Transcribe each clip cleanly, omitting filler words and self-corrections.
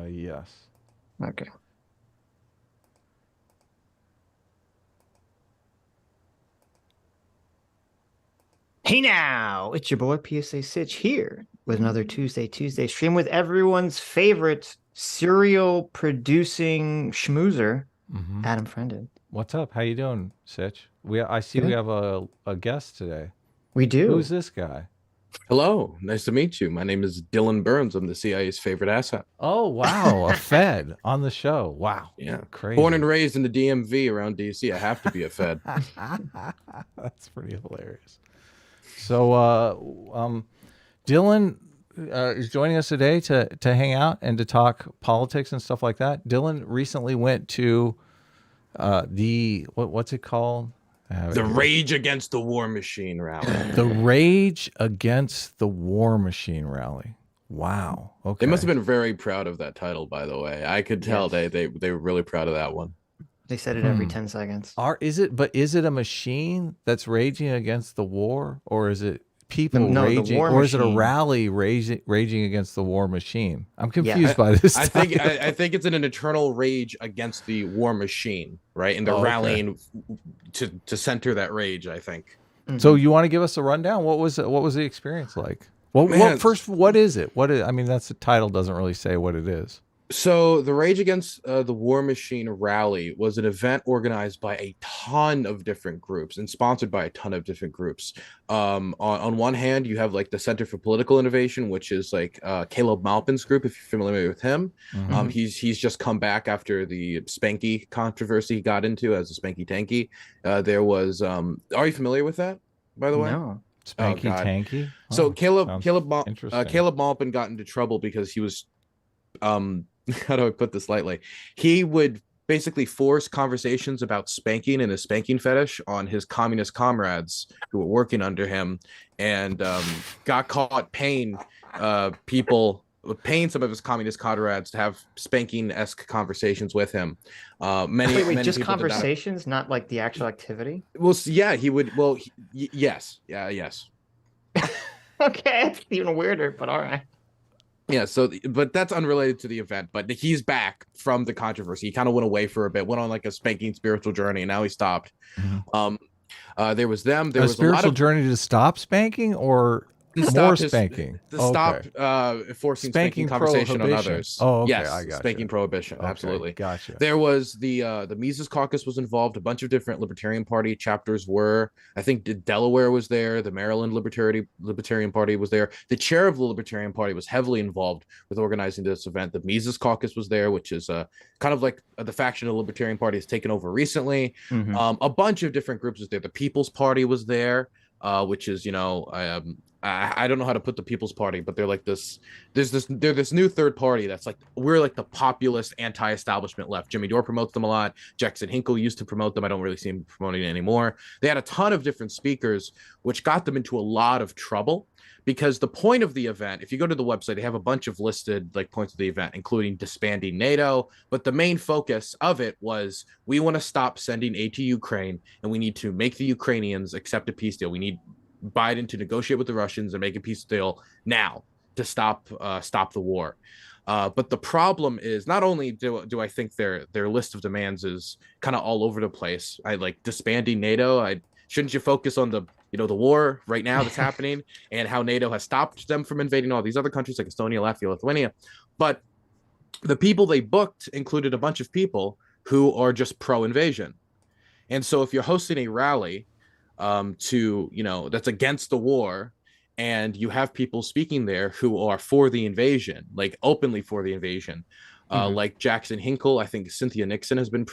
Yes. Okay. Hey now, it's your boy PSA Sitch here with another Tuesday stream with everyone's favorite serial producing schmoozer, Mm-hmm. Adam Friended. What's up? How you doing, Sitch? I see we Good. have a guest today. We Who's do. this guy? Hello, nice to meet you. My name is Dylan Burns. I'm the CIA's favorite asset. Oh wow, a Fed on the show. Wow, Yeah, crazy. born and raised in the DMV around DC. I have to be a Fed. That's pretty hilarious. So, Dylan is joining us today to hang out and to talk politics and stuff like that. Dylan recently went to what's it called? The Rage Against the War Machine rally. The Rage Against the War Machine rally. Wow. Okay. They must have been very proud of that title, by the way. I could tell Yes. they were really proud of that one. They said it every 10 seconds. Is it a machine that's raging against the war, or is it people No, the raging, war or is it a machine. rally raging against the war machine? I'm confused by this. I think it's an eternal rage against the war machine, right? And they're rallying to center that rage, I think. So you want to give us a rundown? What was the experience like? Well, first, what is it? I mean, that's the title doesn't really say what it is. So the Rage Against the War Machine rally was an event organized by a ton of different groups and sponsored by a ton of different groups. On one hand, you have like the Center for Political Innovation, which is like Caleb Maupin's group, if you're familiar with him. Mm-hmm. He's just come back after the Spanky controversy he got into as a Spanky Tanky. There was are you familiar with that, by the way? No. Spanky Tanky. So Caleb Maupin got into trouble because he was how do I put this lightly? He would basically force conversations about spanking and his spanking fetish on his communist comrades who were working under him, and got caught paying some of his communist comrades to have spanking-esque conversations with him. Wait, just conversations, not like the actual activity? Well, yeah, he would. Well, yes. Okay, it's even weirder, but all right. Yeah, but that's unrelated to the event. But he's back from the controversy. He kind of went away for a bit, went on like a spanking spiritual journey, and now he stopped. Mm-hmm. There was them. There a was spiritual a lot of journey to stop spanking or more spanking. Stop forcing spanking conversation on others. Oh, okay. Yes, I got spanking prohibition. Okay, absolutely. Gotcha. There was the Mises Caucus was involved. A bunch of different Libertarian Party chapters were. I think Delaware was there. The Maryland Libertarian Party was there. The chair of the Libertarian Party was heavily involved with organizing this event. The Mises Caucus was there, which is kind of like the faction of the Libertarian Party has taken over recently. Mm-hmm. A bunch of different groups was there. The People's Party was there, which is I don't know how to put the People's Party, but they're like this. They're this new third party that's like we're like the populist anti-establishment left. Jimmy Dore promotes them a lot. Jackson Hinkle used to promote them. I don't really see him promoting it anymore. They had a ton of different speakers, which got them into a lot of trouble because the point of the event, if you go to the website, they have a bunch of listed like points of the event, including disbanding NATO. But the main focus of it was we want to stop sending aid to Ukraine, and we need to make the Ukrainians accept a peace deal. We need Biden to negotiate with the Russians and make a peace deal now to stop the war. But the problem is not only do I think their list of demands is kind of all over the place. I like disbanding NATO. Shouldn't you focus on the war right now that's happening and how NATO has stopped them from invading all these other countries like Estonia, Latvia, Lithuania. But the people they booked included a bunch of people who are just pro-invasion. And so if you're hosting a rally that's against the war, and you have people speaking there who are for the invasion, like openly for the invasion, like Jackson Hinkle. I think Cynthia Nixon has been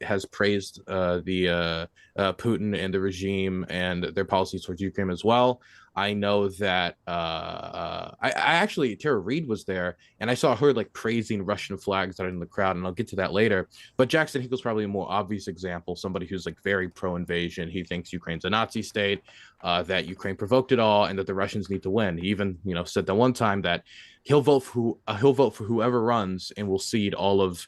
has praised the Putin and the regime and their policies towards Ukraine as well. I know that I actually Tara Reid was there, and I saw her like praising Russian flags that are in the crowd, and I'll get to that later. But Jackson Hinkle's probably a more obvious example, somebody who's like very pro-invasion. He thinks Ukraine's a Nazi state, that Ukraine provoked it all, and that the Russians need to win. He even said that one time that he'll vote for whoever runs, and will cede all of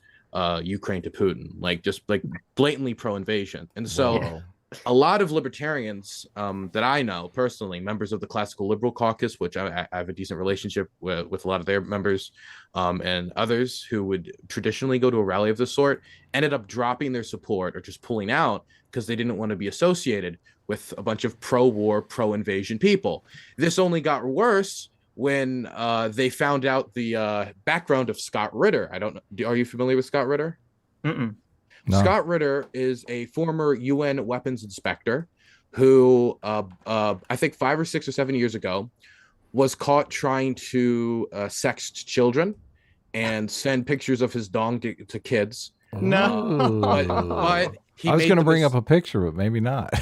Ukraine to Putin, like just like blatantly pro-invasion. And so. Yeah. a lot of libertarians that I know personally, members of the classical liberal caucus, which I have a decent relationship with a lot of their members, and others who would traditionally go to a rally of this sort, ended up dropping their support or just pulling out because they didn't want to be associated with a bunch of pro-war, pro-invasion people. This only got worse when they found out the background of Scott Ritter. I don't know. Are you familiar with Scott Ritter? Mm-mm. No. Scott Ritter is a former UN weapons inspector who, I think 5 or 6 or 7 years ago, was caught trying to sext children and send pictures of his dong to kids. No. But he I was made going to the bring mis- up a picture, but maybe not.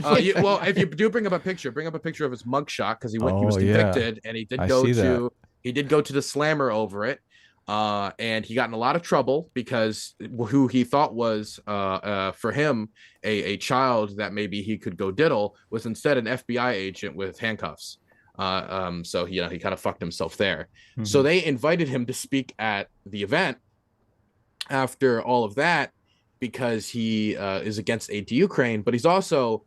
well, if you do bring up a picture of his mugshot because he was yeah. convicted and he did I go see to he did go to the slammer over it. And he got in a lot of trouble because who he thought was for him a child that maybe he could go diddle was instead an FBI agent with handcuffs. So he kind of fucked himself there. Mhm. So they invited him to speak at the event after all of that because he is against aid to Ukraine, but he's also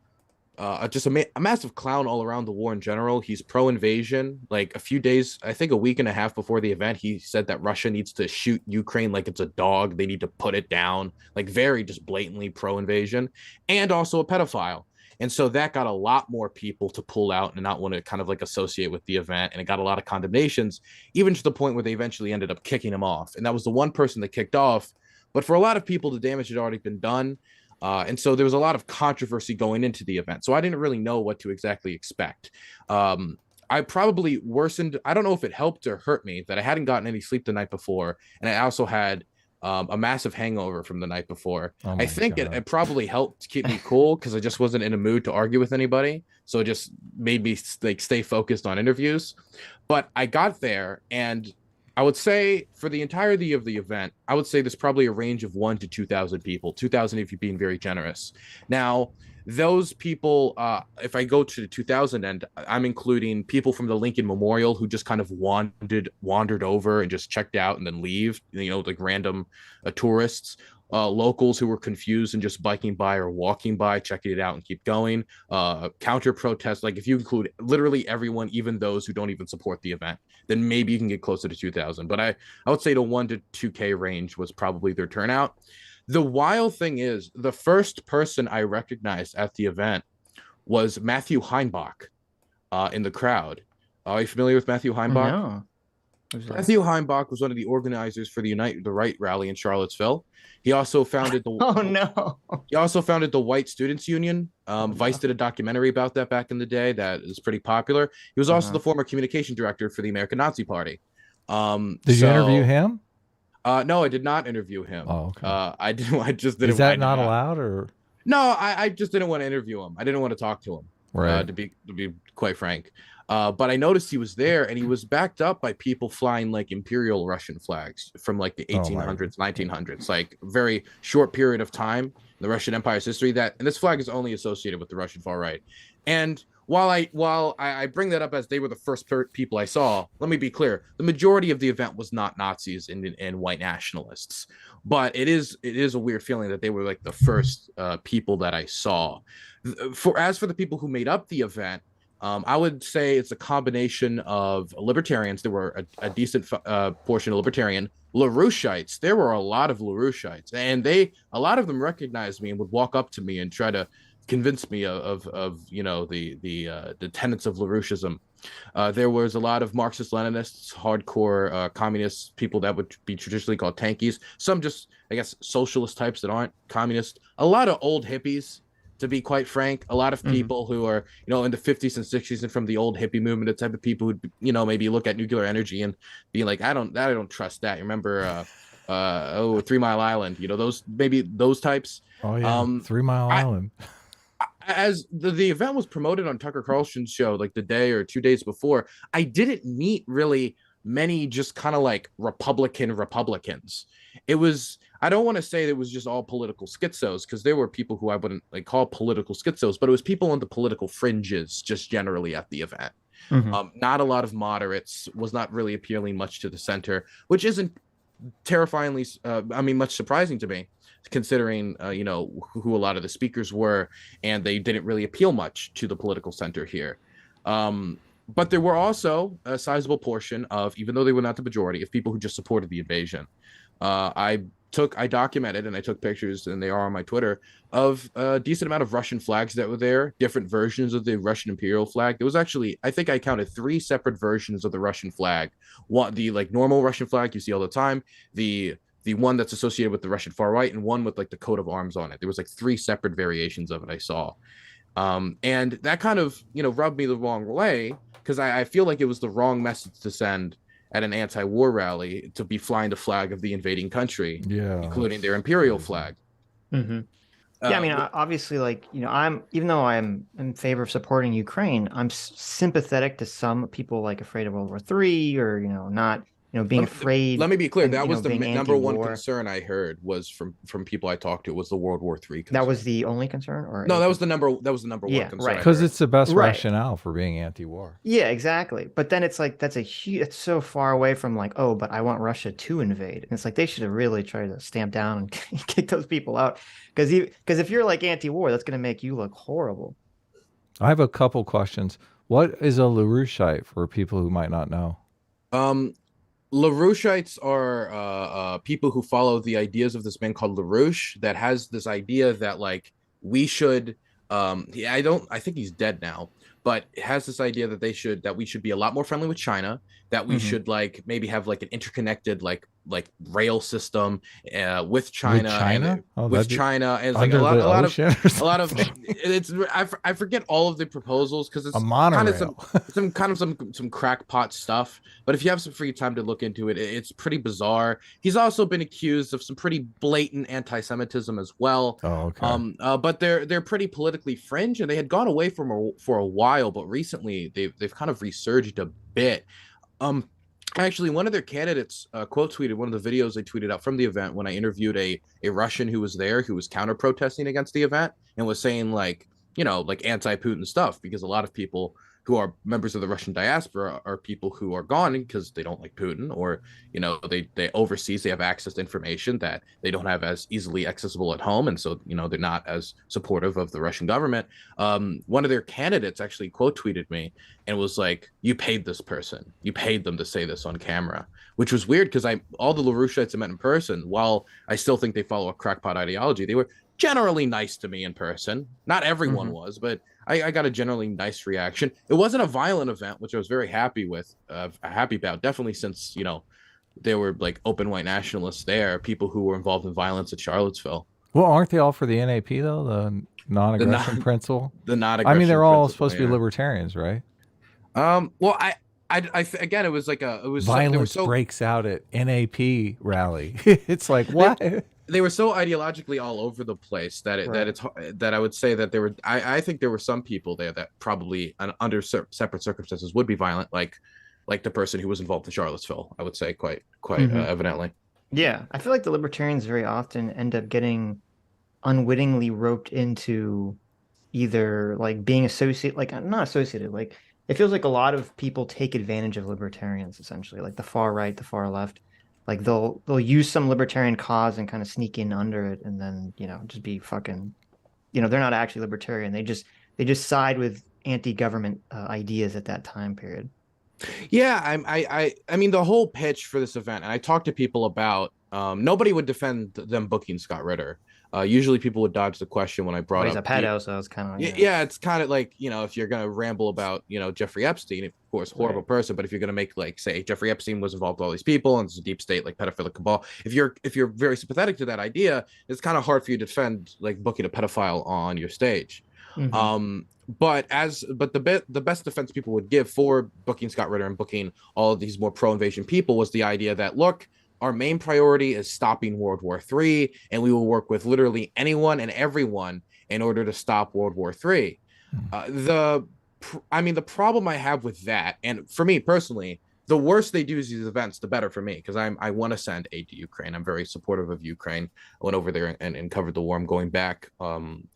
just a massive clown all around the war in general. He's pro-invasion. Like a few days, I think a week and a half before the event, he said that Russia needs to shoot Ukraine like it's a dog. They need to put it down. Like very just blatantly pro-invasion, and also a pedophile. And so that got a lot more people to pull out and not want to kind of like associate with the event. And it got a lot of condemnations, even to the point where they eventually ended up kicking him off. And that was the one person that kicked off. But for a lot of people, the damage had already been done. And so there was a lot of controversy going into the event. So I didn't really know what to exactly expect. I probably worsened. I don't know if it helped or hurt me that I hadn't gotten any sleep the night before. And I also had a massive hangover from the night before. I think it probably helped keep me cool because I just wasn't in a mood to argue with anybody. So it just made me like stay focused on interviews. But I got there, and I would say for the entirety of the event, I would say there's probably a range of 1,000 to 2,000 people, 2,000 if you're being very generous. Now, those people, if I go to the 2000 end, I'm including people from the Lincoln Memorial who just kind of wandered over and just checked out and then leave, like random tourists. Locals who were confused and just biking by or walking by, checking it out and keep going. Counter protests, like if you include literally everyone, even those who don't even support the event, then maybe you can get closer to 2,000. But I would say the 1 to 2K range was probably their turnout. The wild thing is, the first person I recognized at the event was Matthew Heimbach in the crowd. Are you familiar with Matthew Heimbach? No. Matthew Heimbach was one of the organizers for the Unite the Right rally in Charlottesville. He also founded the He also founded the White Students Union. Vice did a documentary about that back in the day that is pretty popular. He was also the former communication director for the American Nazi Party. Did you interview him? No, I did not interview him. Oh, okay. I just didn't. Is that not allowed, or? No, I just didn't want to interview him. I didn't want to talk to him. Right. To be quite frank. But I noticed he was there, and he was backed up by people flying like imperial Russian flags from like the 1800s, 1900s, like very short period of time in the Russian Empire's history. And this flag is only associated with the Russian far right. And while I bring that up as they were the first people I saw, let me be clear: the majority of the event was not Nazis and white nationalists. But it is a weird feeling that they were like the first people that I saw. As for the people who made up the event, I would say it's a combination of libertarians. There were a decent portion of libertarian. LaRouchites. There were a lot of LaRouchites, and a lot of them recognized me and would walk up to me and try to convince me of the tenets of LaRouchism. There was a lot of Marxist-Leninists, hardcore communist people that would be traditionally called tankies. Some just, I guess, socialist types that aren't communist. A lot of old hippies. To be quite frank, a lot of people who are, in the 50s and 60s and from the old hippie movement, the type of people who, maybe look at nuclear energy and be like, I don't trust that. You remember, 3 Mile Island, those types. Oh yeah, 3 Mile Island. As the event was promoted on Tucker Carlson's show, like the day or 2 days before, I didn't meet really many just kind of like Republicans. It was, I don't want to say it was just all political schizos, because there were people who I wouldn't like call political schizos, but it was people on the political fringes just generally at the event. Not a lot of moderates, was not really appealing much to the center, which isn't terrifyingly, much surprising to me, considering who a lot of the speakers were, and they didn't really appeal much to the political center here. But there were also a sizable portion of, even though they were not the majority, of people who just supported the invasion. I documented and I took pictures, and they are on my Twitter, of a decent amount of Russian flags that were there, different versions of the Russian imperial flag. There was actually, I think I counted 3 separate versions of the Russian flag. One, the like normal Russian flag you see all the time, the one that's associated with the Russian far right, and one with like the coat of arms on it. There was like 3 separate variations of it I saw. And that kind of, rubbed me the wrong way, because I feel like it was the wrong message to send at an anti-war rally, to be flying the flag of the invading country, including their imperial flag. Mm-hmm. Yeah, I mean, obviously, like, even though I'm in favor of supporting Ukraine, I'm sympathetic to some people like afraid of World War III, or not, being afraid. Let me be clear. And, that was the number one anti-war. concern I heard was from people I talked to, was the World War III concern. That was the only concern, or no? That was the number one concern. Right. Because it's the best Right. rationale for being anti-war. Yeah, exactly. But then it's like, it's so far away from like, oh, but I want Russia to invade. And it's like, they should have really tried to stamp down and kick those people out. Because if you're like anti-war, that's going to make you look horrible. I have a couple questions. What is a LaRoucheite for people who might not know? LaRoucheites are people who follow the ideas of this man called LaRouche, that has this idea that like we should I think he's dead now, but it has this idea that we should be a lot more friendly with China, that we should like maybe have like an interconnected like rail system with China, China, and it's like a lot of it's I forget all of the proposals, because it's a monorail. kind of some crackpot stuff. But if you have some free time to look into it, it's pretty bizarre. He's also been accused of some pretty blatant anti-Semitism as well. Oh, okay. But they're pretty politically fringe, and they had gone away for a while, but recently they've kind of resurged a bit. Actually, one of their candidates quote tweeted one of the videos they tweeted out from the event, when I interviewed a Russian who was there, who was counter protesting against the event, and was saying like anti-Putin stuff, because a lot of people who are members of the Russian diaspora are people who are gone because they don't like Putin, or they overseas, they have access to information that they don't have as easily accessible at home, and so they're not as supportive of the Russian government. One of their candidates actually quote tweeted me and was like, "You paid this person, you paid them to say this on camera," which was weird, because all the LaRoucheites I met in person, while I still think they follow a crackpot ideology, they were generally nice to me in person. Not everyone was, but I got a generally nice reaction. It wasn't a violent event, which I was very happy about. Definitely, since there were like open white nationalists there, people who were involved in violence at Charlottesville. Well, aren't they all for the NAP though? The non-aggression principle. The non-aggression. I mean, they're all principle, supposed to be libertarians, right? Well, I again, it was like violence breaks out at NAP rally. It's like, what? They were so ideologically all over the place that I would say that there were. I think there were some people there that probably under separate circumstances would be violent, like the person who was involved in Charlottesville. I would say quite evidently. Yeah, I feel like the libertarians very often end up getting unwittingly roped into either like being associated, like not associated, like it feels like a lot of people take advantage of libertarians, essentially, like the far right, the far left. Like they'll use some libertarian cause and kind of sneak in under it, and then just be fucking, they're not actually libertarian. They just side with anti-government ideas at that time period. Yeah, I mean, the whole pitch for this event, and I talked to people about, nobody would defend them booking Scott Ritter. Usually people would dodge the question when I brought up. He's a pedo, so it's kind of yeah, it's kind of like if you're gonna ramble about Jeffrey Epstein, of course, horrible person, but if you're gonna make like say Jeffrey Epstein was involved with all these people and it's a deep state like pedophilic cabal, if you're very sympathetic to that idea, it's kind of hard for you to defend like booking a pedophile on your stage. But the best defense people would give for booking Scott Ritter and booking all of these more pro-invasion people was the idea that, look, our main priority is stopping World War III, and we will work with literally anyone and everyone in order to stop World War III. The problem I have with that, and for me personally, the worse they do these events, the better for me, because I want to send aid to Ukraine. I'm very supportive of Ukraine. I went over there and covered the war. I'm going back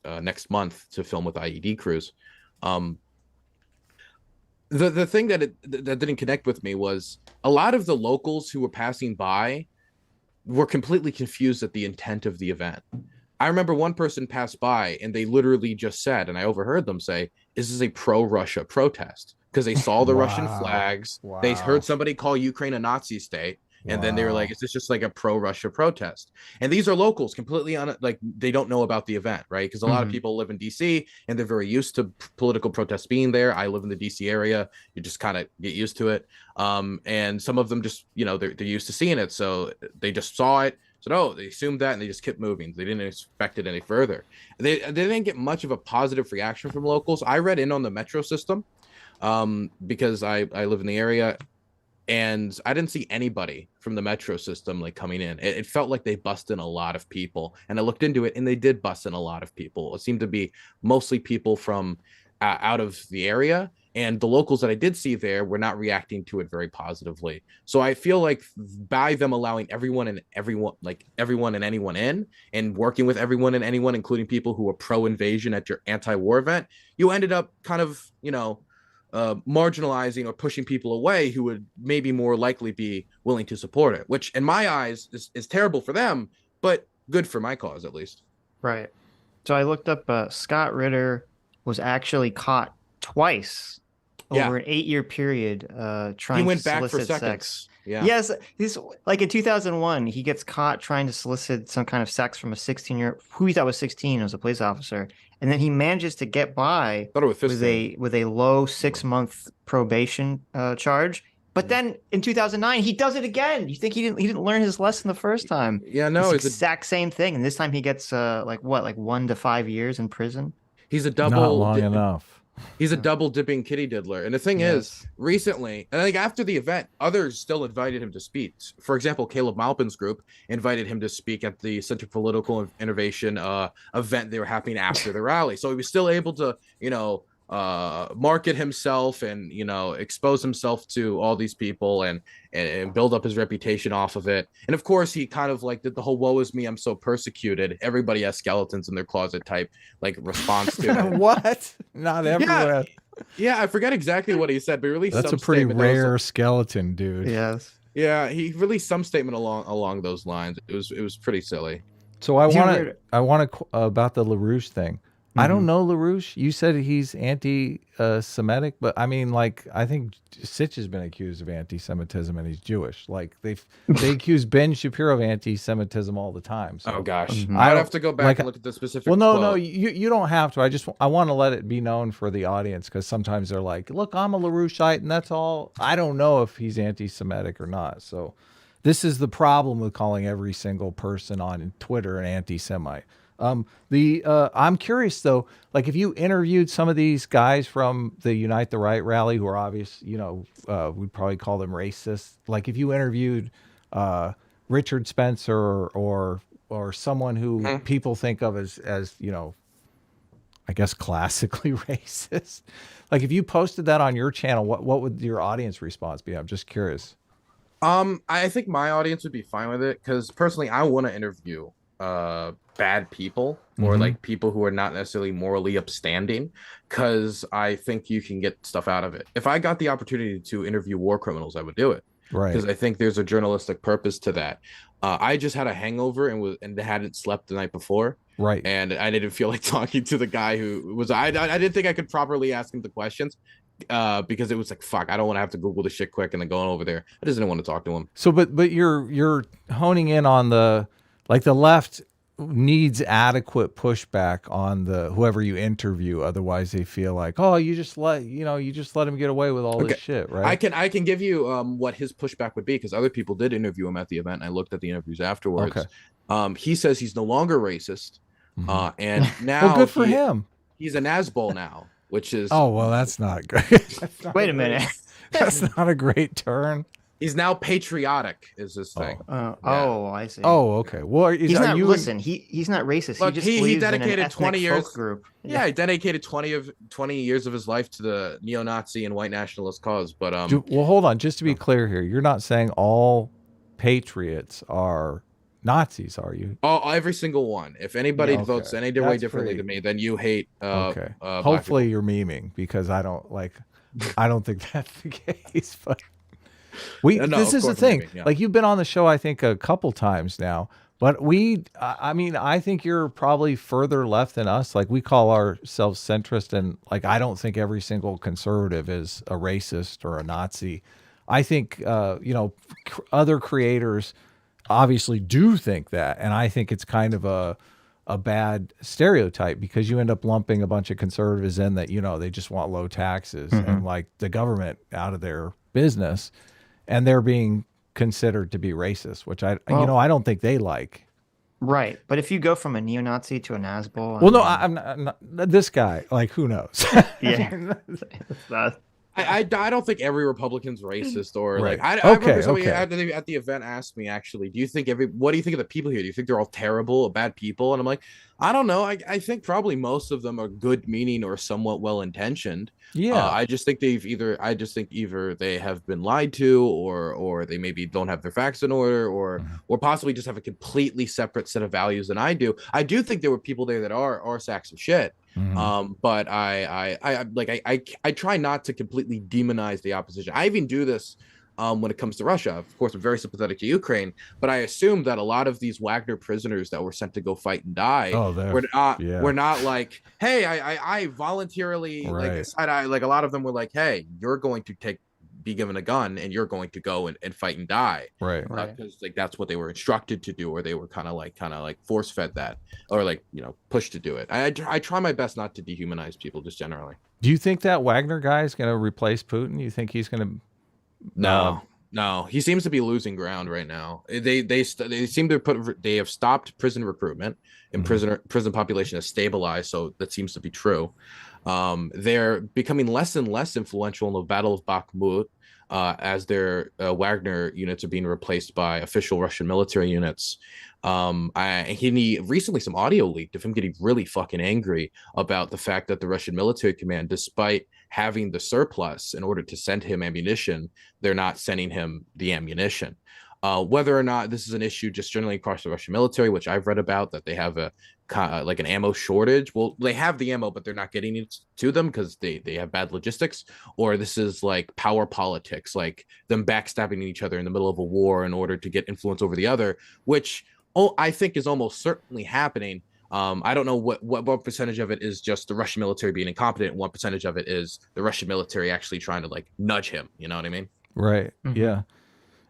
next month to film with IED crews. The thing that didn't connect with me was a lot of the locals who were passing by were completely confused at the intent of the event. I remember one person passed by and they literally just said, and I overheard them say, "Is this a pro-Russia protest?" Because they saw the Russian flags. They heard somebody call Ukraine a Nazi state. And then they were like, "Is this just like a pro-Russia protest?" And these are locals, completely like they don't know about the event, right? Because a lot of people live in DC and they're very used to political protests being there. I live in the DC area; you just kind of get used to it. And some of them just, they're used to seeing it, so they just saw it. So no, they assumed that and they just kept moving. They didn't expect it any further. They didn't get much of a positive reaction from locals. I read in on the metro system because I live in the area. And I didn't see anybody from the metro system like coming in. It felt like they bussed in a lot of people, and I looked into it, and they did bust in a lot of people. It seemed to be mostly people from out of the area, and the locals that I did see there were not reacting to it very positively. So I feel like by them allowing everyone and anyone in, and working with everyone and anyone, including people who were pro-invasion at your anti-war event, you ended up kind of, marginalizing or pushing people away who would maybe more likely be willing to support it, which in my eyes is terrible for them, but good for my cause at least. Right. So I looked up Scott Ritter was actually caught twice over an 8-year period trying he went to back solicit for seconds. sex. Yeah. Yes, he's like in 2001, he gets caught trying to solicit some kind of sex from a 16-year who he thought was 16, was a police officer, and then he manages to get by with a low 6-month probation charge. But then in 2009, he does it again. You think he didn't learn his lesson the first time? Yeah, no, it's the exact same thing, and this time he gets like 1 to 5 years in prison. He's a double. Not long enough. He's a double dipping kitty diddler. And the thing is, recently, and like after the event, others still invited him to speak. For example, Caleb Maupin's group invited him to speak at the Center for Political Innovation event they were happening after the rally. So he was still able to, market himself and, expose himself to all these people and build up his reputation off of it. And of course, he kind of like did the whole "woe is me, I'm so persecuted, everybody has skeletons in their closet" type like response to it. What? Not everywhere. Yeah, I forget exactly what he said, but he released that's some a pretty rare like, skeleton, dude. Yes. Yeah, he released some statement along those lines. It was pretty silly. So I want to about the LaRouche thing. I don't know LaRouche. You said he's anti-Semitic, but I mean, like, I think Sitch has been accused of anti-Semitism, and he's Jewish. Like they accuse Ben Shapiro of anti-Semitism all the time. So. Oh gosh, I'd have to go back and look at the specific. Well, no, you don't have to. I want to let it be known for the audience because sometimes they're like, "Look, I'm a LaRoucheite, and that's all." I don't know if he's anti-Semitic or not. So this is the problem with calling every single person on Twitter an anti-Semite. I'm curious though, like if you interviewed some of these guys from the Unite the Right rally who are obvious, we'd probably call them racist. Like if you interviewed Richard Spencer or someone who people think of as I guess classically racist. Like if you posted that on your channel, what would your audience response be? I'm just curious. I think my audience would be fine with it because personally I want to interview bad people or like people who are not necessarily morally upstanding because I think you can get stuff out of it. If I got the opportunity to interview war criminals, I would do it. Right. Because I think there's a journalistic purpose to that. I just had a hangover and hadn't slept the night before. Right. And I didn't feel like talking to the guy who was I didn't think I could properly ask him the questions. Because it was like, fuck, I don't want to have to Google the shit quick and then going over there. I just didn't want to talk to him. So but you're honing in on the left needs adequate pushback on the whoever you interview, otherwise they feel like, oh, you just let him get away with all this shit, right? I can give you what his pushback would be because other people did interview him at the event and I looked at the interviews afterwards. Okay. He says he's no longer racist, and now well, good for him. He's a Nazbol now, which is that's not great. Wait a minute. That's not a great turn. He's now patriotic, is this thing. I see. Oh, okay. Well, he's not. Listen, he's not racist. Look, he dedicated 20 years. Folk group. Yeah, he dedicated 20 years of his life to the neo-Nazi and white nationalist cause. But well, hold on. Just to be clear here, you're not saying all patriots are Nazis, are you? Oh, every single one. If anybody votes any way differently to me, then you hate. Okay. Hopefully you're memeing because I don't think that's the case, but. No, This of is the course I'm thing. kidding, yeah. Like, you've been on the show, I think, a couple times now, but I mean, I think you're probably further left than us. Like, we call ourselves centrist, and like, I don't think every single conservative is a racist or a Nazi. I think, other creators obviously do think that, and I think it's kind of a bad stereotype, because you end up lumping a bunch of conservatives in that, they just want low taxes and like the government out of their business, and they're being considered to be racist, which I don't think they like. Right. But if you go from a neo-Nazi to a Nazbol, Well, no, I'm not this guy. Like, who knows? yeah. I don't think every Republican's racist or Right. like I remember somebody at the event asked me, actually, what do you think of the people here? Do you think they're all terrible, bad people? And I'm like, I don't know. I think probably most of them are good meaning or somewhat well intentioned. Yeah. I just think either they have been lied to, or they maybe don't have their facts in order, or possibly just have a completely separate set of values than I do. I do think there were people there that are sacks of shit. But I try not to completely demonize the opposition. I even do this when it comes to Russia. Of course, I'm very sympathetic to Ukraine, but I assume that a lot of these Wagner prisoners that were sent to go fight and die were not like, hey, I voluntarily like a lot of them were like, hey, you're going to be given a gun and you're going to go and fight and die, right? Because like that's what they were instructed to do, or they were kind of like force fed that, or like pushed to do it. I try my best not to dehumanize people, just generally. Do you think that Wagner guy is going to replace Putin? You think he's going to? No, he seems to be losing ground right now. They seem to they have stopped prison recruitment, and prison population has stabilized, so that seems to be true. They're becoming less and less influential in the Battle of Bakhmut, as their Wagner units are being replaced by official Russian military units. He recently, some audio leaked of him getting really fucking angry about the fact that the Russian military command, despite having the surplus in order to send him ammunition, they're not sending him the ammunition. Whether or not this is an issue just generally across the Russian military, which I've read about, that they have like an ammo shortage. Well, they have the ammo, but they're not getting it to them because they have bad logistics. Or this is like power politics, like them backstabbing each other in the middle of a war in order to get influence over the other, which I think is almost certainly happening. I don't know what percentage of it is just the Russian military being incompetent, and what percentage of it is the Russian military actually trying to like nudge him. You know what I mean? Right. Yeah.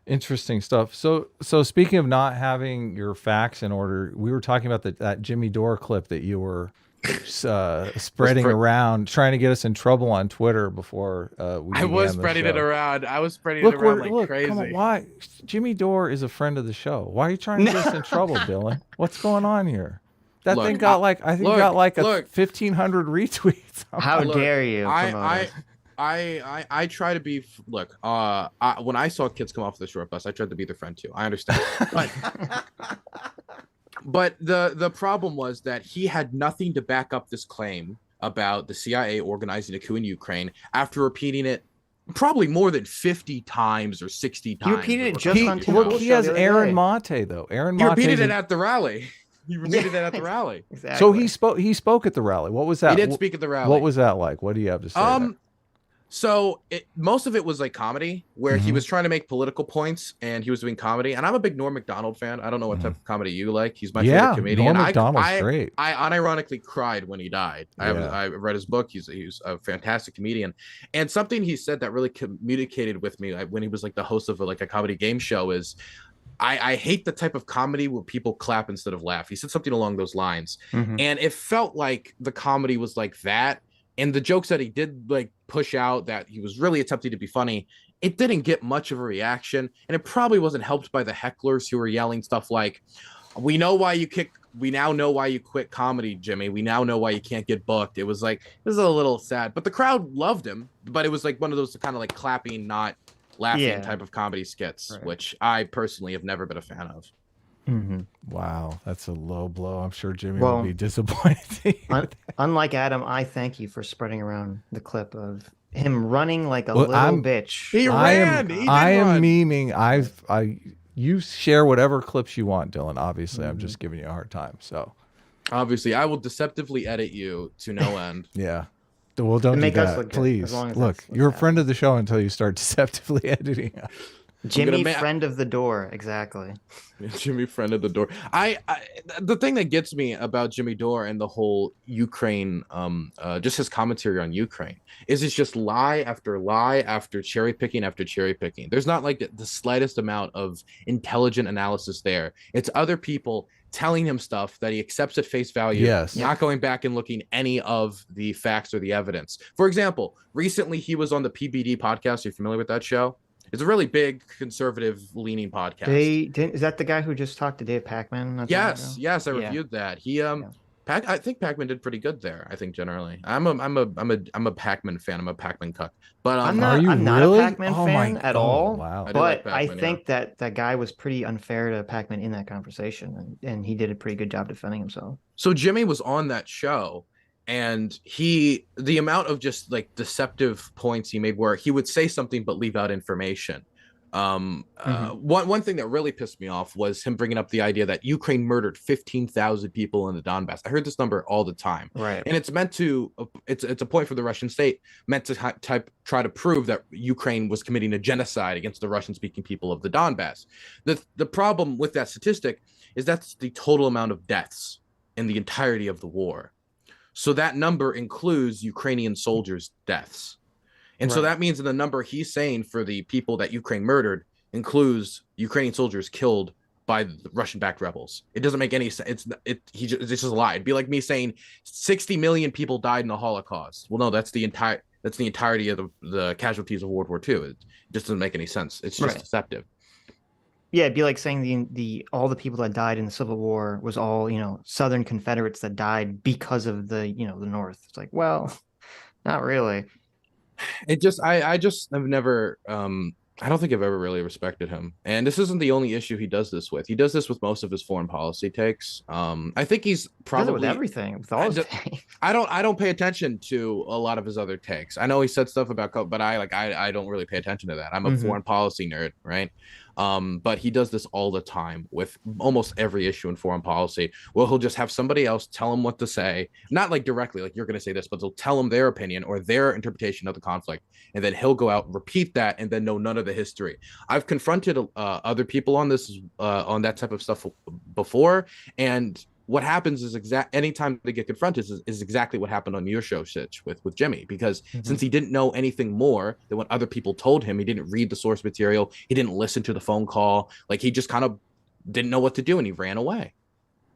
Interesting stuff. So speaking of not having your facts in order, we were talking about that Jimmy Dore clip that you were spreading around, trying to get us in trouble on Twitter before I was spreading it around. I was spreading it around like crazy. Come on, why? Jimmy Dore is a friend of the show. Why are you trying to get us in trouble, Dylan? What's going on here? That thing got like 1,500 retweets. How dare you? I try to be when I saw kids come off the short bus, I tried to be their friend too. I understand, but the problem was that he had nothing to back up this claim about the CIA organizing a coup in Ukraine after repeating it probably more than 50 times or 60 times. He repeated it just on Timberwolves. He has Aaron Mate though. Aaron Mate repeated it at the rally. He repeated it at the rally. Exactly. So he spoke at the rally. What was that? He did speak at the rally. What was that like? What do you have to say? So most of it was like comedy, where he was trying to make political points and he was doing comedy. And I'm a big Norm Macdonald fan. I don't know what type of comedy you like. He's my favorite comedian. Norm Macdonald's great. I unironically cried when he died. I read his book. He's a fantastic comedian. And something he said that really communicated with me when he was like the host of a comedy game show is, I hate the type of comedy where people clap instead of laugh. He said something along those lines. And it felt like the comedy was like that. And the jokes that he did like push out, that he was really attempting to be funny, it didn't get much of a reaction. And it probably wasn't helped by the hecklers who were yelling stuff like, we now know why you quit comedy, Jimmy. We now know why you can't get booked. It was a little sad, but the crowd loved him. But it was like one of those kind of like clapping, not laughing type of comedy skits, which I personally have never been a fan of. Wow, that's a low blow. I'm sure Jimmy will be disappointed. Unlike Adam, I thank you for spreading around the clip of him running like a little bitch. He ran. I am memeing. You share whatever clips you want, Dylan. Obviously, I'm just giving you a hard time. So obviously, I will deceptively edit you to no end. Yeah. Well, don't To do make us that, look good, please. as long as Look, that's what's you're a friend happening. of the show until you start deceptively editing us. Jimmy, ma- friend of the door, exactly. Jimmy, friend of the door. The thing that gets me about Jimmy Dore and the whole Ukraine, just his commentary on Ukraine, is it's just lie after cherry picking after cherry picking. There's not like the slightest amount of intelligent analysis there. It's other people telling him stuff that he accepts at face value, Yes. not going back and looking any of the facts or the evidence. For example, recently he was on the PBD podcast. Are you familiar with that show? It's a really big conservative leaning podcast. They didn't. Is that the guy who just talked to Dave Pacman not too long Yes, ago? yes, I Yeah, reviewed that. yeah. I think Pac-Man did pretty good there. I think generally, I'm a Pac-Man fan. I'm a Pac-Man cuck. But I'm Are not. you I'm not a really? Pac-Man Oh my. fan at Oh all. wow. I do like But I Pac-Man. Yeah. think that that guy was pretty unfair to Pacman in that conversation, and he did a pretty good job defending himself. So Jimmy was on that show, and the amount of just like deceptive points he made, where he would say something but leave out information. One thing that really pissed me off was him bringing up the idea that Ukraine murdered 15,000 people in the Donbass. I heard this number all the time, Right. and it's meant to it's a point for the Russian state, meant to try to prove that Ukraine was committing a genocide against the Russian-speaking people of the Donbass. The problem with that statistic is that's the total amount of deaths in the entirety of the war. So that number includes Ukrainian soldiers' deaths. And so Right. that means that the number he's saying for the people that Ukraine murdered includes Ukrainian soldiers killed by the Russian-backed rebels. It doesn't make any sense. It's just a lie. It'd be like me saying 60 million people died in the Holocaust. Well, no, that's the entirety of the casualties of World War II. It just doesn't make any sense. It's just Right. deceptive. Yeah, it'd be like saying the all the people that died in the Civil War was all, Southern Confederates that died because of the North. It's like, well, not really. I just have never I don't think I've ever really respected him. And this isn't the only issue he does this with. He does this with most of his foreign policy takes. I think he's He does it probably with everything, with all his I don't pay attention to a lot of his other takes. I know he said stuff about but I don't really pay attention to that. I'm a foreign policy nerd, right? But he does this all the time with almost every issue in foreign policy. Well, he'll just have somebody else tell him what to say, not like directly, like you're going to say this, but they'll tell him their opinion or their interpretation of the conflict, and then he'll go out, repeat that, and then know none of the history. I've confronted other people on this, on that type of stuff before, and what happens is anytime they get confronted is exactly what happened on your show, Sitch, with Jimmy, because since he didn't know anything more than what other people told him, he didn't read the source material, he didn't listen to the phone call, like he just kind of didn't know what to do and he ran away.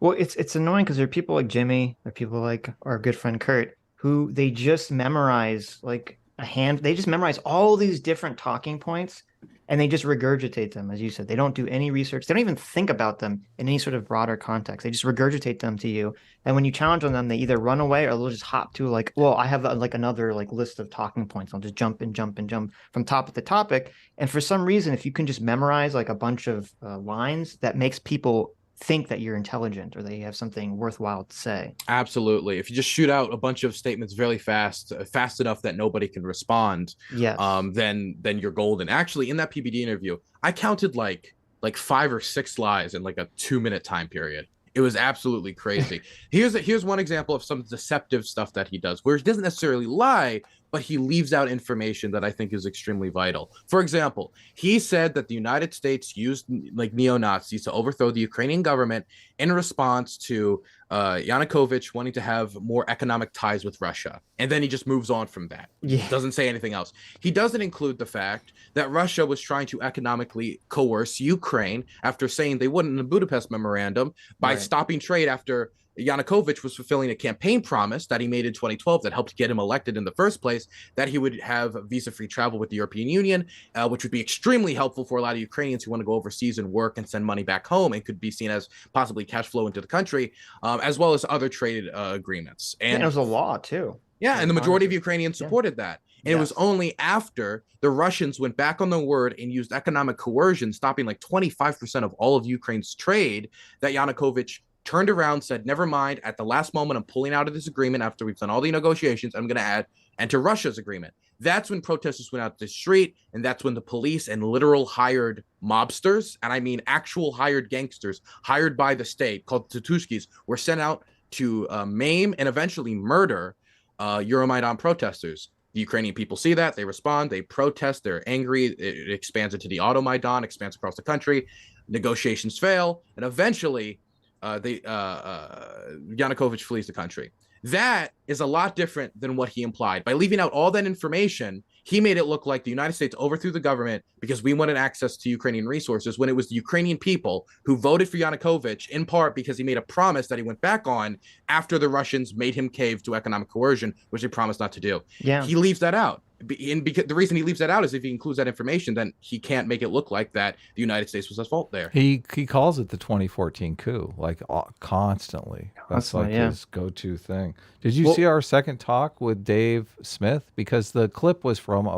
Well, it's annoying because there are people like Jimmy, there are people like our good friend Kurt, who they just memorize they just memorize all these different talking points and they just regurgitate them, as you said. They don't do any research. They don't even think about them in any sort of broader context. They just regurgitate them to you. And when you challenge on them, they either run away or they'll just hop to I have another list of talking points. I'll just jump and jump and jump from topic to topic. And for some reason, if you can just memorize a bunch of lines, that makes people think that you're intelligent or they have something worthwhile to say. Absolutely. If you just shoot out a bunch of statements very fast enough that nobody can respond, yes, then you're golden. Actually, in that PBD interview, I counted like 5 or 6 lies in like a 2-minute time period. It was absolutely crazy. Here's one example of some deceptive stuff that he does, where he doesn't necessarily lie, but he leaves out information that I think is extremely vital. For example, he said that the United States used neo-Nazis to overthrow the Ukrainian government in response to Yanukovych wanting to have more economic ties with Russia. And then he just moves on from that. Yeah. Doesn't say anything else. He doesn't include the fact that Russia was trying to economically coerce Ukraine after saying they wouldn't in the Budapest Memorandum by stopping trade after Yanukovych was fulfilling a campaign promise that he made in 2012 that helped get him elected in the first place, that he would have visa-free travel with the European Union, which would be extremely helpful for a lot of Ukrainians who want to go overseas and work and send money back home and could be seen as possibly cash flow into the country, as well as other trade agreements. And it was a law too. Yeah, and the majority of Ukrainians supported that. And it was only after the Russians went back on their word and used economic coercion, stopping 25% of all of Ukraine's trade, that Yanukovych turned around, said, never mind, at the last moment, I'm pulling out of this agreement after we've done all the negotiations. I'm going to enter Russia's agreement. That's when protesters went out to the street, and that's when the police and literal hired mobsters, and I mean actual hired gangsters, hired by the state, called Tatushkis, were sent out to maim and eventually murder Euromaidan protesters. The Ukrainian people see that, they respond, they protest, they're angry. It expands into the Automaidan, expands across the country. Negotiations fail, and eventually, Yanukovych flees the country. That is a lot different than what he implied. By leaving out all that information, he made it look like the United States overthrew the government because we wanted access to Ukrainian resources, when it was the Ukrainian people who voted for Yanukovych, in part because he made a promise that he went back on after the Russians made him cave to economic coercion, which he promised not to do. Yeah. He leaves that out. And because the reason he leaves that out is if he includes that information, then he can't make it look like that the United States was at fault there. He calls it the 2014 coup, like constantly. That's like his go-to thing. Did you see our second talk with Dave Smith? Because the clip was from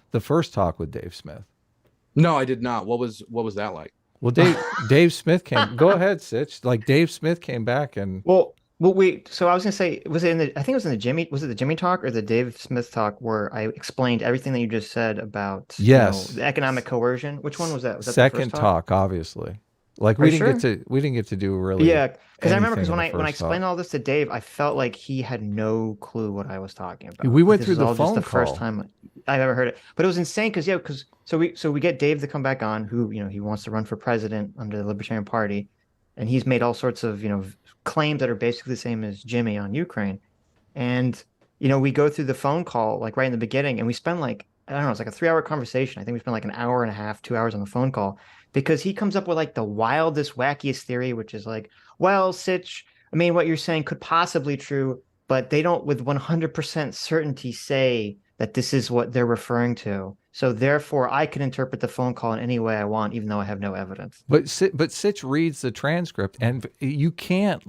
the first talk with Dave Smith. No, I did not. What was that like? Well, Dave Smith came. Go ahead, Sitch. Like Dave Smith came back and. Well, wait. So I was gonna say, was it in the? I think it was in the Jimmy. Was it the Jimmy talk or the Dave Smith talk where I explained everything that you just said about the economic coercion? Which one was that? Was that second the first talk? Obviously. Like we didn't get to do really. Yeah, because I remember when I explained all this to Dave, I felt like he had no clue what I was talking about. We went through the phone call. Just the first time I've ever heard it, but it was insane because so we get Dave to come back on, who he wants to run for president under the Libertarian Party, and he's made all sorts of claims that are basically the same as Jimmy on Ukraine, and we go through the phone call like right in the beginning, and we spend like I don't know, it's like a 3-hour conversation. I think we spent like an hour and a half, 2 hours on the phone call. Because he comes up with like the wildest, wackiest theory, which is like, well, Sitch, I mean, what you're saying could possibly true, but they don't with 100% certainty say that this is what they're referring to. So therefore, I can interpret the phone call in any way I want, even though I have no evidence. But Sitch reads the transcript, and you can't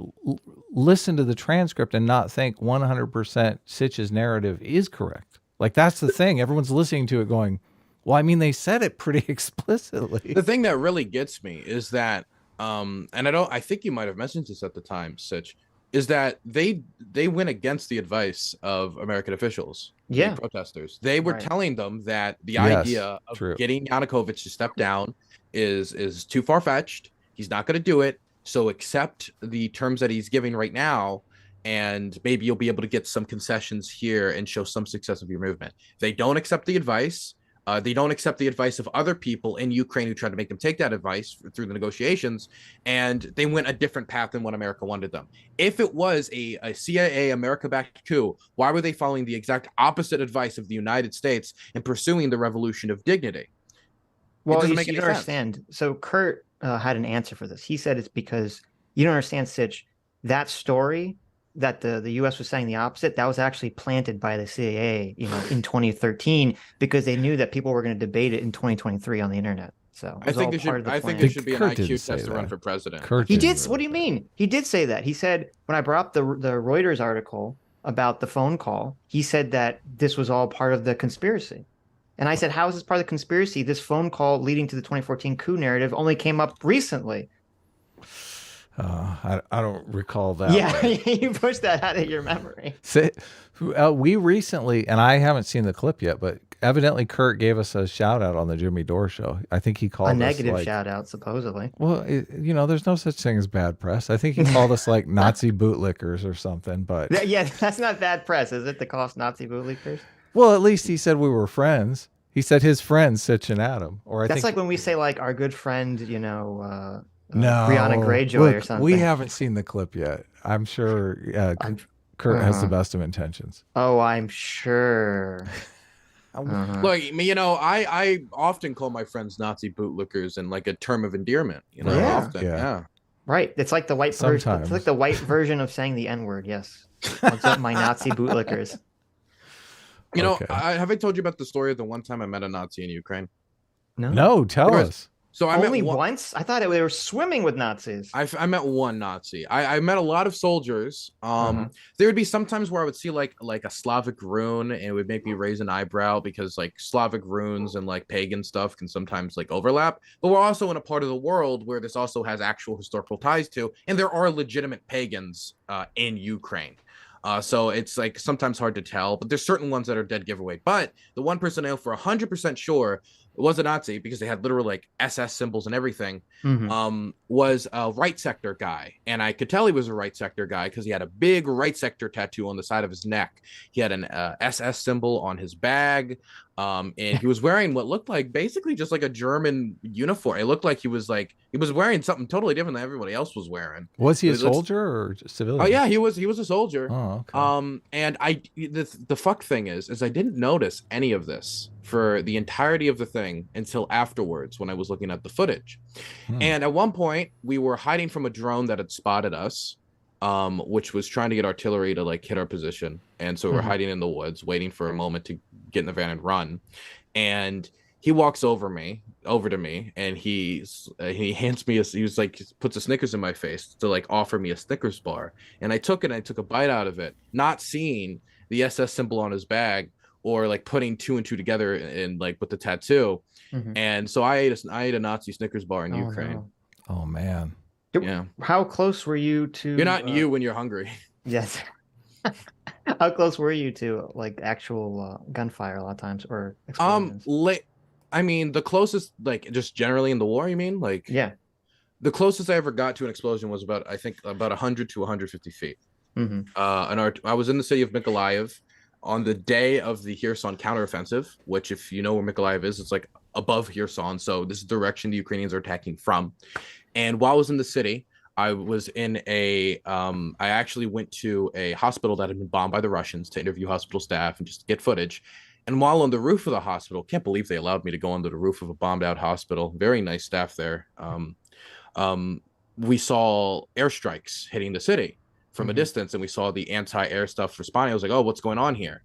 listen to the transcript and not think 100% Sitch's narrative is correct. Like that's the thing. Everyone's listening to it going, well, I mean, they said it pretty explicitly. The thing that really gets me is that, and I think you might have mentioned this at the time, Sitch, is that they went against the advice of American officials, the protesters. They were telling them that the idea of getting Yanukovych to step down is too far-fetched. He's not going to do it. So accept the terms that he's giving right now, and maybe you'll be able to get some concessions here and show some success of your movement. They don't accept the advice. They don't accept the advice of other people in Ukraine who tried to make them take that advice through the negotiations, and they went a different path than what America wanted them. If it was a CIA America-backed coup, why were they following the exact opposite advice of the United States and pursuing the revolution of dignity? Well, you don't understand. So Kurt had an answer for this. He said it's because you don't understand, Sitch. That story that the U.S. was saying the opposite, that was actually planted by the CIA, in 2013, because they knew that people were going to debate it in 2023 on the internet. So I think there should be an IQ test to run for president. He did. What do you mean? He did say that. He said when I brought up the Reuters article about the phone call, he said that this was all part of the conspiracy. And I said, how is this part of the conspiracy? This phone call leading to the 2014 coup narrative only came up recently. I don't recall that. Yeah, you pushed that out of your memory. We recently, and I haven't seen the clip yet, but evidently Kurt gave us a shout out on the Jimmy Dore show. I think he called us a negative shout out, supposedly. Well, there's no such thing as bad press. I think he called us like Nazi bootlickers or something. But yeah, that's not bad press, is it? To call us Nazi bootlickers? Well, at least he said we were friends. He said his friends, Sitch and Adam. Or that's like when we say like our good friend, no, Brianna Greyjoy or something. We haven't seen the clip yet. I'm sure Kurt has the best of intentions. Oh, I'm sure. Look, I often call my friends Nazi bootlickers in like a term of endearment. Often. Right. It's like the white version. It's like the white version of saying the N-word. Yes. What's up, my Nazi bootlickers? Have I told you about the story of the one time I met a Nazi in Ukraine? No, tell us. So I only once? I thought they were swimming with Nazis. I met one Nazi. I met a lot of soldiers. There would be sometimes where I would see like a Slavic rune, and it would make me raise an eyebrow because like Slavic runes and like pagan stuff can sometimes like overlap. But we're also in a part of the world where this also has actual historical ties to, and there are legitimate pagans in Ukraine. So it's like sometimes hard to tell, but there's certain ones that are dead giveaway. But the one person I know for 100% sure it was a Nazi because they had literal like SS symbols and everything, Mm-hmm. was a right sector guy. And I could tell he was a right sector guy because he had a big right sector tattoo on the side of his neck. He had an SS symbol on his bag. And he was wearing what looked like basically just like a German uniform. It looked like he was wearing something totally different than everybody else was wearing. Was he a It looks, soldier or just civilian? Oh yeah, he was a soldier. Oh, okay. And the fuck thing is I didn't notice any of this for the entirety of the thing until afterwards when I was looking at the footage. And at one point we were hiding from a drone that had spotted us, which was trying to get artillery to like hit our position. And so we were hiding in the woods, waiting for a moment to get in the van and run. And he walks over to me, and he hands me he was like puts a Snickers in my face to like offer me a Snickers bar, and I took it and I took a bite out of it, not seeing the SS symbol on his bag or like putting two and two together in like with the tattoo. Mm-hmm. And so I ate a Nazi Snickers bar in Ukraine. No. Oh man. Yeah. How close were you to? You're not you when you're hungry. Yes. How close were you to like actual gunfire a lot of times or explosions? I mean, the closest, like just generally in the war, you mean? Like, Yeah. the closest I ever got to an explosion was about 100 to 150 feet. Mm-hmm. I was in the city of Mykolaiv on the day of the Kherson counteroffensive, which, if you know where Mykolaiv is, it's like above Kherson. So this is the direction the Ukrainians are attacking from. And while I was in the city, I was in I actually went to a hospital that had been bombed by the Russians to interview hospital staff and just get footage. And while on the roof of the hospital, can't believe they allowed me to go onto the roof of a bombed out hospital. Very nice staff there. We saw airstrikes hitting the city from a distance, and we saw the anti-air stuff responding. I was like, oh, what's going on here?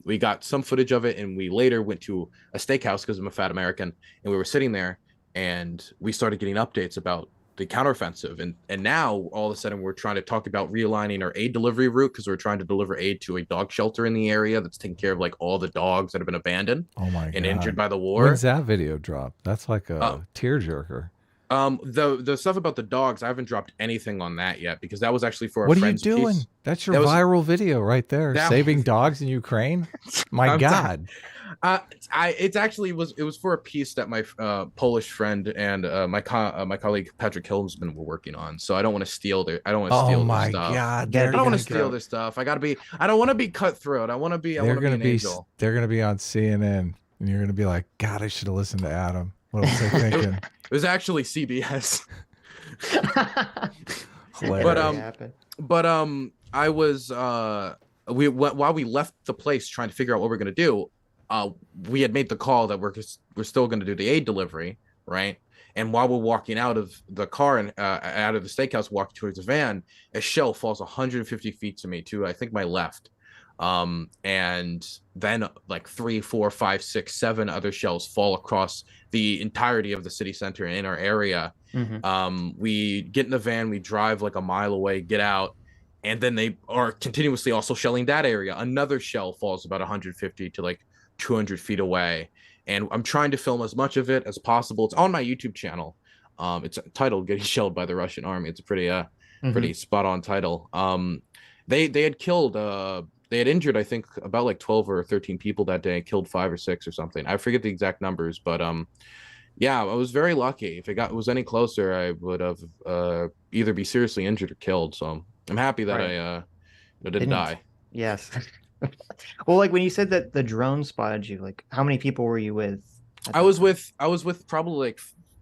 We got some footage of it, and we later went to a steakhouse because I'm a fat American, and we were sitting there, and we started getting updates about the counteroffensive, and now all of a sudden we're trying to talk about realigning our aid delivery route because we're trying to deliver aid to a dog shelter in the area that's taking care of like all the dogs that have been abandoned and injured by the war. When's that video drop? That's like a tearjerker. The stuff about the dogs, I haven't dropped anything on that yet because that was actually for what a are you friend's doing? piece. That's your viral video right there. Saving dogs in Ukraine. My God. It was for a piece that my Polish friend and my colleague Patrick Hilmsman were working on. So I don't want to steal their stuff. Oh my God! I don't want to steal their stuff. I don't want to be cutthroat. I want to be an angel. They're gonna be on CNN, and you're gonna be like, God, I should have listened to Adam. What was I thinking? It was actually CBS. Hilarious. But I was while we left the place trying to figure out what we're gonna do. We had made the call that we're still going to do the aid delivery, right? And while we're walking out of the car and out of the steakhouse, walking towards the van, a shell falls 150 feet to me, to I think my left. And then like 3, 4, 5, 6, 7 other shells fall across the entirety of the city center in our area. We get in the van, we drive like a mile away, get out, and then they are continuously also shelling that area. Another shell falls about 150 to like 200 feet away, and I'm trying to film as much of it as possible. It's on my YouTube channel. It's titled "Getting Shelled by the Russian Army." It's a pretty spot on title. They had killed they had injured I think about like 12 or 13 people that day, killed 5 or 6 or something. I forget the exact numbers, but yeah, I was very lucky. If it was any closer, I would have either be seriously injured or killed. So I'm happy that I didn't die. Yes. Well, like when you said that the drone spotted you, like how many people were you with? I was with probably like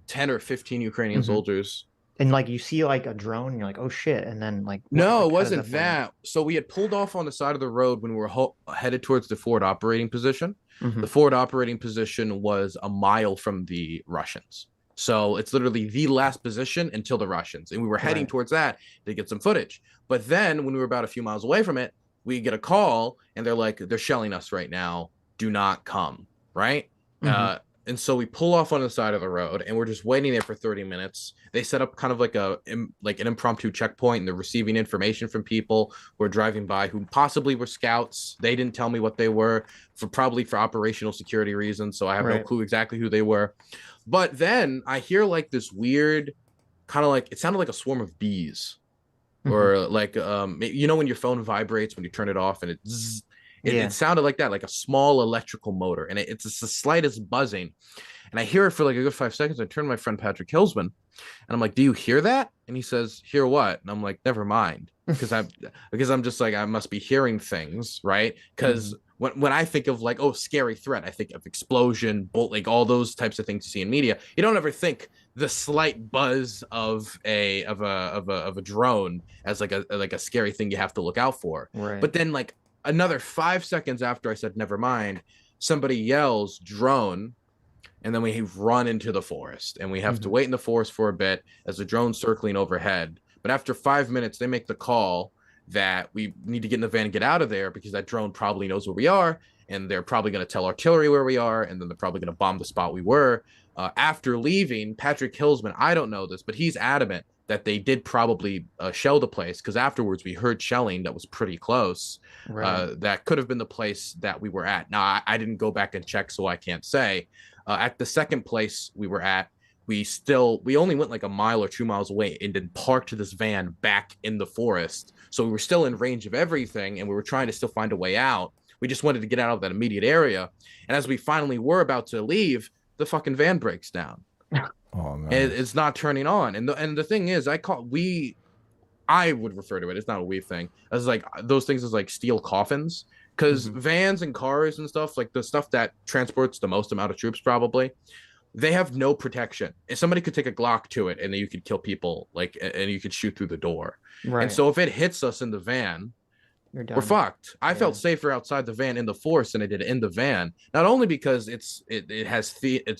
10 or 15 Ukrainian soldiers. And like you see like a drone, and you're like, oh shit, and then like no, it wasn't that. So we had pulled off on the side of the road when we were headed towards the forward operating position. The forward operating position was a mile from the Russians. So it's literally the last position until the Russians, and we were heading towards that to get some footage. But then when we were about a few miles away from it, we get a call and they're like, they're shelling us right now. Do not come. Right. And so we pull off on the side of the road and we're just waiting there for 30 minutes. They set up kind of like an impromptu checkpoint, and they're receiving information from people who are driving by who possibly were scouts. They didn't tell me what they were, probably for operational security reasons. So I have no clue exactly who they were. But then I hear like this weird kind of like, it sounded like a swarm of bees. Or like when your phone vibrates when you turn it off, and it zzz, It Yeah. sounded like that, like a small electrical motor, and it's the slightest buzzing. And I hear it for like a good 5 seconds. I turn to my friend Patrick Hillsman, and I'm like, "Do you hear that?" And he says, "Hear what?" And I'm like, "Never mind," because I'm just like, I must be hearing things, right? Because when I think of like, oh, scary threat, I think of explosion, bolt, like all those types of things you see in media. You don't ever think the slight buzz of a drone as like a scary thing you have to look out for. Right. But then like another 5 seconds after I said never mind, somebody yells drone, and then we run into the forest, and we have to wait in the forest for a bit as the drone's circling overhead. But after 5 minutes, they make the call that we need to get in the van and get out of there because that drone probably knows where we are, and they're probably going to tell artillery where we are, and then they're probably going to bomb the spot we were. After leaving, Patrick Hillsman, I don't know this, but he's adamant that they did probably shell the place, because afterwards we heard shelling that was pretty close. Right. That could have been the place that we were at. Now, I didn't go back and check, so I can't say. At the second place we were at, we only went like a mile or 2 miles away and then parked this van back in the forest. So we were still in range of everything, and we were trying to still find a way out. We just wanted to get out of that immediate area. And as we finally were about to leave, the fucking van breaks down. Oh no. It's not turning on. And the thing is, I would refer to it, it's not a we thing, as like those things as like steel coffins. Because vans and cars and stuff, like the stuff that transports the most amount of troops, probably, they have no protection. And somebody could take a Glock to it, and then you could kill people, like, and you could shoot through the door. Right. And so if it hits us in the van, we're fucked. I felt safer outside the van in the forest than I did in the van. Not only because it's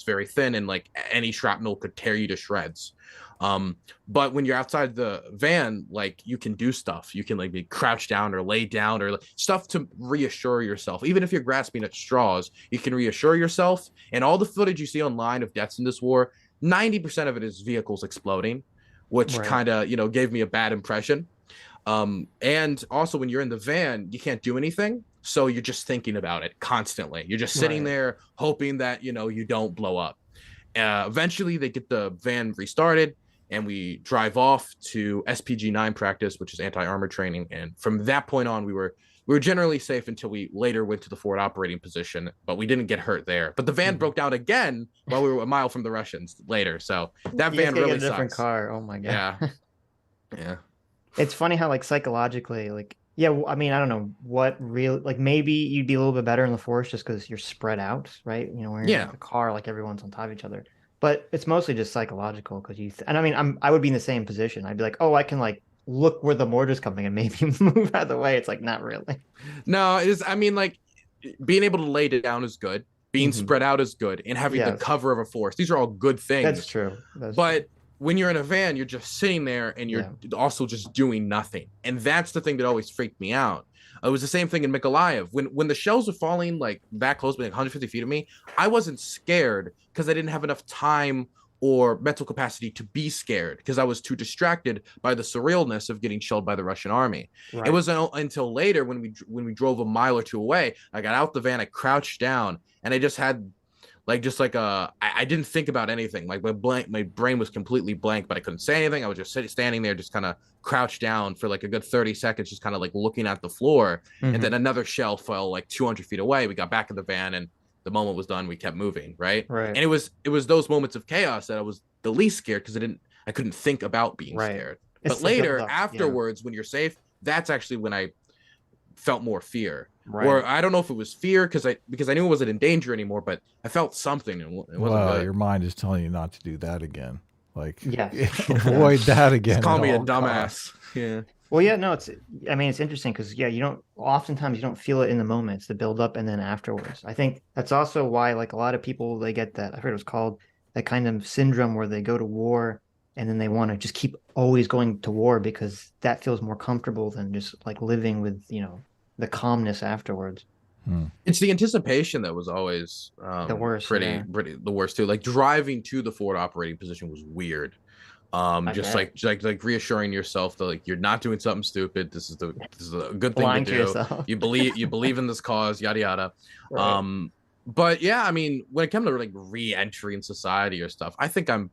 very thin, and like any shrapnel could tear you to shreds. But when you're outside the van, like, you can do stuff. You can like be crouched down or lay down, or like, stuff to reassure yourself. Even if you're grasping at straws, you can reassure yourself. And all the footage you see online of deaths in this war, 90% of it is vehicles exploding, which kind of, gave me a bad impression. And also when you're in the van, you can't do anything. So you're just thinking about it constantly. You're just sitting there hoping that, you don't blow up. Eventually they get the van restarted, and we drive off to SPG-9 practice, which is anti-armor training. And from that point on, we were generally safe until we later went to the forward operating position, but we didn't get hurt there. But the van broke down again while we were a mile from the Russians later. So that van really a different sucks. car. Oh my god. Yeah. It's funny how, like, psychologically, like, I mean, I don't know what real, like, maybe you'd be a little bit better in the forest just because you're spread out, right? When you're in the car, like, everyone's on top of each other. But it's mostly just psychological, because and I mean, I would be in the same position. I'd be like, oh, I can like look where the mortar's coming and maybe move out of the way. It's like, not really. No, I mean, like, being able to lay it down is good. Being spread out is good, and having the cover of a forest. These are all good things. That's true. But when you're in a van, you're just sitting there, and you're also just doing nothing. And that's the thing that always freaked me out. It was the same thing in Mykolaiv. When the shells were falling like that close, like 150 feet of me, I wasn't scared because I didn't have enough time or mental capacity to be scared, because I was too distracted by the surrealness of getting shelled by the Russian army. Right. It wasn't until later when we drove a mile or two away, I got out the van, I crouched down, and I just had I didn't think about anything. Like, my brain was completely blank, but I couldn't say anything. I was just standing there, just kind of crouched down for like a good 30 seconds, just kind of like looking at the floor. And then another shell fell like 200 feet away. We got back in the van, and the moment was done. We kept moving. Right. And it was those moments of chaos that I was the least scared, because I couldn't think about being scared. But later, afterwards, when you're safe, that's actually when I felt more fear. Or I don't know if it was fear because I knew it wasn't in danger anymore, but I felt something. And it wasn't good. Your mind is telling you not to do that again. Like, avoid that again. Just call me a dumbass. Yeah. Well, yeah, no, it's interesting because, oftentimes you don't feel it in the moment. It's the build up and then afterwards. I think that's also why, like, a lot of people, they get that, I heard it was called that kind of syndrome where they go to war and then they want to just keep always going to war because that feels more comfortable than just like living with, the calmness afterwards. It's the anticipation that was always the worst. Pretty the worst too. Like, driving to the forward operating position was weird. Just like reassuring yourself that, like, you're not doing something stupid. This is a good thing Lying to do. Yourself. You believe in this cause, yada yada. Right. But yeah, I mean, when it comes to like re-entry in society or stuff, I think I'm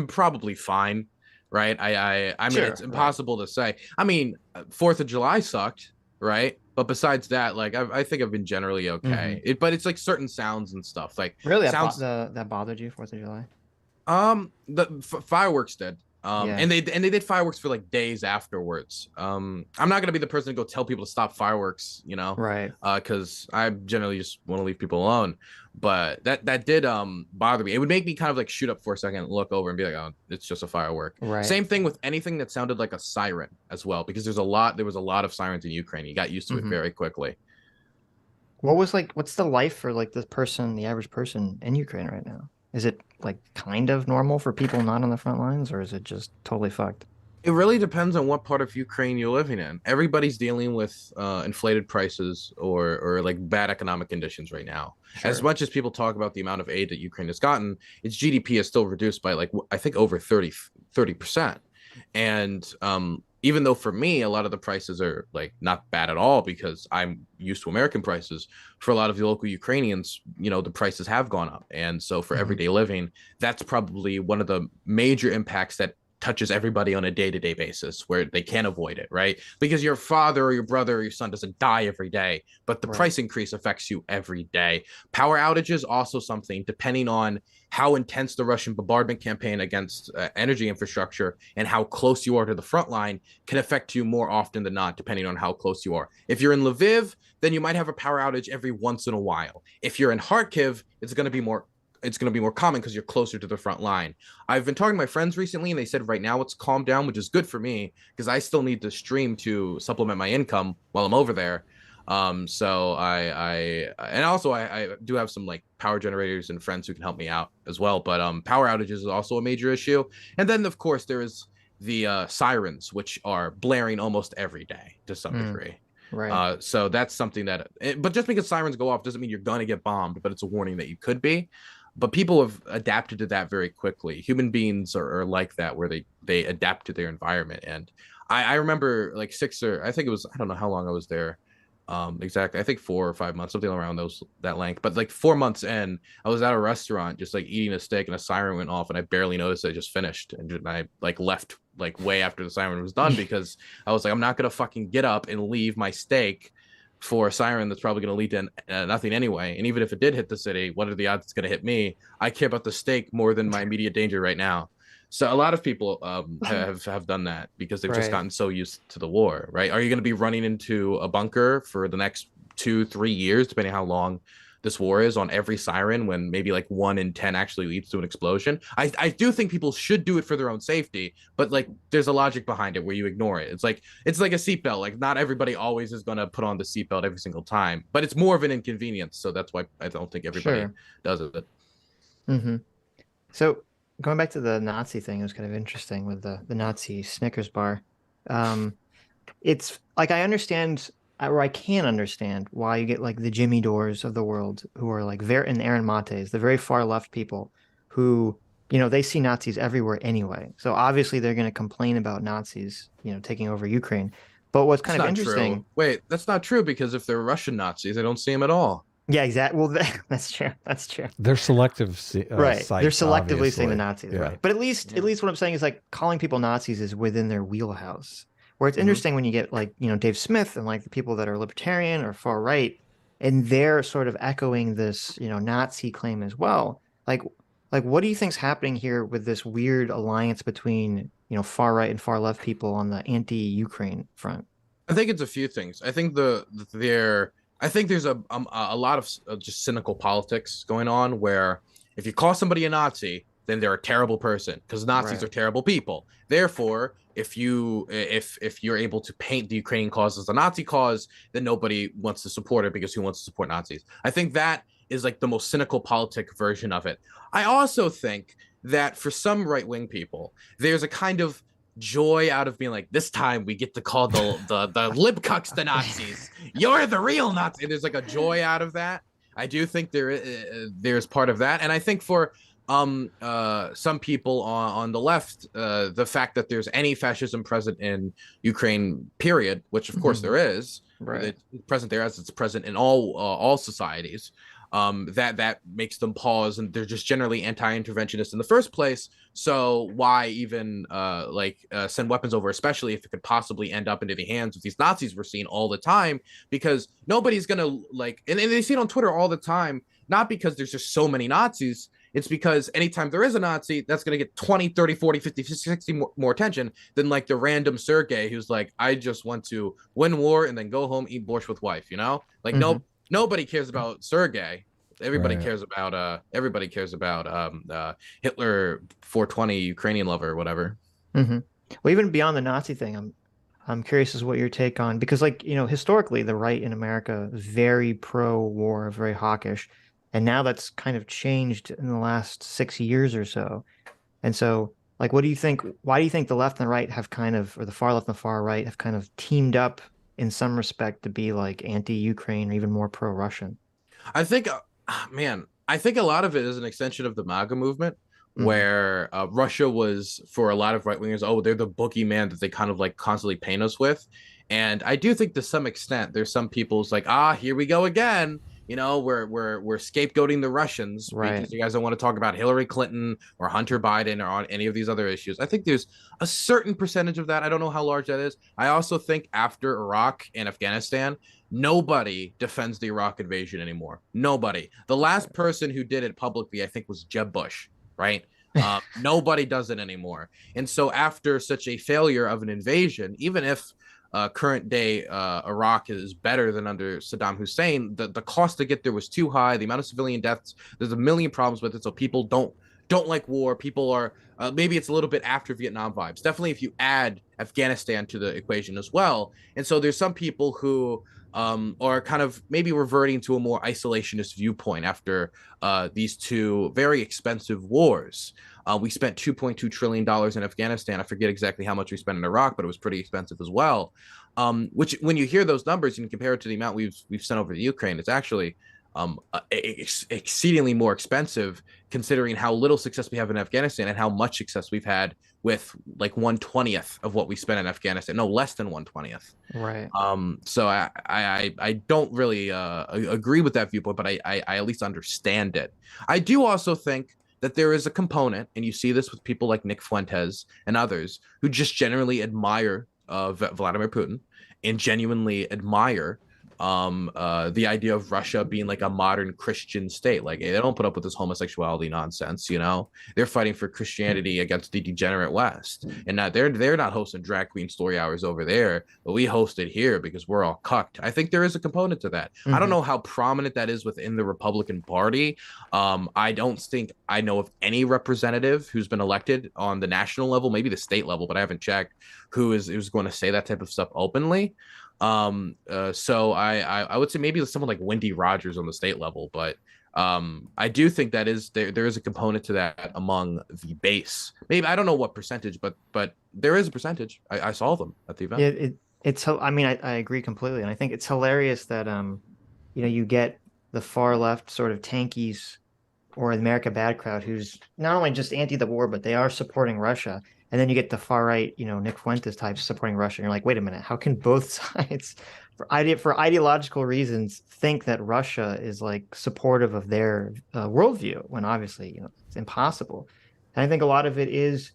probably fine, right? I mean, it's impossible to say. I mean, 4th of July sucked. right? But besides that, like I think I've been generally okay. But it's like certain sounds and stuff, like Really, sounds. that bothered you, 4th of July? The fireworks did. Yeah. And they did fireworks for like days afterwards. I'm not gonna be the person to go tell people to stop fireworks, you know, Right. because I generally just want to leave people alone. But that did bother me. It would make me kind of like shoot up for a second, look over, and be like, oh, it's just a firework. Right. Same thing with anything that sounded like a siren as well, because there was a lot of sirens in Ukraine. You got used to it very quickly. What's the life for like the average person in Ukraine right now? Is it like kind of normal for people not on the front lines, or is it just totally fucked? It really depends on what part of Ukraine you're living in. Everybody's dealing with inflated prices or like bad economic conditions right now. As Sure. much as people talk about the amount of aid that Ukraine has gotten, its GDP is still reduced by like I think over 30%. And even though for me a lot of the prices are like not bad at all because I'm used to American prices, for a lot of the local Ukrainians, you know, the prices have gone up. And so for everyday living, that's probably one of the major impacts that touches everybody on a day-to-day basis where they can't avoid it, right? Because your father or your brother or your son doesn't die every day, but the Right. price increase affects you every day. Power outages also something, depending on how intense the Russian bombardment campaign against energy infrastructure and how close you are to the front line can affect you more often than not, depending on how close you are. If you're in Lviv, then you might have a power outage every once in a while. If you're in Kharkiv, it's going to be more common because you're closer to the front line. I've been talking to my friends recently, and they said right now it's calmed down, which is good for me because I still need to stream to supplement my income while I'm over there. So and also I do have some like power generators and friends who can help me out as well. But power outages is also a major issue. And then of course there is the sirens, which are blaring almost every day to some degree. Right. So that's something but just because sirens go off doesn't mean you're gonna get bombed, but it's a warning that you could be. But people have adapted to that very quickly. Human beings are like that, where they adapt to their environment. And I remember like I think it was, I don't know how long I was there exactly. I think 4 or 5 months, something around that length. But like 4 months in, I was at a restaurant just like eating a steak, and a siren went off, and I barely noticed I just finished, and I like left like way after the siren was done because I was like, I'm not gonna fucking get up and leave my steak for a siren that's probably going to lead to nothing anyway. And even if it did hit the city, what are the odds it's going to hit me? I care about the steak more than my immediate danger right now. So a lot of people have done that because they've just gotten so used to the war, right? Are you going to be running into a bunker for the next 2-3 years, depending on how long this war is, on every siren, when maybe like 1 in 10 actually leads to an explosion? I do think people should do it for their own safety, but like there's a logic behind it where you ignore it. It's like a seatbelt. Like not everybody always is going to put on the seatbelt every single time, but it's more of an inconvenience. So that's why I don't think everybody does it. So going back to the Nazi thing, it was kind of interesting with the Nazi Snickers bar. It's like I understand, or I can understand why you get like the Jimmy Dores of the world, who are like and Aaron Mates, the very far left people who, you know, they see Nazis everywhere anyway. So obviously they're going to complain about Nazis, you know, taking over Ukraine. But what's kind of interesting. True. Wait, that's not true, because if they're Russian Nazis, I don't see them at all. Yeah, exactly. Well, that's true. That's true. They're selective, right? Sites, they're selectively obviously. saying the Nazis, right? But at least what I'm saying is like calling people Nazis is within their wheelhouse. Where it's interesting when you get like, you know, Dave Smith and like the people that are libertarian or far right, and they're sort of echoing this, you know, Nazi claim as well. Like what do you think's happening here with this weird alliance between, you know, far right and far left people on the anti-Ukraine front? I think it's a few things. I think I think there's a lot of just cynical politics going on, where if you call somebody a Nazi, then they're a terrible person, because Nazis are terrible people. Therefore, if you're able to paint the Ukrainian cause as a Nazi cause, then nobody wants to support it, because who wants to support Nazis? I think that is like the most cynical politic version of it. I also think that for some right-wing people, there's a kind of joy out of being like, this time we get to call the libcucks the Nazis. You're the real Nazi. There's like a joy out of that. I do think there's part of that, and I think for some people on the left, the fact that there's any fascism present in Ukraine, period, which of course there is, right? It's present there as it's present in all societies. that makes them pause, and they're just generally anti-interventionist in the first place. So why even send weapons over, especially if it could possibly end up into the hands of these Nazis we're seeing all the time? Because nobody's gonna and they see it on Twitter all the time, not because there's just so many Nazis. It's because anytime there is a Nazi, that's going to get 20, 30, 40, 50, 60 more attention than like the random Sergey who's like, I just want to win war and then go home, eat borscht with wife, you know? Like, Mm-hmm. nobody cares about Sergey. Everybody Right. cares about Hitler 420 Ukrainian lover or whatever. Mm-hmm. Well, even beyond the Nazi thing, I'm curious as what your take on, because like, historically the right in America is very pro-war, very hawkish, and now that's kind of changed in the last 6 years or so. And so, like, what do you think? Why do you think the left and the right have kind of, or the far left and the far right have kind of teamed up in some respect to be like anti-Ukraine or even more pro-Russian? I think, I think a lot of it is an extension of the MAGA movement, where Russia was, for a lot of right wingers, oh, they're the boogeyman that they kind of like constantly paint us with. And I do think to some extent, there's some people's like, here we go again. You know, we're scapegoating the Russians because you guys don't want to talk about Hillary Clinton or Hunter Biden or on any of these other issues. I think there's a certain percentage of that. I don't know how large that is. I also think after Iraq and Afghanistan, nobody defends the Iraq invasion anymore. Nobody. The last person who did it publicly, I think, was Jeb Bush, right? Nobody does it anymore. And so after such a failure of an invasion, even if current day Iraq is better than under Saddam Hussein, the cost to get there was too high. The amount of civilian deaths, there's a million problems with it. So people don't like war. People are maybe it's a little bit after Vietnam vibes. Definitely if you add Afghanistan to the equation as well. And so there's some people who are kind of maybe reverting to a more isolationist viewpoint after these two very expensive wars. We spent $2.2 trillion in Afghanistan. I forget exactly how much we spent in Iraq, but it was pretty expensive as well. Which, when you hear those numbers and compare it to the amount we've sent over to Ukraine, it's actually exceedingly more expensive, considering how little success we have in Afghanistan and how much success we've had with like 1/20th of what we spent in Afghanistan. No, less than 1/20th. Right. So I don't really agree with that viewpoint, but I at least understand it. I do also think that there is a component, and you see this with people like Nick Fuentes and others, who just generally admire Vladimir Putin and genuinely admire the idea of Russia being like a modern Christian state. Like, they don't put up with this homosexuality nonsense, you know. They're fighting for Christianity against the degenerate West, and now they're not hosting drag queen story hours over there, but we host it here because we're all cucked. I think there is a component to that. I don't know how prominent that is within the Republican Party. I don't think I know of any representative who's been elected on the national level, maybe the state level, but I haven't checked, who's going to say that type of stuff openly. So I would say maybe someone like Wendy Rogers on the state level, but I do think that there is a component to that among the base. Maybe I don't know what percentage, but there is a percentage. I saw them at the event. Yeah, it's. I mean, I agree completely, and I think it's hilarious that you get the far left sort of tankies or the America Bad crowd who's not only just anti the war, but they are supporting Russia. And then you get the far right, Nick Fuentes types supporting Russia. And you're like, wait a minute, how can both sides, for ideological reasons, think that Russia is like supportive of their worldview when obviously, it's impossible. And I think a lot of it is,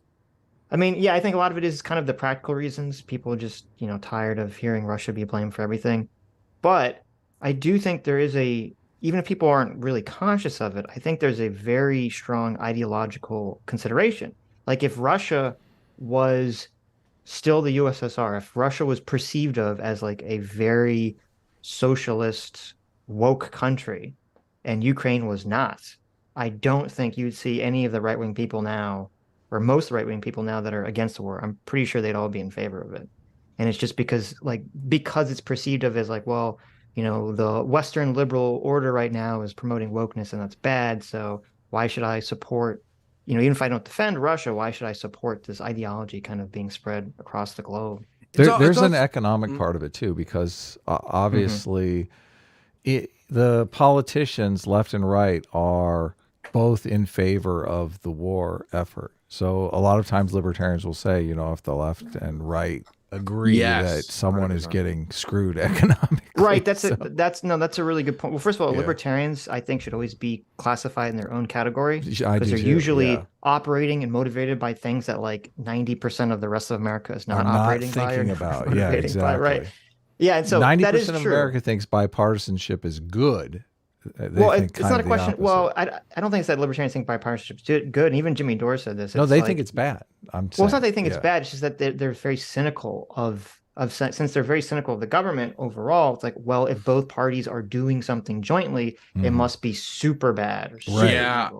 I think a lot of it is kind of the practical reasons. People are just, tired of hearing Russia be blamed for everything. But I do think there is even if people aren't really conscious of it, I think there's a very strong ideological consideration. Like, if Russia was still the USSR, if Russia was perceived of as like a very socialist, woke country, and Ukraine was not, I don't think you'd see any of the right-wing people now, or most right-wing people now that are against the war. I'm pretty sure they'd all be in favor of it. And it's just because it's perceived of as like, well, the Western liberal order right now is promoting wokeness, and that's bad. So why should I support, even if I don't defend Russia, why should I support this ideology kind of being spread across the globe? There's an economic part of it too, because obviously the politicians left and right are both in favor of the war effort. So a lot of times libertarians will say, if the left and right agree that Yes, someone is 100%. getting screwed economically. Right. That's So, that's a really good point. Well, first of all, yeah. libertarians, I think, should always be classified in their own category I because do they're too. usually Yeah. operating and motivated by things that like 90% of the rest of America is Are not not operating by or thinking not about. Yeah, motivating by. Right. exactly. Yeah. And so that is 90% of true. America thinks bipartisanship is good. They Well, think it's kind not of a the question. opposite. Well, I don't think it's that libertarians think bipartisanship is good. And even Jimmy Dore said this. No, It's they like, think it's bad. I'm well, it's saying. not they think it's Yeah. bad. It's just that they're very cynical of since they're very cynical of the government overall. It's like, well, if both parties are doing something jointly, it Mhm. must be super bad or super Right. Yeah, evil.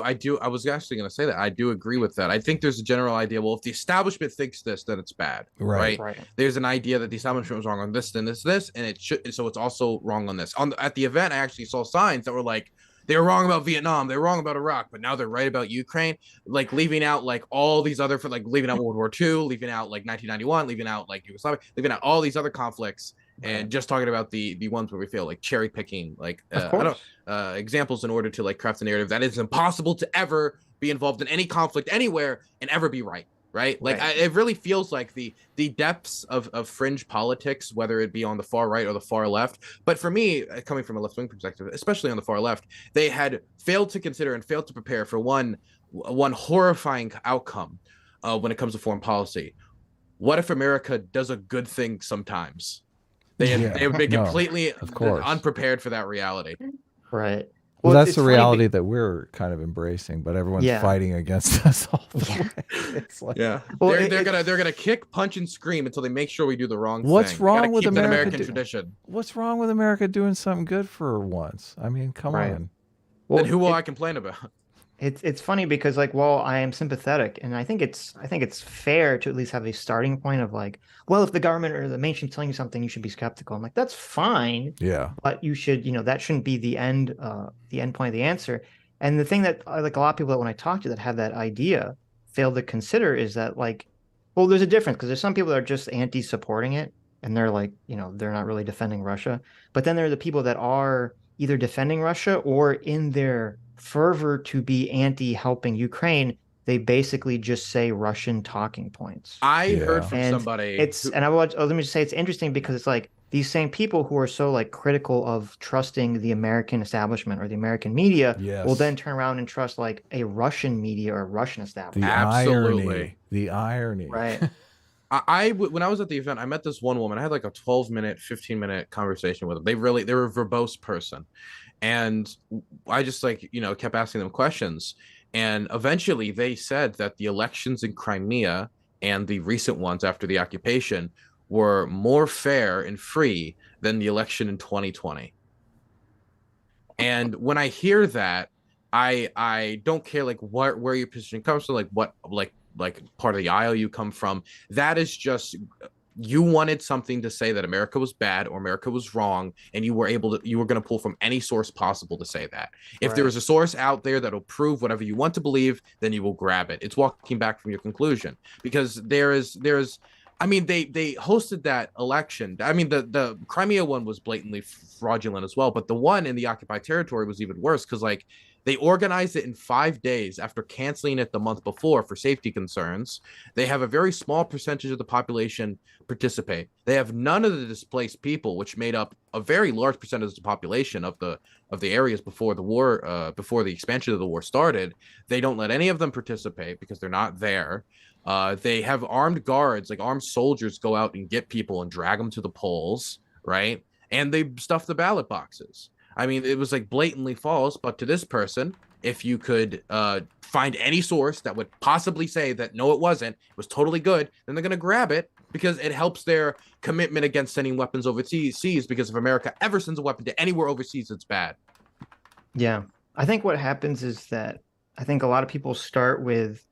I do. I was actually going to say that. I do agree with that. I think there's a general idea. Well, if the establishment thinks this, then it's bad, Right. Right. There's an idea that the establishment was wrong on this, then this, and it should. So it's also wrong on this. At the event, I actually saw signs that were like they were wrong about Vietnam, they were wrong about Iraq, but now they're right about Ukraine. Like leaving out like all these other, like leaving out World War II, leaving out like 1991, leaving out like Yugoslavia, leaving out all these other conflicts, and just talking about the ones where we feel like cherry picking, like Of I course. don't examples in order to like craft a narrative that is impossible to ever be involved in any conflict anywhere and ever be right. Like Right. it really feels like the depths of fringe politics, whether it be on the far right or the far left. But for me, coming from a left wing perspective, especially on the far left, they had failed to consider and failed to prepare for one horrifying outcome when it comes to foreign policy. What if America does a good thing sometimes? They have been completely of course. unprepared for that reality. Right. Well, that's it's the funny reality that we're kind of embracing, but everyone's Yeah. fighting against us all the Yeah. way. It's like, Yeah, Well, they're gonna kick, punch, and scream until they make sure we do the wrong What's thing. wrong Gotta with keep that America American tradition? what's wrong with America doing something good for once? I mean, come Right. on. Well, Then who will I complain about? it's funny because like, well, I am sympathetic, and I think it's fair to at least have a starting point of like, well, if the government or the mainstream's telling you something, you should be skeptical. I'm like, that's fine, Yeah. but you should, that shouldn't be the end point of the answer. And the thing that like a lot of people that when I talk to that have that idea fail to consider is that like, well, there's a difference because there's some people that are just anti-supporting it, and they're like, they're not really defending Russia. But then there are the people that are either defending Russia or in their fervor to be anti-helping Ukraine, they basically just say Russian talking points. I heard Yeah. from And somebody. let me just say it's interesting because it's like these same people who are so like critical of trusting the American establishment or the American media Yes. will then turn around and trust like a Russian media or a Russian The establishment. Absolutely. irony. Right. When I was at the event, I met this one woman. I had like a 12-minute, 15-minute conversation with them. They were a verbose person. And I just like, kept asking them questions. And eventually they said that the elections in Crimea and the recent ones after the occupation were more fair and free than the election in 2020. And when I hear that, I don't care like where your position comes from, like what like part of the aisle you come from. That is just you wanted something to say that America was bad or America was wrong, and you were going to pull from any source possible to say that. If there is a source out there that'll prove whatever you want to believe, then you will grab it. It's walking back from your conclusion because there's I mean, they hosted that election. I mean, the Crimea one was blatantly fraudulent as well, but the one in the occupied territory was even worse because like they organized it in 5 days after canceling it the month before for safety concerns. They have a very small percentage of the population participate. They have none of the displaced people, which made up a very large percentage of the population of the areas before the war, before the expansion of the war started. They don't let any of them participate because they're not there. They have armed guards, like armed soldiers, go out and get people and drag them to the polls, right? And they stuff the ballot boxes. I mean, it was like blatantly false, but to this person, if you could find any source that would possibly say that no, it wasn't, it was totally good, then they're going to grab it because it helps their commitment against sending weapons overseas. Because if America ever sends a weapon to anywhere overseas, it's bad. Yeah. I think what happens is that I think a lot of people start with,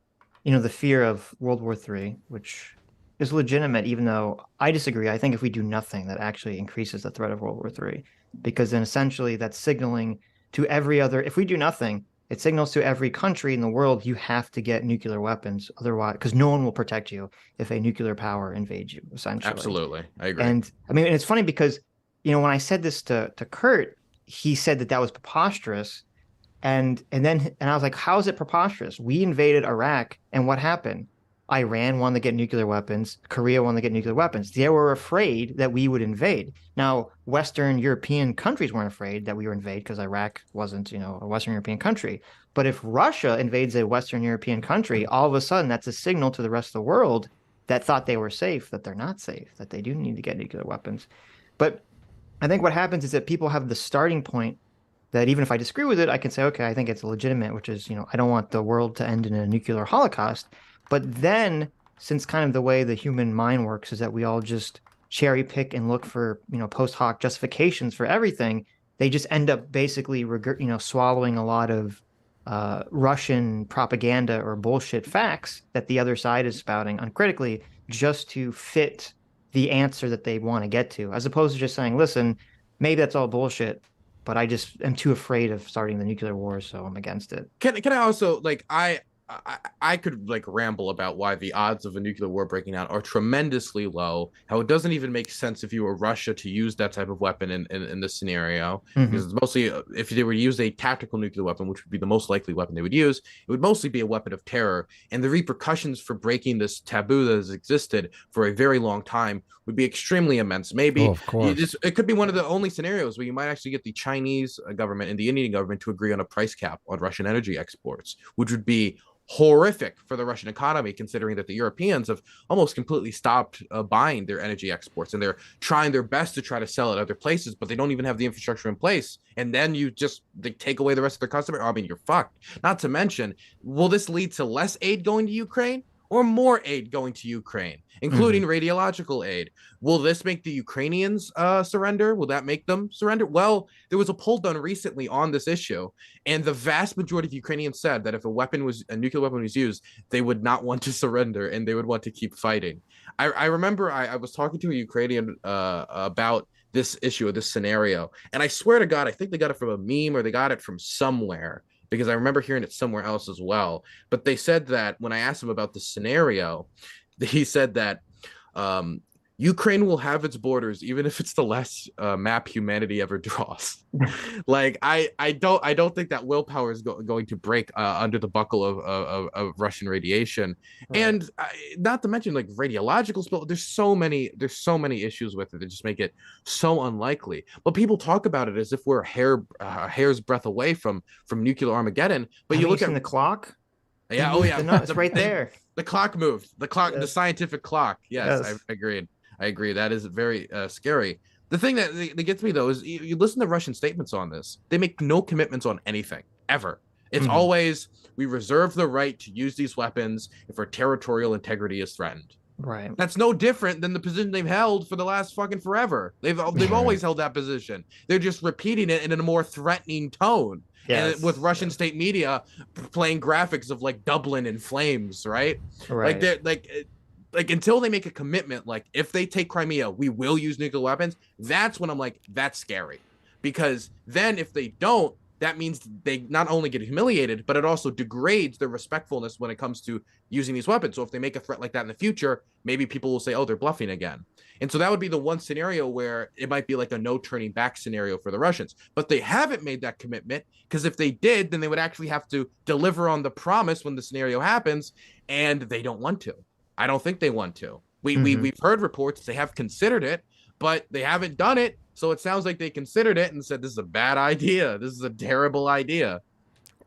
the fear of World War III, which is legitimate, even though I disagree. I think if we do nothing, that actually increases the threat of World War III, because then essentially that's signaling to every other, if we do nothing, it signals to every country in the world, you have to get nuclear weapons. Otherwise, because no one will protect you if a nuclear power invades you, essentially. Absolutely. I agree. And I mean, it's funny because, when I said this to Kurt, he said that was preposterous. And I was like, how is it preposterous? We invaded Iraq, and what happened? Iran wanted to get nuclear weapons. Korea wanted to get nuclear weapons. They were afraid that we would invade. Now, Western European countries weren't afraid that we would invade because Iraq wasn't, a Western European country. But if Russia invades a Western European country, all of a sudden that's a signal to the rest of the world that thought they were safe, that they're not safe, that they do need to get nuclear weapons. But I think what happens is that people have the starting point that even if I disagree with it, I can say, okay, I think it's legitimate, which is, I don't want the world to end in a nuclear holocaust. But then, since kind of the way the human mind works is that we all just cherry pick and look for, post hoc justifications for everything, they just end up basically, swallowing a lot of Russian propaganda or bullshit facts that the other side is spouting uncritically just to fit the answer that they want to get to, as opposed to just saying, listen, maybe that's all bullshit, but I just am too afraid of starting the nuclear war, so I'm against it. Can I also I could like ramble about why the odds of a nuclear war breaking out are tremendously low. How it doesn't even make sense if you were Russia to use that type of weapon in this scenario, because it's mostly if they were to use a tactical nuclear weapon, which would be the most likely weapon they would use, it would mostly be a weapon of terror, and the repercussions for breaking this taboo that has existed for a very long time would be extremely immense. Maybe of course. it could be one of the only scenarios where you might actually get the Chinese government and the Indian government to agree on a price cap on Russian energy exports, which would be horrific for the Russian economy, considering that the Europeans have almost completely stopped buying their energy exports, and they're trying their best to try to sell it other places, but they don't even have the infrastructure in place. And then they take away the rest of their customer. I mean, you're fucked. Not to mention, will this lead to less aid going to Ukraine or more aid going to Ukraine, including radiological aid? Will this make the Ukrainians surrender? Will that make them surrender? Well, there was a poll done recently on this issue, and the vast majority of Ukrainians said that if a nuclear weapon was used, they would not want to surrender and they would want to keep fighting. I remember I was talking to a Ukrainian about this issue, this scenario, and I swear to God, I think they got it from a meme or they got it from somewhere, because I remember hearing it somewhere else as well. But they said that when I asked him about the scenario, he said that Ukraine will have its borders, even if it's the last map humanity ever draws. Like I don't think that willpower is going to break under the buckle of Russian radiation, right. And not to mention like radiological spill. There's so many issues with it that just make it so unlikely. But people talk about it as if we're a hair's breadth away from nuclear Armageddon. But Have you look at the clock. Yeah. It's right there. The clock moved. The clock. Yes. The scientific clock. Yes. I agree. That is very scary. The thing that gets me, though, is you listen to Russian statements on this. They make no commitments on anything, ever. It's always, we reserve the right to use these weapons if our territorial integrity is threatened. Right. That's no different than the position they've held for the last fucking forever. They've always held that position. They're just repeating it in a more threatening tone. Yes. And with Russian state media playing graphics of like Dublin in flames, right? Like they're like until they make a commitment, like if they take Crimea, we will use nuclear weapons. That's when I'm like, that's scary, because then if they don't, that means they not only get humiliated, but it also degrades their respectfulness when it comes to using these weapons. So if they make a threat like that in the future, maybe people will say, oh, they're bluffing again. And so that would be the one scenario where it might be like a no turning back scenario for the Russians. But they haven't made that commitment, because if they did, then they would actually have to deliver on the promise when the scenario happens, and they don't want to. I don't think they want to. We've heard reports they have considered it, but they haven't done it. So it sounds like they considered it and said, this is a bad idea. This is a terrible idea.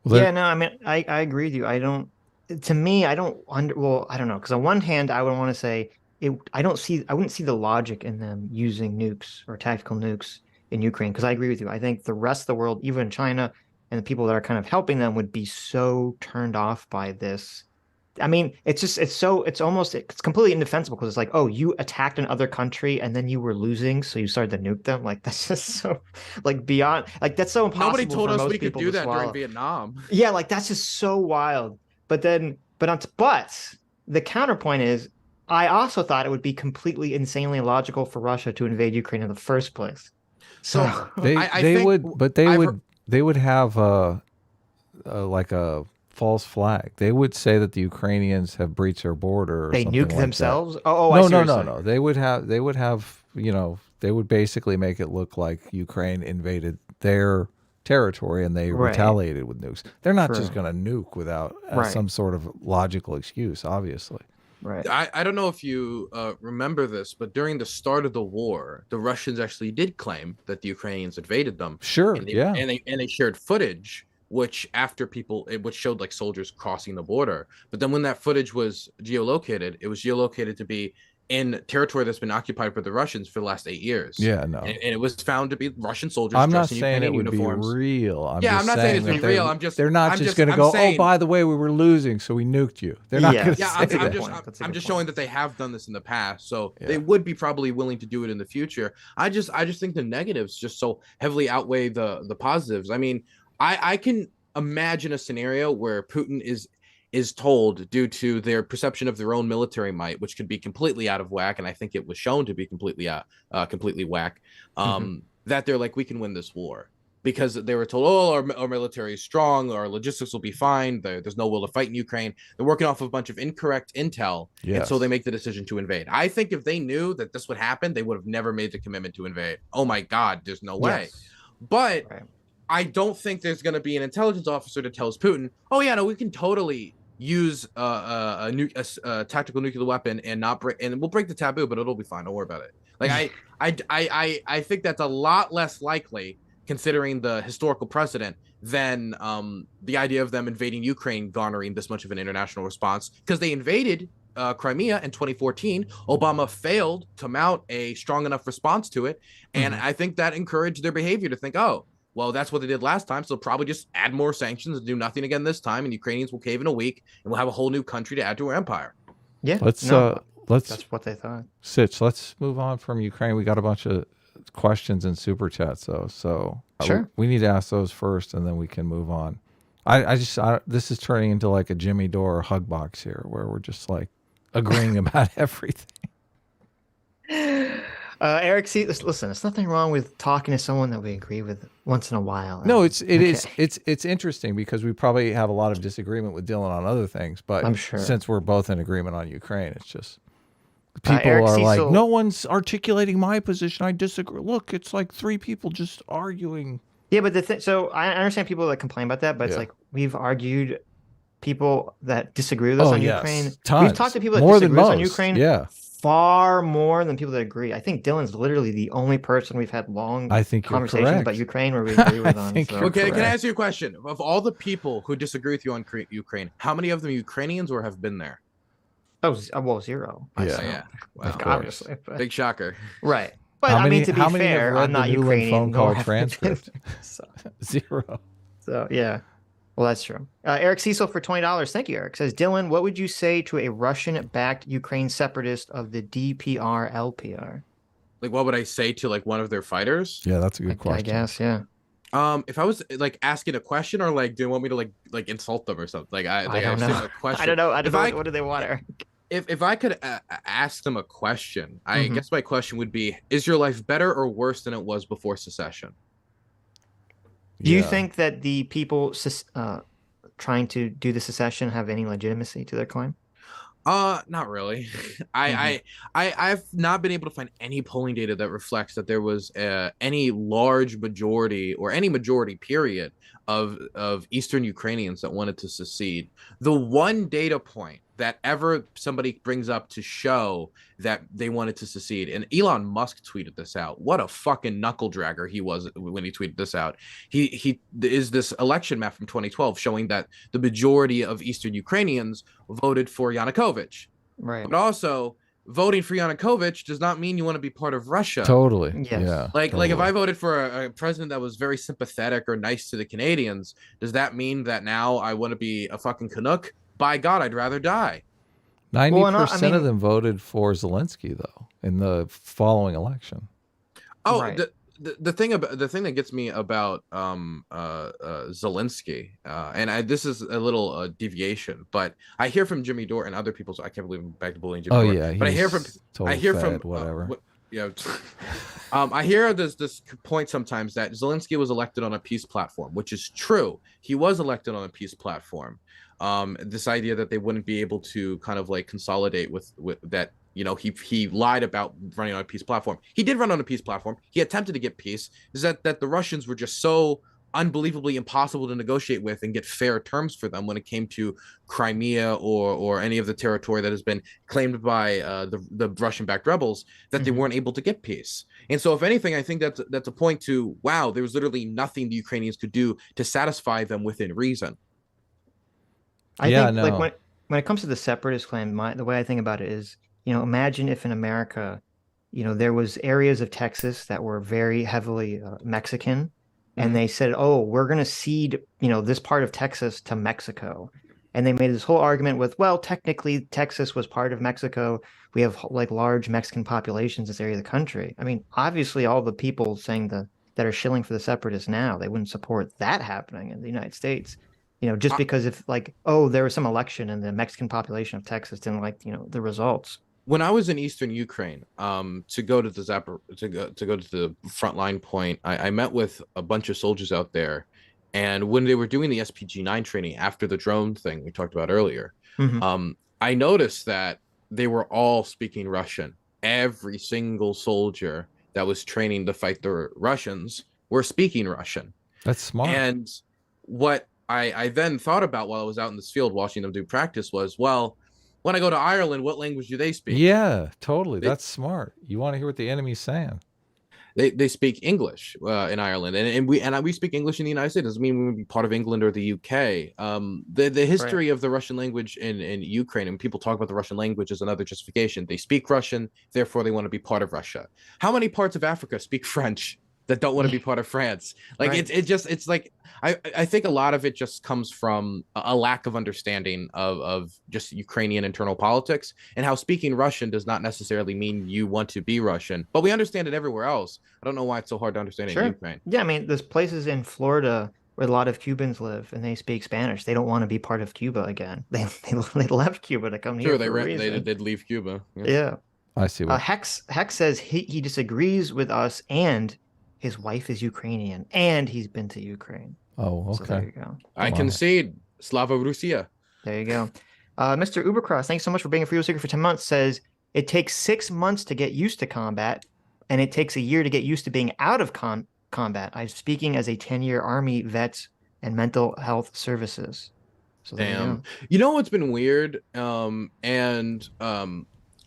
Yeah, no, I mean, I agree with you. I don't know. Because on one hand, I would want to say I wouldn't see the logic in them using nukes or tactical nukes in Ukraine. Because I agree with you. I think the rest of the world, even China and the people that are kind of helping them, would be so turned off by this. I mean, it's completely indefensible, because it's like, oh, you attacked another country and then you were losing, so you started to nuke them. Like, that's just so like beyond, like, that's so impossible. Nobody told us we could do that swallow. during Vietnam. Yeah, like that's just so wild. But the counterpoint is, I also thought it would be completely insanely illogical for Russia to invade Ukraine in the first place. So they would have like a false flag. They would say that the Ukrainians have breached their border. Or they nuke like themselves. That. No. They would have. They would basically make it look like Ukraine invaded their territory and they retaliated with nukes. They're not just going to nuke without some sort of logical excuse, obviously. Right. I don't know if you remember this, but during the start of the war, the Russians actually did claim that the Ukrainians invaded them. Sure. And Yeah. they shared footage, which which showed like soldiers crossing the border. But then when that footage was geolocated, it was geolocated to be in territory that's been occupied by the Russians for the last 8 years. Yeah. No. And it was found to be Russian soldiers I'm not dressed in saying it Ukrainian would uniforms. be real. I'm Yeah, just I'm not saying it's that be they're- real. They're not just going to go, saying, oh, by the way, we were losing, so we nuked you. They're not Yeah. going to yeah, say I'm that. just showing that they have done this in the past, so Yeah. they would be probably willing to do it in the future. I just think the negatives just so heavily outweigh the positives. I mean, I can imagine a scenario where Putin is told, due to their perception of their own military might, which could be completely out of whack, and I think it was shown to be completely whack, that they're like, we can win this war. Because they were told, oh, our military is strong, our logistics will be fine, there's no will to fight in Ukraine. They're working off of a bunch of incorrect intel, and so they make the decision to invade. I think if they knew that this would happen, they would have never made the commitment to invade. Oh my God, there's no way. Yes. But Right. I don't think there's going to be an intelligence officer that tells Putin, oh yeah, no, we can totally use a tactical nuclear weapon and not break, and we'll break the taboo, but it'll be fine. Don't worry about it. Like I think that's a lot less likely, considering the historical precedent, than the idea of them invading Ukraine garnering this much of an international response, because they invaded Crimea in 2014. Obama failed to mount a strong enough response to it, and I think that encouraged their behavior to think, oh, well, that's what they did last time, so probably just add more sanctions and do nothing again this time, and Ukrainians will cave in a week, and we'll have a whole new country to add to our empire. Yeah. Let's that's what they thought. Sitch, let's move on from Ukraine. We got a bunch of questions in super chats though, so Sure. we need to ask those first, and then we can move on. This is turning into like a Jimmy Dore hug box here, where we're just like agreeing about everything. Eric, see, listen, there's nothing wrong with talking to someone that we agree with once in a while. No, it's interesting because we probably have a lot of disagreement with Dylan on other things, but I'm sure. since we're both in agreement on Ukraine, it's just people Eric are like, Cecil, no one's articulating my position. I disagree. Look, it's like three people just arguing. Yeah, but so I understand people that complain about that, but it's Yeah. like we've argued people that disagree with us on Ukraine. Tons. We've talked to people that More disagree than with us on most. Ukraine. Yeah. Far more than people that agree. I think Dylan's literally the only person we've had long I think you're conversations correct. about Ukraine where we agree with on. think So. you're Okay, can I correct. ask you a question? Of all the people who disagree with you on Ukraine, how many of them Ukrainians or have been there? Oh, well, zero. Yeah. Oh, yeah. Wow. Of course. Obviously. But, Big shocker. right. But How I many- mean, to be how many have fair, read I'm the not Newland Ukrainian. phone call nor have I been. transcript? so, Zero. so, yeah. Well, that's true. Eric Cecil for $20. Thank you, Eric. Says, Dylan, what would you say to a Russian-backed Ukraine separatist of the DPR-LPR? Like, what would I say to like one of their fighters? Yeah, that's a good I question. guess, yeah. If I was like asking a question, or like, do you want me to like insult them or something? Like I don't asked know. them a question. I don't know. If I- What do they want, Eric? If I could ask them a question, I Mhm. guess my question would be: is your life better or worse than it was before secession? Do you Yeah. think that the people trying to do the secession have any legitimacy to their claim? Not really. I've not been able to find any polling data that reflects that there was any large majority or any majority period of Eastern Ukrainians that wanted to secede. The one data point that ever somebody brings up to show that they wanted to secede, and Elon Musk tweeted this out. What a fucking knuckle dragger he was when he tweeted this out. He is this election map from 2012 showing that the majority of Eastern Ukrainians voted for Yanukovych. Right. But also, voting for Yanukovych does not mean you want to be part of Russia. Totally. Yes. Yeah. Like if totally. I voted for a president that was very sympathetic or nice to the Canadians, does that mean that now I want to be a fucking Canuck? By God, I'd rather die. 90% I of them voted for Zelensky though in the following election. Oh, Right. the thing that gets me about Zelensky, and this is a little deviation, but I hear from Jimmy Dore and other people. So I can't believe I'm back to bullying Jimmy Oh Dore. yeah. but I hear from he's total I hear fed, from whatever. I hear this point sometimes that Zelensky was elected on a peace platform, which is true. He was elected on a peace platform. This idea that they wouldn't be able to kind of like consolidate with that, you know, he lied about running on a peace platform. He did run on a peace platform. He attempted to get peace. Is that the Russians were just so unbelievably impossible to negotiate with and get fair terms for them when it came to Crimea or any of the territory that has been claimed by the Russian-backed rebels, that they weren't able to get peace. And so, if anything, I think that's a point to, wow, there was literally nothing the Ukrainians could do to satisfy them within reason. I think like when it comes to the separatist claim, the way I think about it is, imagine if in America, there was areas of Texas that were very heavily Mexican, and they said, "Oh, we're going to cede, this part of Texas to Mexico." And they made this whole argument with, well, technically Texas was part of Mexico. We have like large Mexican populations in this area of the country. I mean, obviously all the people saying that are shilling for the separatists now, they wouldn't support that happening in the United States. Just because if like, oh, there was some election and the Mexican population of Texas didn't like, the results. When I was in eastern Ukraine, to go to the to go to the front line point, I met with a bunch of soldiers out there, and when they were doing the SPG-9 training after the drone thing we talked about earlier, I noticed that they were all speaking Russian. Every single soldier that was training to fight the Russians were speaking Russian. That's smart. And what I then thought about while I was out in this field watching them do practice was, well, when I go to Ireland, what language do they speak? Yeah, totally. That's smart. You want to hear what the enemy's saying. They speak English in Ireland, and we speak English in the United States. Doesn't mean we would be part of England or the UK. The history of the Russian language in Ukraine, and people talk about the Russian language as another justification. They speak Russian, therefore they want to be part of Russia. How many parts of Africa speak French that don't want to be part of France? Like it's like I think a lot of it just comes from a lack of understanding of just Ukrainian internal politics, and how speaking Russian does not necessarily mean you want to be Russian, but we understand it everywhere else. I don't know why it's so hard to understand it in Ukraine. Yeah, I mean, there's places in Florida where a lot of Cubans live and they speak Spanish. They don't want to be part of Cuba again. They left Cuba to come here. They did leave Cuba. Yeah. I see. Hex says he disagrees with us, and his wife is Ukrainian, and he's been to Ukraine. Oh, okay. So there you go. I concede. Slava Russia. There you go. Mr. Ubercross, thanks so much for being a Freedom Seeker for 10 months, says it takes 6 months to get used to combat, and it takes a year to get used to being out of combat. I'm speaking as a 10-year Army vet and mental health services. So damn. You know what's been weird?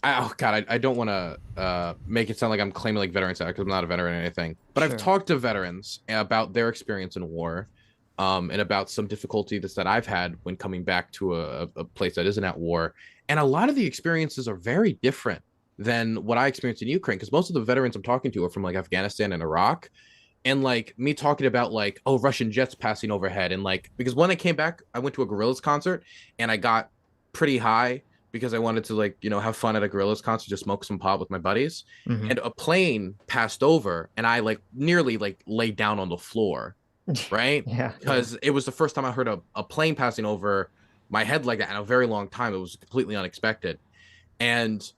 Oh God, I don't want to make it sound like I'm claiming like veterans because I'm not a veteran or anything. But I've talked to veterans about their experience in war, and about some difficulties that I've had when coming back to a place that isn't at war. And a lot of the experiences are very different than what I experienced in Ukraine, because most of the veterans I'm talking to are from like Afghanistan and Iraq. And like me talking about like, oh, Russian jets passing overhead, and like, because when I came back, I went to a Gorillaz concert and I got pretty high because I wanted to like, have fun at a Gorillaz concert, just smoke some pot with my buddies. And a plane passed over and I like nearly like laid down on the floor, right? Because it was the first time I heard a plane passing over my head like that in a very long time. It was completely unexpected. And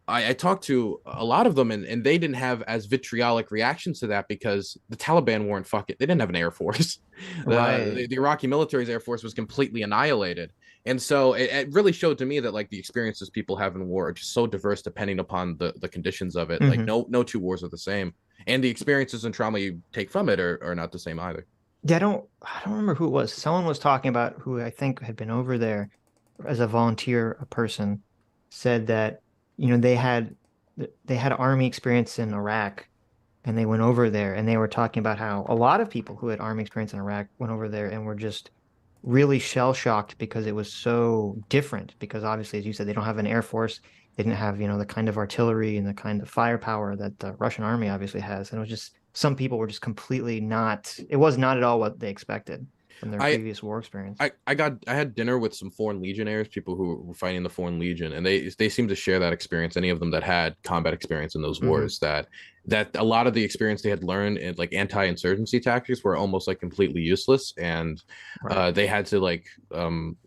I talked to a lot of them, and they didn't have as vitriolic reactions to that because the Taliban weren't they didn't have an air force. The Iraqi military's air force was completely annihilated. And so it really showed to me that like the experiences people have in war are just so diverse depending upon the conditions of it. Like no two wars are the same, and the experiences and trauma you take from it are not the same either. Yeah, I don't remember who it was. Someone was talking about, who I think had been over there as a volunteer, a person said that they had Army experience in Iraq, and they went over there, and they were talking about how a lot of people who had Army experience in Iraq went over there and were just really shell-shocked because it was so different, because obviously, as you said, they don't have an air force. They didn't have, the kind of artillery and the kind of firepower that the Russian army obviously has. And it was just, some people were just completely it was not at all what they expected from their previous war experience. I had dinner with some Foreign Legionnaires, people who were fighting the Foreign Legion, and they seemed to share that experience. Any of them that had combat experience in those wars, that a lot of the experience they had learned in like anti-insurgency tactics were almost like completely useless, and they had to like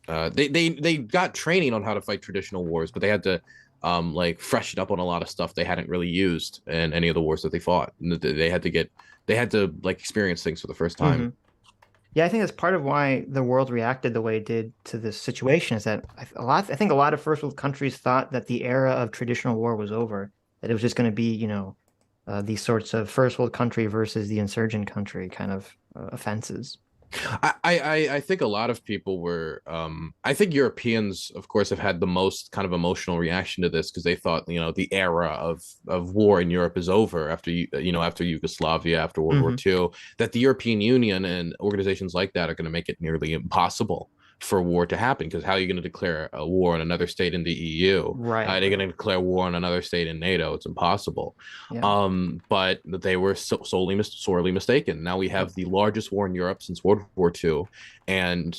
they got training on how to fight traditional wars, but they had to like freshen up on a lot of stuff they hadn't really used in any of the wars that they fought. And they had to like experience things for the first time. Yeah, I think that's part of why the world reacted the way it did to this situation, is that I think a lot of first world countries thought that the era of traditional war was over, that it was just going to be, these sorts of first world country versus the insurgent country kind of offenses. I think a lot of people were I think Europeans, of course, have had the most kind of emotional reaction to this because they thought, the era of war in Europe is over after after Yugoslavia, after World War II, that the European Union and organizations like that are going to make it nearly impossible for war to happen, because how are you going to declare a war on another state in the EU? Right. They're going to declare war on another state in NATO. It's impossible. Yeah. But they were sorely mistaken. Now we have the largest war in Europe since World War II, and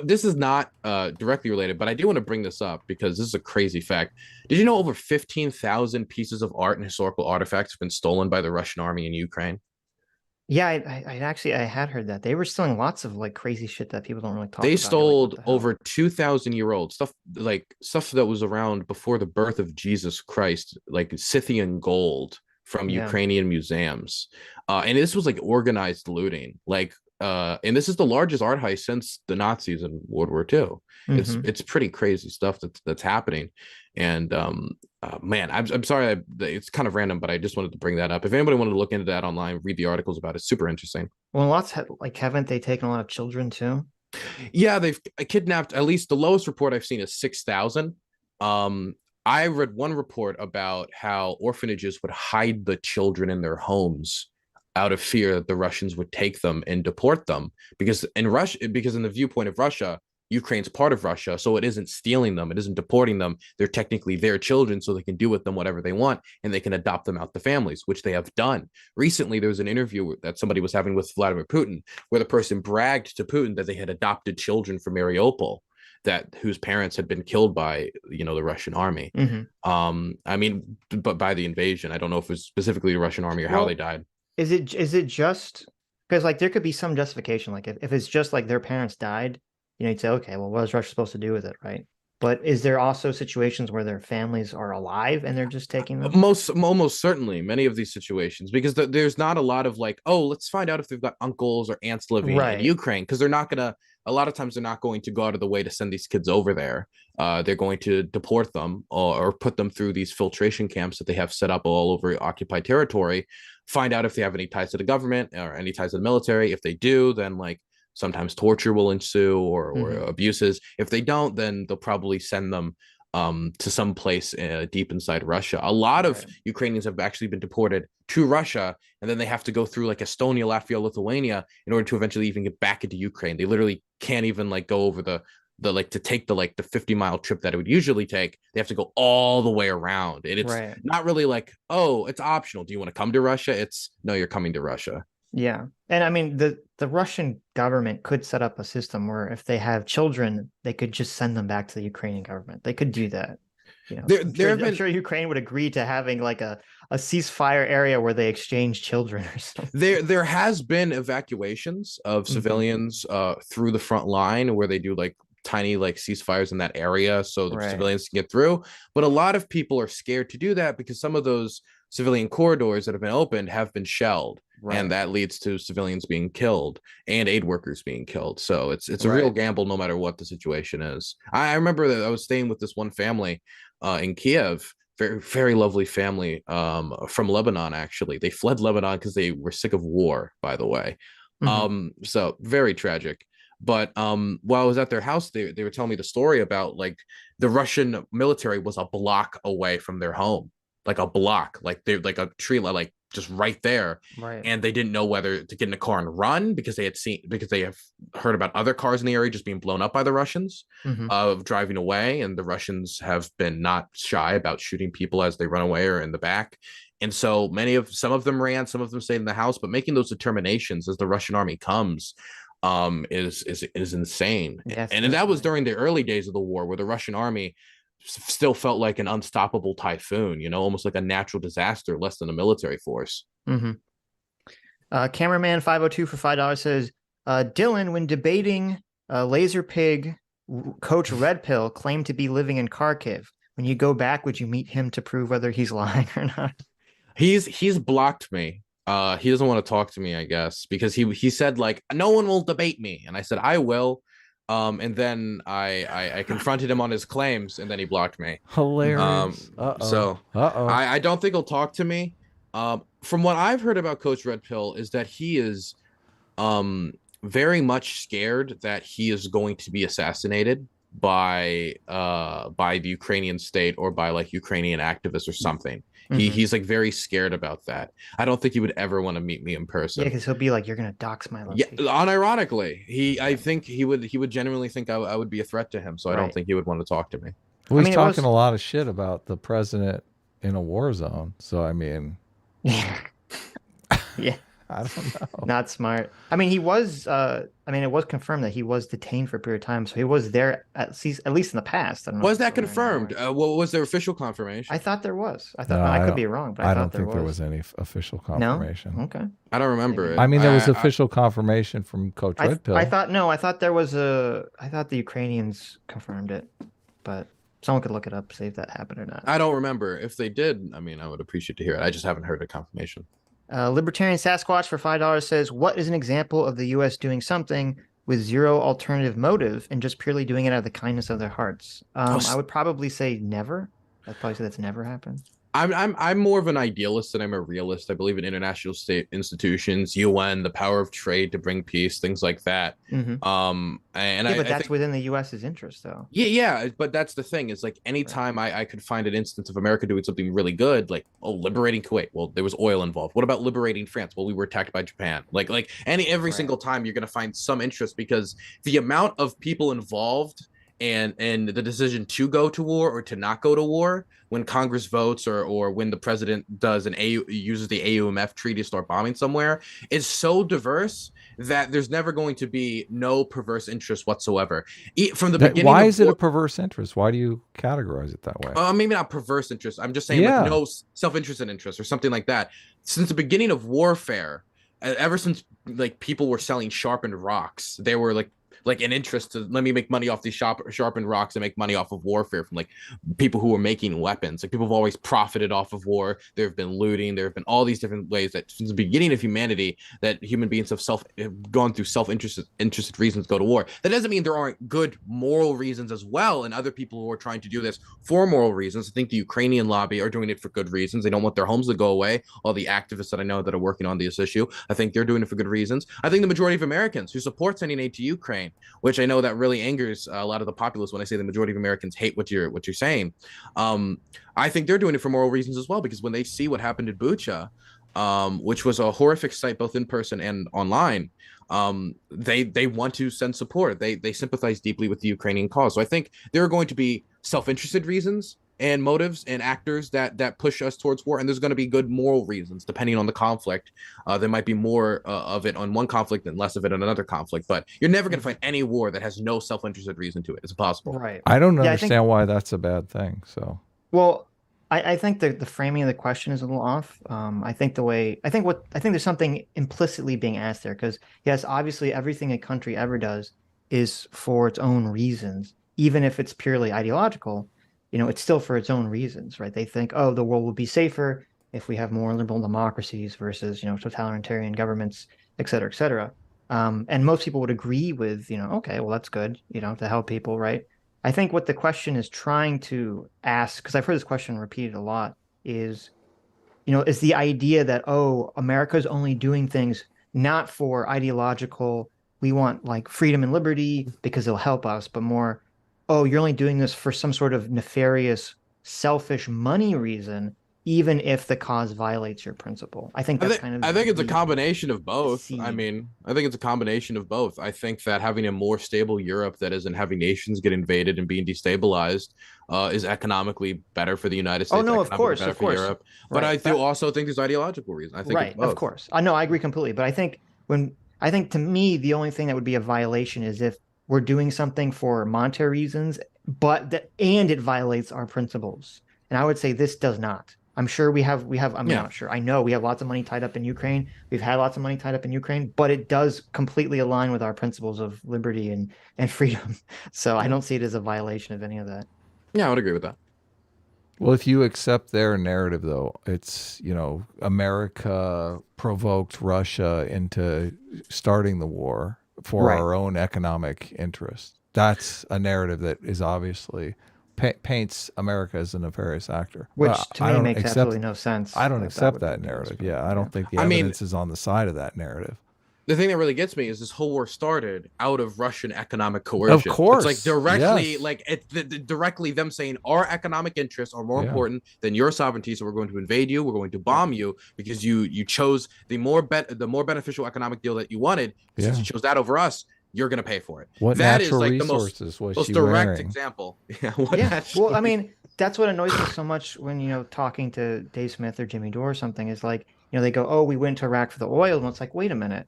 this is not directly related, but I do want to bring this up because this is a crazy fact. Did you know over 15,000 pieces of art and historical artifacts have been stolen by the Russian army in Ukraine? Yeah, I actually I had heard that they were stealing lots of like crazy shit that people don't really talk They about. You're like, what stole the hell? over 2,000-year-old stuff, like stuff that was around before the birth of Jesus Christ, like Scythian gold from Yeah. Ukrainian museums. And this was like organized looting. And this is the largest art heist since the Nazis in World War II. It's pretty crazy stuff that's happening. And man, I'm sorry, it's kind of random, but I just wanted to bring that up. If anybody wanted to look into that online, read the articles about it. Super interesting. Well, like haven't they taken a lot of children too? Yeah, they've kidnapped, at least the lowest report I've seen is 6,000. Um, I read one report about how orphanages would hide the children in their homes out of fear that the Russians would take them and deport them, because in the viewpoint of Russia, Ukraine's part of Russia, so it isn't stealing them, it isn't deporting them. They're technically their children, so they can do with them whatever they want, and they can adopt them out to families, which they have done. Recently, there was an interview that somebody was having with Vladimir Putin, where the person bragged to Putin that they had adopted children from Mariupol, whose parents had been killed by the Russian army. I mean, but by the invasion. I don't know if it was specifically the Russian army or how they died. Is it just because like there could be some justification, like if it's just like their parents died, you'd say, okay, well, what is Russia supposed to do with it, right? But is there also situations where their families are alive and they're just taking them? Almost certainly many of these situations, because there's not a lot of like, oh, let's find out if they've got uncles or aunts living in Ukraine, because they're not gonna, a lot of times they're not going to go out of the way to send these kids over there. They're going to deport them, or put them through these filtration camps that they have set up all over occupied territory, find out if they have any ties to the government or any ties to the military. If they do, then like sometimes torture will ensue, or abuses. If they don't, then they'll probably send them to some place deep inside Russia. A lot of Ukrainians have actually been deported to Russia, and then they have to go through like Estonia, Latvia, Lithuania in order to eventually even get back into Ukraine. They literally can't even like go over the to take the 50-mile trip that it would usually take. They have to go all the way around, and it's not really like, oh, it's optional. Do you want to come to Russia? It's no, you're coming to Russia. Yeah. And I mean, the Russian government could set up a system where if they have children, they could just send them back to the Ukrainian government. They could do that. I'm sure Ukraine would agree to having like a ceasefire area where they exchange children or something. There has been evacuations of civilians through the front line, where they do like tiny like ceasefires in that area so the civilians can get through. But a lot of people are scared to do that because some of those civilian corridors that have been opened have been shelled. And that leads to civilians being killed and aid workers being killed. So it's a real gamble no matter what the situation is. I remember that I was staying with this one family in Kiev, very, very lovely family from Lebanon, actually. They fled Lebanon because they were sick of war, by the way. So very tragic. But while I was at their house, they were telling me the story about like the Russian military was a block away from their home, like a block, like they're like a tree, like just right there. And they didn't know whether to get in a car and run because they have heard about other cars in the area just being blown up by the Russians, of driving away. And the Russians have been not shy about shooting people as they run away or in the back. And so some of them ran, some of them stayed in the house, but making those determinations as the Russian army comes is insane. And that was during the early days of the war, where the Russian army still felt like an unstoppable typhoon, almost like a natural disaster, less than a military force. Cameraman 502 for $5 says, Dylan, when debating Laser Pig, Coach Red Pill claimed to be living in Kharkiv. When you go back, would you meet him to prove whether he's lying or not? He's blocked me. He doesn't want to talk to me, I guess, because he said like, no one will debate me, and I said I will. And then I confronted him on his claims, and then he blocked me. Hilarious. I don't think he'll talk to me. From what I've heard about Coach Red Pill is that he is very much scared that he is going to be assassinated by the Ukrainian state or by like Ukrainian activists or something. He's like very scared about that. I don't think he would ever want to meet me in person. Yeah, because he'll be like, "You're gonna dox my Yeah, location." unironically, I think he would genuinely think I would be a threat to him. So I don't think he would want to talk to me. Well, he's mean, talking a lot of shit about the president in a war zone. So I mean, yeah, yeah. I don't know. Not smart. I mean, he was. I mean, it was confirmed that he was detained for a period of time, so he was there at least in the past. I don't know. Was that confirmed? What was their official confirmation? I thought there was. I thought No, I could be wrong, but I don't thought think there was any official confirmation. No? Okay. I don't remember it. I mean, there was official confirmation from Coach Red Pill. I thought there was a. I thought the Ukrainians confirmed it, but someone could look it up, see if that happened or not. I don't remember. If they did, I mean, I would appreciate to hear it. I just haven't heard a confirmation. Libertarian Sasquatch for $5 says, "What is an example of the U.S. doing something with zero alternative motive and just purely doing it out of the kindness of their hearts?" I would probably say never. I'd probably say that's never happened. I'm more of an idealist than I'm a realist. I believe in international state institutions, UN, the power of trade to bring peace, things like that. And but that's within the U.S.'s interest, though. Yeah, but that's the thing is like anytime I could find an instance of America doing something really good, like liberating Kuwait. Well, there was oil involved. What about liberating France? Well, we were attacked by Japan. Every single time you're gonna find some interest because the amount of people involved and the decision to go to war or to not go to war when Congress votes or when the president uses the AUMF treaty to start bombing somewhere is so diverse that there's never going to be no perverse interest whatsoever. From the beginning, why is it a perverse interest? Why do you categorize it that way? Maybe not perverse interest. I'm just saying like no self-interested interest or something like that. Since the beginning of warfare, ever since like people were selling sharpened rocks, they were like an interest to let me make money off these sharpened rocks and make money off of warfare from like people who were making weapons. Like people have always profited off of war. There have been looting. There have been all these different ways that since the beginning of humanity that human beings have gone through interested reasons to go to war. That doesn't mean there aren't good moral reasons as well. And other people who are trying to do this for moral reasons. I think the Ukrainian lobby are doing it for good reasons. They don't want their homes to go away. All the activists that I know that are working on this issue, I think they're doing it for good reasons. I think the majority of Americans who support sending aid to Ukraine, which I know that really angers a lot of the populace when I say the majority of Americans hate what you're saying. I think they're doing it for moral reasons as well, because when they see what happened in Bucha, which was a horrific sight both in person and online, they want to send support. They sympathize deeply with the Ukrainian cause. So I think there are going to be self-interested reasons and motives and actors that push us towards war, and there's going to be good moral reasons depending on the conflict. There might be more of it on one conflict and less of it on another conflict, but you're never going to find any war that has no self-interested reason to it. It's impossible. Right. I don't understand why that's a bad thing. So well, I think the framing of the question is a little off. I think there's something implicitly being asked there, because yes, obviously everything a country ever does is for its own reasons, even if it's purely ideological. It's still for its own reasons, right? They think, oh, the world will be safer if we have more liberal democracies versus, totalitarian governments, et cetera, et cetera. And most people would agree with, okay, well, that's good, to help people, right? I think what the question is trying to ask, because I've heard this question repeated a lot, is the idea that, oh, America's only doing things not for ideological, we want like freedom and liberty because it'll help us, but more, oh, you're only doing this for some sort of nefarious, selfish money reason, even if the cause violates your principle. I think that's I think it's a combination of both. I mean, I think it's a combination of both. I think that having a more stable Europe that isn't having nations get invaded and being destabilized is economically better for the United States. Oh, no, of course. For Europe. But I do also think there's ideological reasons. I think right, of course. I know, I agree completely. But I think to me, the only thing that would be a violation is if we're doing something for monetary reasons, and it violates our principles. And I would say this does not. I'm sure we have, not sure. I know we have lots of money tied up in Ukraine. We've had lots of money tied up in Ukraine, but it does completely align with our principles of liberty and freedom. So I don't see it as a violation of any of that. Yeah, I would agree with that. Well, if you accept their narrative, though, it's, America provoked Russia into starting the war for our own economic interest. That's a narrative that is obviously paints America as a nefarious actor. Which to me makes absolutely no sense. I don't accept that narrative. Yeah, I don't think the evidence is on the side of that narrative. the thing that really gets me is this whole war started out of Russian economic coercion. Of course, it's like directly, yes. like directly them saying our economic interests are more Yeah. important than your sovereignty, so we're going to invade you, we're going to bomb you because you chose the more beneficial economic deal that you wanted. Since you chose that over us, you're going to pay for it. What That is natural like the resources was most she direct wearing? example. Yeah. What Yeah. natural Well, I mean, that's what annoys me so much when, talking to Dave Smith or Jimmy Dore or something is like, they go, oh, we went to Iraq for the oil. And it's like, wait a minute.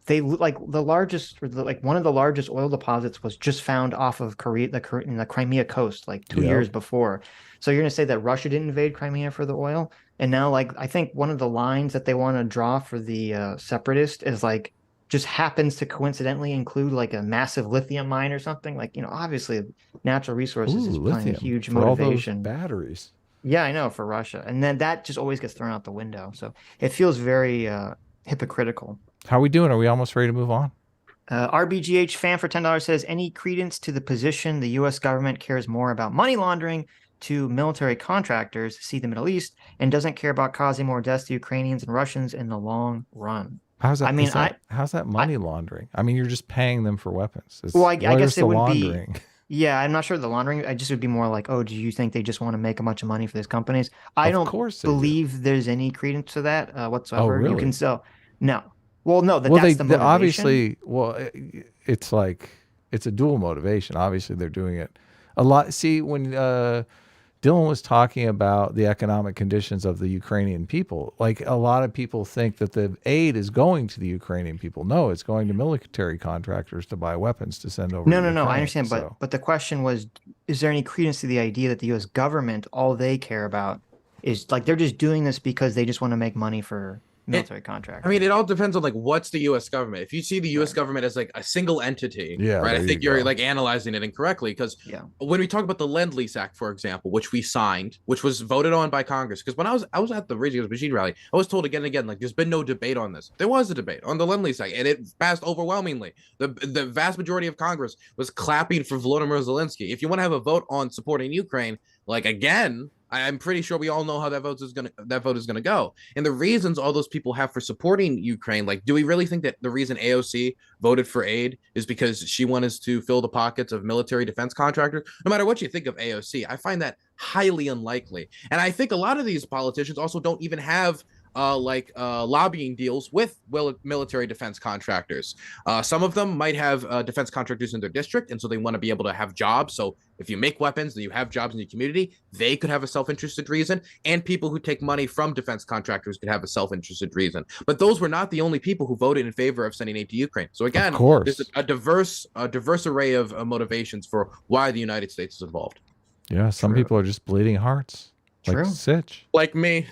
They like the largest, or like one of the largest oil deposits was just found off of Korea, in the Crimea coast, like 2 years before. So you're going to say that Russia didn't invade Crimea for the oil? And now, like, I think one of the lines that they want to draw for the separatist is like, just happens to coincidentally include like a massive lithium mine or something. Like, obviously natural resources is playing a Lithium huge for all those motivation. batteries. Yeah, I know, for Russia. And then that just always gets thrown out the window. So it feels very hypocritical. How are we doing? Are we almost ready to move on? RBGH fan for $10 says, any credence to the position the U.S. government cares more about money laundering to military contractors, see the Middle East, and doesn't care about causing more deaths to Ukrainians and Russians in the long run? How's that? I mean, how's that money laundering? I mean, you're just paying them for weapons. Well, I guess where's it the would laundering? be. Yeah, I'm not sure the laundering. I just would be more like, oh, do you think they just want to make a bunch of money for these companies? I Of don't course they do. believe there's any credence to that whatsoever. Oh, really? You can sell. No. Well, no, Well, that's the they motivation. obviously. Well, it's like it's a dual motivation. Obviously, they're doing it a lot. See, when Dylan was talking about the economic conditions of the Ukrainian people, like a lot of people think that the aid is going to the Ukrainian people. No, it's going to military contractors to buy weapons to send over. No, to no, no. I Ukraine, understand, so. but the question was, is there any credence to the idea that the U.S. government, all they care about is like they're just doing this because they just want to make money for military contractors? I mean, it all depends on like what's the U.S. government. If you see the U.S. government as like a single entity, right? I think you're like analyzing it incorrectly because when we talk about the Lend-Lease Act, for example, which we signed, which was voted on by Congress, because when I was at the Rage Against Machine rally, I was told again and again, like there's been no debate on this. There was a debate on the Lend-Lease Act, and it passed overwhelmingly. The vast majority of Congress was clapping for Volodymyr Zelensky. If you want to have a vote on supporting Ukraine, like again, I'm pretty sure we all know how that vote is gonna go. And the reasons all those people have for supporting Ukraine, like, do we really think that the reason AOC voted for aid is because she wanted to fill the pockets of military defense contractors? No matter what you think of AOC, I find that highly unlikely. And I think a lot of these politicians also don't even have lobbying deals with military defense contractors. Some of them might have defense contractors in their district, and so they want to be able to have jobs. So if you make weapons, then you have jobs in your community. They could have a self-interested reason, and people who take money from defense contractors could have a self-interested reason. But those were not the only people who voted in favor of sending aid to Ukraine. So again, there's a diverse array of motivations for why the United States is involved. Yeah, some people are just bleeding hearts, like Sitch, like me.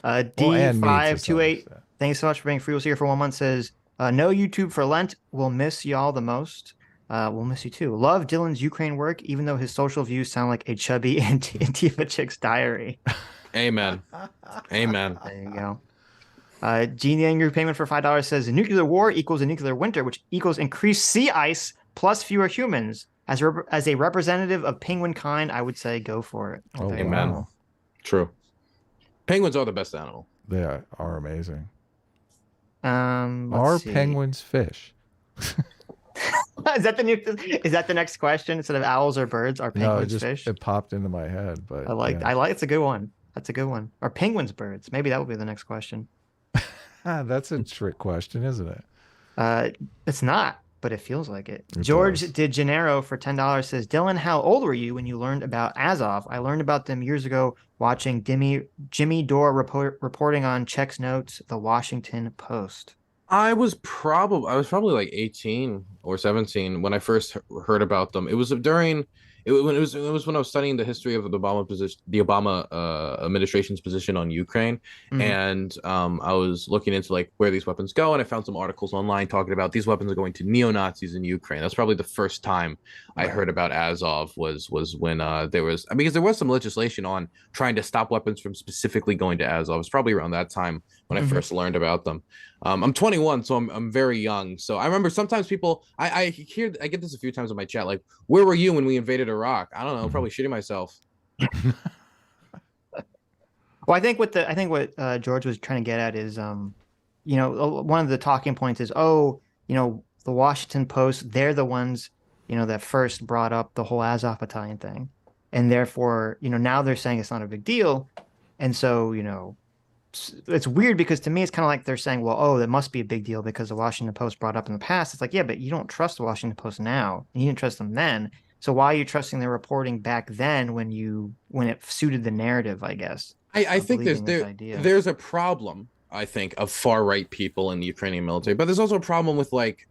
D528, thanks so much for being free. Here for 1 month, says no YouTube for Lent. We'll miss y'all the most. We'll miss you too. Love Dylan's Ukraine work, even though his social views sound like a chubby Antifa chick's diary. Amen. Amen. There you go. Gene the Angry Payment for $5 says nuclear war equals a nuclear winter, which equals increased sea ice plus fewer humans. As a representative of penguin kind, I would say go for it. Oh, amen. Wow. True. Penguins are the best animal. They are amazing. Are penguins fish? Is that the next question? Instead of owls or birds, are penguins fish? It popped into my head, but I like it's a good one. That's a good one. Are penguins birds? Maybe that will be the next question. That's a trick question, isn't it? It's not, but it feels like it. George De Gennaro for $10 says, Dylan, how old were you when you learned about Azov? I learned about them years ago watching Jimmy Dore reporting on Czech's Notes, The Washington Post. I was probably like 18 or 17 when I first heard about them. It was when I was studying the history of the Obama administration's position on Ukraine, and I was looking into like where these weapons go, and I found some articles online talking about these weapons are going to neo-Nazis in Ukraine. That's probably the first time I heard about Azov was when because there was some legislation on trying to stop weapons from specifically going to Azov. It was probably around that time when I first learned about them. I'm 21, so I'm very young. So I remember sometimes people I get this a few times in my chat, like, where were you when we invaded Iraq? I don't know, probably shitting myself. Well, I think what George was trying to get at is one of the talking points is, oh, the Washington Post, they're the ones, that first brought up the whole Azov Battalion thing. And therefore, now they're saying it's not a big deal. And so, it's weird because to me, it's kind of like they're saying, well, oh, that must be a big deal because the Washington Post brought up in the past. It's like, yeah, but you don't trust the Washington Post now, and you didn't trust them then. So why are you trusting their reporting back then when it suited the narrative, I guess, I of think believing this idea? there's a problem, I think, of far right people in the Ukrainian military, but there's also a problem with like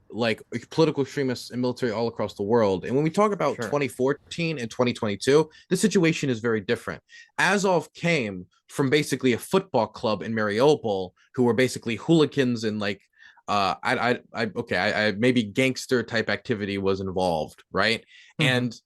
political extremists and military all across the world. And when we talk about Sure. 2014 and 2022, the situation is very different. Azov came from basically a football club in Mariupol who were basically hooligans and like maybe gangster type activity was involved, right? Mm-hmm. And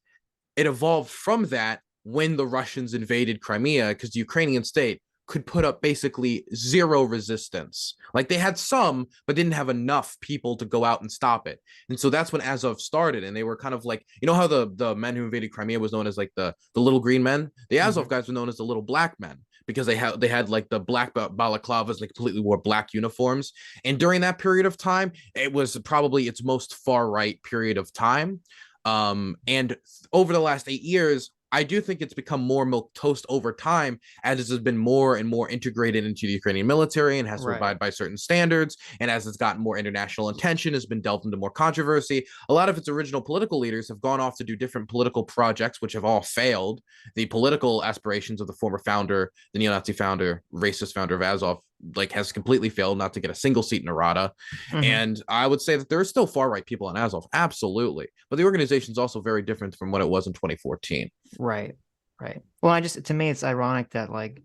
it evolved from that when the Russians invaded Crimea because the Ukrainian state could put up basically zero resistance. Like they had some, but didn't have enough people to go out and stop it. And so that's when Azov started. And they were kind of like, how the men who invaded Crimea was known as like the little green men? The Azov Mm-hmm. guys were known as the little black men because they had like the black balaclavas, like completely wore black uniforms. And during that period of time, it was probably its most far right period of time. And over the last 8 years, I do think it's become more milk toast over time as it has been more and more integrated into the Ukrainian military and has to Right. abide by certain standards. And as it's gotten more international attention, has been delved into more controversy. A lot of its original political leaders have gone off to do different political projects, which have all failed. The political aspirations of the former founder, the neo-Nazi founder, racist founder of Azov, like has completely failed not to get a single seat in Narada. Mm-hmm. And I would say that there are still far right people in Azov, absolutely. But the organization is also very different from what it was in 2014. Right. Right. Well, to me, it's ironic that like,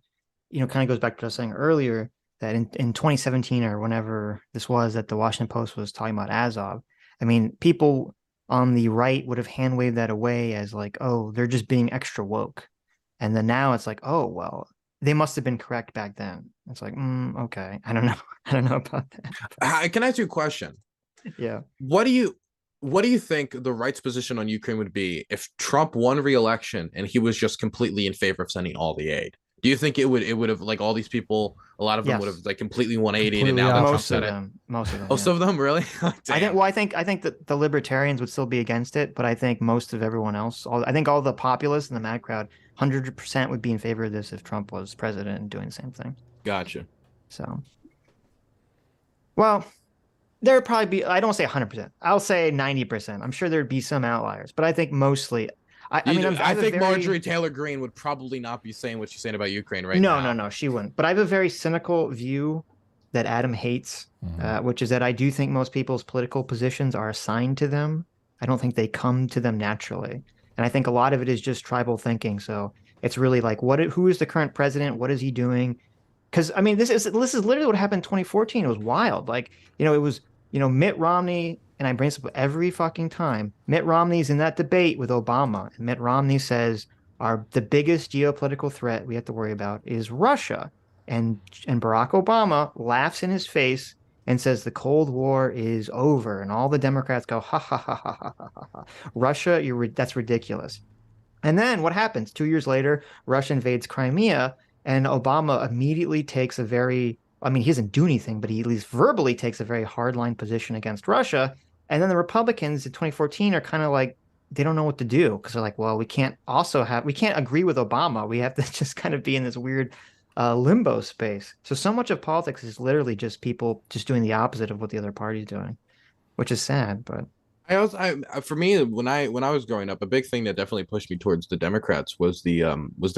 kind of goes back to what I was saying earlier that in 2017 or whenever this was that the Washington Post was talking about Azov. I mean, people on the right would have hand waved that away as like, oh, they're just being extra woke. And then now it's like, oh, well, they must have been correct back then. It's like, okay. I don't know. I don't know about that. Can I ask you a question? Yeah. What do you think the right's position on Ukraine would be if Trump won re-election and he was just completely in favor of sending all the aid? Do you think it would have like all these people, a lot of them would have Yes. like completely 180 and Completely now that Trump Most said of it? them. Most of them. Most Yeah. of them, really? Damn. I think that the libertarians would still be against it, but I think most of everyone else, I think all the populists and the mad crowd, 100% would be in favor of this if Trump was president and doing the same thing. Gotcha. So, well, there would probably be, I don't say 100%. I'll say 90%. I'm sure there'd be some outliers, but I think mostly, I mean, I think very, Marjorie Taylor Greene would probably not be saying what she's saying about Ukraine right no, now. no, she wouldn't. But I have a very cynical view that Adam hates, which is that I do think most people's political positions are assigned to them. I don't think they come to them naturally. And I think a lot of it is just tribal thinking. So it's really like, who is the current president? What is he doing? Because I mean, this is literally what happened in 2014. It was wild. Like, it was, Mitt Romney, and I bring this up every fucking time. Mitt Romney's in that debate with Obama, and Mitt Romney says the biggest geopolitical threat we have to worry about is Russia. And Barack Obama laughs in his face and says the Cold War is over, and all the Democrats go ha ha ha ha ha ha ha. Russia, that's ridiculous. And then what happens? 2 years later, Russia invades Crimea, and Obama immediately takes I mean, he doesn't do anything, but he at least verbally takes a very hardline position against Russia. And then the Republicans in 2014 are kind of like, they don't know what to do because they're like, well, we can't agree with Obama. We have to just kind of be in this weird limbo space. So much of politics is literally just people just doing the opposite of what the other party's doing, which is sad, but. For me, when I was growing up, a big thing that definitely pushed me towards the Democrats was the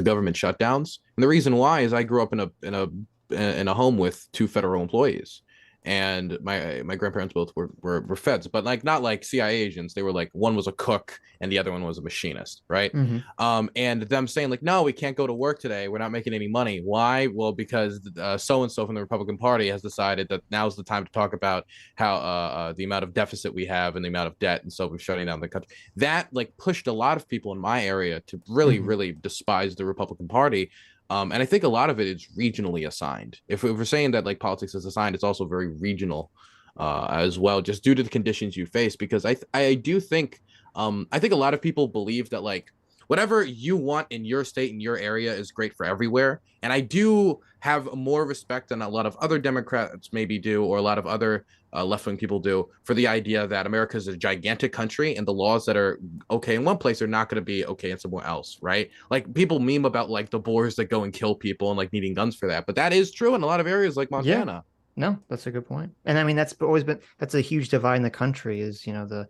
government shutdowns. And the reason why is I grew up in a home with two federal employees, and my grandparents both were feds, but like not like CIA agents. They were like, one was a cook and the other one was a machinist, right? And them saying like, no, we can't go to work today, we're not making any money. Why? Well, because so and so from the Republican Party has decided that now's the time to talk about how the amount of deficit we have and the amount of debt, and so we're shutting down the country. That like pushed a lot of people in my area to really despise the Republican Party. And I think a lot of it is regionally assigned. If we're saying that like politics is assigned, it's also very regional as well, just due to the conditions you face. Because I do think I think a lot of people believe that like whatever you want in your state, in your area is great for everywhere. And I do have more respect than a lot of other Democrats maybe do, or a lot of other left-wing people do, for the idea that America is a gigantic country and the laws that are okay in one place are not going to be okay in somewhere else, right? Like people meme about like the boars that go and kill people and like needing guns for that, but that is true in a lot of areas like Montana. No, that's a good point. And I mean, that's a huge divide in the country is, the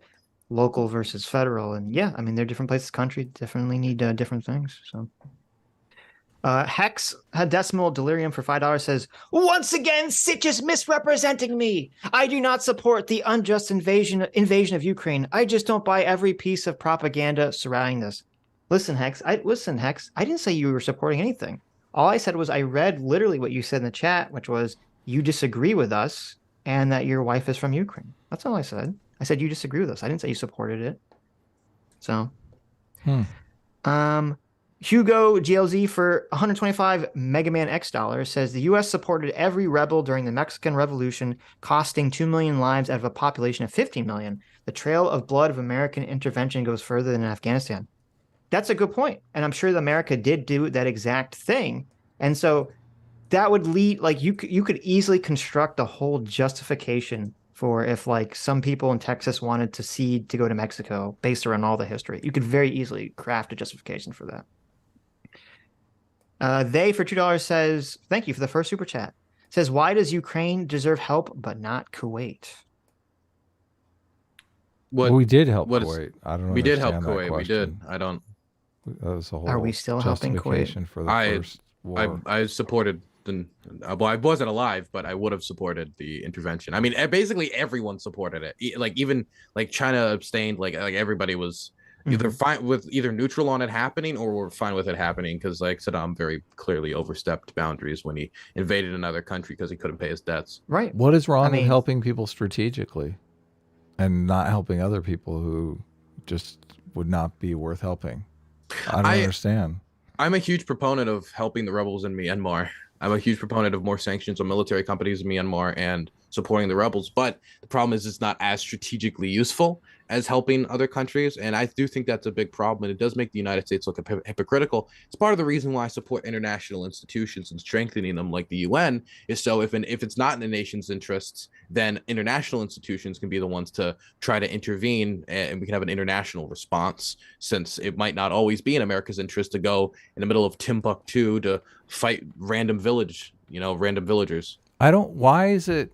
local versus federal. And yeah, I mean, they're different places, country definitely need different things. So Hex Decimal Delirium for $5 says, once again, Sitch is misrepresenting me. I do not support the unjust invasion of Ukraine. I just don't buy every piece of propaganda surrounding this. Listen, Hex, I didn't say you were supporting anything. All I said was I read literally what you said in the chat, which was you disagree with us and that your wife is from Ukraine. That's all I said. I said you disagree with us. I didn't say you supported it. So, Hugo GLZ for 125 Mega Man X dollars says the U.S. supported every rebel during the Mexican Revolution, costing 2 million lives out of a population of 15 million. The trail of blood of American intervention goes further than in Afghanistan. That's a good point. And I'm sure that America did do that exact thing. And so that would lead, like, you could easily construct a whole justification for if, like, some people in Texas wanted to cede to go to Mexico based around all the history. You could very easily craft a justification for that. They for $2 says, thank you for the first super chat. Says, why does Ukraine deserve help but not Kuwait? Well, we did help Kuwait. I don't know. We did help Kuwait. We did. I don't. That was the whole. Are we still helping Kuwait? For the first war. I supported the. Well, I wasn't alive, but I would have supported the intervention. I mean, basically everyone supported it. Like even like China abstained. Like everybody was either fine with either neutral on it happening or were fine with it happening because like Saddam very clearly overstepped boundaries when he invaded another country because he couldn't pay his debts. Right. What is wrong with helping people strategically, and not helping other people who just would not be worth helping? I don't understand. I'm a huge proponent of helping the rebels in Myanmar. I'm a huge proponent of more sanctions on military companies in Myanmar and supporting the rebels. But the problem is it's not as strategically useful as helping other countries. And I do think that's a big problem. And it does make the United States look hypocritical. It's part of the reason why I support international institutions and strengthening them like the UN is so if it's not in the nation's interests, then international institutions can be the ones to try to intervene and we can have an international response, since it might not always be in America's interest to go in the middle of Timbuktu to fight random villagers. Why is it,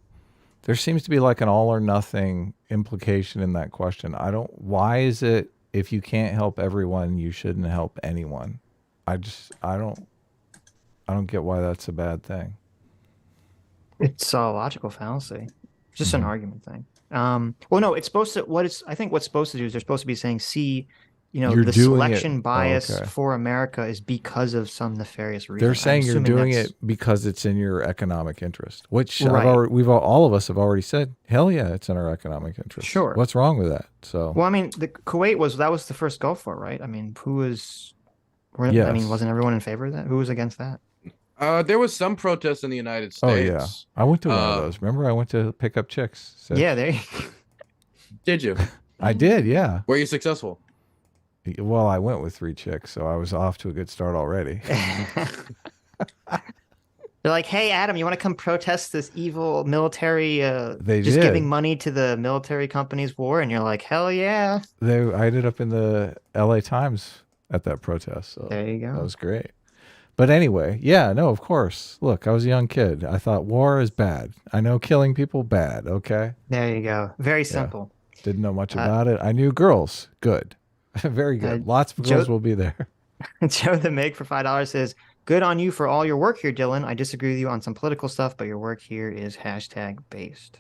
there seems to be like an all or nothing implication in that question. Why is it if you can't help everyone, you shouldn't help anyone? I don't get why that's a bad thing. It's a logical fallacy. It's just an argument thing. Well, no, it's supposed to, I think what's supposed to do is they're supposed to be saying, see, the selection bias for America is because of some nefarious reason. They're saying you're doing it because it's in your economic interest, which all of us have already said, hell yeah, it's in our economic interest. Sure. What's wrong with that? So, well, I mean, the Kuwait was the first Gulf War, right? I mean, wasn't everyone in favor of that? Who was against that? There was some protests in the United States. Oh yeah, I went to one of those. Remember, I went to pick up chicks. So. Yeah, there. Did you? I did. Yeah. Were you successful? Well, I went with 3 chicks, so I was off to a good start already. They're like, hey, Adam, you want to come protest this evil military, giving money to the military company's war? And you're like, hell yeah. I ended up in the LA Times at that protest. So there you go. That was great. But anyway, yeah, no, of course. Look, I was a young kid. I thought war is bad. I know killing people bad, okay? There you go. Very simple. Yeah. Didn't know much about it. I knew girls. Good. Very good. Lots of girls will be there. Joe the Mig for $5 says, good on you for all your work here, Dylan. I disagree with you on some political stuff, but your work here is #based.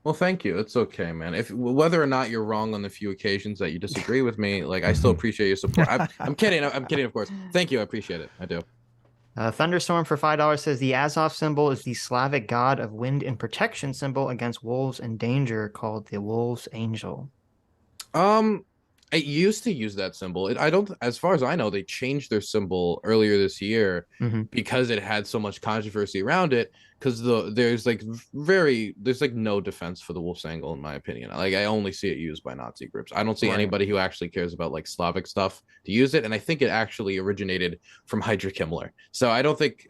Well, thank you. It's okay, man. Whether or not you're wrong on the few occasions that you disagree with me, like I still appreciate your support. I'm kidding. I'm kidding, of course. Thank you. I appreciate it. I do. Thunderstorm for $5 says the Azov symbol is the Slavic god of wind and protection symbol against wolves and danger, called the Wolf's Angel. It used to use that symbol. As far as I know, they changed their symbol earlier this year because it had so much controversy around it. Because there's no defense for the Wolf's Angle, in my opinion. Like I only see it used by Nazi groups. I don't see anybody who actually cares about like Slavic stuff to use it. And I think it actually originated from Heinrich Himmler. So I don't think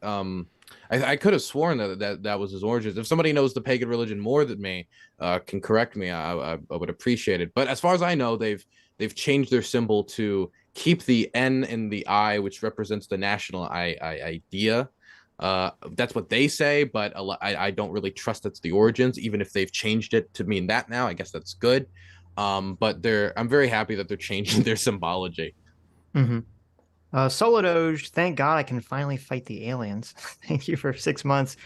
I could have sworn that was his origins. If somebody knows the pagan religion more than me, can correct me, I would appreciate it. But as far as I know, they've changed their symbol to keep the N and the I, which represents the national idea. That's what they say, but I don't really trust that's the origins, even if they've changed it to mean that now. I guess that's good. But I'm very happy that they're changing their symbology. Mm-hmm. Solo Doge, thank God I can finally fight the aliens. Thank you for 6 months.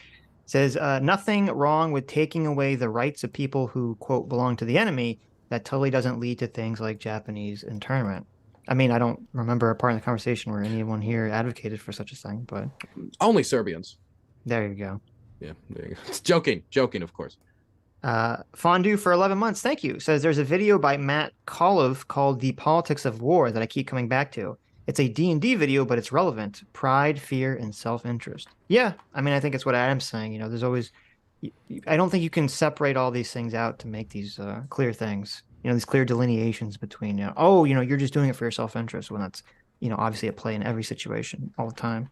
Says, nothing wrong with taking away the rights of people who, quote, belong to the enemy. That totally doesn't lead to things like Japanese internment. I mean, I don't remember a part in the conversation where anyone here advocated for such a thing, but Only Serbians. there you go. Yeah, there you go. It's joking, of course. Fondue for 11 months. Thank you. Says there's a video by Matt Kolov called The Politics of War that I keep coming back to. It's a D&D video, but it's relevant. Pride, fear, and self-interest. Yeah, I mean, I think it's what Adam's saying. You know, there's always... I don't think you can separate all these things out to make these clear things. You know, these clear delineations between, you're just doing it for your self-interest when that's, obviously at play in every situation all the time.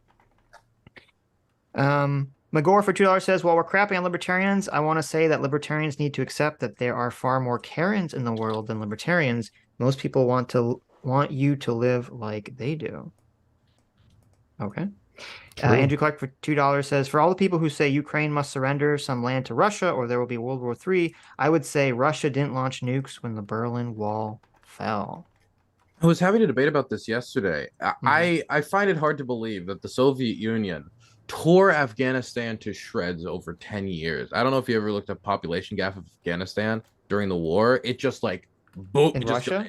Magor for $2 says, while we're crapping on libertarians, I want to say that libertarians need to accept that there are far more Karens in the world than libertarians. Most people want you to live like they do. Okay. Andrew Clark for $2 says, for all the people who say Ukraine must surrender some land to Russia or there will be World War III, I would say Russia didn't launch nukes when the Berlin Wall fell. I was having a debate about this yesterday. I find it hard to believe that the Soviet Union tore Afghanistan to shreds over 10 years. I don't know if you ever looked at population gap of Afghanistan during the war. It just like boom. In Russia?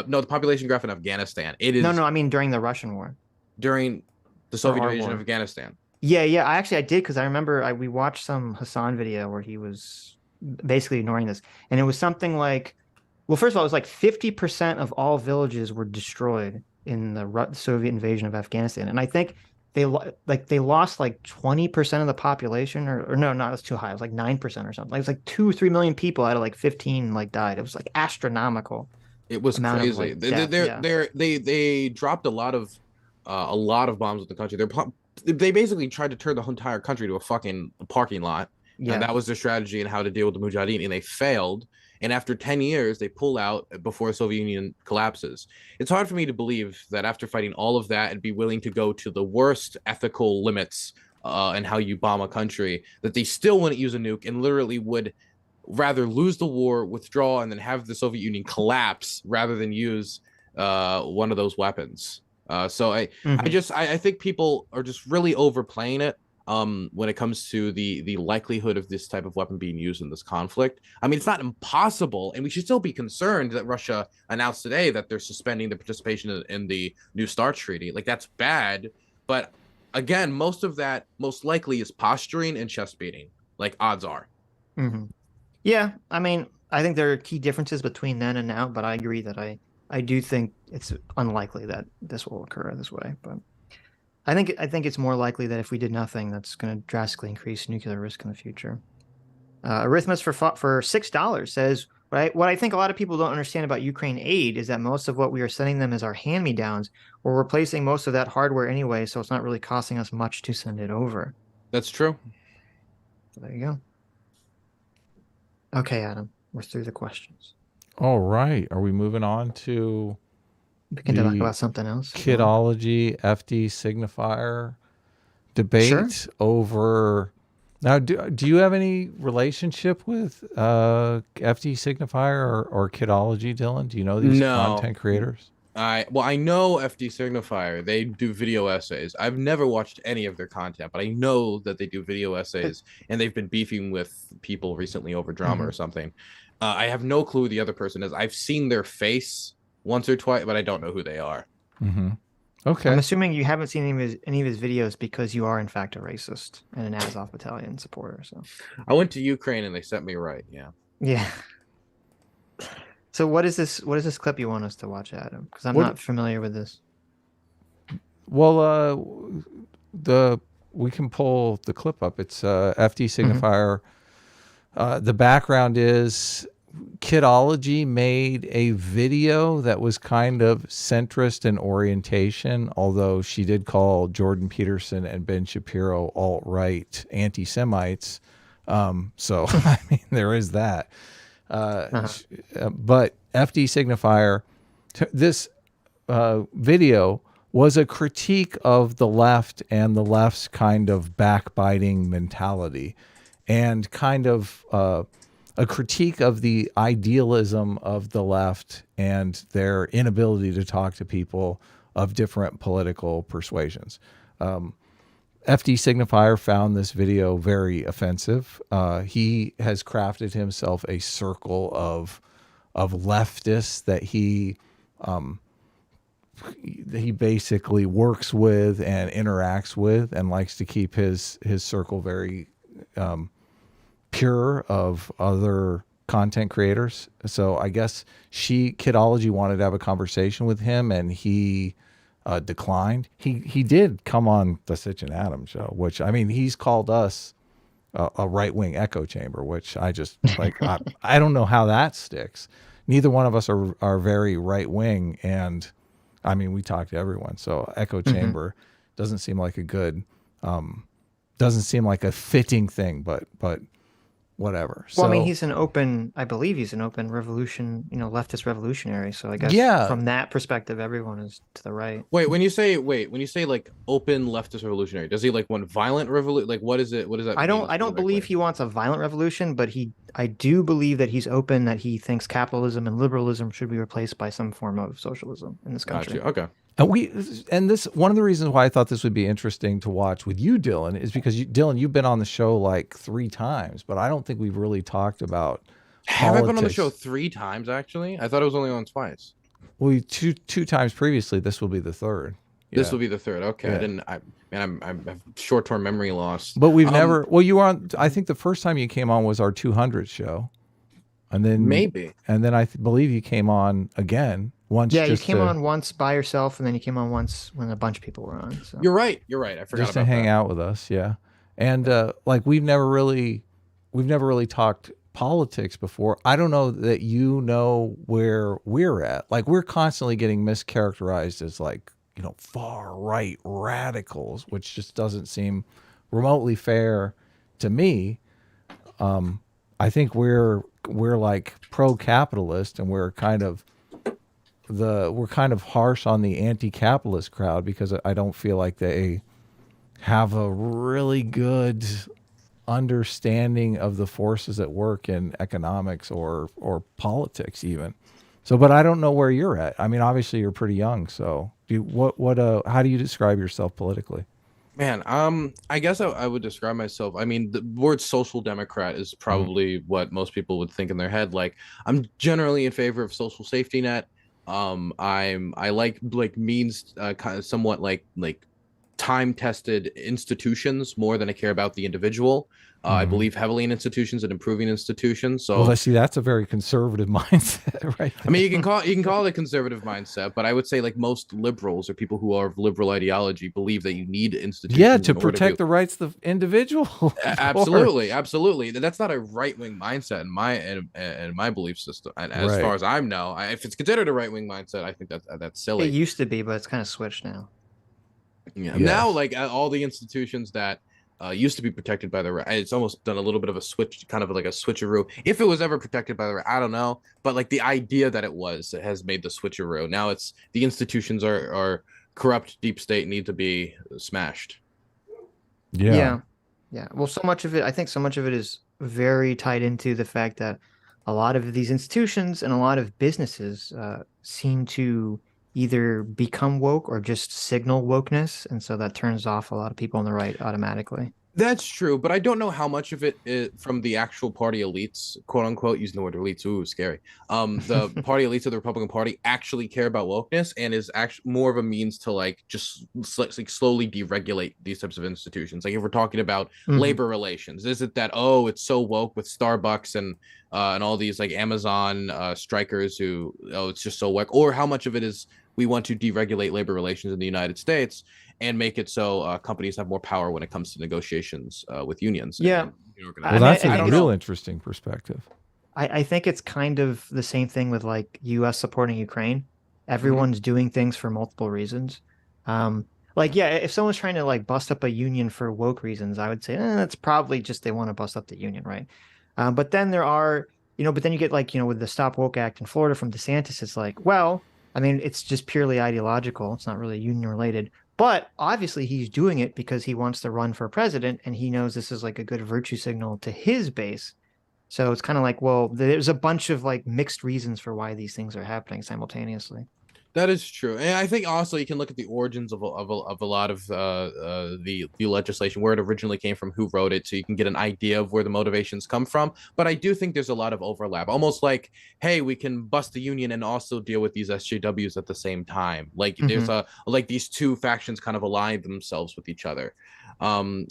No, the population graph in Afghanistan. It is No, I mean during the Russian war. During the Soviet invasion of Afghanistan. Yeah. I did because I remember we watched some Hassan video where he was basically ignoring this, and it was something like, well, first of all, it was like 50% of all villages were destroyed in the Soviet invasion of Afghanistan, and I think they lost like 20% of the population, or no, it's too high. It was like 9% or something. Like, it was like 2-3 million people out of like 15 like died. It was like astronomical. It was crazy. They dropped a lot of bombs in the country. They basically tried to turn the entire country to a fucking parking lot. Yeah. And that was their strategy and how to deal with the Mujahideen, and they failed. And after 10 years, they pull out before the Soviet Union collapses. It's hard for me to believe that after fighting all of that and be willing to go to the worst ethical limits and how you bomb a country, that they still wouldn't use a nuke and literally would rather lose the war, withdraw, and then have the Soviet Union collapse rather than use one of those weapons. So I think people are just really overplaying it when it comes to the likelihood of this type of weapon being used in this conflict. I mean, it's not impossible, and we should still be concerned that Russia announced today that they're suspending the participation in the New START treaty. Like, that's bad, but again, most of that most likely is posturing and chest beating, like odds are. Mm-hmm. Yeah, I mean, I think there are key differences between then and now, but I agree that I do think it's unlikely that this will occur this way. But I think it's more likely that if we did nothing, that's going to drastically increase nuclear risk in the future. Arithmus for $6 says, what I think a lot of people don't understand about Ukraine aid is that most of what we are sending them is our hand-me-downs. We're replacing most of that hardware anyway, so it's not really costing us much to send it over. That's true. So there you go. Okay, Adam, we're through the questions. All right. Are we moving on to... We can talk about something else. Kidology FD signifier debate over... Now, do you have any relationship with FD signifier or Kidology, Dylan? Do you know these content creators? I know FD signifier. They do video essays. I've never watched any of their content, but I know that they do video essays, and they've been beefing with people recently over drama or something. I have no clue who the other person is. I've seen their face once or twice, but I don't know who they are. Okay. I'm assuming you haven't seen any of his videos because you are in fact a racist and an Azov Battalion supporter. So I went to Ukraine and they set me right. Yeah. So what is this clip you want us to watch, Adam? Because I'm not familiar with this. Well, we can pull the clip up. It's FD signifier. The background is Kidology made a video that was kind of centrist in orientation, although she did call Jordan Peterson and Ben Shapiro alt-right anti-Semites. So, I mean, there is that. But FD Signifier, this video was a critique of the left and the left's kind of backbiting mentality, and kind of a critique of the idealism of the left and their inability to talk to people of different political persuasions. FD Signifier found this video very offensive. He has crafted himself a circle of leftists that he basically works with and interacts with, and likes to keep his circle very pure of other content creators. So I guess Kidology wanted to have a conversation with him, and he declined. He did come on the Sitch and Adam show, which, I mean, he's called us a right-wing echo chamber, which I just like. I don't know how that sticks. Neither one of us are very right-wing, and I mean, we talk to everyone. So echo chamber doesn't seem like a good, doesn't seem like a fitting thing, but whatever. Well, So, I mean, I believe he's an open revolution, leftist revolutionary. So I guess from that perspective, everyone is to the right. When you say like open leftist revolutionary, does he like want violent revolution? Like, what is it? What does that I mean? don't believe he wants a violent revolution, but I do believe that he's open, that he thinks capitalism and liberalism should be replaced by some form of socialism in this country. Gotcha. Okay. and this, one of the reasons why I thought this would be interesting to watch with you, Dylan, is because Dylan, you've been on the show like 3 times, but I don't think we've really talked about Have I been on the politics. show 3 times actually? I thought it was only on twice. Well, two times previously. This will be the third. This Yeah. will be the third. Okay, Yeah. I have short-term memory loss. But we've never. Well, you were on. I think the first time you came on was our 200 show, and then Maybe. and then I believe you came on again once. Yeah, you just came to, on once by yourself, and then you came on once when a bunch of people were on. So. You're right. I forgot just to about hang that. out with us. Yeah, and like we've never really talked politics before. I don't know that you know where we're at. Like, we're constantly getting mischaracterized as like, far right radicals, which just doesn't seem remotely fair to me. I think we're like pro-capitalist, and we're kind of harsh on the anti-capitalist crowd because I don't feel like they have a really good understanding of the forces at work in economics or politics even. So, but I don't know where you're at. I mean, obviously you're pretty young. So how do you describe yourself politically? Man, I guess I would describe myself. I mean, the word social democrat is probably what most people would think in their head. Like, I'm generally in favor of social safety net. I like means kind of somewhat like time-tested institutions more than I care about the individual. I believe heavily in institutions and improving institutions. So, well, see, that's a very conservative mindset, right there. I mean, you can call it a conservative mindset, but I would say like most liberals or people who are of liberal ideology believe that you need institutions. Yeah, to protect the rights of the individual. Absolutely. That's not a right-wing mindset in my belief system. And as Right. far as I know, if it's considered a right-wing mindset, I think that's silly. It used to be, but it's kind of switched now. Yeah. Yes. Now, like all the institutions that used to be protected by the right, it's almost done a little bit of a switch, kind of like a switcheroo. If it was ever protected by the right, I don't know. But like the idea that it has made the switcheroo. Now it's the institutions are corrupt, deep state, need to be smashed. Yeah. Well, I think so much of it is very tied into the fact that a lot of these institutions and a lot of businesses seem to either become woke or just signal wokeness, and so that turns off a lot of people on the right automatically. That's true, but I don't know how much of it is from the actual party elites, quote unquote, using the word elites. Ooh, scary. The party elites of the Republican Party actually care about wokeness and is actually more of a means to like just like slowly deregulate these types of institutions. Like if we're talking about labor relations, is it that it's so woke with Starbucks and all these like Amazon strikers who it's just so woke, or how much of it is we want to deregulate labor relations in the United States and make it so companies have more power when it comes to negotiations with unions? Yeah. Well, that's a real interesting perspective. I think it's kind of the same thing with like US supporting Ukraine. Mhm. Everyone's doing things for multiple reasons. Like yeah, if someone's trying to like bust up a union for woke reasons, I would say that's probably just they want to bust up the union, right? But then there are, but then you get like, with the Stop Woke Act in Florida from DeSantis, it's like, well, I mean, it's just purely ideological. It's not really union related. But obviously he's doing it because he wants to run for president and he knows this is like a good virtue signal to his base. So it's kind of like, well, there's a bunch of like mixed reasons for why these things are happening simultaneously. That is true, and I think also you can look at the origins of a lot of the legislation, where it originally came from, who wrote it, so you can get an idea of where the motivations come from. But I do think there's a lot of overlap, almost like, hey, we can bust the union and also deal with these SJWs at the same time. Like there's Mhm. like these two factions kind of align themselves with each other. Um,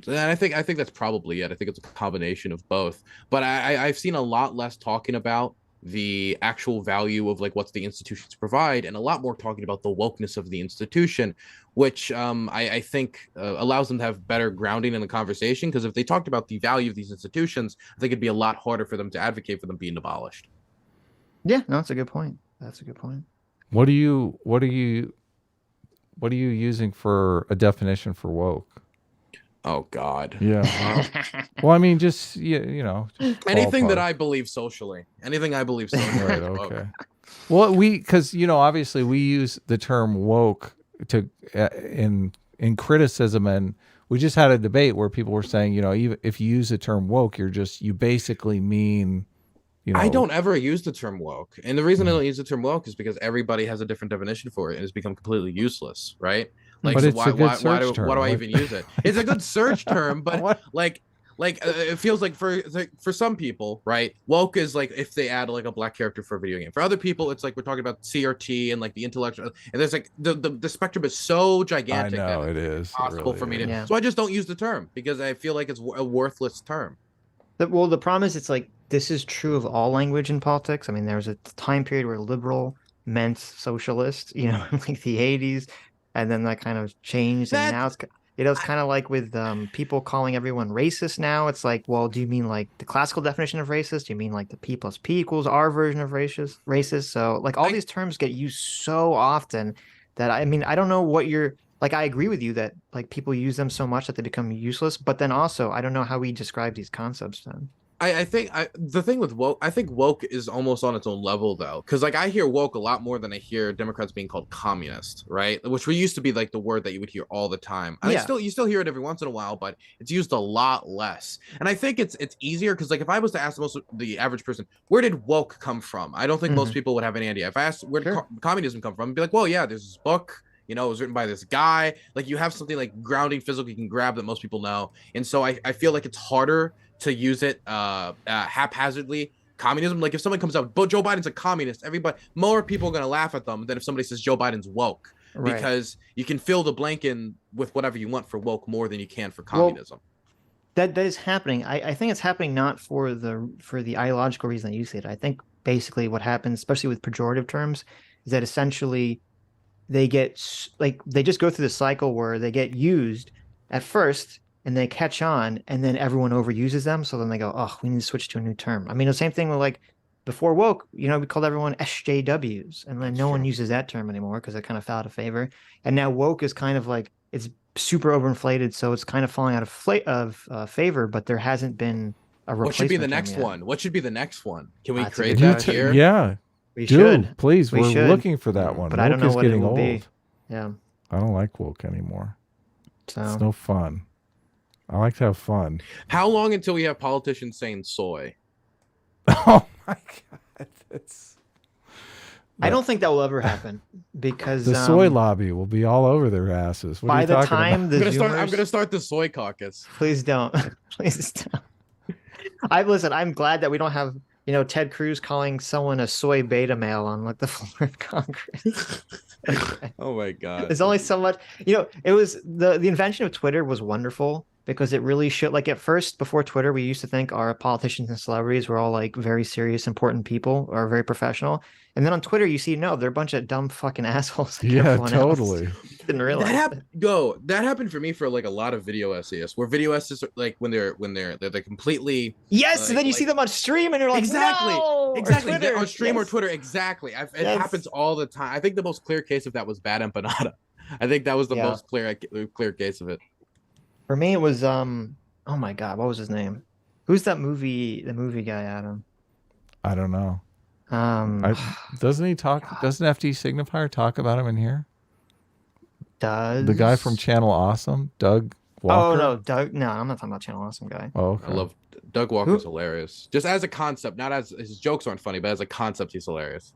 and I think that's probably it. I think it's a combination of both. But I've seen a lot less talking about the actual value of like what the institutions provide, and a lot more talking about the wokeness of the institution, which I think allows them to have better grounding in the conversation, because if they talked about the value of these institutions, I think it'd be a lot harder for them to advocate for them being abolished. Yeah, no, that's a good point. That's a good point. What are you using for a definition for woke? Oh God. Yeah. Well, I mean, just just Anything that ballpark. I believe socially. Anything I believe socially. Right. Okay. Well, because obviously we use the term woke to in criticism, and we just had a debate where people were saying, even if you use the term woke, you basically mean, I don't ever use the term woke. And the reason I don't use the term woke is because everybody has a different definition for it and it's become completely useless, right? Like, But so it's a good search term. why do I Like- even use it? It's a good search term, but What? it feels like for some people, right? Woke is like if they add like a black character for a video game. For other people, it's like we're talking about CRT and like the intellectual. And there's like the spectrum is so I gigantic know that it it's is. impossible for me to. Yeah. So I just don't use the term because I feel like it's a worthless term. Well, the problem is it's like this is true of all language in politics. I mean, there was a time period where liberal meant socialist, in like the 80s, and then that kind of changed, and That now it's kind of like with people calling everyone racist now. It's like, well, do you mean like the classical definition of racist? Do you mean like the P plus P equals R version of racist? So like all I these terms get used so often that I mean, I don't know what you're like. I agree with you that like people use them so much that they become useless, but then also I don't know how we describe these concepts then. I think the thing with woke, I think woke is almost on its own level though, because like I hear woke a lot more than I hear Democrats being called communist, right? Which we used to be like the word that you would hear all the time. And Yeah. you still hear it every once in a while, but it's used a lot less. And I think it's easier because like if I was to ask the average person, where did woke come from? I don't think most people would have any idea. If I asked where did Sure. communism come from, I'd be like, well, yeah, there's this book. It was written by this guy. Like you have something like grounding physical you can grab that most people know. And so I feel like it's harder to use it haphazardly. Communism, like if someone comes out, but Joe Biden's a communist, everybody, more people are gonna laugh at them than if somebody says Joe Biden's woke, Right. because you can fill the blank in with whatever you want for woke more than you can for Well, communism. that is happening. I think it's happening not for the ideological reason that you said. I think basically what happens, especially with pejorative terms, is that essentially they they just go through the cycle where they get used at first and they catch on and then everyone overuses them. So then they go, oh, we need to switch to a new term. I mean, the same thing with like before woke, we called everyone SJWs and then That's no one true. uses that term anymore because it kind of fell out of favor. And now woke is kind of like, it's super overinflated. So it's kind of falling out of favor, but there hasn't been a replacement What should be the term next yet. one? What should be the next one? Can we That's a create good that question. here? Yeah, We dude, should, please. We We're should. looking for that one. but I don't Woke know is what it getting will old. be. Yeah. I don't like woke anymore. So It's no fun. I like to have fun. How long until we have politicians saying soy? Oh my god, it's I don't think that will ever happen because the soy lobby will be all over their asses. What are by you the talking time about? the I'm Zoomers, gonna start the soy caucus. please don't, please don't. I'm glad that we don't have Ted Cruz calling someone a soy beta male on like the floor of Congress. Oh my god. There's only so much. It was the invention of Twitter was wonderful because it really showed. Like at first, before Twitter, we used to think our politicians and celebrities were all like very serious, important people or very professional. And then on Twitter, you see, no, they're a bunch of dumb fucking assholes. Like Yeah, everyone else. totally. Didn't realize that happened for me for like a lot of video essayists, where video essayists are like when they're completely Yes, and then you see them on stream, and you're like, exactly, no! exactly, Twitter, on stream or yes. Twitter, exactly. It Yes. happens all the time. I think the most clear case of that was Bad Empanada. I think that was the most clear case of it. For me, it was oh my god, what was his name? Who's that movie? The movie guy, Adam. I don't know. Doesn't FD Signifier talk about him in here? The guy from Channel Awesome, Doug Walker. Oh no, Doug. No, I'm not talking about Channel Awesome guy. Oh, okay. I love Doug Walker's hilarious. Just as a concept, not as his jokes aren't funny, but as a concept, he's hilarious.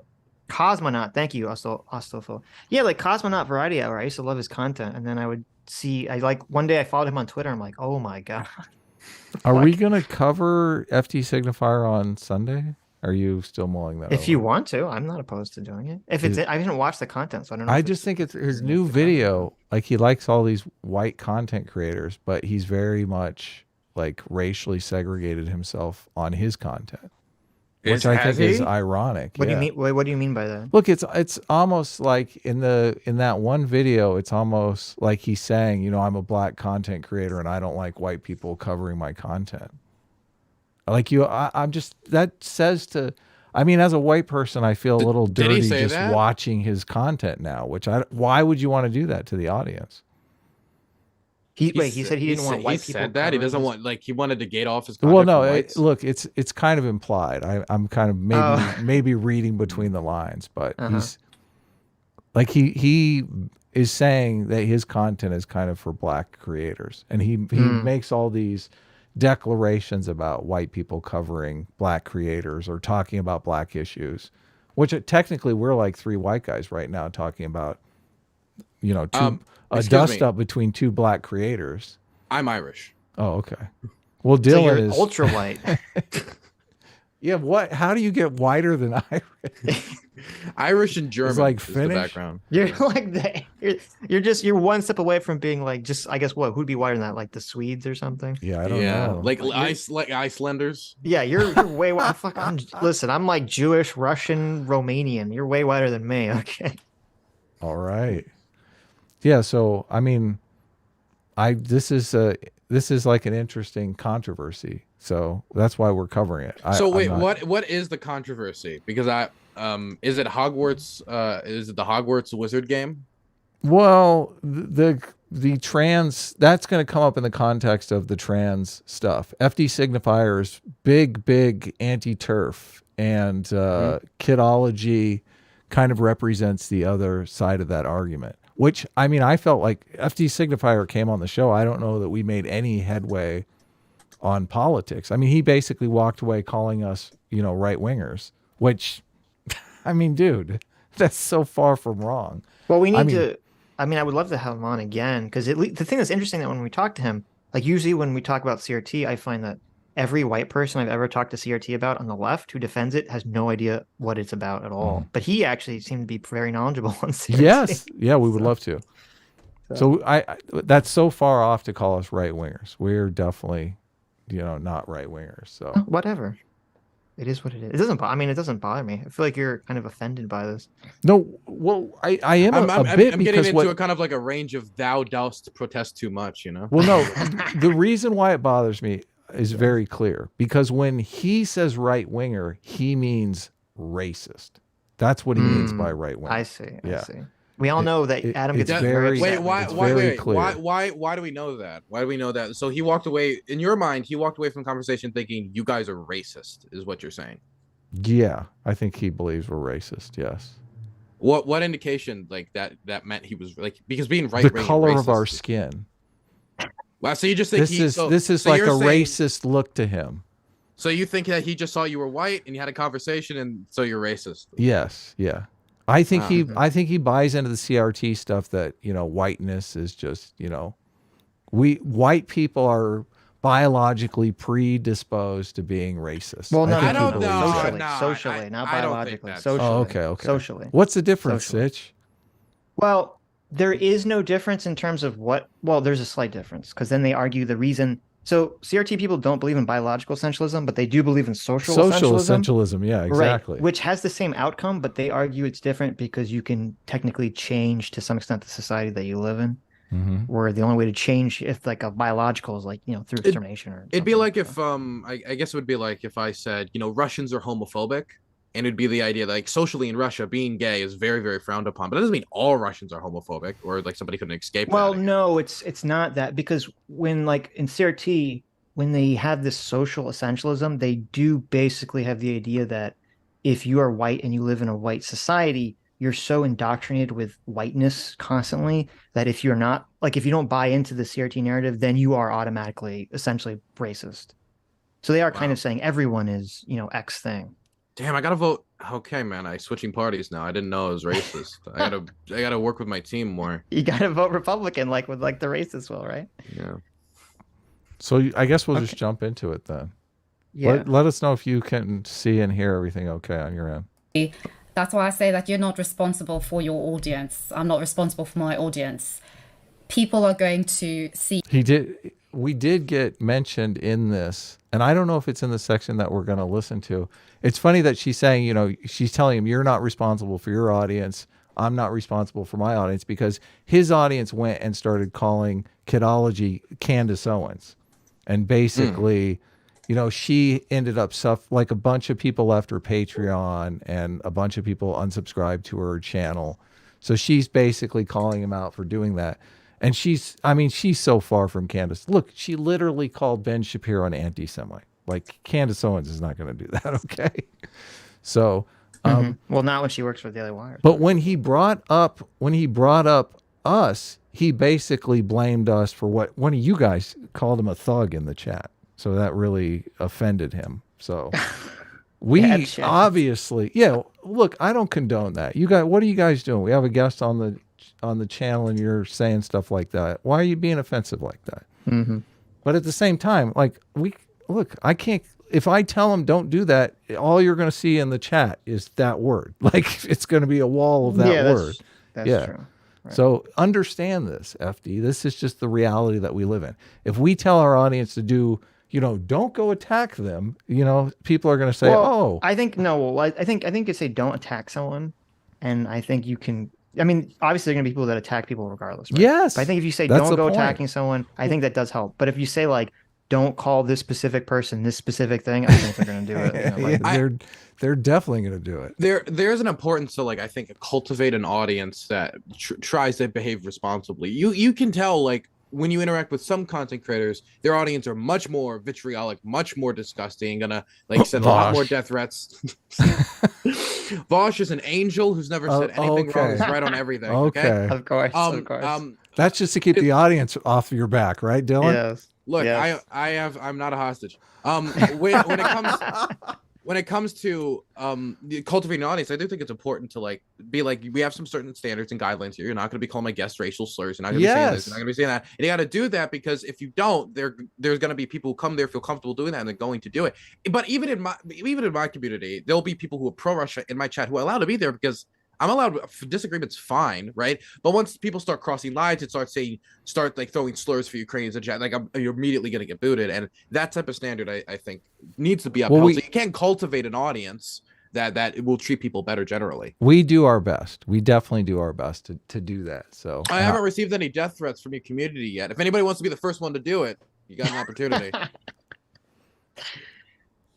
Cosmonaut, thank you, Ostofo. Yeah, like Cosmonaut Variety Hour. I used to love his content, and then I would see. One day I followed him on Twitter. I'm like, oh my god. Are we gonna cover FD Signifier on Sunday? Are you still mulling that? If you want to, I'm not opposed to doing it. If it's, I didn't watch the content, so I don't know. I just think it's his new video. Like he likes all these white content creators, but he's very much like racially segregated himself on his content, which I think is ironic. What do you mean? What do you mean by that? Look, it's almost like in that one video, it's almost like he's saying, you know, I'm a black content creator and I don't like white people covering my content. Like I'm just, that says to, I mean, as a white person, I feel a little dirty just watching his content now, why would you want to do that to the audience? He said he didn't want white people. He said that he doesn't want, like, he wanted to gate off his content. Well, no, look, it's kind of implied. I'm kind of maybe reading between the lines, but he's like, he is saying that his content is kind of for black creators, and he makes all these declarations about white people covering black creators or talking about black issues, which technically we're like three white guys right now talking about, you know, a dust up between two black creators. I'm Irish. Oh, okay. Well, Dylan is ultra white. Yeah, what? How do you get whiter than Irish? Irish and German. It's like is Finnish. The background. You're like you're one step away from being like, just, I guess, who'd be whiter than that? Like the Swedes or something? Yeah, I don't know. Like Icelanders. Yeah, you're way whiter. Listen, I'm like Jewish, Russian, Romanian. You're way whiter than me. Okay. All right. Yeah. So I mean, this is like an interesting controversy. So that's why we're covering it. What is the controversy? Because is it Hogwarts? Is it the Hogwarts wizard game? Well, the trans, that's going to come up in the context of the trans stuff. FD Signifier's big anti-turf, and Kidology kind of represents the other side of that argument. Which, I mean, I felt like FD Signifier came on the show. I don't know that we made any headway on politics. I mean, he basically walked away calling us, you know, right wingers, which, I mean, dude, that's so far from wrong. Well, we need to, I mean, I would love to have him on again, because the thing that's interesting that when we talk to him, like usually when we talk about CRT, I find that every white person I've ever talked to CRT about on the left who defends it has no idea what it's about at all. But he actually seemed to be very knowledgeable on CRT. Yes. Yeah, we would love to. So I that's so far off to call us right wingers. We're definitely, you know, not right wingers. So whatever. It is what it is. It doesn't. I mean, it doesn't bother me. I feel like you're kind of offended by this. No, well, I am a bit. I'm getting into a kind of like a range of thou dost protest too much, you know. Well, no, the reason why it bothers me is very clear, because when he says right winger, he means racist. That's what he means by right winger. I see. I see. We all know that Adam gets very wait. Why do we know that? Why do we know that? So he walked away. In your mind, he walked away from the conversation thinking you guys are racist, is what you're saying. Yeah, I think he believes we're racist. Yes. What indication like that meant he was like, because being right, the color of our skin. Wow, so you just think this is like a racist look to him. So you think that he just saw you were white and you had a conversation, and so you're racist? Yes. Yeah. I think he buys into the CRT stuff that, you know, whiteness is just, you know, white people are biologically predisposed to being racist. Well, no, I don't know. Socially, not biologically. Socially. Oh, okay. Socially. What's the difference, Sitch? Well, There is no difference in terms of what. Well, there's a slight difference because then they argue the reason. So CRT people don't believe in biological essentialism, but they do believe in social essentialism. Yeah, exactly. Right, which has the same outcome, but they argue it's different because you can technically change to some extent the society that you live in. Where the only way to change if like a biological is like, you know, through extermination or it'd be something. like if I guess it would be like if I said, you know, Russians are homophobic, and it'd be the idea that like socially in Russia being gay is very, very frowned upon, but that doesn't mean all Russians are homophobic or like somebody couldn't escape Well, that. no, it's not that, because when like in CRT, when they have this social essentialism, they do basically have the idea that if you are white and you live in a white society, you're so indoctrinated with whiteness constantly that if you're not, like, if you don't buy into the CRT narrative, then you are automatically essentially racist. So they are kind of saying everyone is, you know, X thing. Damn, I gotta vote. Okay, man, I switching parties now. I didn't know it was racist. I gotta work with my team more. You got to vote Republican, like with like the racist will, right? Yeah. So I guess we'll just jump into it then. Yeah. Let us know if you can see and hear everything okay on your end. That's why I say that you're not responsible for your audience. I'm not responsible for my audience. People are going to see. We did get mentioned in this, and I don't know if it's in the section that we're going to listen to. It's funny that she's saying, you know, she's telling him, you're not responsible for your audience. I'm not responsible for my audience, because his audience went and started calling Kidology Candace Owens. And basically, you know, she ended up like a bunch of people left her Patreon and a bunch of people unsubscribed to her channel. So she's basically calling him out for doing that. And she's so far from Candace. Look, she literally called Ben Shapiro an anti-Semite. Like, Candace Owens is not going to do that, okay? So, well, not when she works for Daily Wire. but when he brought up us, he basically blamed us for what one of you guys called him a thug in the chat. So that really offended him. So we obviously, look, I don't condone that. You guys, what are you guys doing? We have a guest on the channel and you're saying stuff like that. Why are you being offensive like that? But at the same time, like, I can't, if I tell them don't do that, all you're going to see in the chat is that word. Like, it's going to be a wall of that word. That's true. Right. So understand this, FD. This is just the reality that we live in. If we tell our audience to do, you know, don't go attack them, you know, people are going to say, I think you say don't attack someone. And I think you can, I mean, obviously there are going to be people that attack people regardless. Right? Yes. But I think if you say don't go attacking someone, I think that does help. But if you say like, don't call this specific person this specific thing, I think they're going to do it. You know, like, they're definitely going to do it. There's an importance to, like, I think, cultivate an audience that tries to behave responsibly. You can tell, like, when you interact with some content creators, their audience are much more vitriolic, much more disgusting, gonna like send a lot more death threats. Vosh is an angel who's never said anything wrong. He's right on everything. Okay, of course. That's just to keep the audience off your back, right, Dylan? Yes. Look, yes. I'm not a hostage. When it comes to cultivating an audience, I do think it's important to like be like, we have some certain standards and guidelines here. You're not going to be calling my guests racial slurs. You're not going to be saying this. You're not going to be saying that. And you got to do that, because if you don't, there's going to be people who come there, feel comfortable doing that, and they're going to do it. But even in my community, there'll be people who are pro-Russia in my chat who are allowed to be there, because I'm allowed disagreements, fine, right? But once people start crossing lines and start like throwing slurs for Ukrainians in chat, like you're immediately going to get booted. And that type of standard, I think, needs to be upheld. So you can't cultivate an audience that it will treat people better generally. We do our best. We definitely do our best to do that. So I haven't received any death threats from your community yet. If anybody wants to be the first one to do it, you got an opportunity.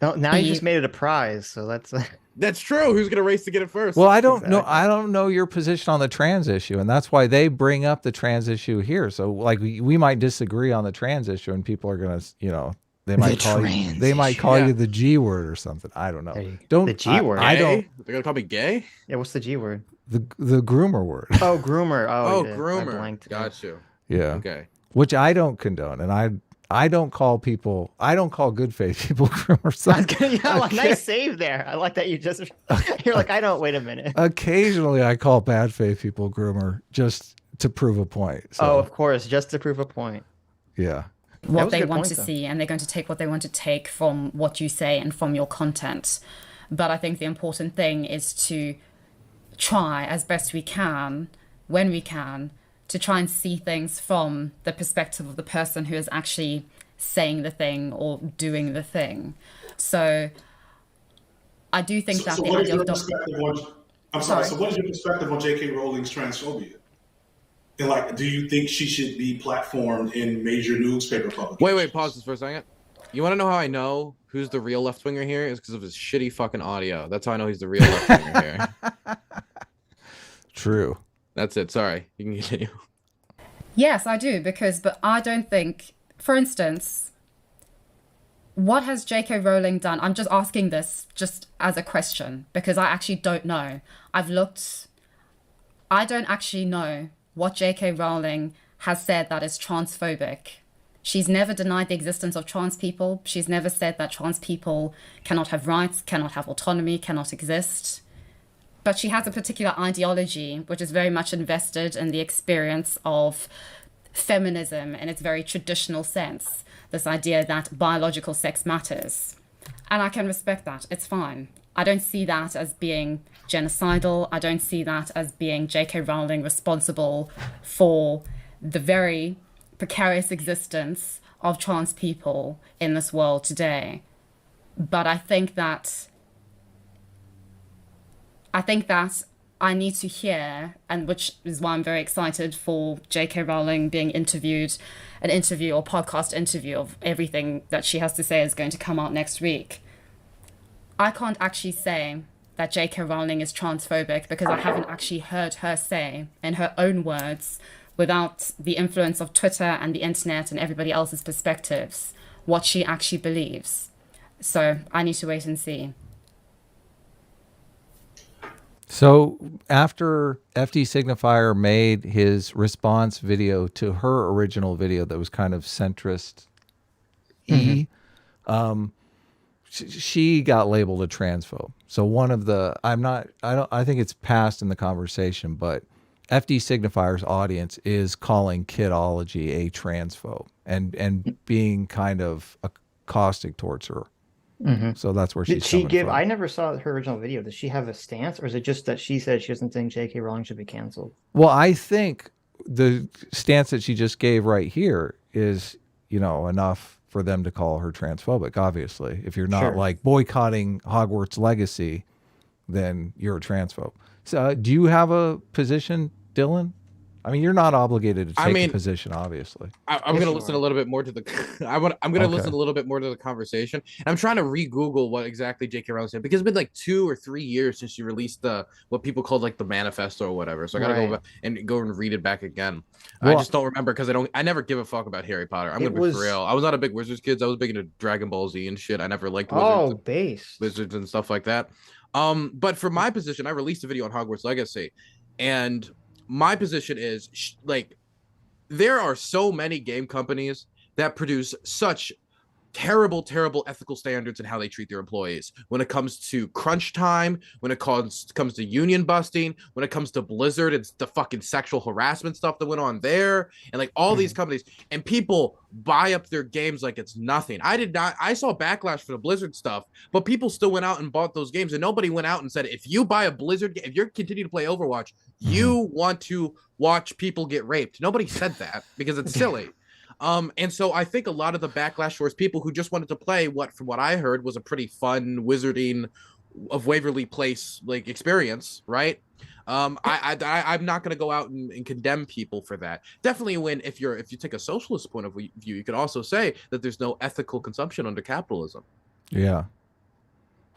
No, now you just made it a prize, so that's true. Who's gonna race to get it first? Well, I don't know. I don't know your position on the trans issue, and that's why they bring up the trans issue here. So, like, we might disagree on the trans issue, and people are gonna, you know, they might call you the G word or something. I don't know. The G word. I don't. They're gonna call me gay. Yeah. What's the G word? The groomer word. Oh, groomer. Oh, groomer. Got you. Yeah. Okay. Which I don't condone, and I don't call good faith people groomers. Yeah, nice save there. I like that you're like, I don't, wait a minute. Occasionally I call bad faith people groomer just to prove a point. So, oh, of course, just to prove a point. Yeah. What they want to see, and they're going to take what they want to take from what you say and from your content. But I think the important thing is to try as best we can, when we can, to try and see things from the perspective of the person who is actually saying the thing or doing the thing. So I do think that the idea of I'm sorry. So what is your perspective on J.K. Rowling's transphobia? And like, do you think she should be platformed in major newspaper publications? Wait, pause this for a second. You want to know how I know who's the real left winger here? Is because of his shitty fucking audio. That's how I know he's the real left winger here. True. That's it. Sorry, you can continue. Yes, I do, but I don't think, for instance, what has J.K. Rowling done? I'm just asking this just as a question because I actually don't know. I've looked. I don't actually know what J.K. Rowling has said that is transphobic. She's never denied the existence of trans people. She's never said that trans people cannot have rights, cannot have autonomy, cannot exist. But she has a particular ideology which is very much invested in the experience of feminism in its very traditional sense. This idea that biological sex matters. And I can respect that. It's fine. I don't see that as being genocidal. I don't see that as being J.K. Rowling responsible for the very precarious existence of trans people in this world today. But I think that I need to hear, and which is why I'm very excited for J.K. Rowling being interviewed, an interview or podcast interview of everything that she has to say is going to come out next week. I can't actually say that J.K. Rowling is transphobic because I haven't actually heard her say, in her own words, without the influence of Twitter and the internet and everybody else's perspectives, what she actually believes. So I need to wait and see. So after FD Signifier made his response video to her original video that was kind of centrist, she got labeled a transphobe. So one of the, I think it's passed in the conversation, but FD Signifier's audience is calling Kidology a transphobe and being kind of caustic towards her. So that's where she's coming from. I never saw her original video. Does she have a stance, or is it just that she said she doesn't think J.K. Rowling should be canceled? Well, I think the stance that she just gave right here is, enough for them to call her transphobic. Obviously, if you're not like boycotting Hogwarts Legacy, then you're a transphobe. So, do you have a position, Dylan? I mean, you're not obligated to take a position, obviously. I'm going to listen a little bit more to the. I'm going to listen a little bit more to the conversation. And I'm trying to re-Google what exactly J.K. Rowling said, because it's been like 2 or 3 years since she released what people called like the manifesto or whatever. So I got to go back and read it back again. Well, I just don't remember because I never give a fuck about Harry Potter. I'm going to be for real. I was not a big Wizards kid. I was big into Dragon Ball Z and shit. I never liked Wizards and stuff like that. But for my position, I released a video on Hogwarts Legacy, and my position is like, there are so many game companies that produce such terrible ethical standards in how they treat their employees. When it comes to crunch time, when it comes to union busting, when it comes to Blizzard, it's the fucking sexual harassment stuff that went on there, and like all these companies, and people buy up their games like it's nothing. I saw backlash for the Blizzard stuff, but people still went out and bought those games, and nobody went out and said, if you buy a Blizzard game, if you're continue to play Overwatch, you want to watch people get raped. Nobody said that because it's silly. And so I think a lot of the backlash was people who just wanted to play what, from what I heard, was a pretty fun wizarding of Waverly Place like experience, right? I'm not going to go out and condemn people for that. Definitely, if you take a socialist point of view, you could also say that there's no ethical consumption under capitalism. Yeah.